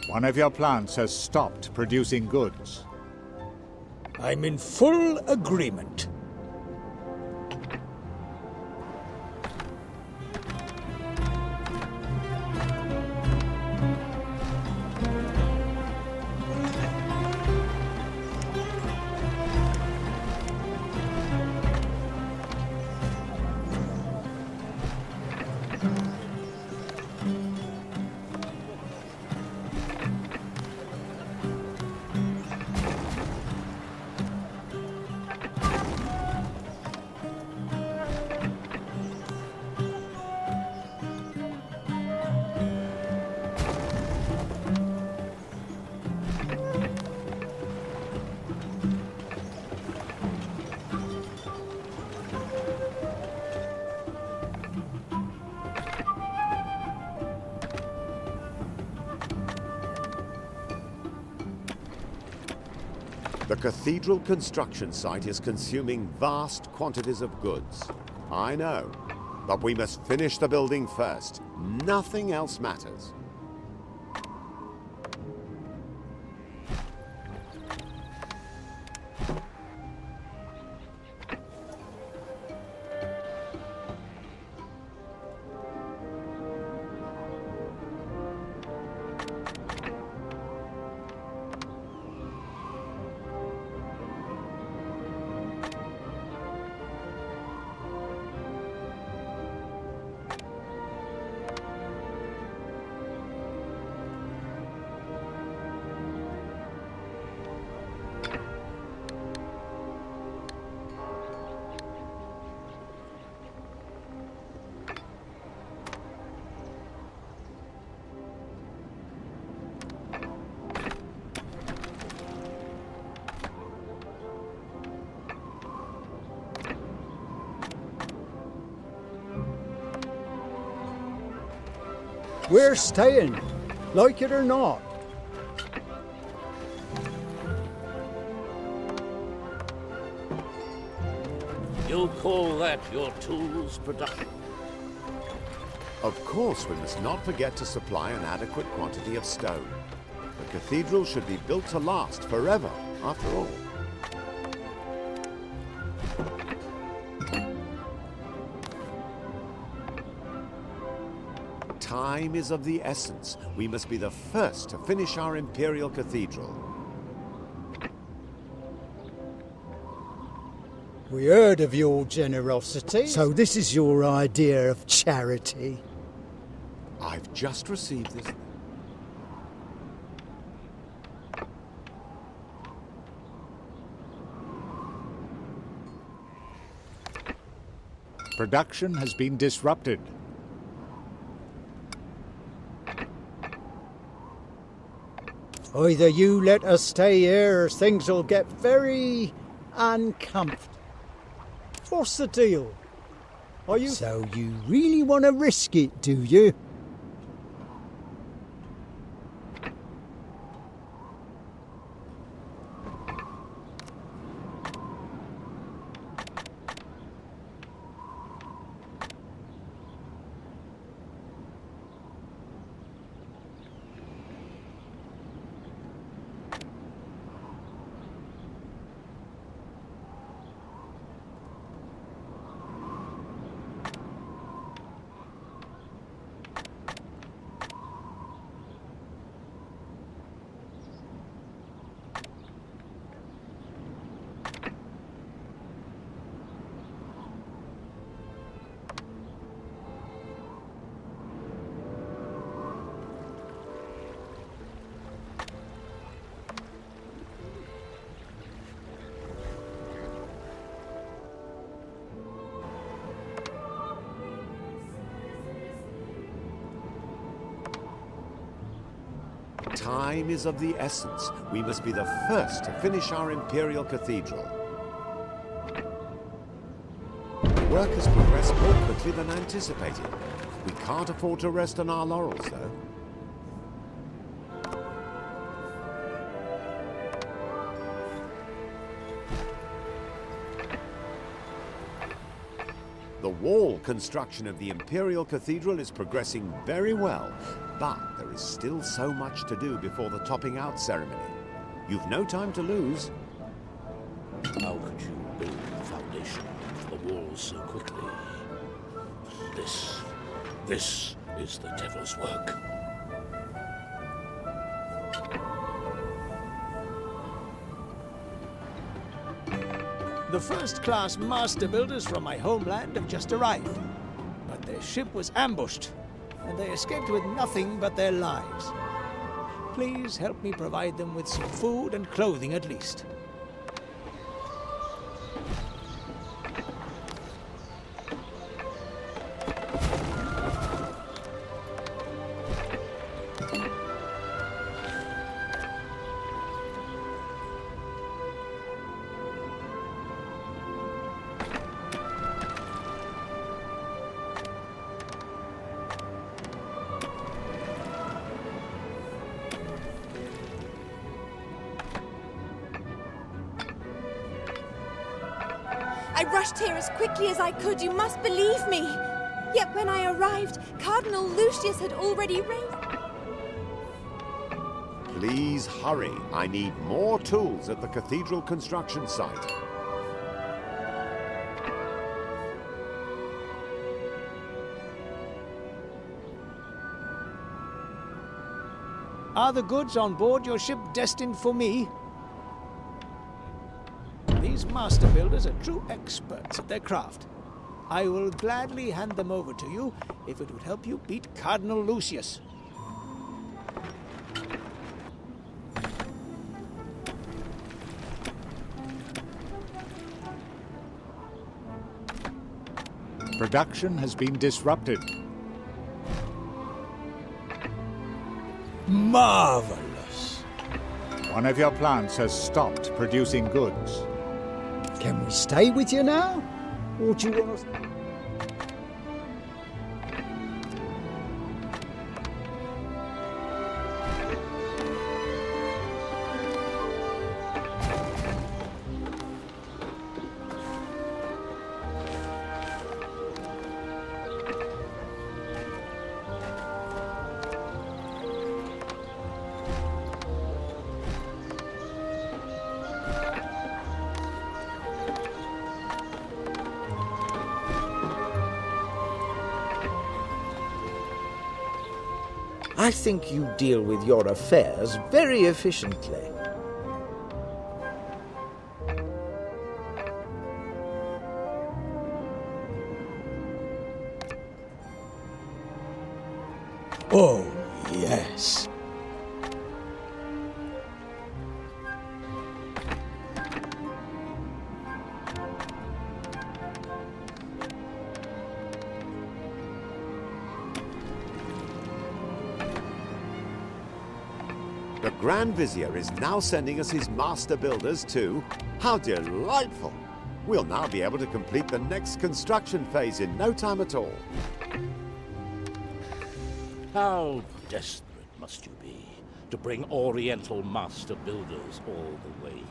S1: One of your plants has stopped producing goods.
S6: I'm in full agreement.
S2: The cathedral construction site is consuming vast quantities of goods. I know, but we must finish the building first. Nothing else matters.
S11: We're staying, like it or not.
S7: You call that your tools production?
S2: Of course, we must not forget to supply an adequate quantity of stone. The cathedral should be built to last forever, after all. Time is of the essence. We must be the first to finish our imperial cathedral.
S11: We heard of your generosity. So this is your idea of charity?
S2: I've just received this.
S1: Production has been disrupted.
S11: Either you let us stay here or things will get very uncomfortable. What's the deal? Are you? So you really want to risk it, do you?
S2: Time is of the essence. We must be the first to finish our Imperial Cathedral. The work has progressed more quickly than anticipated. We can't afford to rest on our laurels, though. The wall construction of the Imperial Cathedral is progressing very well, but there is still so much to do before the topping out ceremony. You've no time to lose.
S7: How could you build the foundation for the walls so quickly? This is the devil's work.
S15: The first-class master builders from my homeland have just arrived, but their ship was ambushed, and they escaped with nothing but their lives. Please help me provide them with some food and clothing at least.
S5: I rushed here as quickly as I could, you must believe me. Yet when I arrived, Cardinal Lucius had already raised...
S2: Please hurry. I need more tools at the cathedral construction site.
S15: Are the goods on board your ship destined for me? These master builders are true experts at their craft. I will gladly hand them over to you if it would help you beat Cardinal Lucius.
S1: Production has been disrupted.
S11: Marvelous.
S1: One of your plants has stopped producing goods.
S11: Can we stay with you now? Or do you want us...
S10: I think you deal with your affairs very efficiently.
S11: Oh, yes.
S2: The Grand Vizier is now sending us his master builders too. How delightful! We'll now be able to complete the next construction phase in no time at all.
S7: How desperate must you be to bring Oriental master builders all the way here?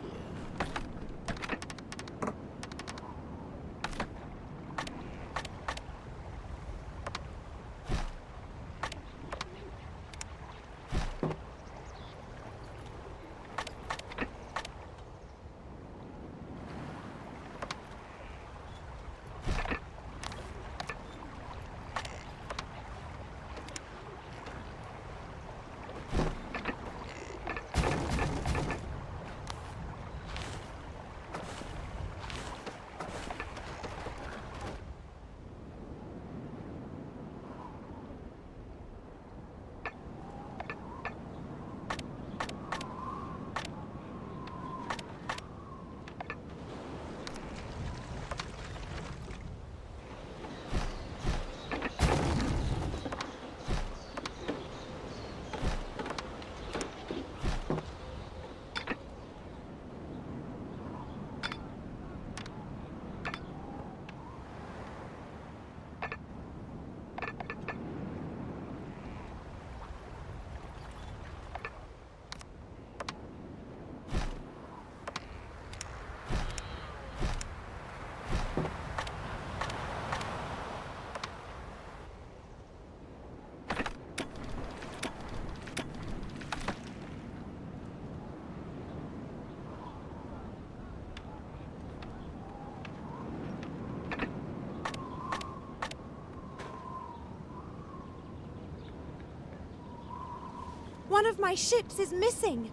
S5: One of my ships is missing,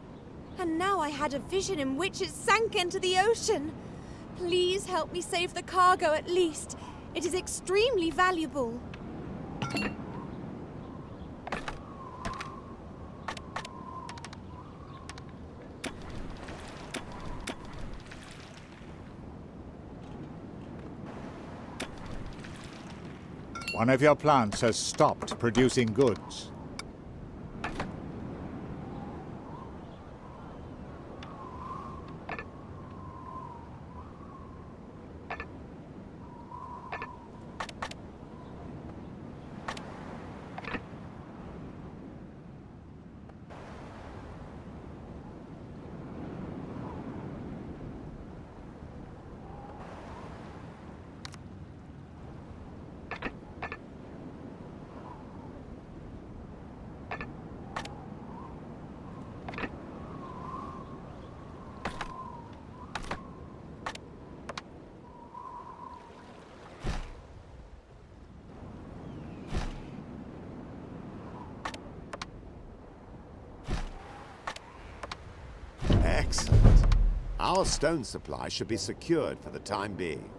S5: and now I had a vision in which it sank into the ocean. Please help me save the cargo at least. It is extremely valuable.
S1: One of your plants has stopped producing goods.
S2: Excellent. Our stone supply should be secured for the time being.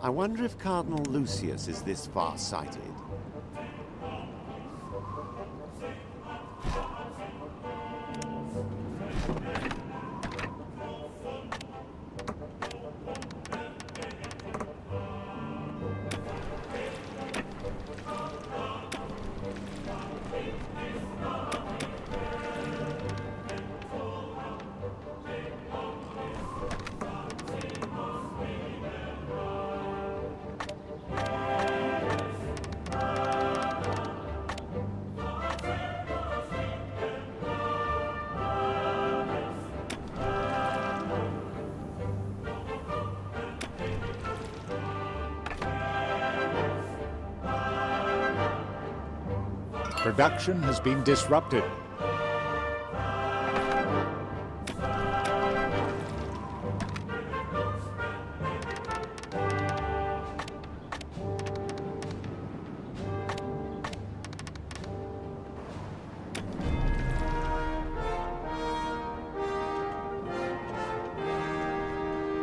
S2: I wonder if Cardinal Lucius is this far-sighted.
S1: Production has been disrupted.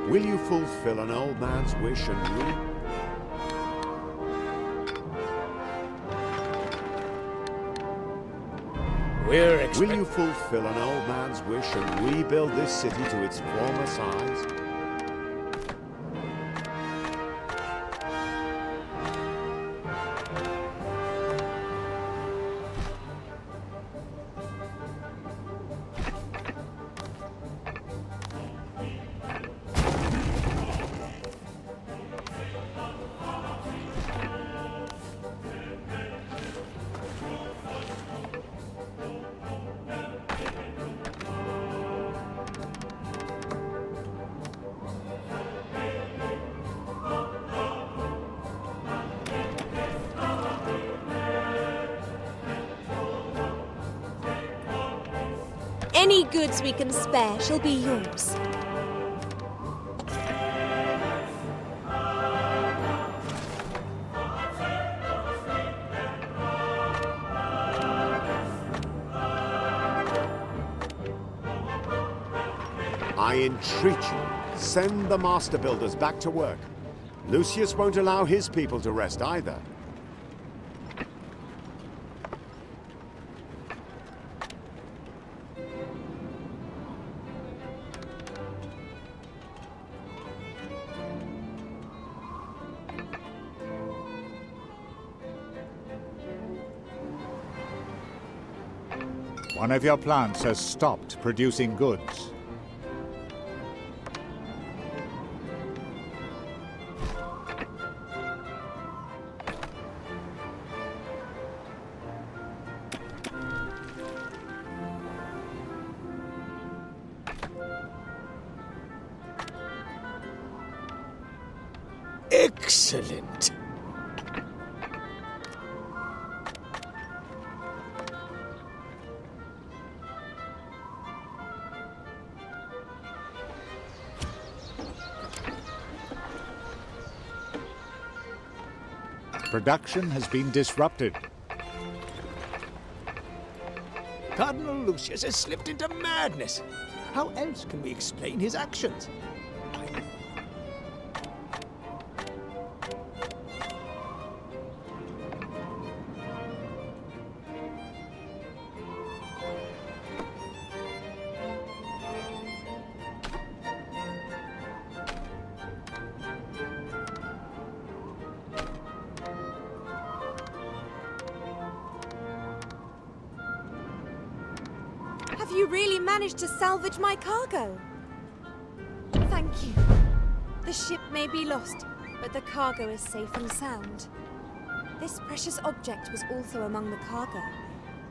S2: Will you fulfill an old man's wish and rule? Will you fulfill an old man's wish and rebuild this city to its former size?
S5: Any goods we can spare shall be yours.
S2: I entreat you, send the master builders back to work. Lucius won't allow his people to rest either.
S1: One of your plants has stopped producing goods.
S6: Excellent.
S1: Production has been disrupted.
S15: Cardinal Lucius has slipped into madness. How else can we explain his actions?
S5: Have you really managed to salvage my cargo? Thank you. The ship may be lost, but the cargo is safe and sound. This precious object was also among the cargo,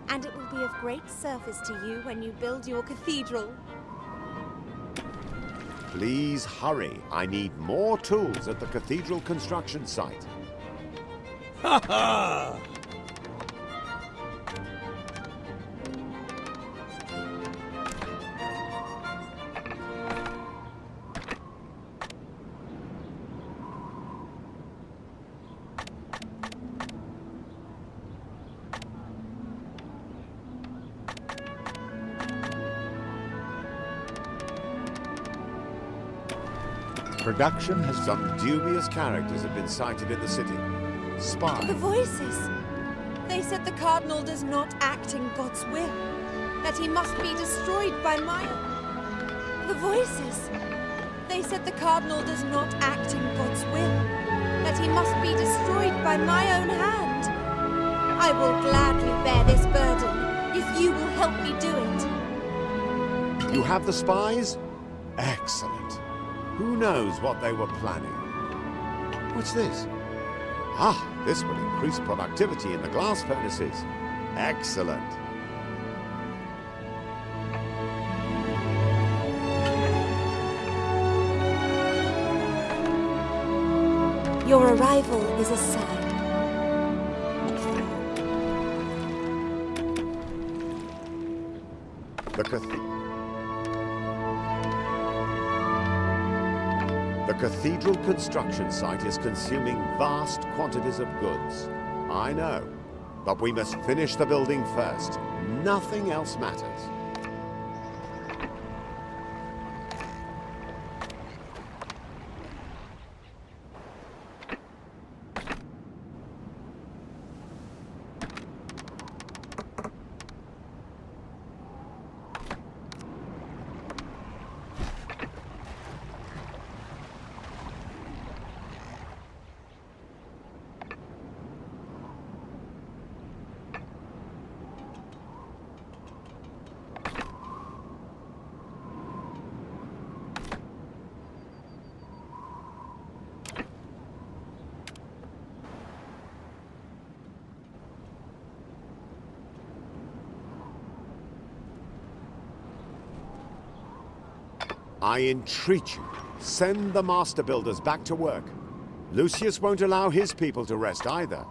S5: and it will be of great service to you when you build your cathedral.
S2: Please hurry. I need more tools at the cathedral construction site.
S8: Ha ha!
S1: Production has
S2: Some dubious characters have been sighted in the city. Spies.
S5: The voices! They said the Cardinal does not act in God's will, that he must be destroyed by my... The voices! They said the Cardinal does not act in God's will, that he must be destroyed by my own hand. I will gladly bear this burden, if you will help me do it.
S2: You have the spies? Excellent. Who knows what they were planning? What's this? Ah, this will increase productivity in the glass furnaces. Excellent.
S5: Your arrival is a sign.
S2: The cathedral construction site is consuming vast quantities of goods. I know, but we must finish the building first. Nothing else matters. I entreat you, send the master builders back to work. Lucius won't allow his people to rest either.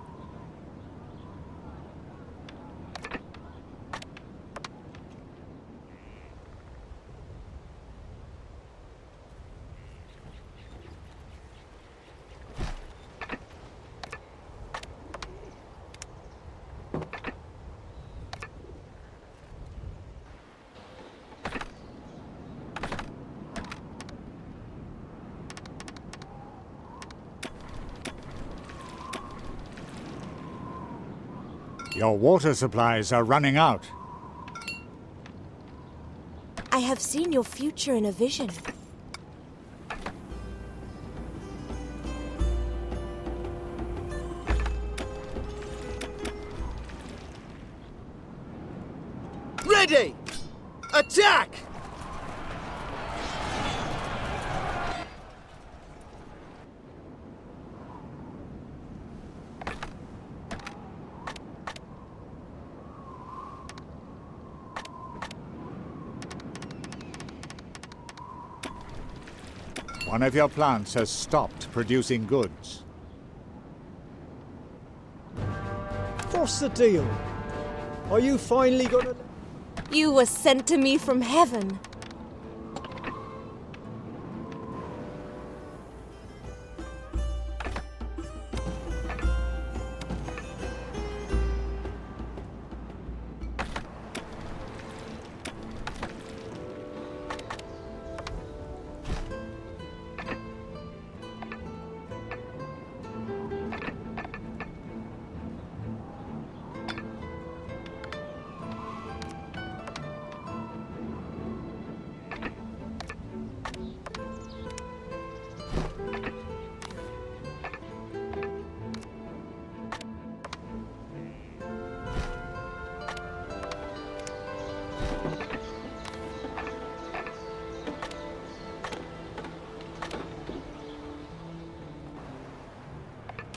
S1: Your water supplies are running out.
S5: I have seen your future in a vision.
S10: Ready! Attack!
S1: One of your plants has stopped producing goods.
S11: What's the deal? Are you finally gonna...
S5: You were sent to me from heaven.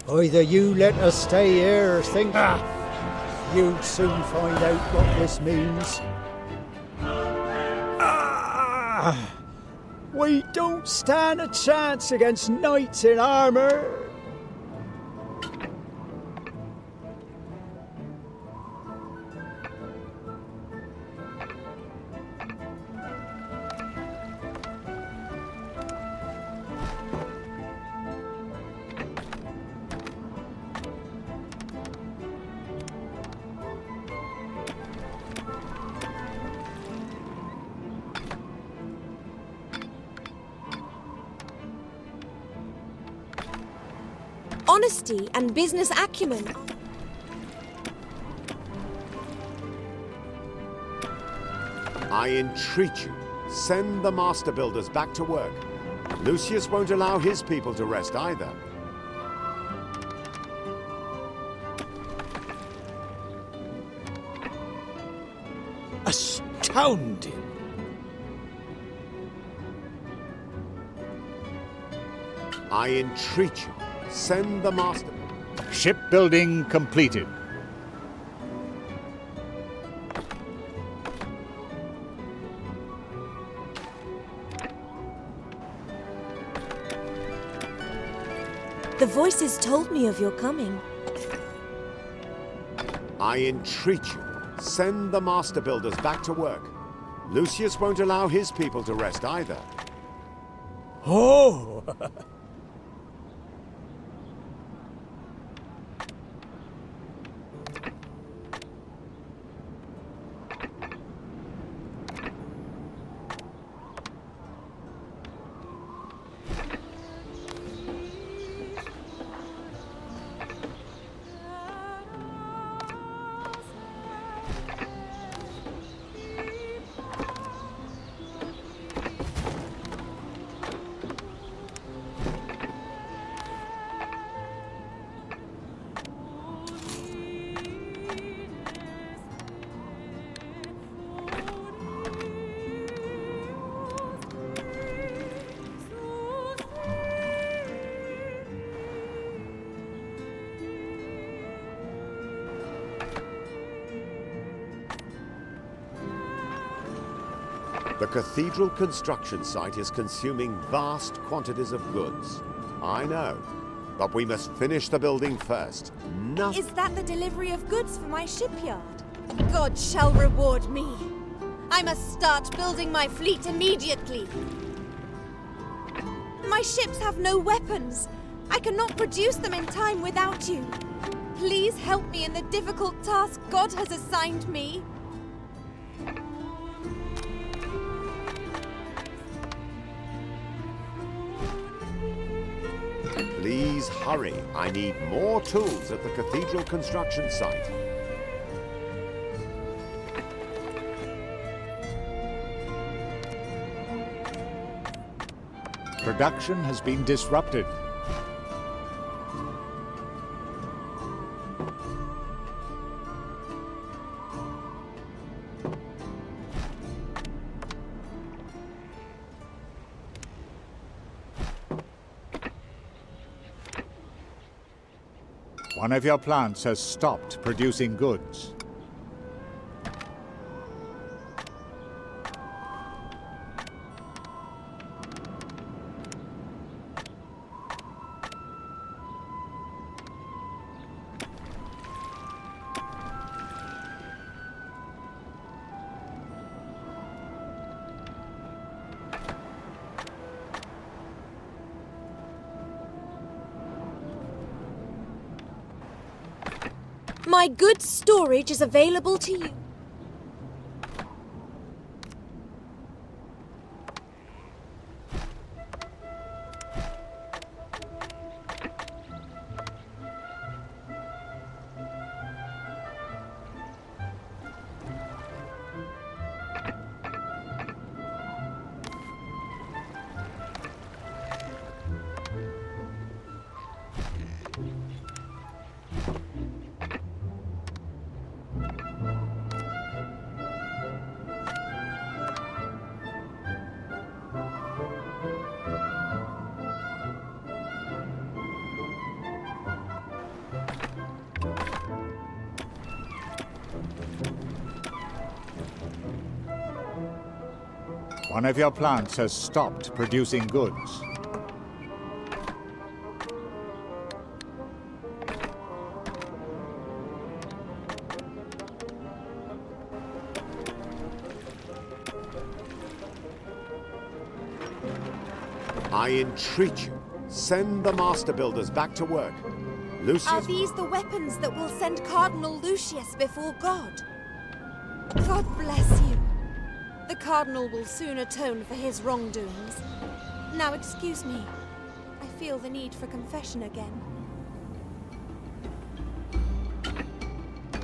S11: Either you let us stay here or think... You'd soon find out what this means. We don't stand a chance against knights in armour.
S5: Honesty and business acumen.
S2: I entreat you, send the master builders back to work. Lucius won't allow his people to rest either.
S6: Astounding!
S2: I entreat you, send the master...
S1: Shipbuilding completed.
S5: The voices told me of your coming.
S2: I entreat you, send the master builders back to work. Lucius won't allow his people to rest either.
S6: Oh!
S2: The cathedral construction site is consuming vast quantities of goods. I know, but we must finish the building first.
S5: Is that the delivery of goods for my shipyard? God shall reward me. I must start building my fleet immediately. My ships have no weapons. I cannot produce them in time without you. Please help me in the difficult task God has assigned me.
S2: Please hurry. I need more tools at the cathedral construction site.
S1: Production has been disrupted. One of your plants has stopped producing goods.
S5: My goods storage is available to you.
S1: One of your plants has stopped producing goods.
S2: I entreat you, send the master builders back to work. Lucius...
S5: Are these the weapons that will send Cardinal Lucius before God? God bless you. The Cardinal will soon atone for his wrongdoings. Now excuse me. I feel the need for confession again.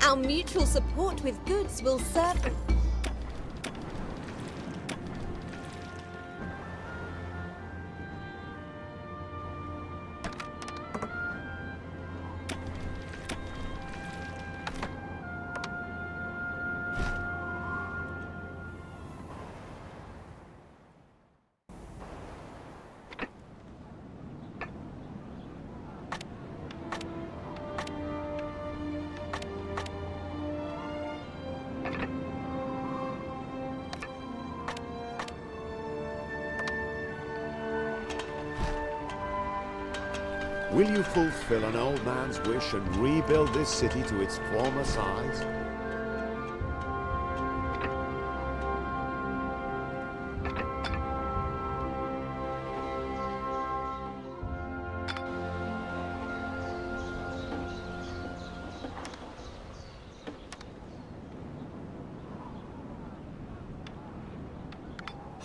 S5: Our mutual support with goods will serve...
S2: Will you fulfill an old man's wish and rebuild this city to its former size?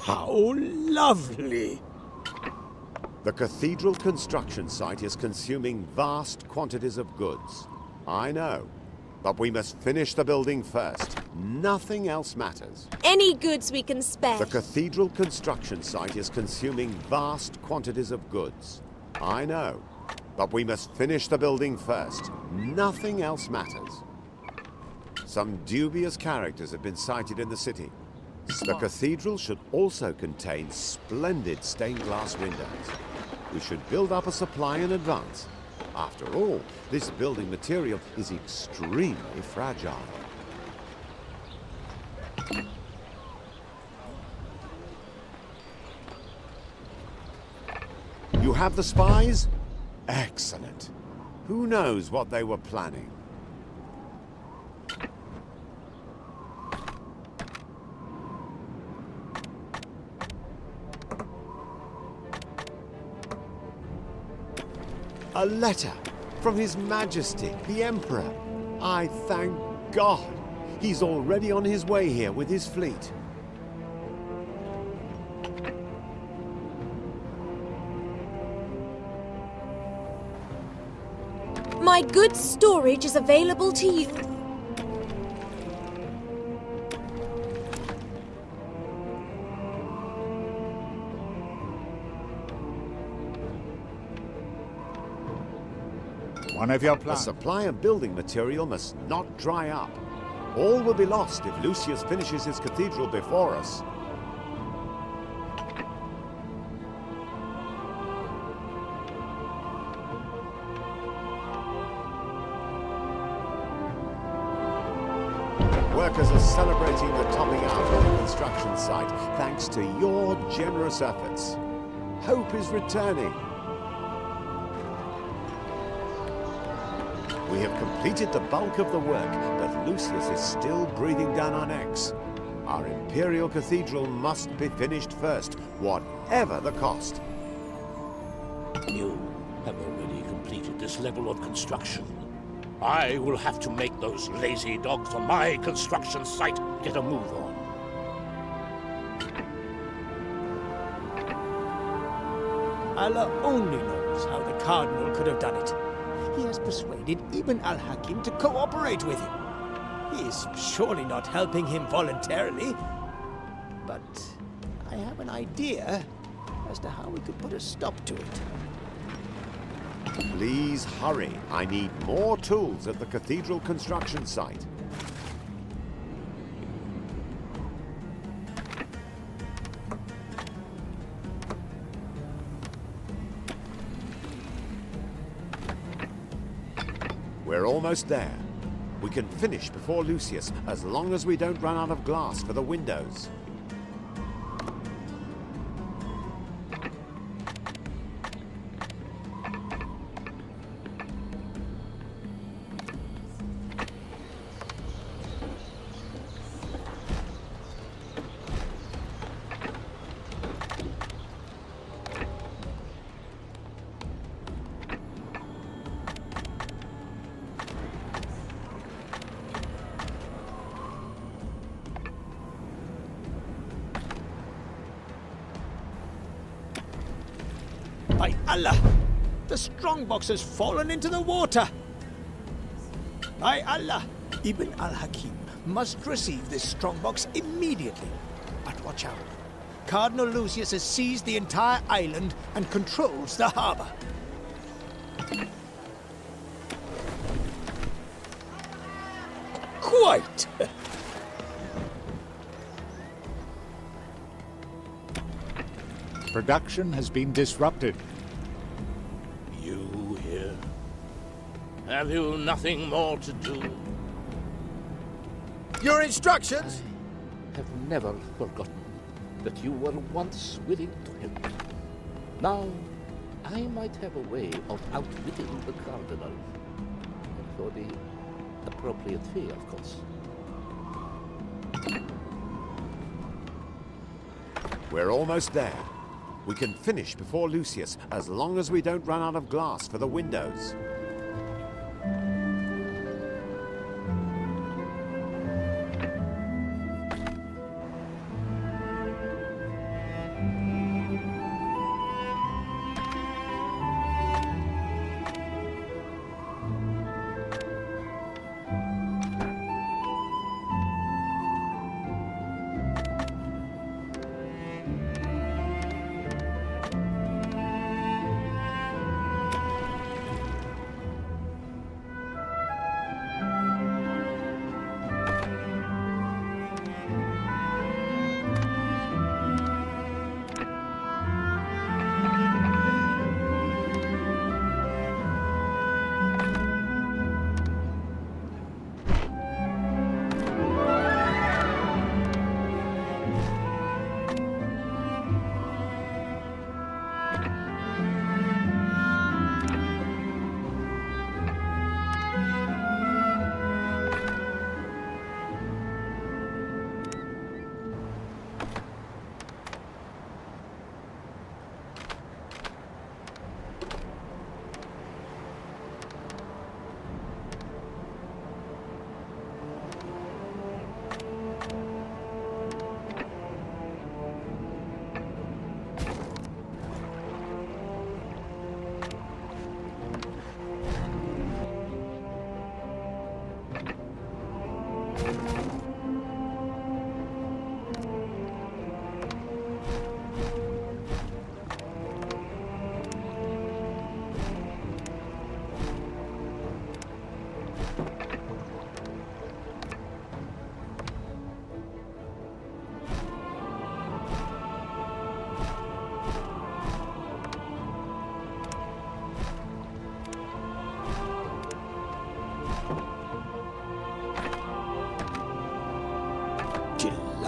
S6: How lovely!
S2: The cathedral construction site is consuming vast quantities of goods. I know, but we must finish the building first. Nothing else matters.
S5: Any goods we can spare.
S2: The cathedral construction site is consuming vast quantities of goods. I know, but we must finish the building first. Nothing else matters. Some dubious characters have been sighted in the city. The cathedral should also contain splendid stained glass windows. We should build up a supply in advance. After all, this building material is extremely fragile. You have the spies? Excellent. Who knows what they were planning? A letter from His Majesty, the Emperor. I thank God. He's already on his way here with his fleet.
S5: My goods storage is available to you.
S1: One of your
S2: The
S1: plans.
S2: supply of building material must not dry up. All will be lost if Lucius finishes his cathedral before us. Workers are celebrating the topping out of the construction site thanks to your generous efforts. Hope is returning. We have completed the bulk of the work, but Lucius is still breathing down our necks. Our imperial cathedral must be finished first, whatever the cost.
S7: You have already completed this level of construction. I will have to make those lazy dogs on my construction site get a move on.
S15: Allah only knows how the Cardinal could have done it. He has persuaded Ibn al-Hakim to cooperate with him. He is surely not helping him voluntarily. But I have an idea as to how we could put a stop to it.
S2: Please hurry. I need more tools at the cathedral construction site. We're almost there. We can finish before Lucius, as long as we don't run out of glass for the windows.
S15: By Allah! The strongbox has fallen into the water! By Allah! Ibn al-Hakim must receive this strongbox immediately. But watch out. Cardinal Lucius has seized the entire island and controls the harbor. Quite!
S1: Production has been disrupted.
S7: You here? Have you nothing more to do?
S10: Your instructions?
S7: I have never forgotten that you were once willing to help. Now, I might have a way of outwitting the Cardinal. For the appropriate fee, of course.
S2: We're almost there. We can finish before Lucius, as long as we don't run out of glass for the windows.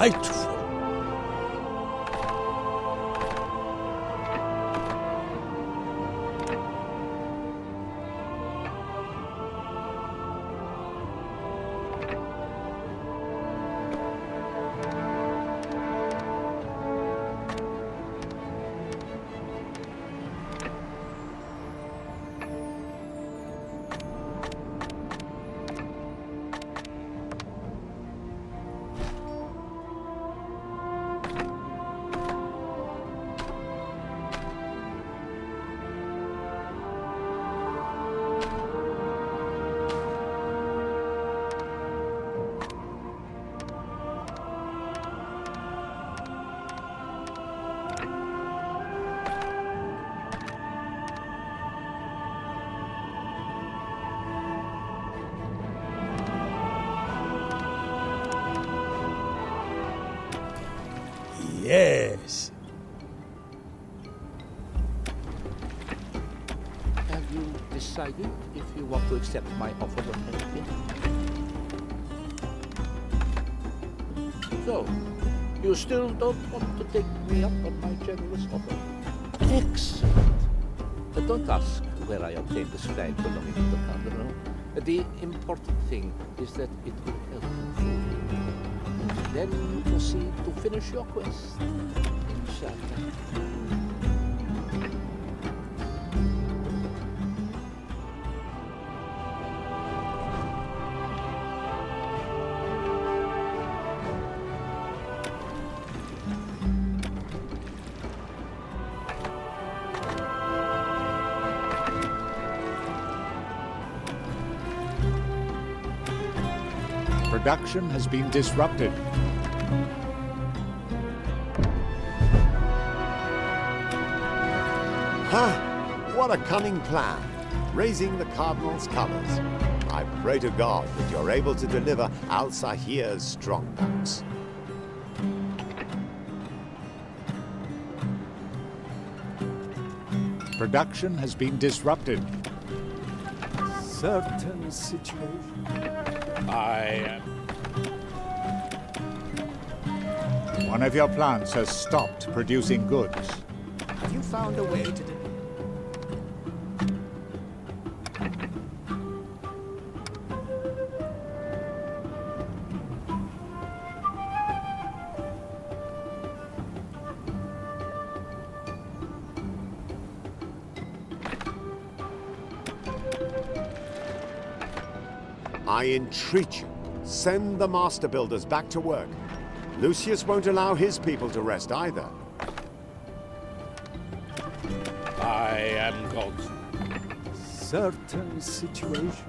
S8: delightful. Yes.
S7: Have you decided if you want to accept my offer of help yet? So, you still don't want to take me up on my generous offer? Excellent. But don't ask where I obtained the scribe belonging to the cardinal. The important thing is that it will help you. Then you proceed to finish your quest. Inshallah.
S1: Production has been disrupted.
S2: What a cunning plan, raising the Cardinal's colours. I pray to God that you're able to deliver Al-Sahir's strongbox.
S1: Production has been disrupted.
S9: Certain situation.
S8: I am.
S1: One of your plants has stopped producing goods.
S15: Have you found a way to
S2: I entreat you, send the master builders back to work. Lucius won't allow his people to rest either.
S8: I am God.
S9: Certain situation.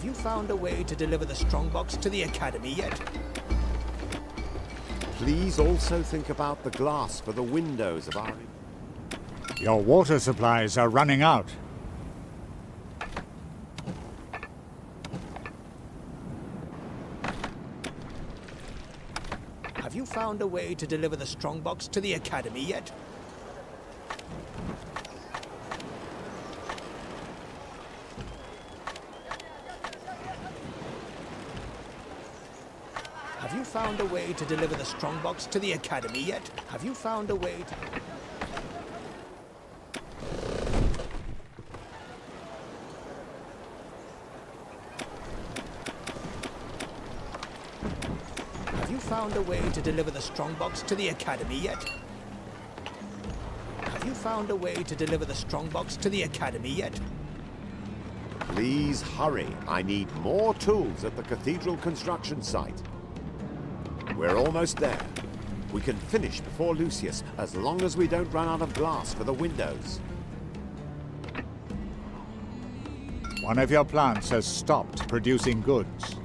S15: Have you found a way to deliver the strongbox to the Academy yet?
S2: Please also think about the glass for the windows of our...
S1: Your water supplies are running out.
S15: Have you found a way to deliver the strongbox to the Academy yet? Have you found a way to deliver the strongbox to the Academy yet? Have you found a way to... Have you found a way to deliver the strongbox to the Academy yet? Have you found a way to deliver the strongbox to the Academy yet?
S2: Please hurry. I need more tools at the cathedral construction site. We're almost there. We can finish before Lucius, as long as we don't run out of glass for the windows.
S1: One of your plants has stopped producing goods.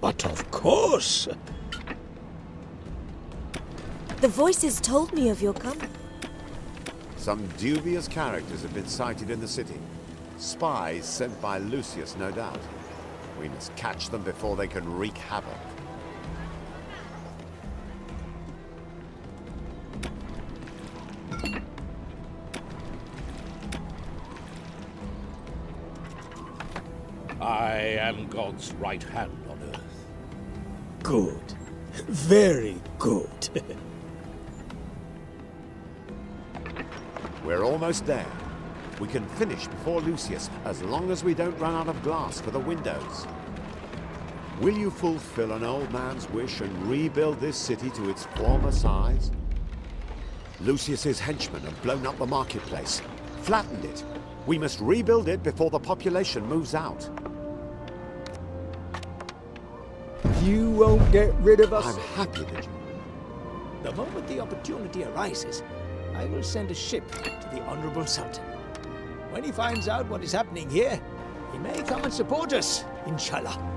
S6: But of course!
S5: The voices told me of your coming.
S2: Some dubious characters have been sighted in the city. Spies sent by Lucius, no doubt. We must catch them before they can wreak havoc.
S7: I am God's right hand on earth.
S6: Good. Very good.
S2: We're almost there. We can finish before Lucius, as long as we don't run out of glass for the windows. Will you fulfill an old man's wish and rebuild this city to its former size? Lucius's henchmen have blown up the marketplace, flattened it. We must rebuild it before the population moves out.
S9: You won't get rid of us.
S2: I'm happy that you...
S15: The moment the opportunity arises, I will send a ship to the Honorable Sultan. When he finds out what is happening here, he may come and support us, inshallah.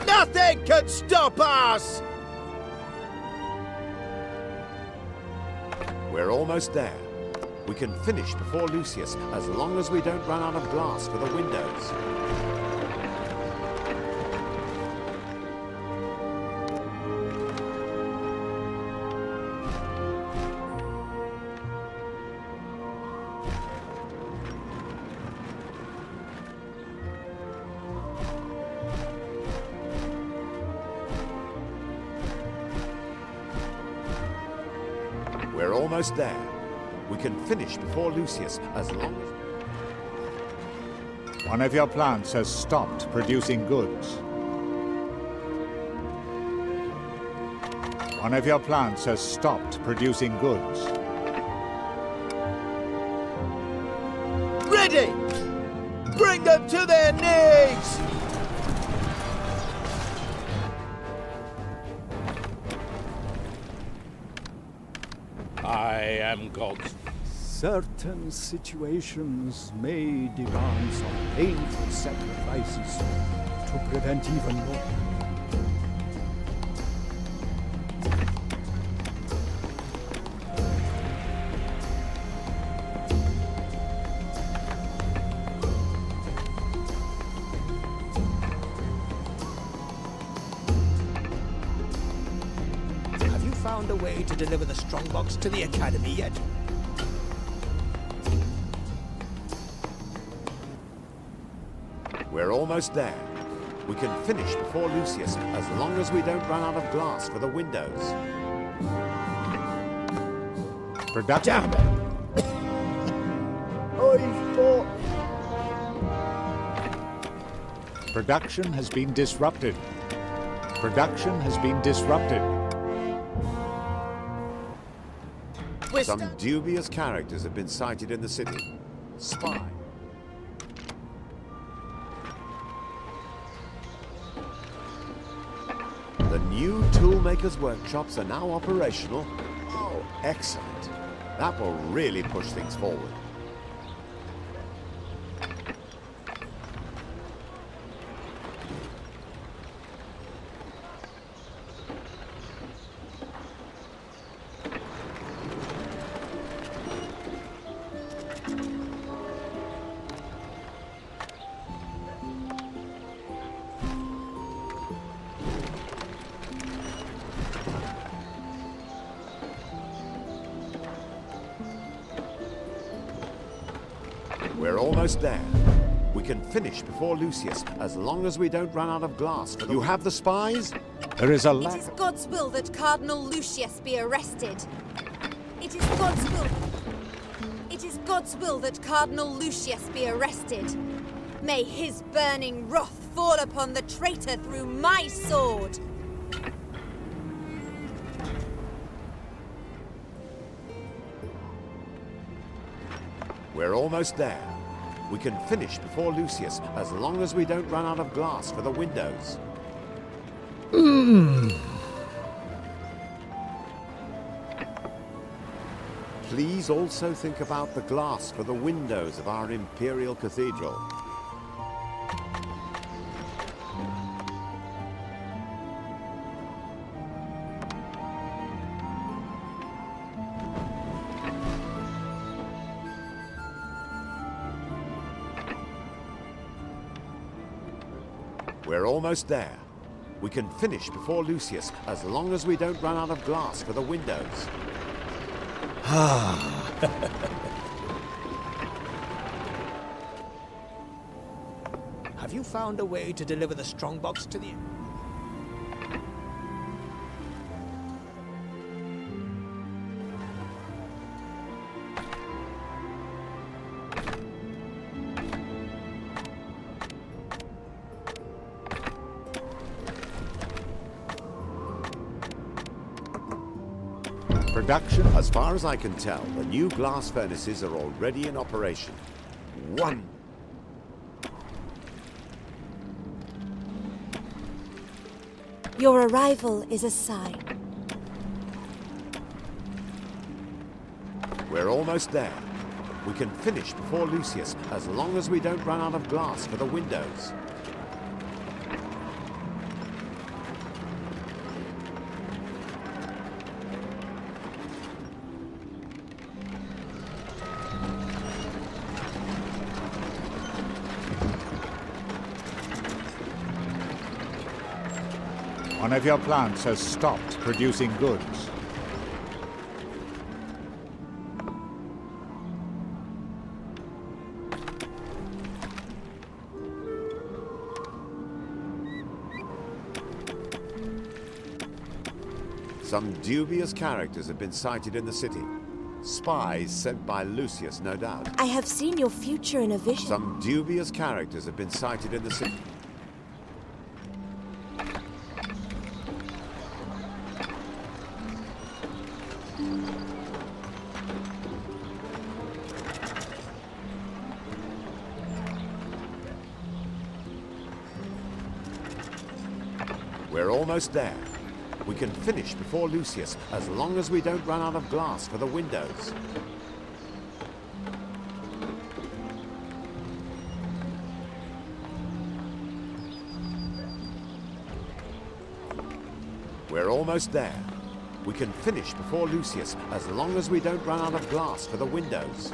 S10: Nothing can stop us!
S2: We're almost there. We can finish before Lucius, as long as we don't run out of glass for the windows. We're almost there. We can finish before Lucius, as long as...
S1: One of your plants has stopped producing goods. One of your plants has stopped producing goods.
S10: Ready! Bring them to their knees!
S7: I am God's.
S9: Certain situations may demand some painful sacrifices to prevent even more.
S15: Have you found a way to deliver the strongbox to the Academy yet?
S2: We're almost there. We can finish before Lucius, as long as we don't run out of glass for the windows.
S1: Production. Production has been disrupted. Production has been disrupted.
S2: Some dubious characters have been sighted in the city. Spy. The new toolmakers' workshops are now operational. Oh, excellent. That will really push things forward. almost there. We can finish before Lucius, as long as we don't run out of glass. You have the spies?
S1: There is a
S5: It is God's will that Cardinal Lucius be arrested. It is God's will. It is God's will that Cardinal Lucius be arrested. May his burning wrath fall upon the traitor through my sword.
S2: We're almost there. We can finish before Lucius, as long as we don't run out of glass for the windows. Please also think about the glass for the windows of our imperial cathedral. We're almost there. We can finish before Lucius, as long as we don't run out of glass for the windows.
S15: Have you found a way to deliver the strongbox to the...
S2: Production? As far as I can tell, the new glass furnaces are already in operation. One.
S5: Your arrival is a sign.
S2: We're almost there. We can finish before Lucius, as long as we don't run out of glass for the windows.
S1: One of your plants has stopped producing goods.
S2: Some dubious characters have been sighted in the city. Spies sent by Lucius, no doubt.
S5: I have seen your future in a vision.
S2: Some dubious characters have been sighted in the city. We're almost there. We can finish before Lucius, as long as we don't run out of glass for the windows. We're almost there. We can finish before Lucius, as long as we don't run out of glass for the windows.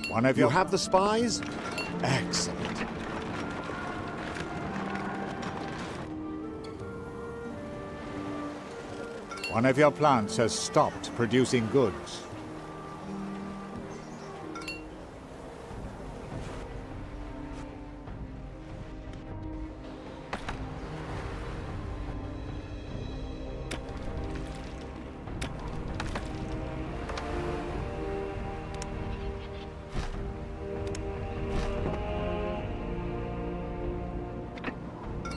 S1: One of
S2: You have the spies? Excellent.
S1: One of your plants has stopped producing goods.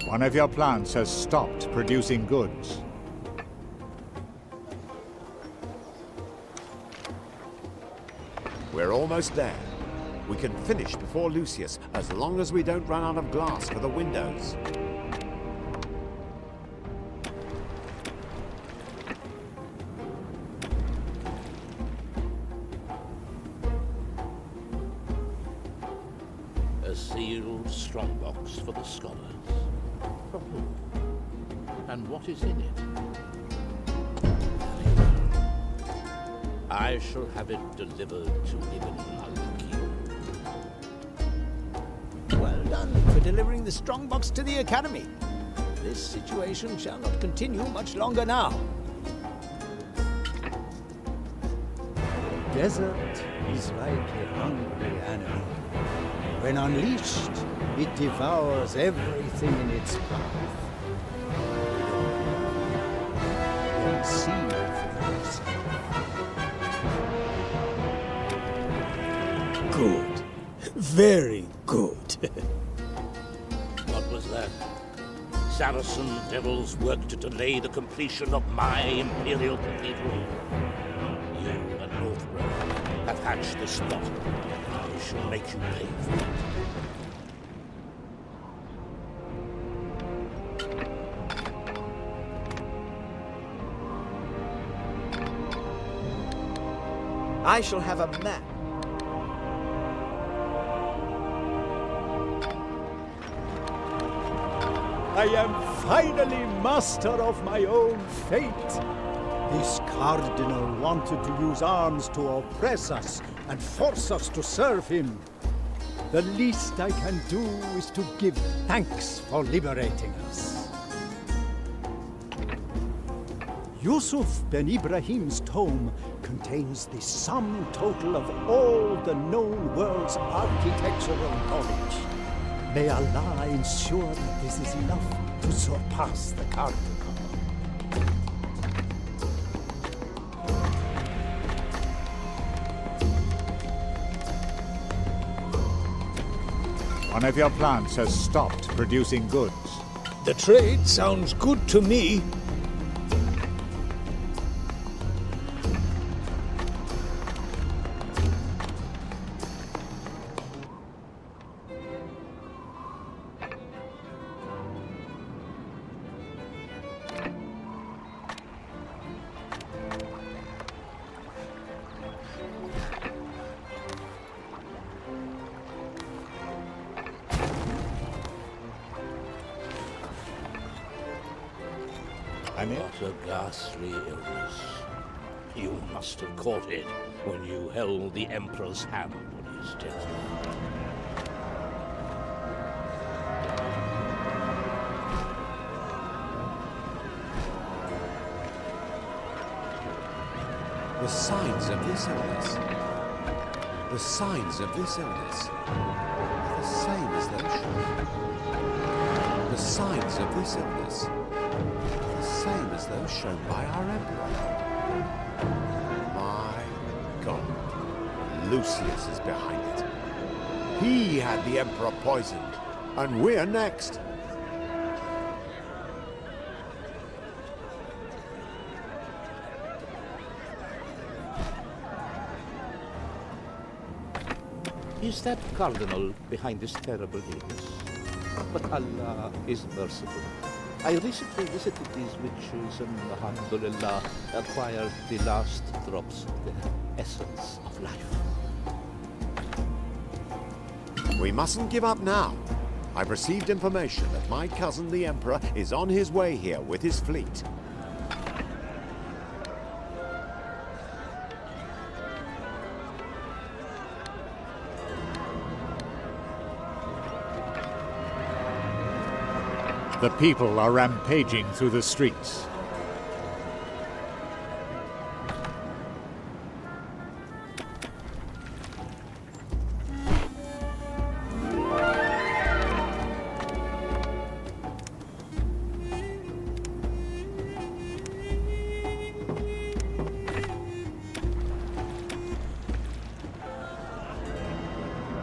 S1: One of your plants has stopped producing goods.
S2: We're almost there. We can finish before Lucius, as long as we don't run out of glass for the windows.
S7: A sealed strongbox for the scholars. From whom? And what is in it? Very well. I shall have it delivered to Ibn al-Hakim.
S15: Well done for delivering the strongbox to the Academy. This situation shall not continue much longer now.
S11: The desert is like a hungry animal. When unleashed, it devours everything in its path. Then see for yourself.
S15: Good. Very good.
S7: What was that? Saracen devils work to delay the completion of my imperial cathedral. You and Northborough have hatched this plot. I shall make you pay for it.
S10: I shall have a map.
S11: I am finally master of my own fate. This cardinal wanted to use arms to oppress us and force us to serve him. The least I can do is to give thanks for liberating us. Yusuf ben Ibrahim's tome contains the sum total of all the known world's architectural knowledge. May Allah ensure that this is enough to surpass the cardinal.
S1: One of your plants has stopped producing goods.
S6: The trade sounds good to me.
S7: What a ghastly illness. You must have caught it when you held the Emperor's hand on his deathbed.
S2: The signs of this illness. The signs of this illness are the same as those shown. The signs of this illness are the same as those shown by our Emperor. My God, Lucius is behind it. He had the Emperor poisoned, and we're next.
S7: Is that cardinal behind this terrible illness? But Allah is merciful. I recently visited these witches and, alhamdulillah, acquired the last drops of the essence of life.
S2: We mustn't give up now. I've received information that my cousin the Emperor is on his way here with his fleet.
S1: The people are rampaging through the streets.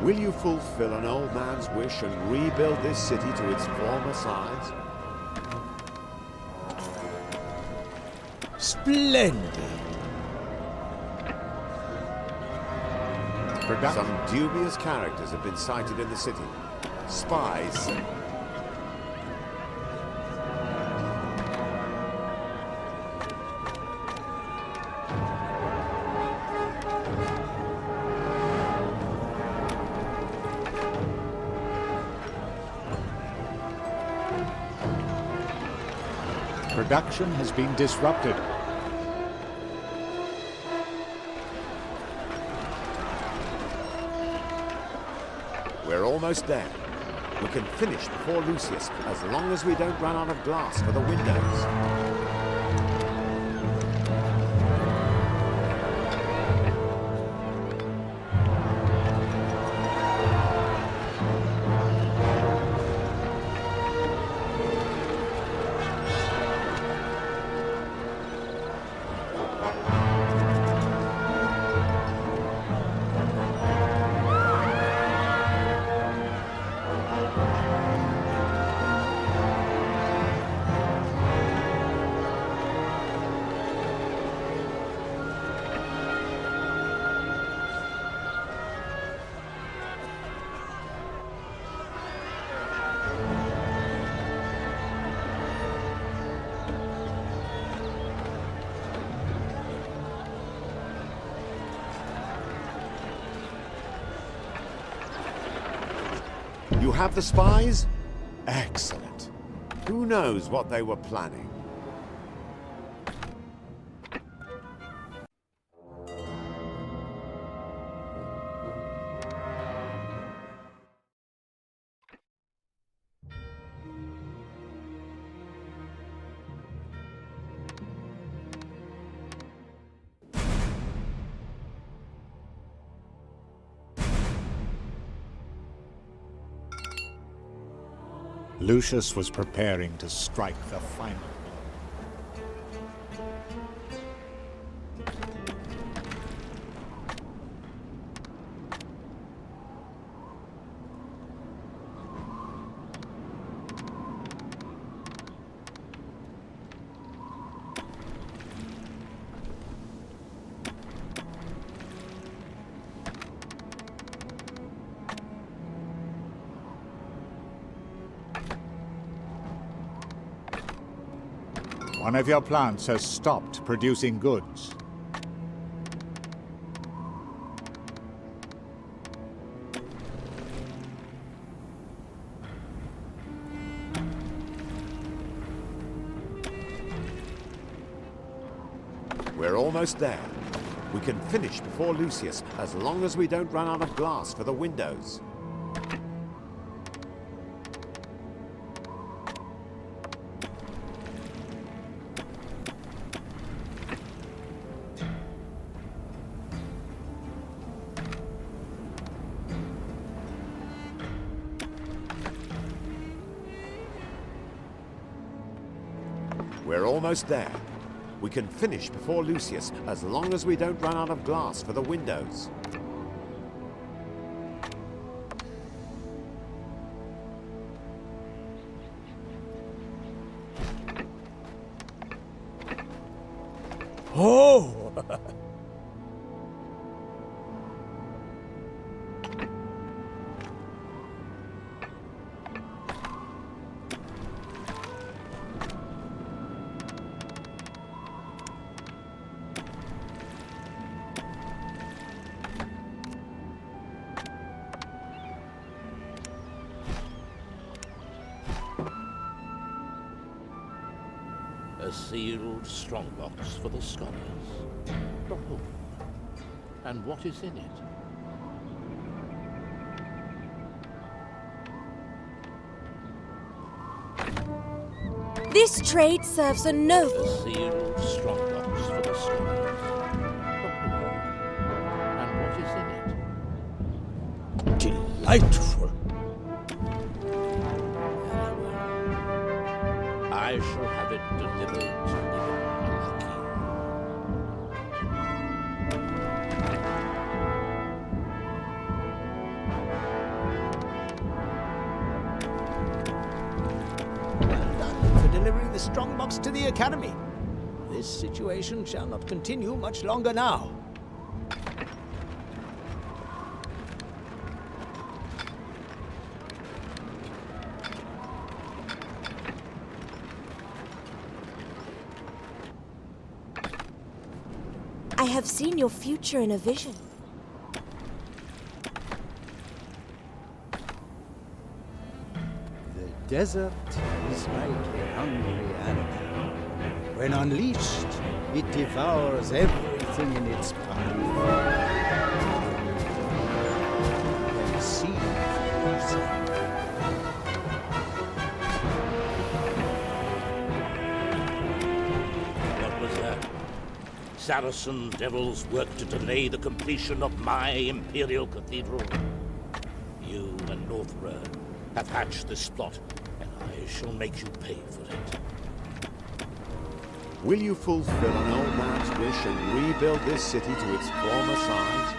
S2: Will you fulfill an old man's wish and rebuild this city to its former size?
S15: Splendid.
S2: Some dubious characters have been sighted in the city. Spies.
S1: Production has been disrupted.
S2: We're almost there. We can finish before Lucius, as long as we don't run out of glass for the windows. You have the spies? Excellent. Who knows what they were planning?
S1: Lucius was preparing to strike the final blow. One of your plants has stopped producing goods.
S2: We're almost there. We can finish before Lucius, as long as we don't run out of glass for the windows. We're almost there. We can finish before Lucius, as long as we don't run out of glass for the windows.
S6: Oh!
S7: A sealed strongbox for the scholars. Oh, and what is in it?
S5: This trade serves a noble.
S7: A sealed strongbox for the scholars. Oh, and what is in it?
S6: Delightful.
S7: I shall have it delivered to the
S15: Well done for delivering the strongbox to the Academy. This situation shall not continue much longer now.
S5: I have seen your future in a vision.
S9: The desert is like a hungry animal. When unleashed, it devours everything in its path. Then seek
S7: Saracen devils work to delay the completion of my imperial cathedral? You and Northborough have hatched this plot, and I shall make you pay for it.
S2: Will you fulfill an old man's wish and rebuild this city to its former size?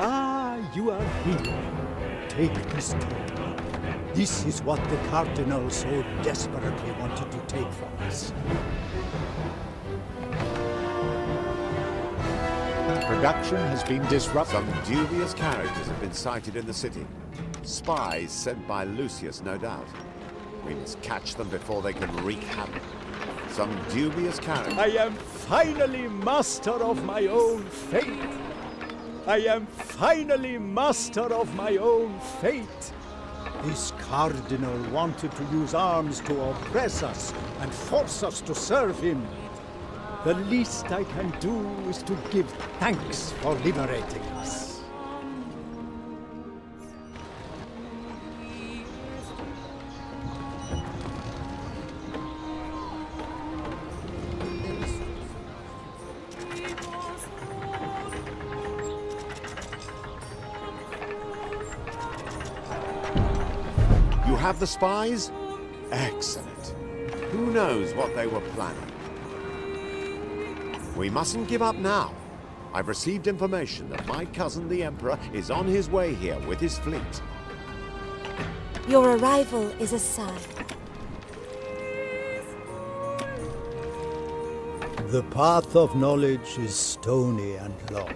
S11: Ah, you are here. Take this toll. This is what the Cardinal so desperately wanted to take from us.
S1: Production has been disrupted.
S2: Some dubious characters have been sighted in the city. Spies sent by Lucius, no doubt. We must catch them before they can wreak havoc. Some dubious characters.
S11: I am finally master of my own fate. I am finally master of my own fate. This Cardinal wanted to use arms to oppress us and force us to serve him. The least I can do is to give thanks for liberating us.
S2: You have the spies? Excellent. Who knows what they were planning? We mustn't give up now. I've received information that my cousin the Emperor is on his way here with his fleet.
S5: Your arrival is a sign.
S11: The path of knowledge is stony and long.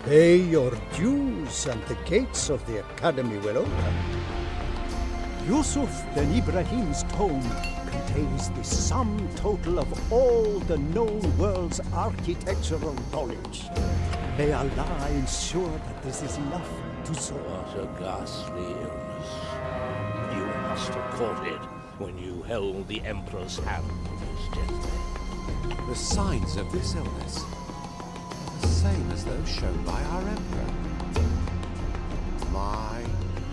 S11: Pay your dues and the gates of the Academy will open. Yusuf ben Ibrahim's tome contains the sum total of all the known world's architectural knowledge. May Allah ensure that this is enough to solve.
S7: What a ghastly illness. You must have caught it when you held the Emperor's hand on his deathbed.
S2: The signs of this illness are the same as those shown by our Emperor. My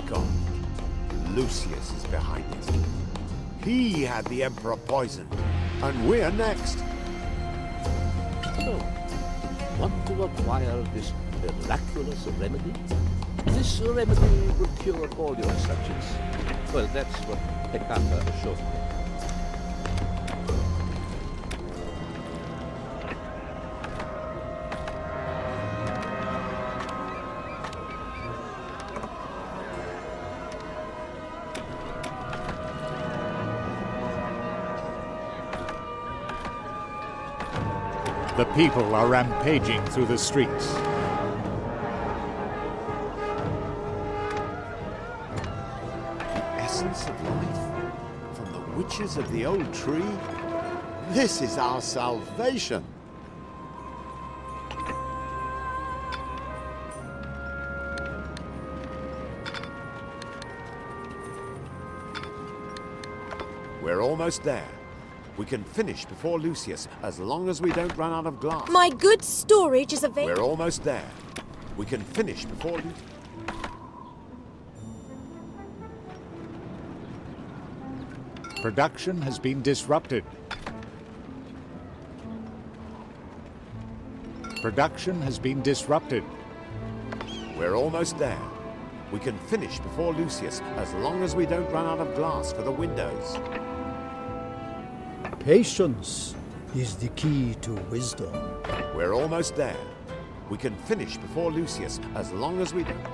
S2: God. Lucius is behind it. He had the Emperor poisoned, and we're next.
S7: So, want to acquire this miraculous remedy? This remedy will cure all your subjects. Well, that's what Hecata assured me.
S1: The people are rampaging through the streets.
S2: The essence of life from the witches of the old tree? This is our salvation! We're almost there. We can finish before Lucius, as long as we don't run out of glass.
S5: My good storage is available.
S2: We're almost there. We can finish before Lucius.
S1: Production has been disrupted. Production has been disrupted.
S2: We're almost there. We can finish before Lucius, as long as we don't run out of glass for the windows.
S11: Patience is the key to wisdom.
S2: We're almost there. We can finish before Lucius, as long as we don't...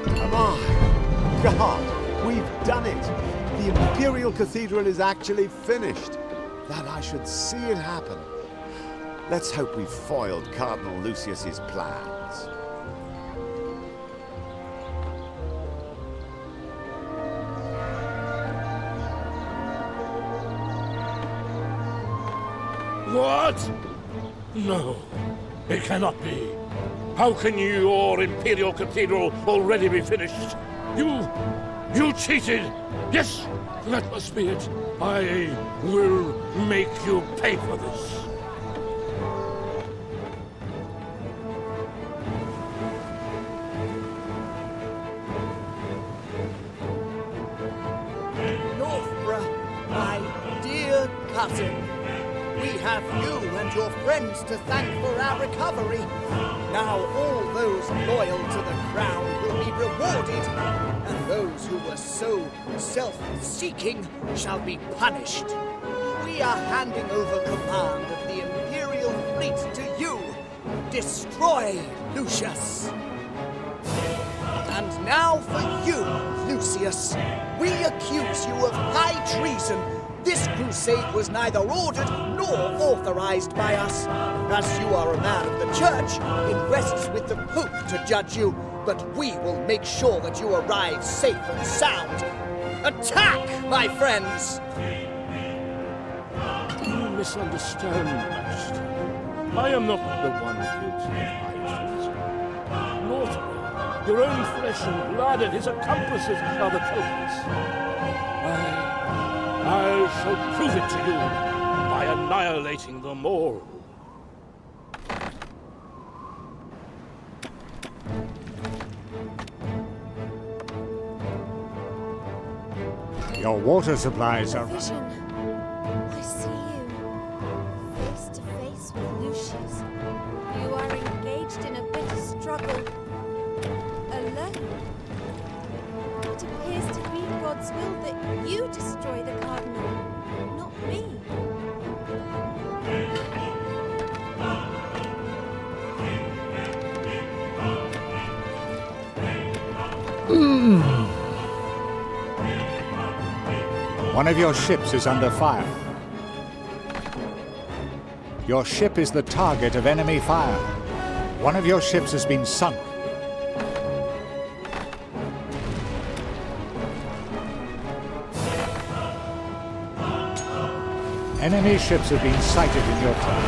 S2: Come on! God, we've done it! The Imperial Cathedral is actually finished. That I should see it happen. Let's hope we've foiled Cardinal Lucius's plans.
S7: What? No, it cannot be. How can your Imperial Cathedral already be finished? You cheated! Yes, that must be it. I will make you pay for this.
S13: cousin. We have you and your friends to thank for our recovery. Now all those loyal to the crown will be rewarded, and those who were so self-seeking shall be punished. We are handing over command of the Imperial fleet to you. Destroy Lucius. And now for you, Lucius. We accuse you of high treason. This crusade was neither ordered nor authorized by us. As you are a man of the church, it rests with the Pope to judge you, but we will make sure that you arrive safe and sound. Attack, my friends!
S8: You misunderstand, Majesty. I am not the one guilty of high treason. Mortimer, your own flesh and blood and his accomplices are the culprits. I shall prove it to you by annihilating them all.
S1: Your water supplies are...
S5: Vision. I see you. Face to face with Lucius. You are engaged in a bitter struggle. Alone. It appears to be God's will that you destroy the Cardinal, not me.
S1: One of your ships is under fire. Your ship is the target of enemy fire. One of your ships has been sunk. Enemy ships have been sighted in your turn.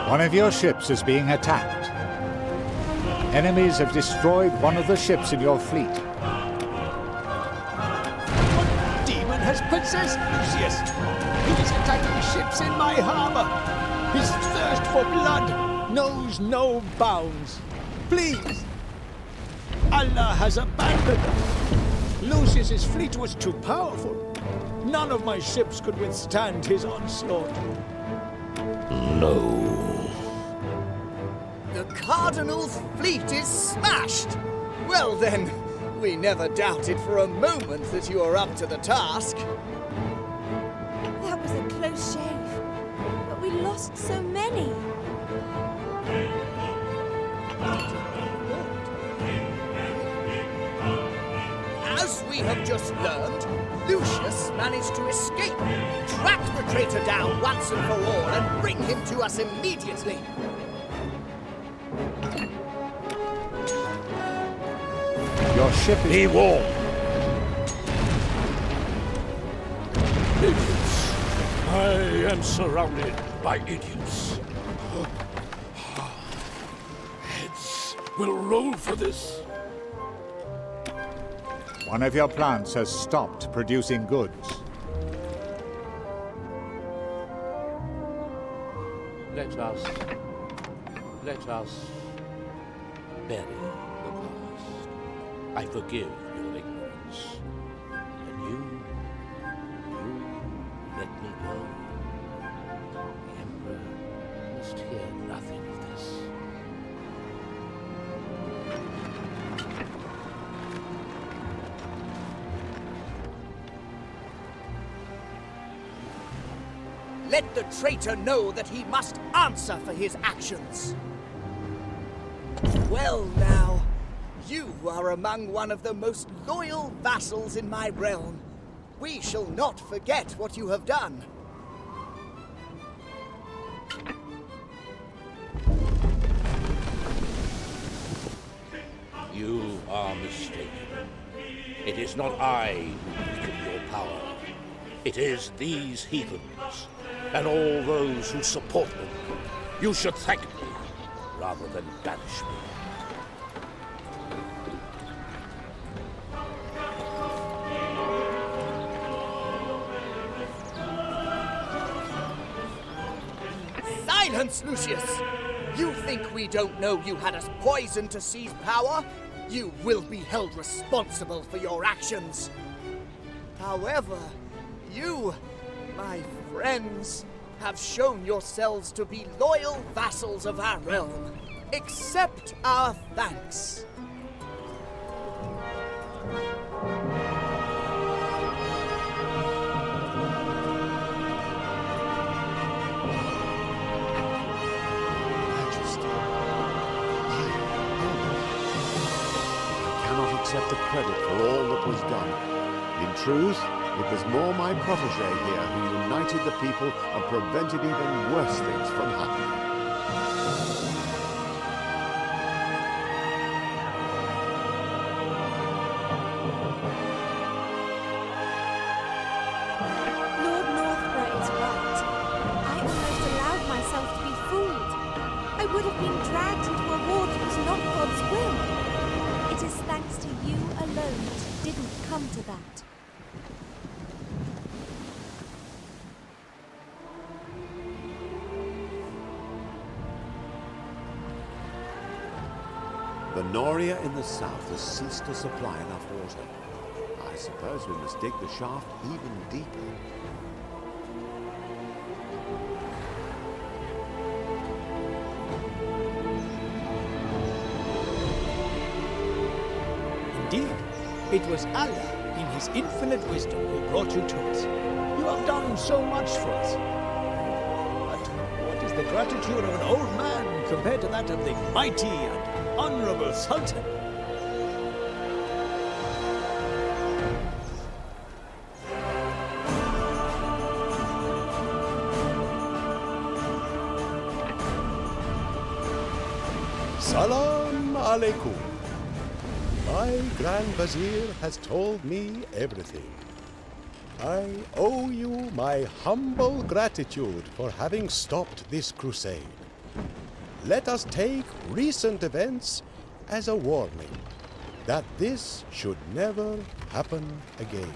S1: One of your ships is being attacked. Enemies have destroyed one of the ships in your fleet.
S6: What demon has possessed Lucius? He is attacking ships in my harbor. His thirst for blood knows no bounds. Please! Allah has abandoned us. Lucius's fleet was too powerful. None of my ships could withstand his onslaught.
S7: No.
S13: The Cardinal's fleet is smashed! Well then, we never doubted for a moment that you are up to the task.
S5: That was a close shave, but we lost so many.
S13: As we have just learned, Lucius managed to escape. Track the traitor down once and for all and bring him to us immediately.
S1: Your ship is...
S7: Be warned.
S8: Idiots. I am surrounded by idiots. Heads will roll for this.
S1: One of your plants has stopped producing goods.
S7: Let us bury the past. I forgive your ignorance. And you let me go. The Emperor must hear nothing of this.
S13: Let the traitor know that he must answer for his actions. Well now, you are among one of the most loyal vassals in my realm. We shall not forget what you have done.
S7: You are mistaken. It is not I who weaken your power. It is these heathens, and all those who support them. You should thank me, rather than banish me.
S13: Silence, Lucius! You think we don't know you had us poisoned to seize power? You will be held responsible for your actions. However, you, my friends, have shown yourselves to be loyal vassals of our realm. Accept our thanks.
S2: Accept the credit for all that was done. In truth, it was more my protege here who united the people and prevented even worse things from happening.
S5: Lord Northborough is right. I almost allowed myself to be fooled. I would have been dragged into a war that was not God's will. It is thanks to you alone that it didn't come to that.
S2: The Noria in the south has ceased to supply enough water. I suppose we must dig the shaft even deeper.
S6: Indeed, it was Allah, in his infinite wisdom, who brought you to us. You have done so much for us. But what is the gratitude of an old man compared to that of the mighty and honorable Sultan?
S4: Salam alaikum. My Grand Vizier has told me everything. I owe you my humble gratitude for having stopped this crusade. Let us take recent events as a warning that this should never happen again.